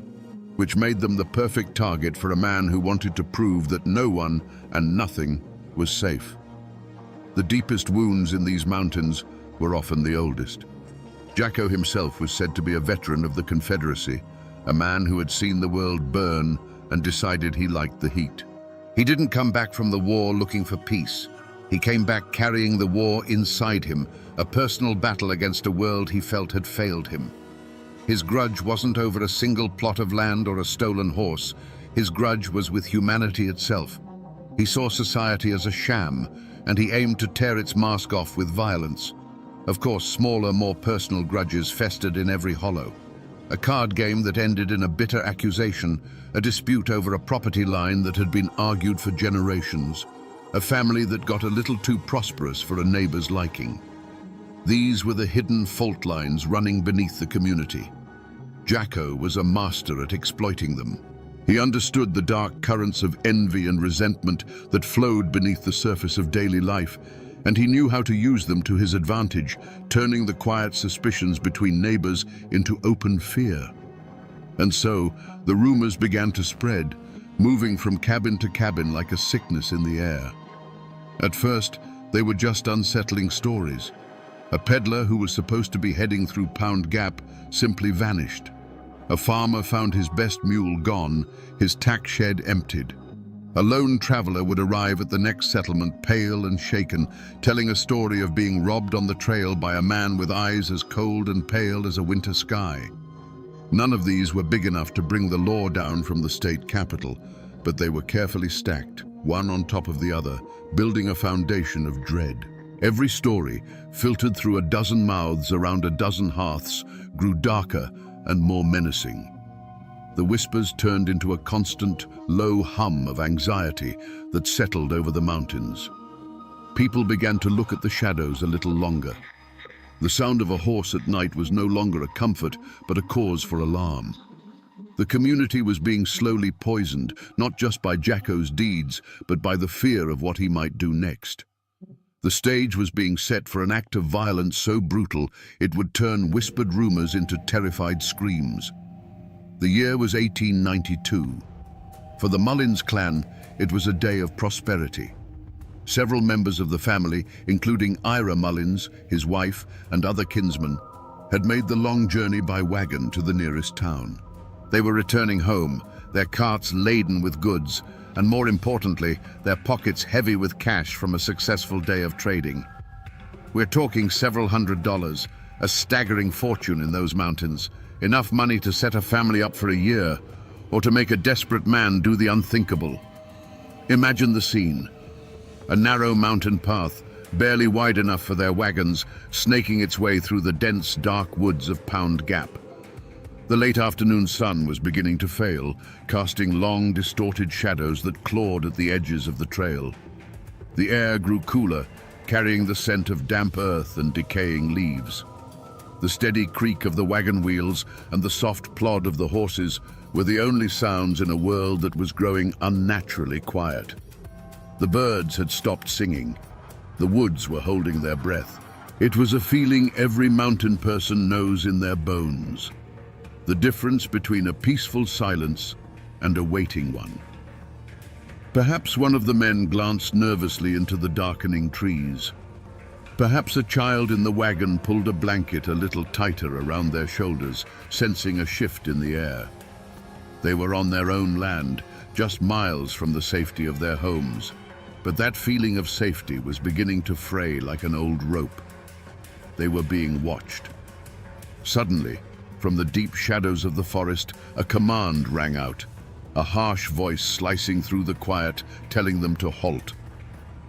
which made them the perfect target for a man who wanted to prove that no one and nothing was safe. The deepest wounds in these mountains were often the oldest. Jacko himself was said to be a veteran of the Confederacy, a man who had seen the world burn and decided he liked the heat. He didn't come back from the war looking for peace. He came back carrying the war inside him, a personal battle against a world he felt had failed him. His grudge wasn't over a single plot of land or a stolen horse. His grudge was with humanity itself. He saw society as a sham, and he aimed to tear its mask off with violence. Of course, smaller, more personal grudges festered in every hollow. A card game that ended in a bitter accusation, a dispute over a property line that had been argued for generations, a family that got a little too prosperous for a neighbor's liking. These were the hidden fault lines running beneath the community. Jacko was a master at exploiting them. He understood the dark currents of envy and resentment that flowed beneath the surface of daily life, and he knew how to use them to his advantage, turning the quiet suspicions between neighbors into open fear. And so, the rumors began to spread, moving from cabin to cabin like a sickness in the air. At first, they were just unsettling stories. A peddler who was supposed to be heading through Pound Gap simply vanished. A farmer found his best mule gone, his tack shed emptied. A lone traveler would arrive at the next settlement pale and shaken, telling a story of being robbed on the trail by a man with eyes as cold and pale as a winter sky. None of these were big enough to bring the law down from the state capital, but they were carefully stacked, one on top of the other, building a foundation of dread. Every story, filtered through a dozen mouths around a dozen hearths, grew darker and more menacing. The whispers turned into a constant, low hum of anxiety that settled over the mountains. people began to look at the shadows a little longer. The sound of a horse at night was no longer a comfort, but a cause for alarm. The community was being slowly poisoned, not just by Jacko's deeds, but by the fear of what he might do next. The stage was being set for an act of violence so brutal it would turn whispered rumors into terrified screams. The year was 1892. For the Mullins clan, it was a day of prosperity. Several members of the family, including Ira Mullins, his wife, and other kinsmen, had made the long journey by wagon to the nearest town. They were returning home, their carts laden with goods, and more importantly, their pockets heavy with cash from a successful day of trading. We're talking several $100s, a staggering fortune in those mountains, enough money to set a family up for a year, or to make a desperate man do the unthinkable. Imagine the scene. A narrow mountain path, barely wide enough for their wagons, snaking its way through the dense, dark woods of Pound Gap. The late afternoon sun was beginning to fail, casting long, distorted shadows that clawed at the edges of the trail. The air grew cooler, carrying the scent of damp earth and decaying leaves. The steady creak of the wagon wheels and the soft plod of the horses were the only sounds in a world that was growing unnaturally quiet. The birds had stopped singing. The woods were holding their breath. It was a feeling every mountain person knows in their bones. The difference between a peaceful silence and a waiting one. Perhaps one of the men glanced nervously into the darkening trees. Perhaps a child in the wagon pulled a blanket a little tighter around their shoulders, sensing a shift in the air. They were on their own land, just miles from the safety of their homes. But that feeling of safety was beginning to fray like an old rope. They were being watched. Suddenly, from the deep shadows of the forest, a command rang out, a harsh voice slicing through the quiet, telling them to halt.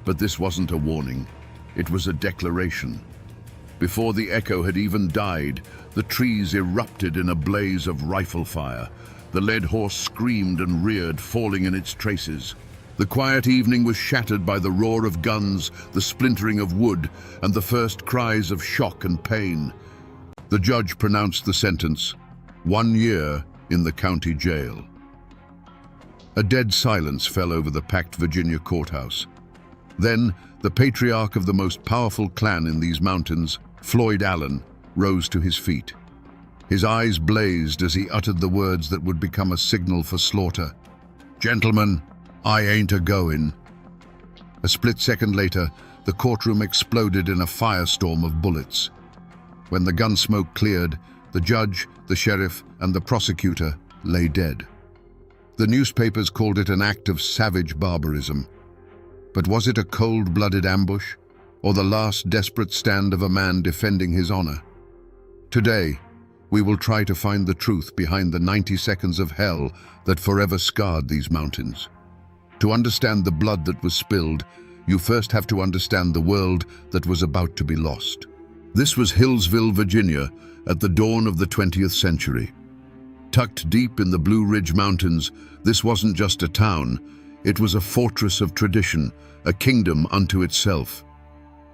But this wasn't a warning. It was a declaration. Before the echo had even died, the trees erupted in a blaze of rifle fire. The led horse screamed and reared, falling in its traces. The quiet evening was shattered by the roar of guns, the splintering of wood, and the first cries of shock and pain. The judge pronounced the sentence, 1 year in the county jail. A dead silence fell over the packed Virginia courthouse. Then, the patriarch of the most powerful clan in these mountains, Floyd Allen, rose to his feet. His eyes blazed as he uttered the words that would become a signal for slaughter. "Gentlemen, I ain't a-goin'." A split second later, the courtroom exploded in a firestorm of bullets. When the gun smoke cleared, the judge, the sheriff, and the prosecutor lay dead. The newspapers called it an act of savage barbarism. But was it a cold-blooded ambush, or the last desperate stand of a man defending his honor? Today, we will try to find the truth behind the 90 seconds of hell that forever scarred these mountains. To understand the blood that was spilled, you first have to understand the world that was about to be lost. This was Hillsville, Virginia, at the dawn of the 20th century. Tucked deep in the Blue Ridge Mountains, this wasn't just a town, it was a fortress of tradition, a kingdom unto itself.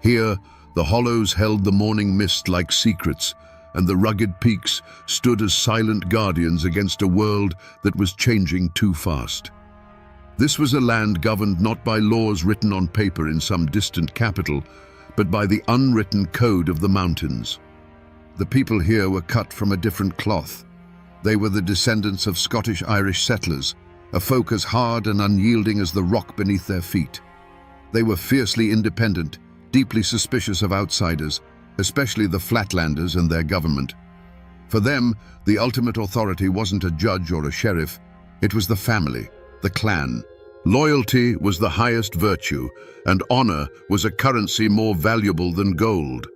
Here, the hollows held the morning mist like secrets, and the rugged peaks stood as silent guardians against a world that was changing too fast. This was a land governed not by laws written on paper in some distant capital, but by the unwritten code of the mountains. The people here were cut from a different cloth. They were the descendants of Scottish-Irish settlers, a folk as hard and unyielding as the rock beneath their feet. They were fiercely independent, deeply suspicious of outsiders, especially the Flatlanders and their government. For them, the ultimate authority wasn't a judge or a sheriff, it was the family, the clan. Loyalty was the highest virtue, and honor was a currency more valuable than gold.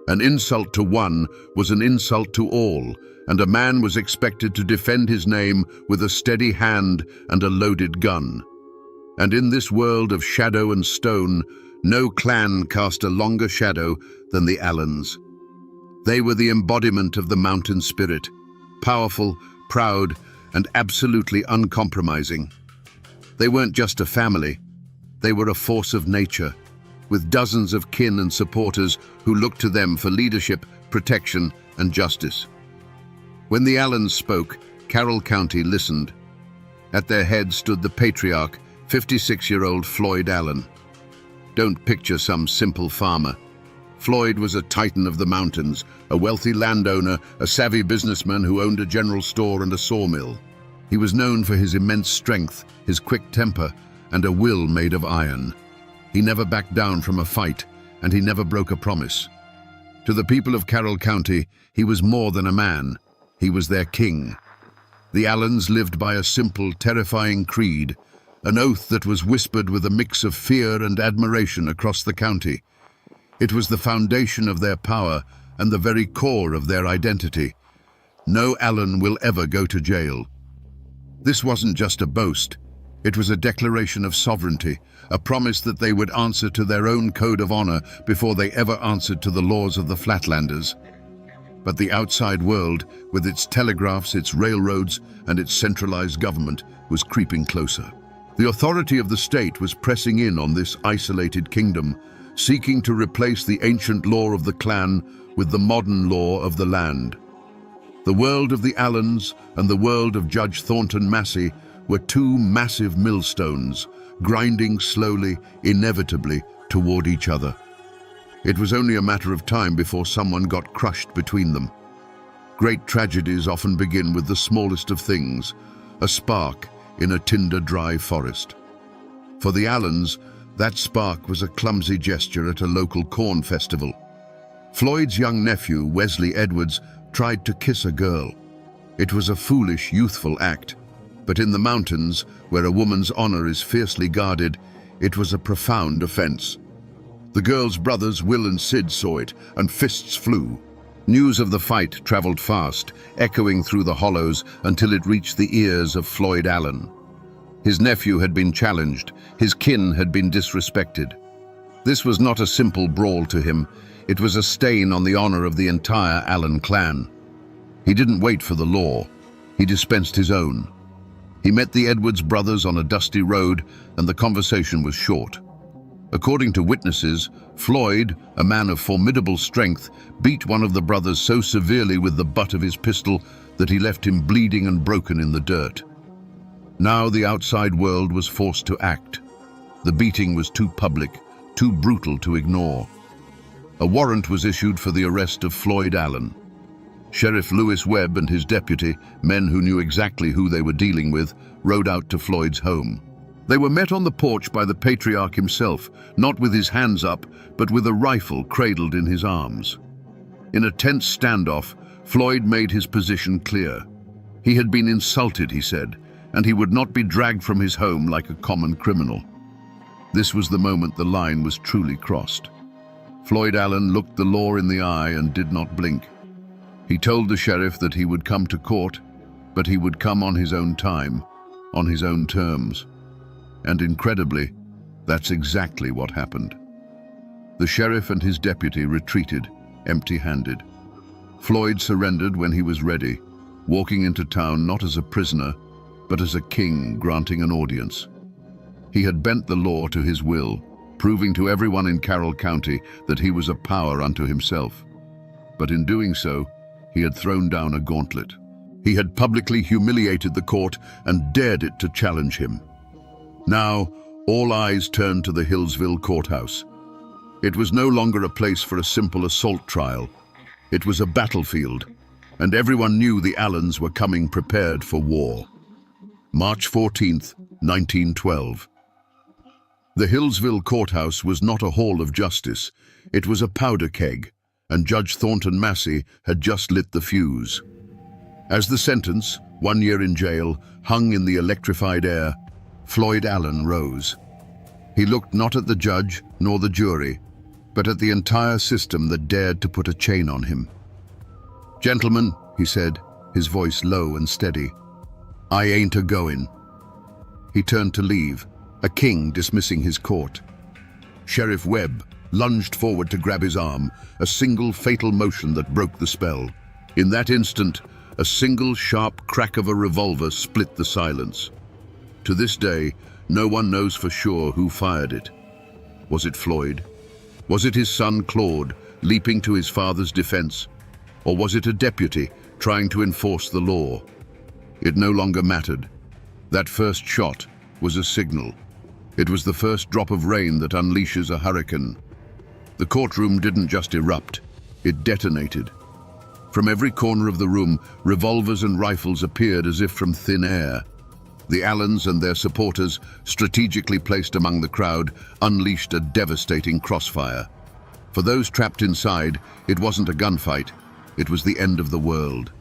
An insult to one was an insult to all, and a man was expected to defend his name with a steady hand and a loaded gun. And in this world of shadow and stone, no clan cast a longer shadow than the Allens. They were the embodiment of the mountain spirit, powerful, proud, and absolutely uncompromising. They weren't just a family, they were a force of nature, with dozens of kin and supporters who looked to them for leadership, protection, and justice. When the Allens spoke, Carroll County listened. At their head stood the patriarch, 56-year-old Floyd Allen. Don't picture some simple farmer. Floyd was a titan of the mountains, a wealthy landowner, a savvy businessman who owned a general store and a sawmill. He was known for his immense strength, his quick temper, and a will made of iron. He never backed down from a fight, and he never broke a promise. To the people of Carroll County, he was more than a man. He was their king. The Allens lived by a simple, terrifying creed, an oath that was whispered with a mix of fear and admiration across the county. It was the foundation of their power and the very core of their identity. No Allen will ever go to jail. This wasn't just a boast. It was a declaration of sovereignty, a promise that they would answer to their own code of honor before they ever answered to the laws of the Flatlanders. But the outside world, with its telegraphs, its railroads, and its centralized government, was creeping closer. The authority of the state was pressing in on this isolated kingdom, seeking to replace the ancient law of the clan with the modern law of the land. The world of the Allens and the world of Judge Thornton Massey were two massive millstones, grinding slowly, inevitably, toward each other. It was only a matter of time before someone got crushed between them. Great tragedies often begin with the smallest of things, a spark in a tinder-dry forest. For the Allens, that spark was a clumsy gesture at a local corn festival. Floyd's young nephew, Wesley Edwards, tried to kiss a girl. It was a foolish, youthful act, but in the mountains, where a woman's honor is fiercely guarded, it was a profound offense. The girl's brothers, Will and Sid, saw it, and fists flew. News of the fight traveled fast, echoing through the hollows until it reached the ears of Floyd Allen. His nephew had been challenged, his kin had been disrespected. This was not a simple brawl to him, it was a stain on the honor of the entire Allen clan. He didn't wait for the law, he dispensed his own. He met the Edwards brothers on a dusty road, and the conversation was short. According to witnesses, Floyd, a man of formidable strength, beat one of the brothers so severely with the butt of his pistol that he left him bleeding and broken in the dirt. Now the outside world was forced to act. The beating was too public, too brutal to ignore. A warrant was issued for the arrest of Floyd Allen. Sheriff Lewis Webb and his deputy, men who knew exactly who they were dealing with, rode out to Floyd's home. They were met on the porch by the patriarch himself, not with his hands up, but with a rifle cradled in his arms. In a tense standoff, Floyd made his position clear. He had been insulted, he said, and he would not be dragged from his home like a common criminal. This was the moment the line was truly crossed. Floyd Allen looked the law in the eye and did not blink. He told the sheriff that he would come to court, but he would come on his own time, on his own terms. And incredibly, that's exactly what happened. The sheriff and his deputy retreated, empty-handed. Floyd surrendered when he was ready, walking into town not as a prisoner, but as a king granting an audience. He had bent the law to his will, proving to everyone in Carroll County that he was a power unto himself. But in doing so, he had thrown down a gauntlet. He had publicly humiliated the court and dared it to challenge him. Now, all eyes turned to the Hillsville courthouse. It was no longer a place for a simple assault trial. It was a battlefield, and everyone knew the Allens were coming prepared for war. March 14th, 1912. The Hillsville courthouse was not a hall of justice. It was a powder keg, and Judge Thornton Massey had just lit the fuse. As the sentence, 1 year in jail, hung in the electrified air, Floyd Allen rose. He looked not at the judge nor the jury, but at the entire system that dared to put a chain on him. "Gentlemen," he said, his voice low and steady, "I ain't a-goin'." He turned to leave, a king dismissing his court. Sheriff Webb lunged forward to grab his arm, a single fatal motion that broke the spell. In that instant, a single sharp crack of a revolver split the silence. To this day, no one knows for sure who fired it. Was it Floyd? Was it his son Claude, leaping to his father's defense? Or was it a deputy trying to enforce the law? It no longer mattered. That first shot was a signal. It was the first drop of rain that unleashes a hurricane. The courtroom didn't just erupt, it detonated. From every corner of the room, revolvers and rifles appeared as if from thin air. The Allens and their supporters, strategically placed among the crowd, unleashed a devastating crossfire. For those trapped inside, it wasn't a gunfight, it was the end of the world.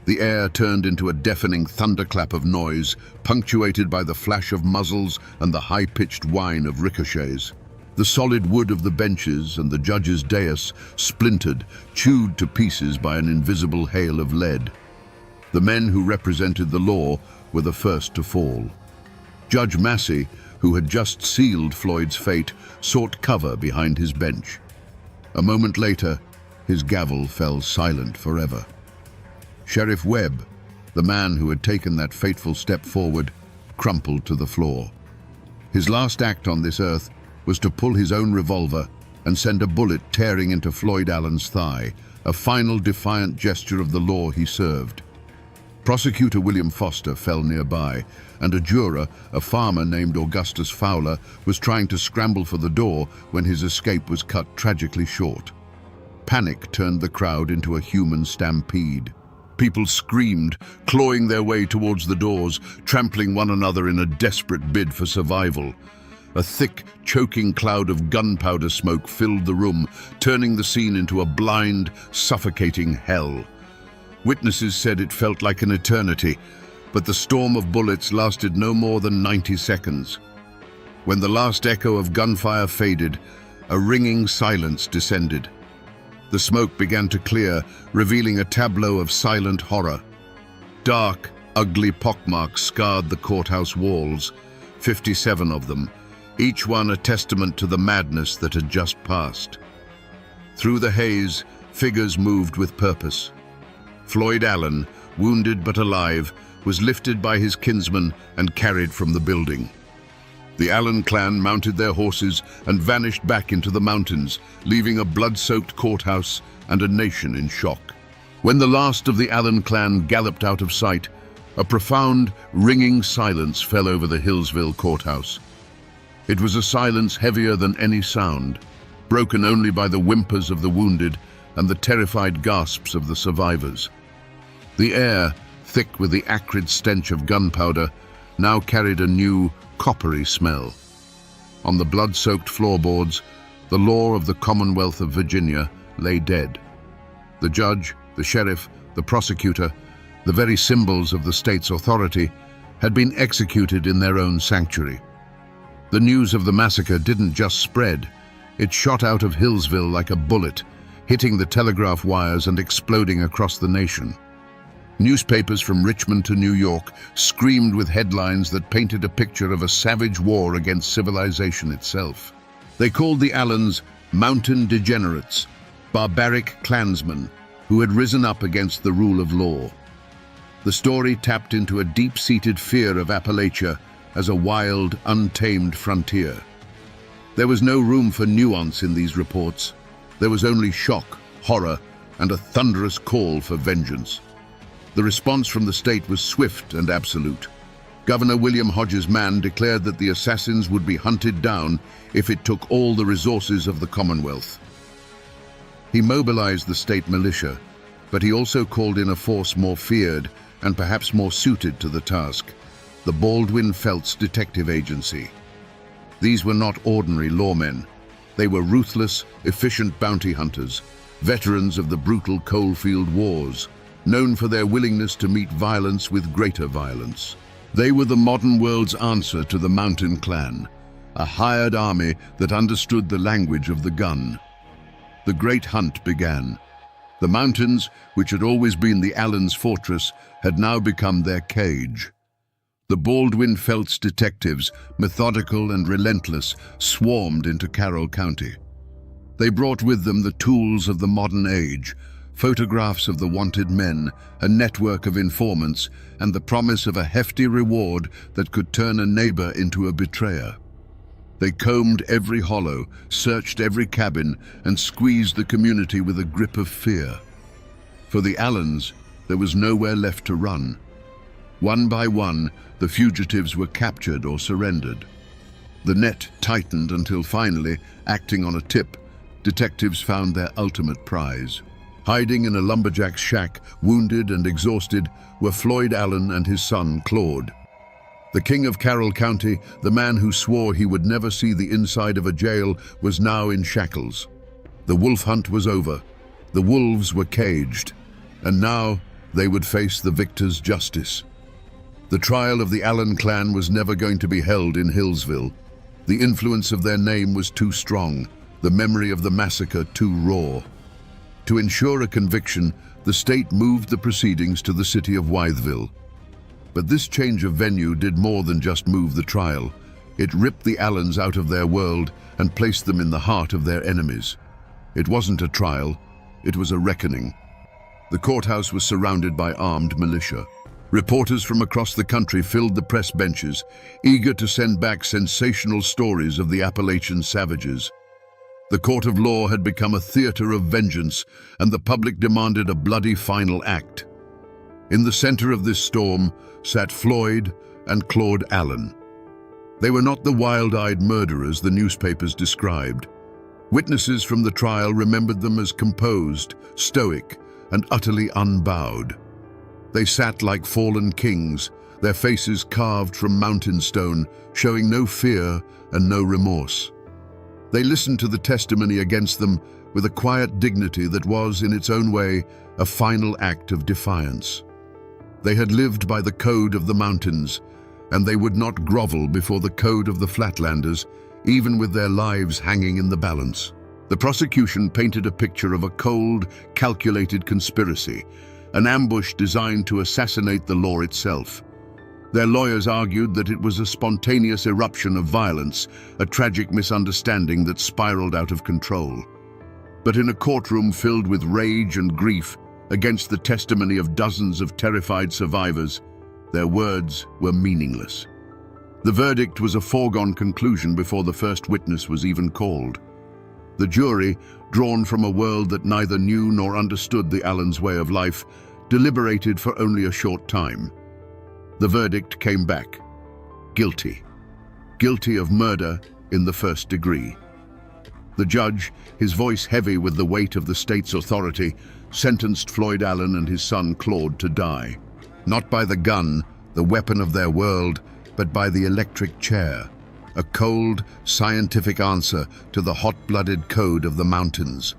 The air turned into a deafening thunderclap of noise, punctuated by the flash of muzzles and the high-pitched whine of ricochets. The solid wood of the benches and the judge's dais splintered, chewed to pieces by an invisible hail of lead. The men who represented the law were the first to fall. Judge Massey, who had just sealed Floyd's fate, sought cover behind his bench. A moment later, his gavel fell silent forever. Sheriff Webb, the man who had taken that fateful step forward, crumpled to the floor. His last act on this earth was to pull his own revolver and send a bullet tearing into Floyd Allen's thigh, a final defiant gesture of the law he served. Prosecutor William Foster fell nearby, and a juror, a farmer named Augustus Fowler, was trying to scramble for the door when his escape was cut tragically short. Panic turned the crowd into a human stampede. People screamed, clawing their way towards the doors, trampling one another in a desperate bid for survival. A thick, choking cloud of gunpowder smoke filled the room, turning the scene into a blind, suffocating hell. Witnesses said it felt like an eternity, but the storm of bullets lasted no more than 90 seconds. When the last echo of gunfire faded, a ringing silence descended. The smoke began to clear, revealing a tableau of silent horror. Dark, ugly pockmarks scarred the courthouse walls, 57 of them, each one a testament to the madness that had just passed. Through the haze, figures moved with purpose. Floyd Allen, wounded but alive, was lifted by his kinsmen and carried from the building. The Allen clan mounted their horses and vanished back into the mountains, leaving a blood-soaked courthouse and a nation in shock. When the last of the Allen clan galloped out of sight, a profound, ringing silence fell over the Hillsville courthouse. It was a silence heavier than any sound, broken only by the whimpers of the wounded and the terrified gasps of the survivors. The air, thick with the acrid stench of gunpowder, now carried a new, coppery smell. On the blood-soaked floorboards, the law of the Commonwealth of Virginia lay dead. The judge, the sheriff, the prosecutor, the very symbols of the state's authority, had been executed in their own sanctuary. The news of the massacre didn't just spread, it shot out of Hillsville like a bullet, hitting the telegraph wires and exploding across the nation. Newspapers from Richmond to New York screamed with headlines that painted a picture of a savage war against civilization itself. They called the Allens mountain degenerates, barbaric clansmen who had risen up against the rule of law. The story tapped into a deep-seated fear of Appalachia as a wild, untamed frontier. There was no room for nuance in these reports. There was only shock, horror, and a thunderous call for vengeance. The response from the state was swift and absolute. Governor William Hodges Mann declared that the assassins would be hunted down if it took all the resources of the Commonwealth. He mobilized the state militia, but he also called in a force more feared and perhaps more suited to the task, the Baldwin Felts Detective Agency. These were not ordinary lawmen. They were ruthless, efficient bounty hunters, veterans of the brutal coalfield wars, known for their willingness to meet violence with greater violence. They were the modern world's answer to the Mountain Clan, a hired army that understood the language of the gun. The great hunt began. The mountains, which had always been the Allens' fortress, had now become their cage. The Baldwin Felts detectives, methodical and relentless, swarmed into Carroll County. They brought with them the tools of the modern age, photographs of the wanted men, a network of informants, and the promise of a hefty reward that could turn a neighbor into a betrayer. They combed every hollow, searched every cabin, and squeezed the community with a grip of fear. For the Allens, there was nowhere left to run. One by one, the fugitives were captured or surrendered. The net tightened until finally, acting on a tip, detectives found their ultimate prize. Hiding in a lumberjack's shack, wounded and exhausted, were Floyd Allen and his son, Claude. The king of Carroll County, the man who swore he would never see the inside of a jail, was now in shackles. The wolf hunt was over. The wolves were caged. And now they would face the victor's justice. The trial of the Allen clan was never going to be held in Hillsville. The influence of their name was too strong, the memory of the massacre too raw. To ensure a conviction, the state moved the proceedings to the city of Wytheville. But this change of venue did more than just move the trial. It ripped the Allens out of their world and placed them in the heart of their enemies. It wasn't a trial, it was a reckoning. The courthouse was surrounded by armed militia. Reporters from across the country filled the press benches, eager to send back sensational stories of the Appalachian savages. The court of law had become a theater of vengeance, and the public demanded a bloody final act. In the center of this storm sat Floyd and Claude Allen. They were not the wild-eyed murderers the newspapers described. Witnesses from the trial remembered them as composed, stoic, and utterly unbowed. They sat like fallen kings, their faces carved from mountain stone, showing no fear and no remorse. They listened to the testimony against them with a quiet dignity that was, in its own way, a final act of defiance. They had lived by the code of the mountains, and they would not grovel before the code of the Flatlanders, even with their lives hanging in the balance. The prosecution painted a picture of a cold, calculated conspiracy, an ambush designed to assassinate the law itself. Their lawyers argued that it was a spontaneous eruption of violence, a tragic misunderstanding that spiraled out of control. But in a courtroom filled with rage and grief against the testimony of dozens of terrified survivors, their words were meaningless. The verdict was a foregone conclusion before the first witness was even called. The jury, drawn from a world that neither knew nor understood the Allens' way of life, deliberated for only a short time. The verdict came back. Guilty. Guilty of murder in the first degree. The judge, his voice heavy with the weight of the state's authority, sentenced Floyd Allen and his son Claude to die. Not by the gun, the weapon of their world, but by the electric chair. A cold, scientific answer to the hot-blooded code of the mountains.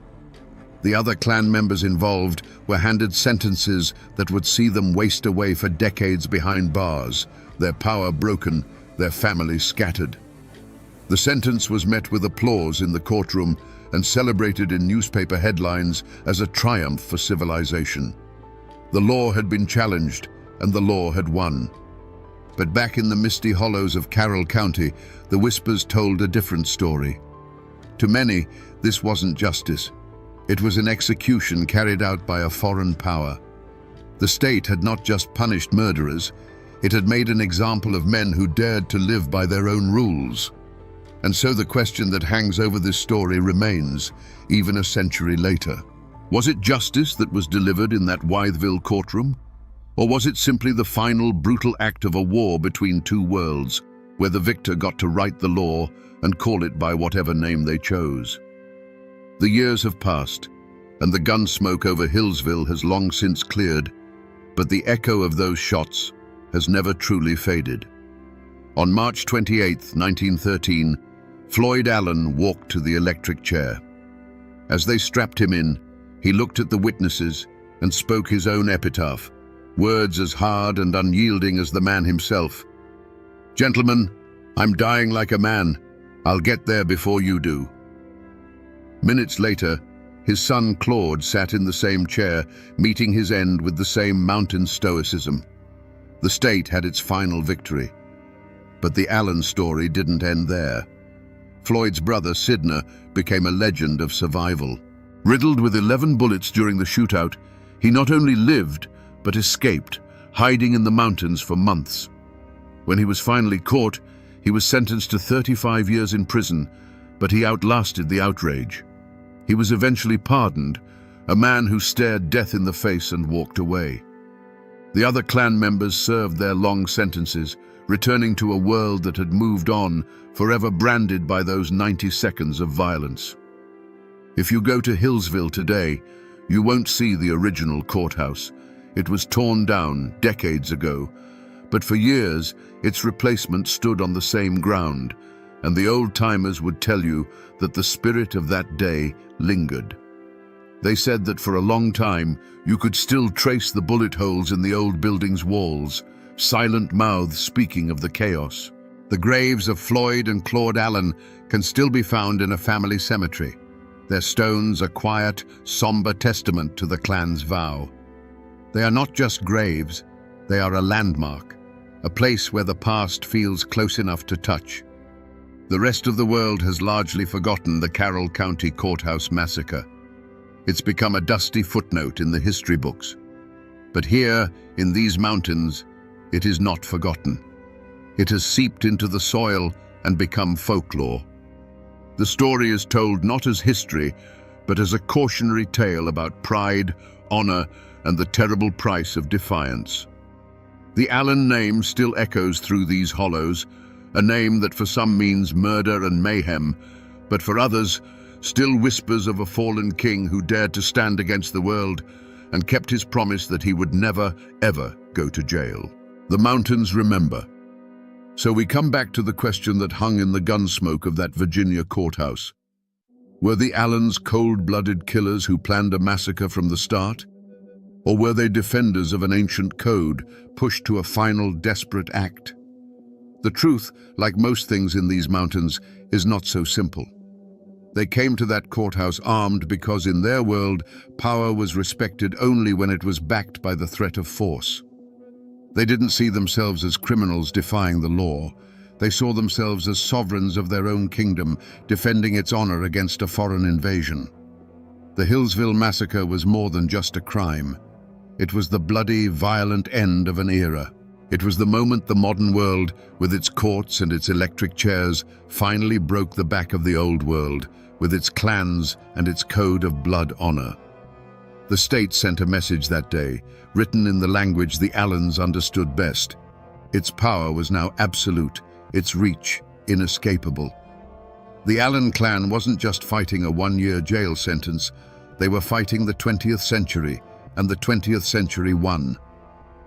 The other clan members involved were handed sentences that would see them waste away for decades behind bars, their power broken, their families scattered. The sentence was met with applause in the courtroom and celebrated in newspaper headlines as a triumph for civilization. The law had been challenged, and the law had won. But back in the misty hollows of Carroll County, the whispers told a different story. To many, this wasn't justice. It was an execution carried out by a foreign power. The state had not just punished murderers, it had made an example of men who dared to live by their own rules. And so the question that hangs over this story remains, even a century later. Was it justice that was delivered in that Wytheville courtroom? Or was it simply the final brutal act of a war between two worlds, where the victor got to write the law and call it by whatever name they chose? The years have passed, and the gun smoke over Hillsville has long since cleared, but the echo of those shots has never truly faded. On March 28, 1913, Floyd Allen walked to the electric chair. As they strapped him in, he looked at the witnesses and spoke his own epitaph, words as hard and unyielding as the man himself. "Gentlemen, I'm dying like a man. I'll get there before you do." Minutes later, his son Claude sat in the same chair, meeting his end with the same mountain stoicism. The state had its final victory. But the Allen story didn't end there. Floyd's brother, Sidner, became a legend of survival. Riddled with 11 bullets during the shootout, he not only lived, but escaped, hiding in the mountains for months. When he was finally caught, He was sentenced to 35 years in prison, but he outlasted the outrage. He was eventually pardoned, a man who stared death in the face and walked away. The other clan members served their long sentences, returning to a world that had moved on, forever branded by those 90 seconds of violence. If you go to Hillsville today, you won't see the original courthouse. It was torn down decades ago, but for years its replacement stood on the same ground, and the old-timers would tell you that the spirit of that day lingered. They said that for a long time you could still trace the bullet holes in the old building's walls, silent mouths speaking of the chaos. The graves of Floyd and Claude Allen can still be found in a family cemetery, their stones a quiet, somber testament to the clan's vow. They are not just graves, they are a landmark, a place where the past feels close enough to touch. The rest of the world has largely forgotten the Carroll County Courthouse massacre. It's become a dusty footnote in the history books. But here, in these mountains, it is not forgotten. It has seeped into the soil and become folklore. The story is told not as history, but as a cautionary tale about pride, honor, and the terrible price of defiance. The Allen name still echoes through these hollows, a name that for some means murder and mayhem, but for others, still whispers of a fallen king who dared to stand against the world and kept his promise that he would never, ever go to jail. The mountains remember. So we come back to the question that hung in the gunsmoke of that Virginia courthouse. Were the Allens cold-blooded killers who planned a massacre from the start? Or were they defenders of an ancient code, pushed to a final desperate act? The truth, like most things in these mountains, is not so simple. They came to that courthouse armed because in their world, power was respected only when it was backed by the threat of force. They didn't see themselves as criminals defying the law. They saw themselves as sovereigns of their own kingdom, defending its honor against a foreign invasion. The Hillsville massacre was more than just a crime. It was the bloody, violent end of an era. It was the moment the modern world, with its courts and its electric chairs, finally broke the back of the old world, with its clans and its code of blood honor. The state sent a message that day, written in the language the Allens understood best. Its power was now absolute, its reach inescapable. The Allen clan wasn't just fighting a one-year jail sentence, they were fighting the 20th century, and the 20th century won.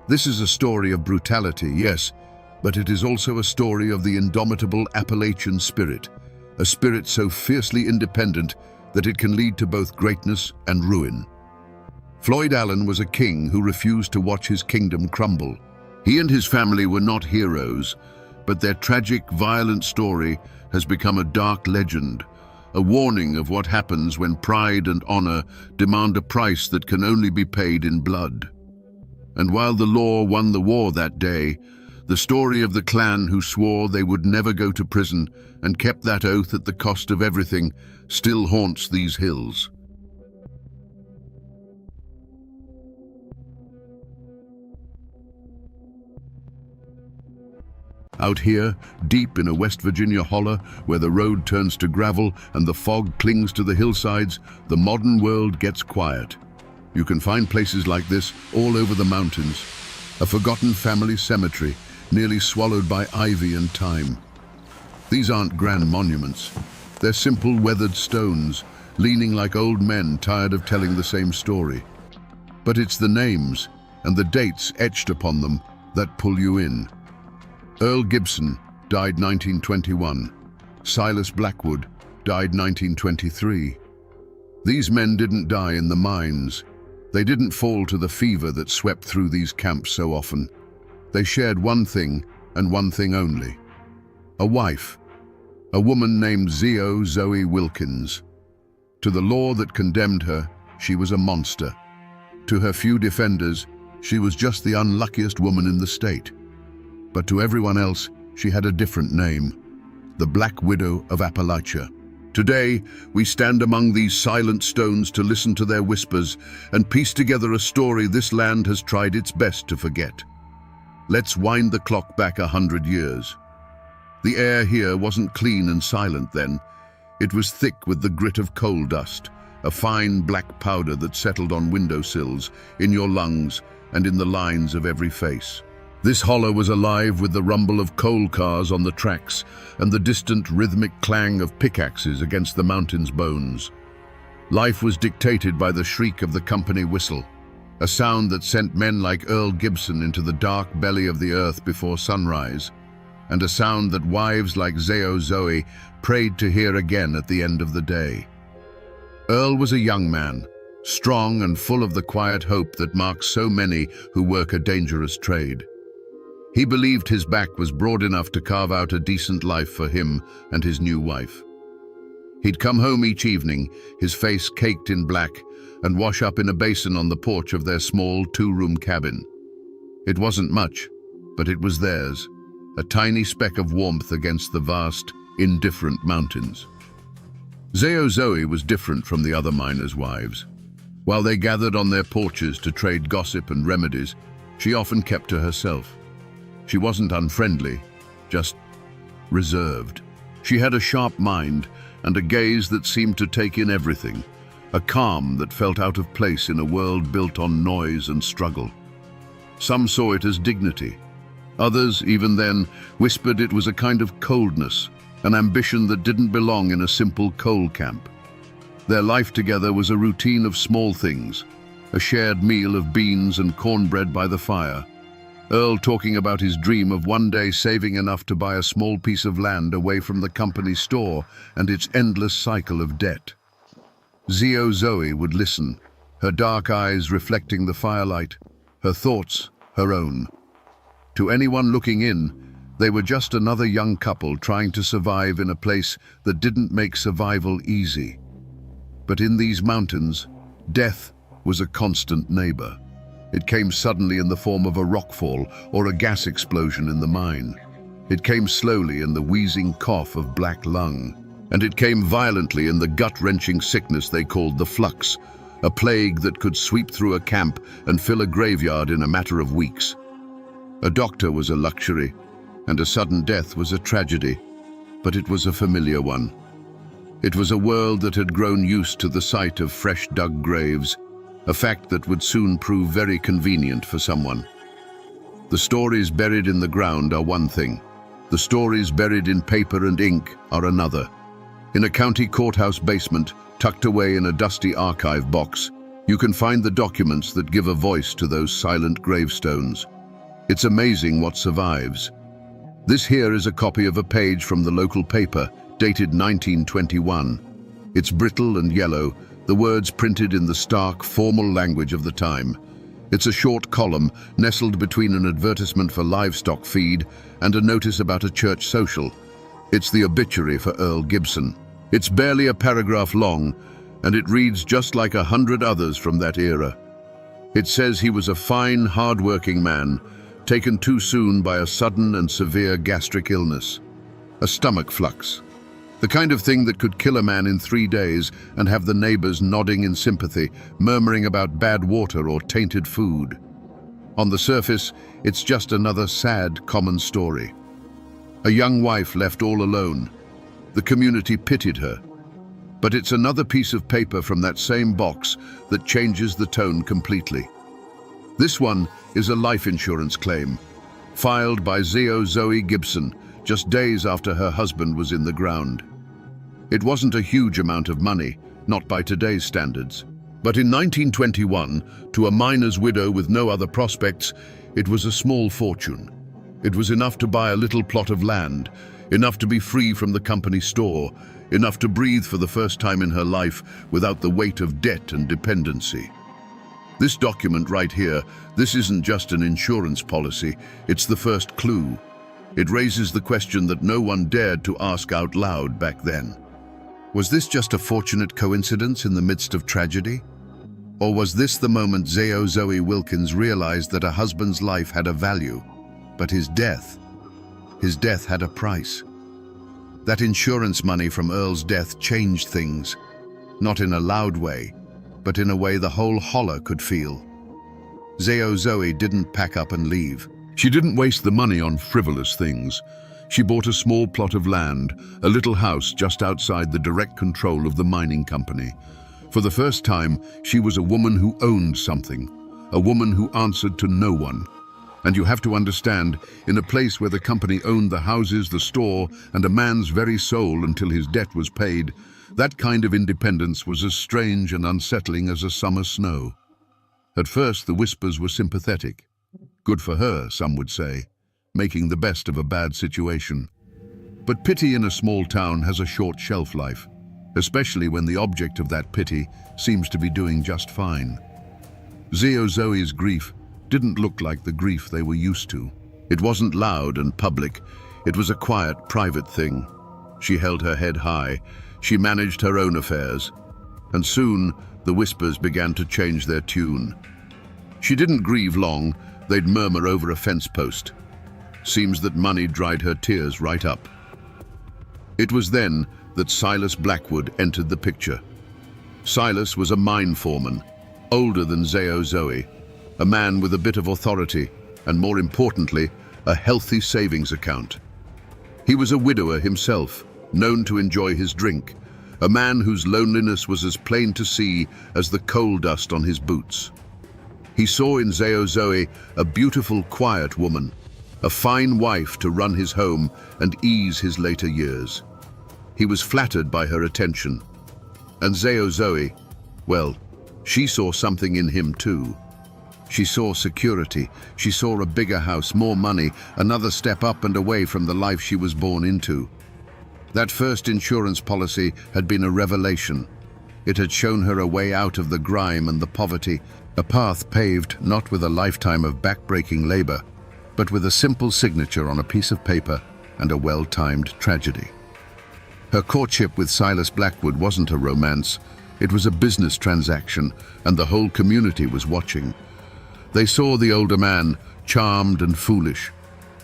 This is a story of brutality, yes, but it is also a story of the indomitable Appalachian spirit, a spirit so fiercely independent that it can lead to both greatness and ruin. Floyd Allen was a king who refused to watch his kingdom crumble. He and his family were not heroes, but their tragic, violent story has become a dark legend, a warning of what happens when pride and honor demand a price that can only be paid in blood. And while the law won the war that day, the story of the clan who swore they would never go to prison and kept that oath at the cost of everything still haunts these hills. Out here, deep in a West Virginia hollow, where the road turns to gravel and the fog clings to the hillsides, the modern world gets quiet. You can find places like this all over the mountains. A forgotten family cemetery, nearly swallowed by ivy and time. These aren't grand monuments. They're simple weathered stones, leaning like old men tired of telling the same story. But it's the names and the dates etched upon them that pull you in. Earl Gibson died 1921. Silas Blackwood died 1923. These men didn't die in the mines. They didn't fall to the fever that swept through these camps so often. They shared one thing, and one thing only. A wife. A woman named Zoe Wilkins. To the law that condemned her, she was a monster. To her few defenders, she was just the unluckiest woman in the state. But to everyone else, she had a different name, the Black Widow of Appalachia. Today, we stand among these silent stones to listen to their whispers and piece together a story this land has tried its best to forget. Let's wind the clock back 100 years. The air here wasn't clean and silent then. It was thick with the grit of coal dust, a fine black powder that settled on windowsills, in your lungs, and in the lines of every face. This hollow was alive with the rumble of coal cars on the tracks and the distant rhythmic clang of pickaxes against the mountain's bones. Life was dictated by the shriek of the company whistle, a sound that sent men like Earl Gibson into the dark belly of the earth before sunrise, and a sound that wives like Zeo Zoe prayed to hear again at the end of the day. Earl was a young man, strong and full of the quiet hope that marks so many who work a dangerous trade. He believed his back was broad enough to carve out a decent life for him and his new wife. He'd come home each evening, his face caked in black, and wash up in a basin on the porch of their small two-room cabin. It wasn't much, but it was theirs, a tiny speck of warmth against the vast, indifferent mountains. Zeo Zoe was different from the other miners' wives. While they gathered on their porches to trade gossip and remedies, she often kept to herself. She wasn't unfriendly, just reserved. She had a sharp mind and a gaze that seemed to take in everything, a calm that felt out of place in a world built on noise and struggle. Some saw it as dignity. Others, even then, whispered it was a kind of coldness, an ambition that didn't belong in a simple coal camp. Their life together was a routine of small things, a shared meal of beans and cornbread by the fire, Earl talking about his dream of one day saving enough to buy a small piece of land away from the company store and its endless cycle of debt. Zeo Zoe would listen, her dark eyes reflecting the firelight, her thoughts her own. To anyone looking in, they were just another young couple trying to survive in a place that didn't make survival easy. But in these mountains, death was a constant neighbor. It came suddenly in the form of a rockfall or a gas explosion in the mine. It came slowly in the wheezing cough of black lung. And it came violently in the gut-wrenching sickness they called the flux, a plague that could sweep through a camp and fill a graveyard in a matter of weeks. A doctor was a luxury, and a sudden death was a tragedy, but it was a familiar one. It was a world that had grown used to the sight of fresh-dug graves, a fact that would soon prove very convenient for someone. The stories buried in the ground are one thing. The stories buried in paper and ink are another. In a county courthouse basement, tucked away in a dusty archive box, you can find the documents that give a voice to those silent gravestones. It's amazing what survives. This here is a copy of a page from the local paper, dated 1921. It's brittle and yellow, the words printed in the stark, formal language of the time. It's a short column nestled between an advertisement for livestock feed and a notice about a church social. It's the obituary for Earl Gibson. It's barely a paragraph long, and it reads just like 100 others from that era. It says he was a fine, hard-working man, taken too soon by a sudden and severe gastric illness. A stomach flux. The kind of thing that could kill a man in 3 days and have the neighbors nodding in sympathy, murmuring about bad water or tainted food. On the surface, it's just another sad, common story. A young wife left all alone. The community pitied her. But it's another piece of paper from that same box that changes the tone completely. This one is a life insurance claim, filed by Zeo Zoe Gibson, just days after her husband was in the ground. It wasn't a huge amount of money, not by today's standards. But in 1921, to a miner's widow with no other prospects, it was a small fortune. It was enough to buy a little plot of land, enough to be free from the company store, enough to breathe for the first time in her life without the weight of debt and dependency. This document right here, this isn't just an insurance policy, it's the first clue. It raises the question that no one dared to ask out loud back then. Was this just a fortunate coincidence in the midst of tragedy? Or was this the moment Zeo Zoe Wilkins realized that a husband's life had a value, but his death had a price? That insurance money from Earl's death changed things, not in a loud way, but in a way the whole holler could feel. Zeo Zoe didn't pack up and leave. She didn't waste the money on frivolous things. She bought a small plot of land, a little house just outside the direct control of the mining company. For the first time, she was a woman who owned something, a woman who answered to no one. And you have to understand, in a place where the company owned the houses, the store, and a man's very soul until his debt was paid, that kind of independence was as strange and unsettling as a summer snow. At first, the whispers were sympathetic. Good for her, some would say, making the best of a bad situation. But pity in a small town has a short shelf life, especially when the object of that pity seems to be doing just fine. Zoe's grief didn't look like the grief they were used to. It wasn't loud and public. It was a quiet, private thing. She held her head high. She managed her own affairs. And soon, the whispers began to change their tune. She didn't grieve long. They'd murmur over a fence post. Seems that money dried her tears right up. It was then that Silas Blackwood entered the picture. Silas was a mine foreman, older than Zoe, a man with a bit of authority, and more importantly, a healthy savings account. He was a widower himself, known to enjoy his drink, a man whose loneliness was as plain to see as the coal dust on his boots. He saw in Zoe a beautiful, quiet woman, a fine wife to run his home and ease his later years. He was flattered by her attention. And Zoe, well, she saw something in him too. She saw security. She saw a bigger house, more money, another step up and away from the life she was born into. That first insurance policy had been a revelation. It had shown her a way out of the grime and the poverty, a path paved not with a lifetime of back-breaking labor, but with a simple signature on a piece of paper and a well-timed tragedy. Her courtship with Silas Blackwood wasn't a romance. It was a business transaction, and the whole community was watching. They saw the older man, charmed and foolish.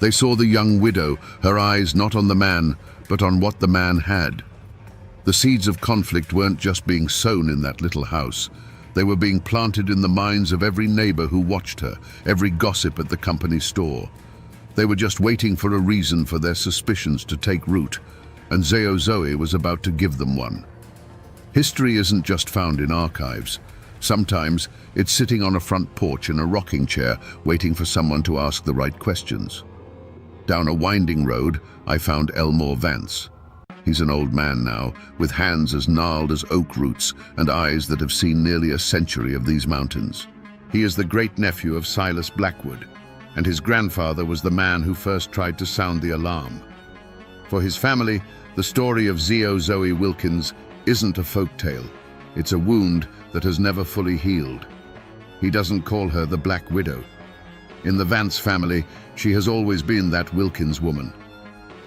They saw the young widow, her eyes not on the man, but on what the man had. The seeds of conflict weren't just being sown in that little house. They were being planted in the minds of every neighbor who watched her, every gossip at the company store. They were just waiting for a reason for their suspicions to take root, and Zoe was about to give them one. History isn't just found in archives. Sometimes it's sitting on a front porch in a rocking chair, waiting for someone to ask the right questions. Down a winding road, I found Elmore Vance. He's an old man now, with hands as gnarled as oak roots and eyes that have seen nearly a century of these mountains. He is the great-nephew of Silas Blackwood, and his grandfather was the man who first tried to sound the alarm. For his family, the story of Zoe Wilkins isn't a folk tale. It's a wound that has never fully healed. He doesn't call her the Black Widow. In the Vance family, she has always been that Wilkins woman.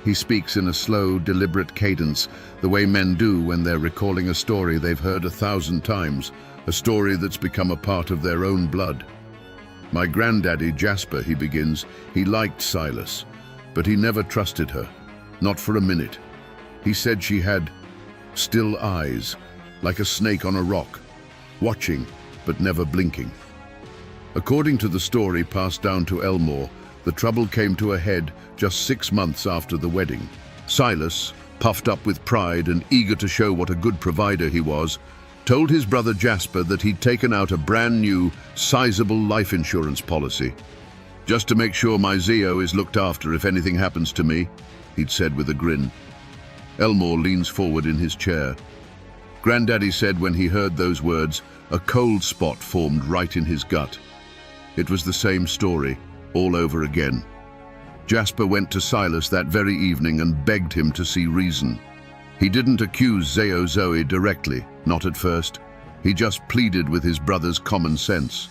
He speaks in a slow, deliberate cadence, the way men do when they're recalling a story they've heard 1,000 times, a story that's become a part of their own blood. My granddaddy, Jasper, he begins, he liked Silas, but he never trusted her, not for a minute. He said she had still eyes, like a snake on a rock, watching but never blinking. According to the story passed down to Elmore, the trouble came to a head just 6 months after the wedding. Silas, puffed up with pride and eager to show what a good provider he was, told his brother Jasper that he'd taken out a brand new, sizable life insurance policy. "Just to make sure my Zio is looked after if anything happens to me," he'd said with a grin. Elmore leans forward in his chair. Granddaddy said when he heard those words, a cold spot formed right in his gut. It was the same story, all over again. Jasper went to Silas that very evening and begged him to see reason. He didn't accuse Zoe directly, not at first. He just pleaded with his brother's common sense.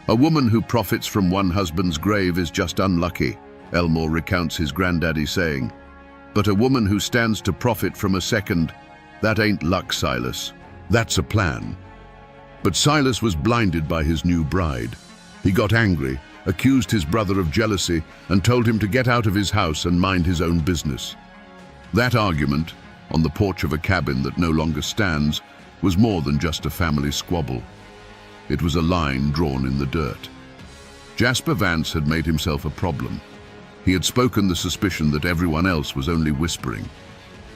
"A woman who profits from one husband's grave is just unlucky," Elmore recounts his granddaddy saying. "But a woman who stands to profit from a second, that ain't luck, Silas. That's a plan." But Silas was blinded by his new bride. He got angry, accused his brother of jealousy, and told him to get out of his house and mind his own business. That argument, on the porch of a cabin that no longer stands, was more than just a family squabble. It was a line drawn in the dirt. Jasper Vance had made himself a problem. He had spoken the suspicion that everyone else was only whispering,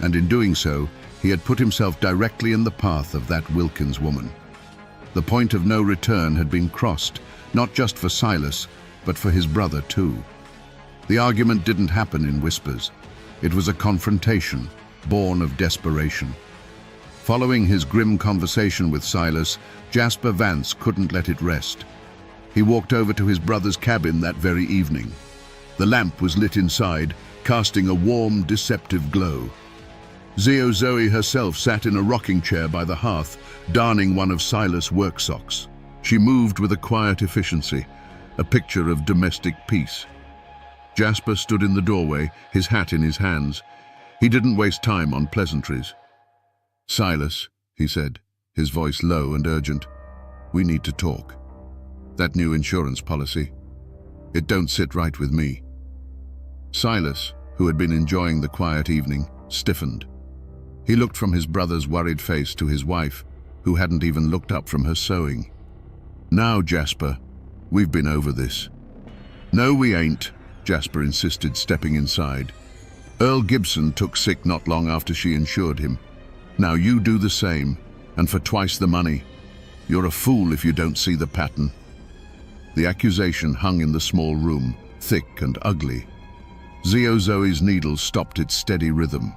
and in doing so, he had put himself directly in the path of that Wilkins woman. The point of no return had been crossed, not just for Silas, but for his brother too. The argument didn't happen in whispers. It was a confrontation, born of desperation. Following his grim conversation with Silas, Jasper Vance couldn't let it rest. He walked over to his brother's cabin that very evening. The lamp was lit inside, casting a warm, deceptive glow. Zoe herself sat in a rocking chair by the hearth, darning one of Silas' work socks. She moved with a quiet efficiency, a picture of domestic peace. Jasper stood in the doorway, his hat in his hands. He didn't waste time on pleasantries. "Silas," he said, his voice low and urgent, "we need to talk. That new insurance policy, it don't sit right with me." Silas, who had been enjoying the quiet evening, stiffened. He looked from his brother's worried face to his wife, who hadn't even looked up from her sewing. "Now, Jasper, we've been over this." "No, we ain't," Jasper insisted, stepping inside. "Earl Gibson took sick not long after she insured him. Now you do the same, and for twice the money. You're a fool if you don't see the pattern." The accusation hung in the small room, thick and ugly. Zoe's needle stopped its steady rhythm.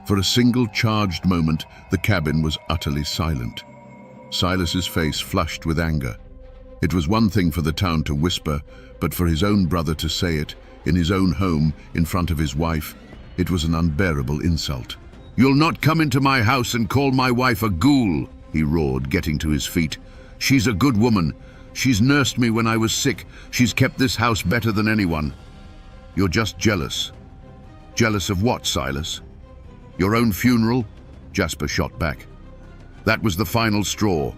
For a single charged moment, the cabin was utterly silent. Silas's face flushed with anger. It was one thing for the town to whisper, but for his own brother to say it, in his own home, in front of his wife, it was an unbearable insult. "You'll not come into my house and call my wife a ghoul," he roared, getting to his feet. "She's a good woman. She's nursed me when I was sick. She's kept this house better than anyone. You're just jealous." "Jealous of what, Silas? Your own funeral?" Jasper shot back. "That was the final straw."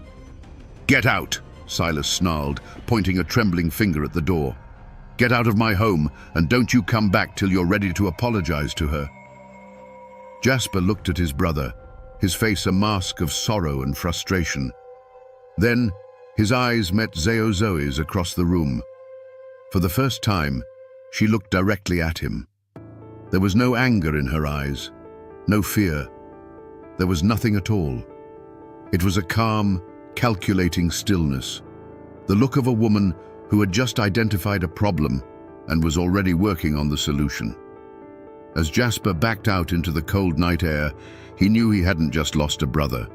"Get out," Silas snarled, pointing a trembling finger at the door. "Get out of my home, and don't you come back till you're ready to apologize to her." Jasper looked at his brother, his face a mask of sorrow and frustration. Then his eyes met Zoe's across the room. For the first time, she looked directly at him. There was no anger in her eyes, no fear. There was nothing at all. It was a calm, calculating stillness, the look of a woman who had just identified a problem and was already working on the solution. As Jasper backed out into the cold night air, he knew he hadn't just lost a brother.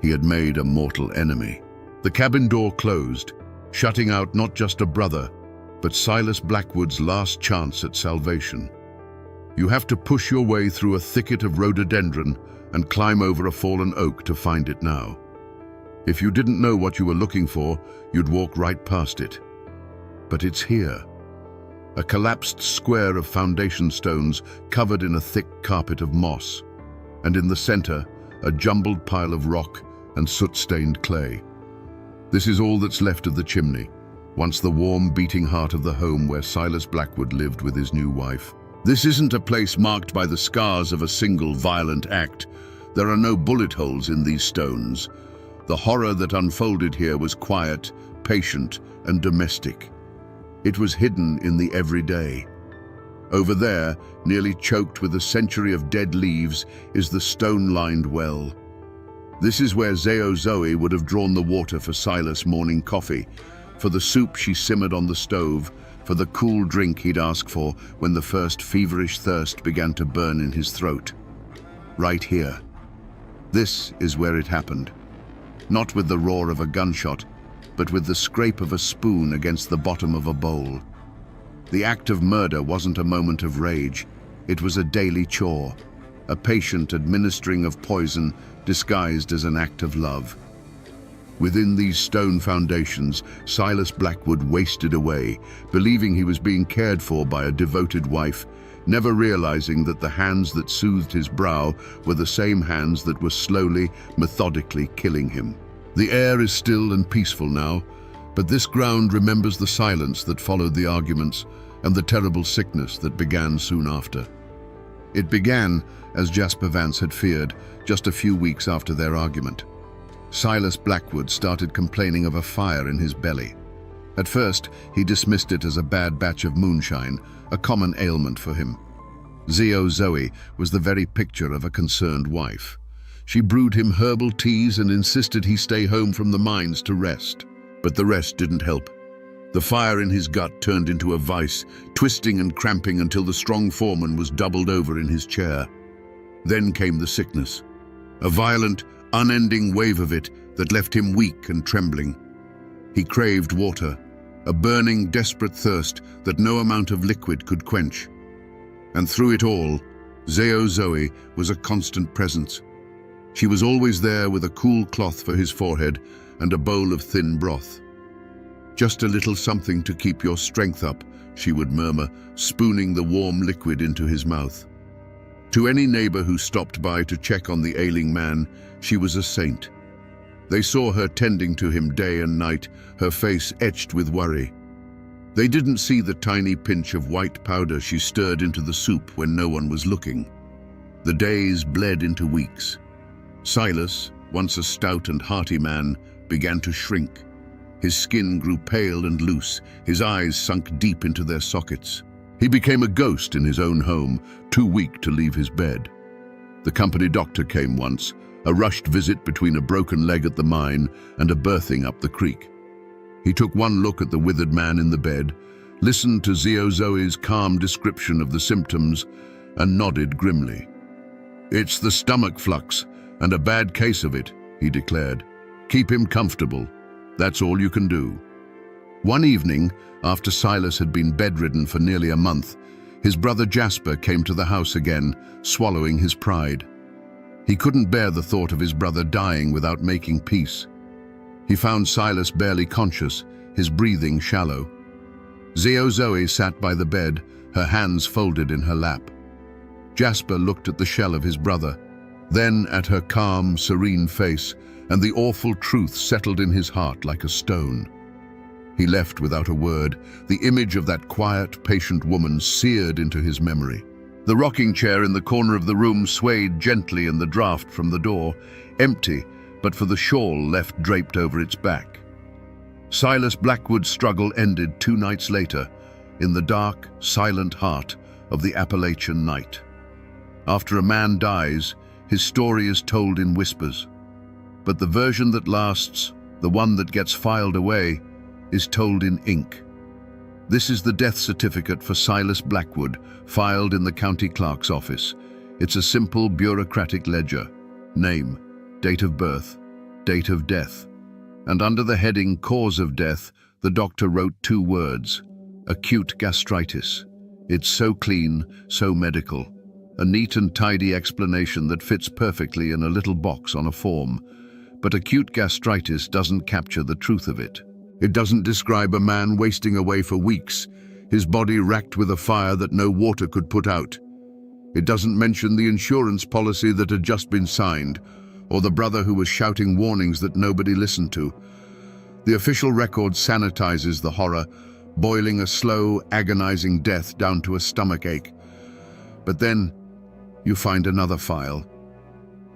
He had made a mortal enemy. The cabin door closed, shutting out not just a brother, but Silas Blackwood's last chance at salvation. You have to push your way through a thicket of rhododendron and climb over a fallen oak to find it now. If you didn't know what you were looking for, you'd walk right past it. But it's here. A collapsed square of foundation stones covered in a thick carpet of moss, and in the center, a jumbled pile of rock and soot-stained clay. This is all that's left of the chimney, once the warm, beating heart of the home where Silas Blackwood lived with his new wife. This isn't a place marked by the scars of a single violent act. There are no bullet holes in these stones. The horror that unfolded here was quiet, patient, and domestic. It was hidden in the everyday. Over there, nearly choked with a century of dead leaves, is the stone-lined well. This is where Zoe would have drawn the water for Silas' morning coffee, for the soup she simmered on the stove, for the cool drink he'd ask for when the first feverish thirst began to burn in his throat. Right here. This is where it happened. Not with the roar of a gunshot, but with the scrape of a spoon against the bottom of a bowl. The act of murder wasn't a moment of rage. It was a daily chore, a patient administering of poison disguised as an act of love. Within these stone foundations, Silas Blackwood wasted away, believing he was being cared for by a devoted wife, never realizing that the hands that soothed his brow were the same hands that were slowly, methodically killing him. The air is still and peaceful now, but this ground remembers the silence that followed the arguments and the terrible sickness that began soon after. It began, as Jasper Vance had feared, just a few weeks after their argument. Silas Blackwood started complaining of a fire in his belly. At first, he dismissed it as a bad batch of moonshine, a common ailment for him. Zoe was the very picture of a concerned wife. She brewed him herbal teas and insisted he stay home from the mines to rest. But the rest didn't help. The fire in his gut turned into a vice, twisting and cramping until the strong foreman was doubled over in his chair. Then came the sickness, a violent, unending wave of it that left him weak and trembling. He craved water, a burning, desperate thirst that no amount of liquid could quench. And through it all, Zoe was a constant presence. She was always there with a cool cloth for his forehead and a bowl of thin broth. "Just a little something to keep your strength up," she would murmur, spooning the warm liquid into his mouth. To any neighbor who stopped by to check on the ailing man, she was a saint. They saw her tending to him day and night, her face etched with worry. They didn't see the tiny pinch of white powder she stirred into the soup when no one was looking. The days bled into weeks. Silas, once a stout and hearty man, began to shrink. His skin grew pale and loose, his eyes sunk deep into their sockets. He became a ghost in his own home, too weak to leave his bed. The company doctor came once, a rushed visit between a broken leg at the mine and a berthing up the creek. He took one look at the withered man in the bed, listened to Zoe's calm description of the symptoms, and nodded grimly. "It's the stomach flux, and a bad case of it," he declared. "Keep him comfortable. That's all you can do." One evening, after Silas had been bedridden for nearly a month, his brother Jasper came to the house again, swallowing his pride. He couldn't bear the thought of his brother dying without making peace. He found Silas barely conscious, his breathing shallow. Zoe sat by the bed, her hands folded in her lap. Jasper looked at the shell of his brother, then at her calm, serene face, and the awful truth settled in his heart like a stone. He left without a word, the image of that quiet, patient woman seared into his memory. The rocking chair in the corner of the room swayed gently in the draught from the door, empty, but for the shawl left draped over its back. Silas Blackwood's struggle ended 2 nights later, in the dark, silent heart of the Appalachian night. After a man dies, his story is told in whispers. But the version that lasts, the one that gets filed away, is told in ink. This is the death certificate for Silas Blackwood, filed in the county clerk's office. It's a simple bureaucratic ledger. Name, date of birth, date of death. And under the heading Cause of Death, the doctor wrote 2 words: acute gastritis. It's so clean, so medical. A neat and tidy explanation that fits perfectly in a little box on a form. But acute gastritis doesn't capture the truth of it. It doesn't describe a man wasting away for weeks, his body racked with a fire that no water could put out. It doesn't mention the insurance policy that had just been signed, or the brother who was shouting warnings that nobody listened to. The official record sanitizes the horror, boiling a slow, agonizing death down to a stomachache. But then, you find another file.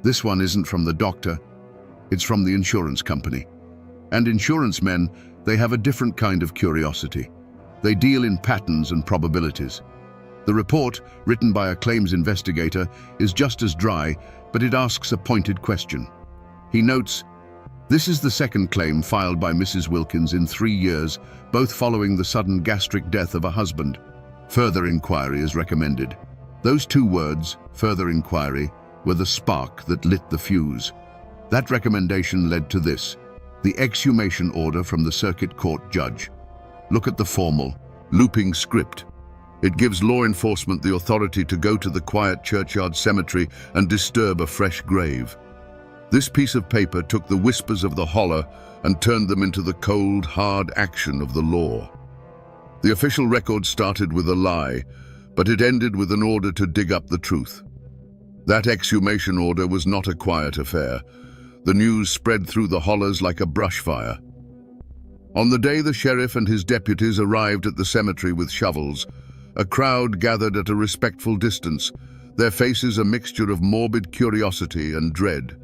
This one isn't from the doctor, it's from the insurance company. And insurance men, they have a different kind of curiosity. They deal in patterns and probabilities. The report, written by a claims investigator, is just as dry, but it asks a pointed question. He notes, "This is the second claim filed by Mrs. Wilkins in 3 years, both following the sudden gastric death of a husband. Further inquiry is recommended." Those 2 words, further inquiry, were the spark that lit the fuse. That recommendation led to this: the exhumation order from the circuit court judge. Look at the formal, looping script. It gives law enforcement the authority to go to the quiet churchyard cemetery and disturb a fresh grave. This piece of paper took the whispers of the holler and turned them into the cold, hard action of the law. The official record started with a lie, but it ended with an order to dig up the truth. That exhumation order was not a quiet affair. The news spread through the hollers like a brush fire. On the day the sheriff and his deputies arrived at the cemetery with shovels, a crowd gathered at a respectful distance, their faces a mixture of morbid curiosity and dread.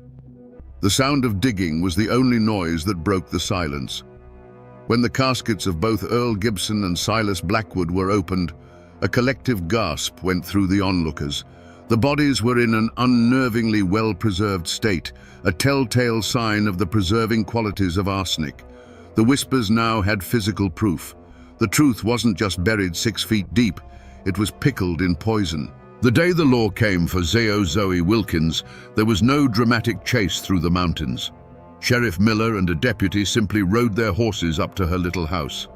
The sound of digging was the only noise that broke the silence. When the caskets of both Earl Gibson and Silas Blackwood were opened, a collective gasp went through the onlookers. The bodies were in an unnervingly well-preserved state, a telltale sign of the preserving qualities of arsenic. The whispers now had physical proof. The truth wasn't just buried 6 feet deep, it was pickled in poison. The day the law came for Zoe Wilkins, there was no dramatic chase through the mountains. Sheriff Miller and a deputy simply rode their horses up to her little house.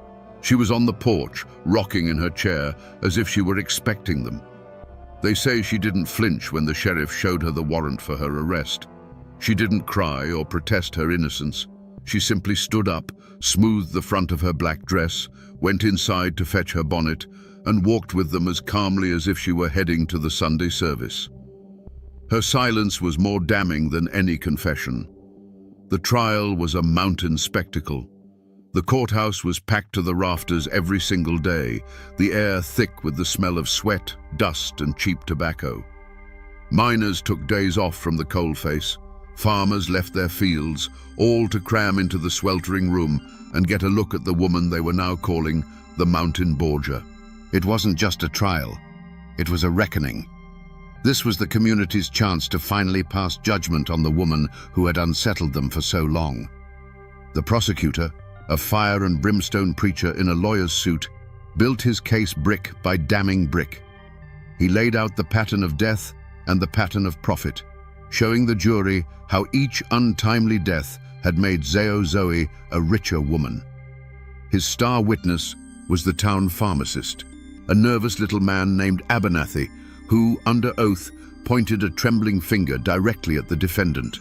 She was on the porch, rocking in her chair, as if she were expecting them. They say she didn't flinch when the sheriff showed her the warrant for her arrest. She didn't cry or protest her innocence. She simply stood up, smoothed the front of her black dress, went inside to fetch her bonnet, and walked with them as calmly as if she were heading to the Sunday service. Her silence was more damning than any confession. The trial was a mountain spectacle. The courthouse was packed to the rafters every single day, the air thick with the smell of sweat, dust, and cheap tobacco. Miners took days off from the coalface. Farmers left their fields, all to cram into the sweltering room and get a look at the woman they were now calling the Mountain Borgia. It wasn't just a trial, it was a reckoning. This was the community's chance to finally pass judgment on the woman who had unsettled them for so long. The prosecutor, a fire and brimstone preacher in a lawyer's suit, built his case brick by damning brick. He laid out the pattern of death and the pattern of profit, showing the jury how each untimely death had made Zoe a richer woman. His star witness was the town pharmacist, a nervous little man named Abernathy, who, under oath, pointed a trembling finger directly at the defendant.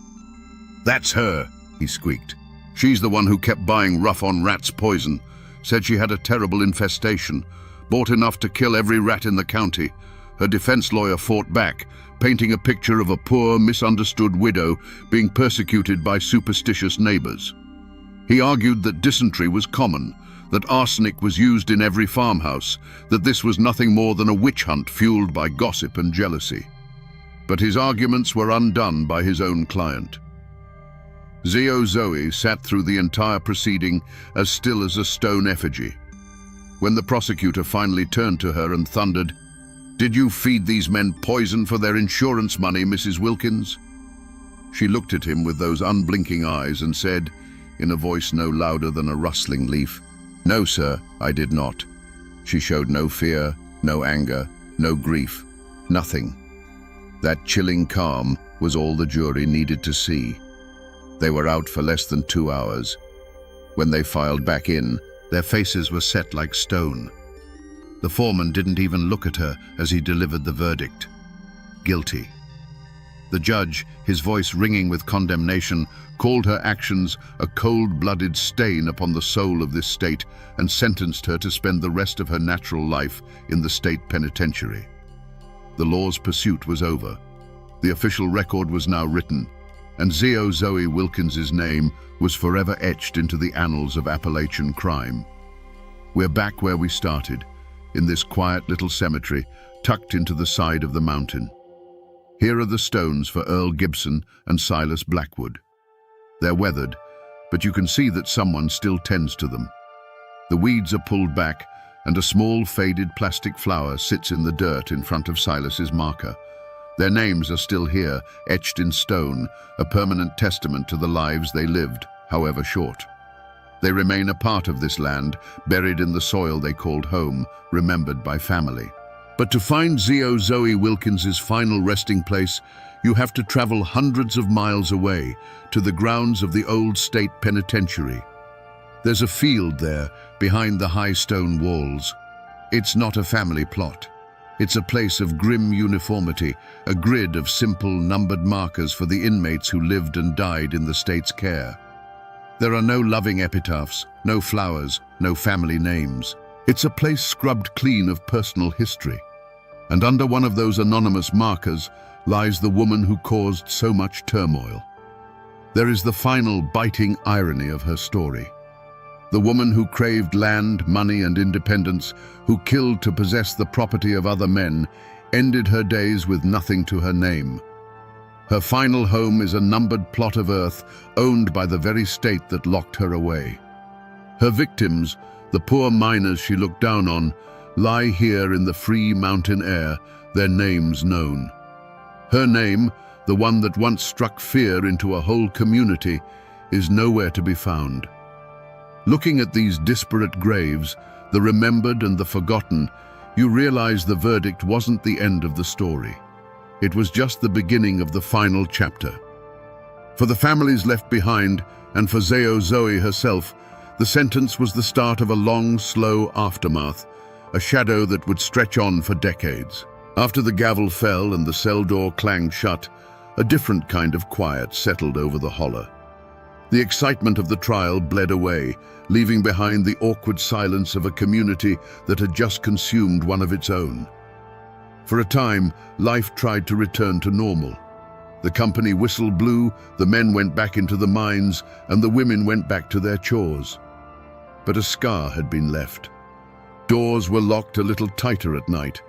"That's her," he squeaked. "She's the one who kept buying rough-on-rats poison, said she had a terrible infestation, bought enough to kill every rat in the county." Her defense lawyer fought back, painting a picture of a poor, misunderstood widow being persecuted by superstitious neighbors. He argued that dysentery was common, that arsenic was used in every farmhouse, that this was nothing more than a witch hunt fueled by gossip and jealousy. But his arguments were undone by his own client. Zoe sat through the entire proceeding as still as a stone effigy. When the prosecutor finally turned to her and thundered, "Did you feed these men poison for their insurance money, Mrs. Wilkins?" She looked at him with those unblinking eyes and said, in a voice no louder than a rustling leaf, "No, sir, I did not." She showed no fear, no anger, no grief, nothing. That chilling calm was all the jury needed to see. They were out for less than 2 hours. When they filed back in, their faces were set like stone. The foreman didn't even look at her as he delivered the verdict. Guilty. The judge, his voice ringing with condemnation, called her actions a cold-blooded stain upon the soul of this state and sentenced her to spend the rest of her natural life in the state penitentiary. The law's pursuit was over. The official record was now written, and Zoe Wilkins's name was forever etched into the annals of Appalachian crime. We're back where we started, in this quiet little cemetery tucked into the side of the mountain. Here are the stones for Earl Gibson and Silas Blackwood. They're weathered, but you can see that someone still tends to them. The weeds are pulled back, and a small faded plastic flower sits in the dirt in front of Silas's marker. Their names are still here, etched in stone, a permanent testament to the lives they lived, however short. They remain a part of this land, buried in the soil they called home, remembered by family. But to find Zoe Wilkins's final resting place, you have to travel hundreds of miles away, to the grounds of the old state penitentiary. There's a field there, behind the high stone walls. It's not a family plot. It's a place of grim uniformity, a grid of simple, numbered markers for the inmates who lived and died in the state's care. There are no loving epitaphs, no flowers, no family names. It's a place scrubbed clean of personal history. And under one of those anonymous markers lies the woman who caused so much turmoil. There is the final biting irony of her story. The woman who craved land, money, and independence, who killed to possess the property of other men, ended her days with nothing to her name. Her final home is a numbered plot of earth owned by the very state that locked her away. Her victims, the poor miners she looked down on, lie here in the free mountain air, their names known. Her name, the one that once struck fear into a whole community, is nowhere to be found. Looking at these disparate graves, the remembered and the forgotten, you realize the verdict wasn't the end of the story. It was just the beginning of the final chapter. For the families left behind, and for Zeo Zoe herself, the sentence was the start of a long, slow aftermath, a shadow that would stretch on for decades. After the gavel fell and the cell door clanged shut, a different kind of quiet settled over the hollow. The excitement of the trial bled away, leaving behind the awkward silence of a community that had just consumed one of its own. For a time, life tried to return to normal. The company whistle blew, the men went back into the mines, and the women went back to their chores. But a scar had been left. Doors were locked a little tighter at night,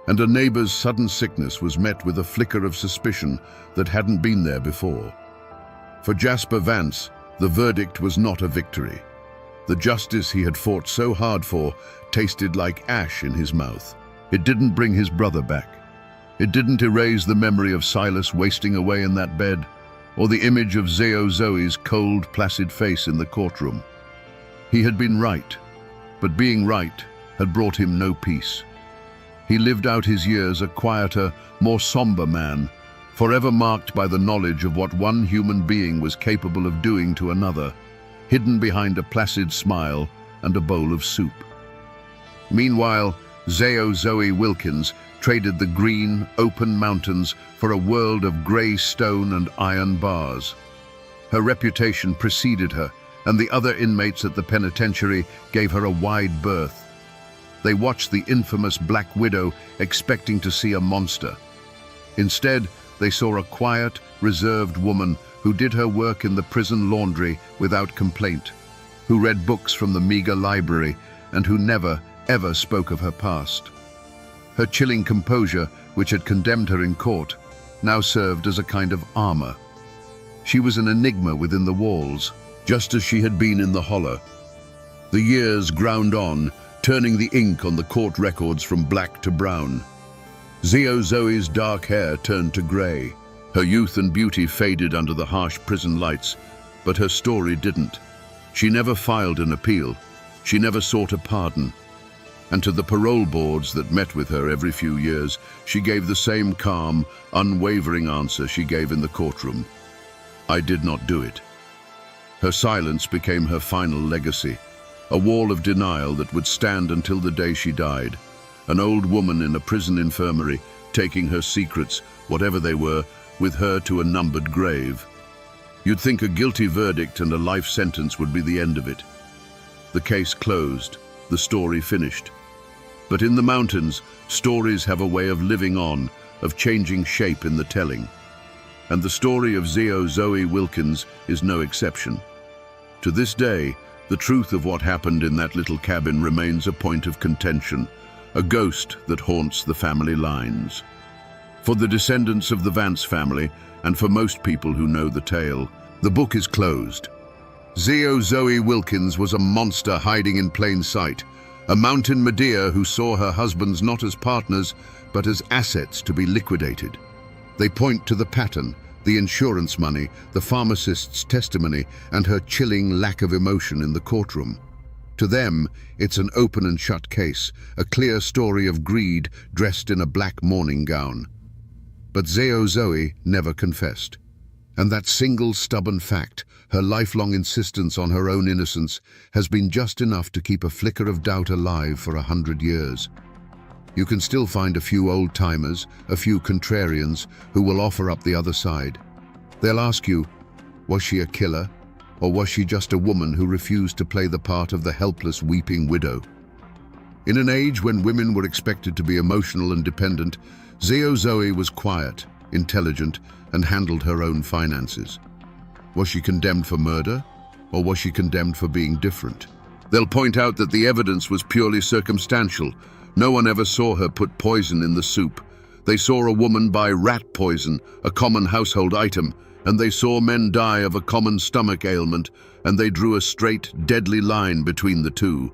and a neighbor's sudden sickness was met with a flicker of suspicion that hadn't been there before. For Jasper Vance, the verdict was not a victory. The justice he had fought so hard for tasted like ash in his mouth. It didn't bring his brother back. It didn't erase the memory of Silas wasting away in that bed, or the image of Zeo Zoe's cold, placid face in the courtroom. He had been right, but being right had brought him no peace. He lived out his years a quieter, more somber man, forever marked by the knowledge of what one human being was capable of doing to another, hidden behind a placid smile and a bowl of soup. Meanwhile, Zeo Zoe Wilkins traded the green, open mountains for a world of grey stone and iron bars. Her reputation preceded her, and the other inmates at the penitentiary gave her a wide berth. They watched the infamous Black Widow, expecting to see a monster. Instead, they saw a quiet, reserved woman who did her work in the prison laundry without complaint, who read books from the meager library, and who never, ever spoke of her past. Her chilling composure, which had condemned her in court, now served as a kind of armor. She was an enigma within the walls, just as she had been in the hollow. The years ground on, turning the ink on the court records from black to brown. Zeo Zoe's dark hair turned to grey. Her youth and beauty faded under the harsh prison lights, but her story didn't. She never filed an appeal. She never sought a pardon. And to the parole boards that met with her every few years, she gave the same calm, unwavering answer she gave in the courtroom. I did not do it. Her silence became her final legacy, a wall of denial that would stand until the day she died, an old woman in a prison infirmary, taking her secrets, whatever they were, with her to a numbered grave. You'd think a guilty verdict and a life sentence would be the end of it. The case closed, the story finished. But in the mountains, stories have a way of living on, of changing shape in the telling. And the story of Zeo Zoe Wilkins is no exception. To this day, the truth of what happened in that little cabin remains a point of contention, a ghost that haunts the family lines. For the descendants of the Vance family, and for most people who know the tale, the book is closed. Zeo Zoe Wilkins was a monster hiding in plain sight, a mountain Medea who saw her husbands not as partners, but as assets to be liquidated. They point to the pattern, the insurance money, the pharmacist's testimony, and her chilling lack of emotion in the courtroom. To them, it's an open and shut case, a clear story of greed dressed in a black mourning gown. But Zeo Zoe never confessed. And that single stubborn fact, her lifelong insistence on her own innocence, has been just enough to keep a flicker of doubt alive for 100 years. You can still find a few old-timers, a few contrarians, who will offer up the other side. They'll ask you, was she a killer, or was she just a woman who refused to play the part of the helpless, weeping widow? In an age when women were expected to be emotional and dependent, Zeo Zoe was quiet, intelligent, and handled her own finances. Was she condemned for murder, or was she condemned for being different? They'll point out that the evidence was purely circumstantial. No one ever saw her put poison in the soup. They saw a woman buy rat poison, a common household item, and they saw men die of a common stomach ailment, and they drew a straight, deadly line between the two.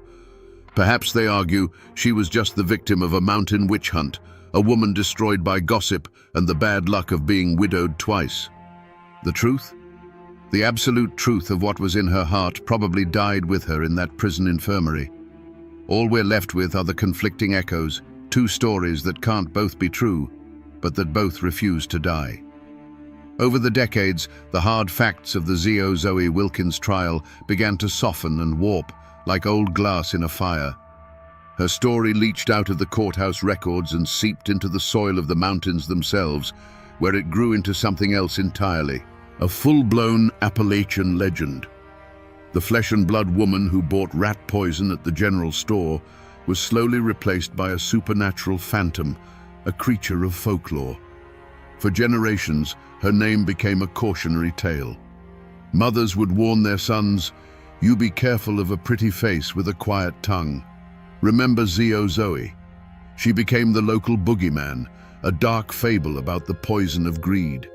Perhaps, they argue, she was just the victim of a mountain witch hunt, a woman destroyed by gossip and the bad luck of being widowed twice. The truth? The absolute truth of what was in her heart probably died with her in that prison infirmary. All we're left with are the conflicting echoes, two stories that can't both be true, but that both refuse to die. Over the decades, the hard facts of the Zio Zoe Wilkins trial began to soften and warp, like old glass in a fire. Her story leached out of the courthouse records and seeped into the soil of the mountains themselves, where it grew into something else entirely, a full-blown Appalachian legend. The flesh-and-blood woman who bought rat poison at the general store was slowly replaced by a supernatural phantom, a creature of folklore. For generations, her name became a cautionary tale. Mothers would warn their sons, "You be careful of a pretty face with a quiet tongue. Remember Zio Zoe." She became the local boogeyman, a dark fable about the poison of greed.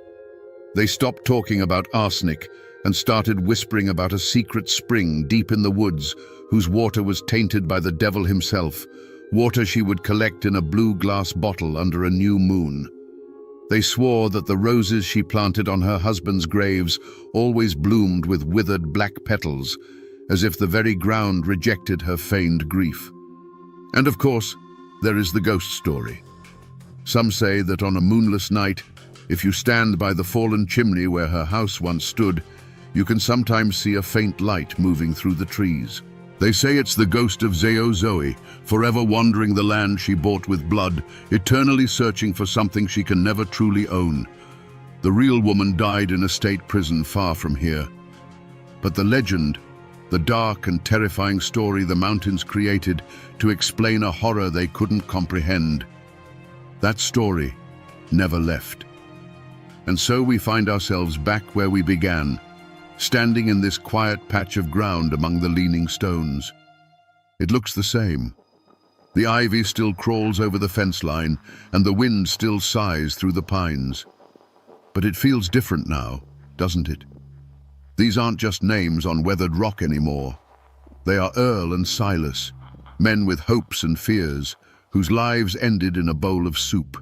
They stopped talking about arsenic and started whispering about a secret spring deep in the woods whose water was tainted by the devil himself, water she would collect in a blue glass bottle under a new moon. They swore that the roses she planted on her husband's graves always bloomed with withered black petals, as if the very ground rejected her feigned grief. And of course, there is the ghost story. Some say that on a moonless night, if you stand by the fallen chimney where her house once stood, you can sometimes see a faint light moving through the trees. They say it's the ghost of Zio Zoe, forever wandering the land she bought with blood, eternally searching for something she can never truly own. The real woman died in a state prison far from here. But the legend, the dark and terrifying story the mountains created to explain a horror they couldn't comprehend, that story never left. And so we find ourselves back where we began, standing in this quiet patch of ground among the leaning stones. It looks the same. The ivy still crawls over the fence line, and the wind still sighs through the pines. But it feels different now, doesn't it? These aren't just names on weathered rock anymore. They are Earl and Silas, men with hopes and fears, whose lives ended in a bowl of soup.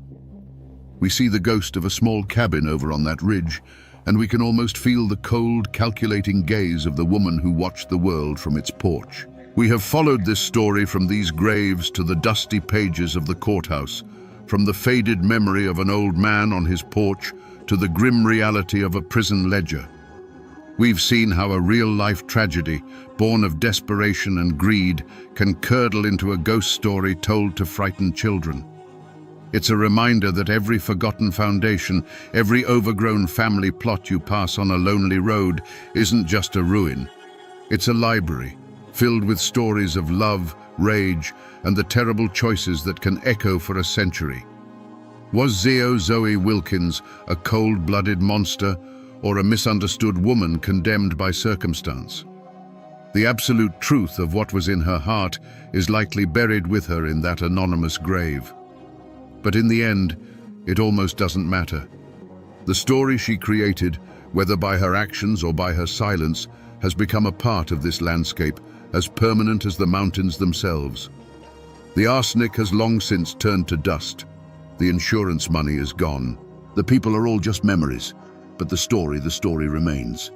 We see the ghost of a small cabin over on that ridge, and we can almost feel the cold, calculating gaze of the woman who watched the world from its porch. We have followed this story from these graves to the dusty pages of the courthouse, from the faded memory of an old man on his porch to the grim reality of a prison ledger. We've seen how a real-life tragedy, born of desperation and greed, can curdle into a ghost story told to frighten children. It's a reminder that every forgotten foundation, every overgrown family plot you pass on a lonely road isn't just a ruin. It's a library, filled with stories of love, rage, and the terrible choices that can echo for a century. Was Zio Zoe Wilkins a cold-blooded monster or a misunderstood woman condemned by circumstance? The absolute truth of what was in her heart is likely buried with her in that anonymous grave. But in the end, it almost doesn't matter. The story she created, whether by her actions or by her silence, has become a part of this landscape, as permanent as the mountains themselves. The arsenic has long since turned to dust. The insurance money is gone. The people are all just memories, but the story remains.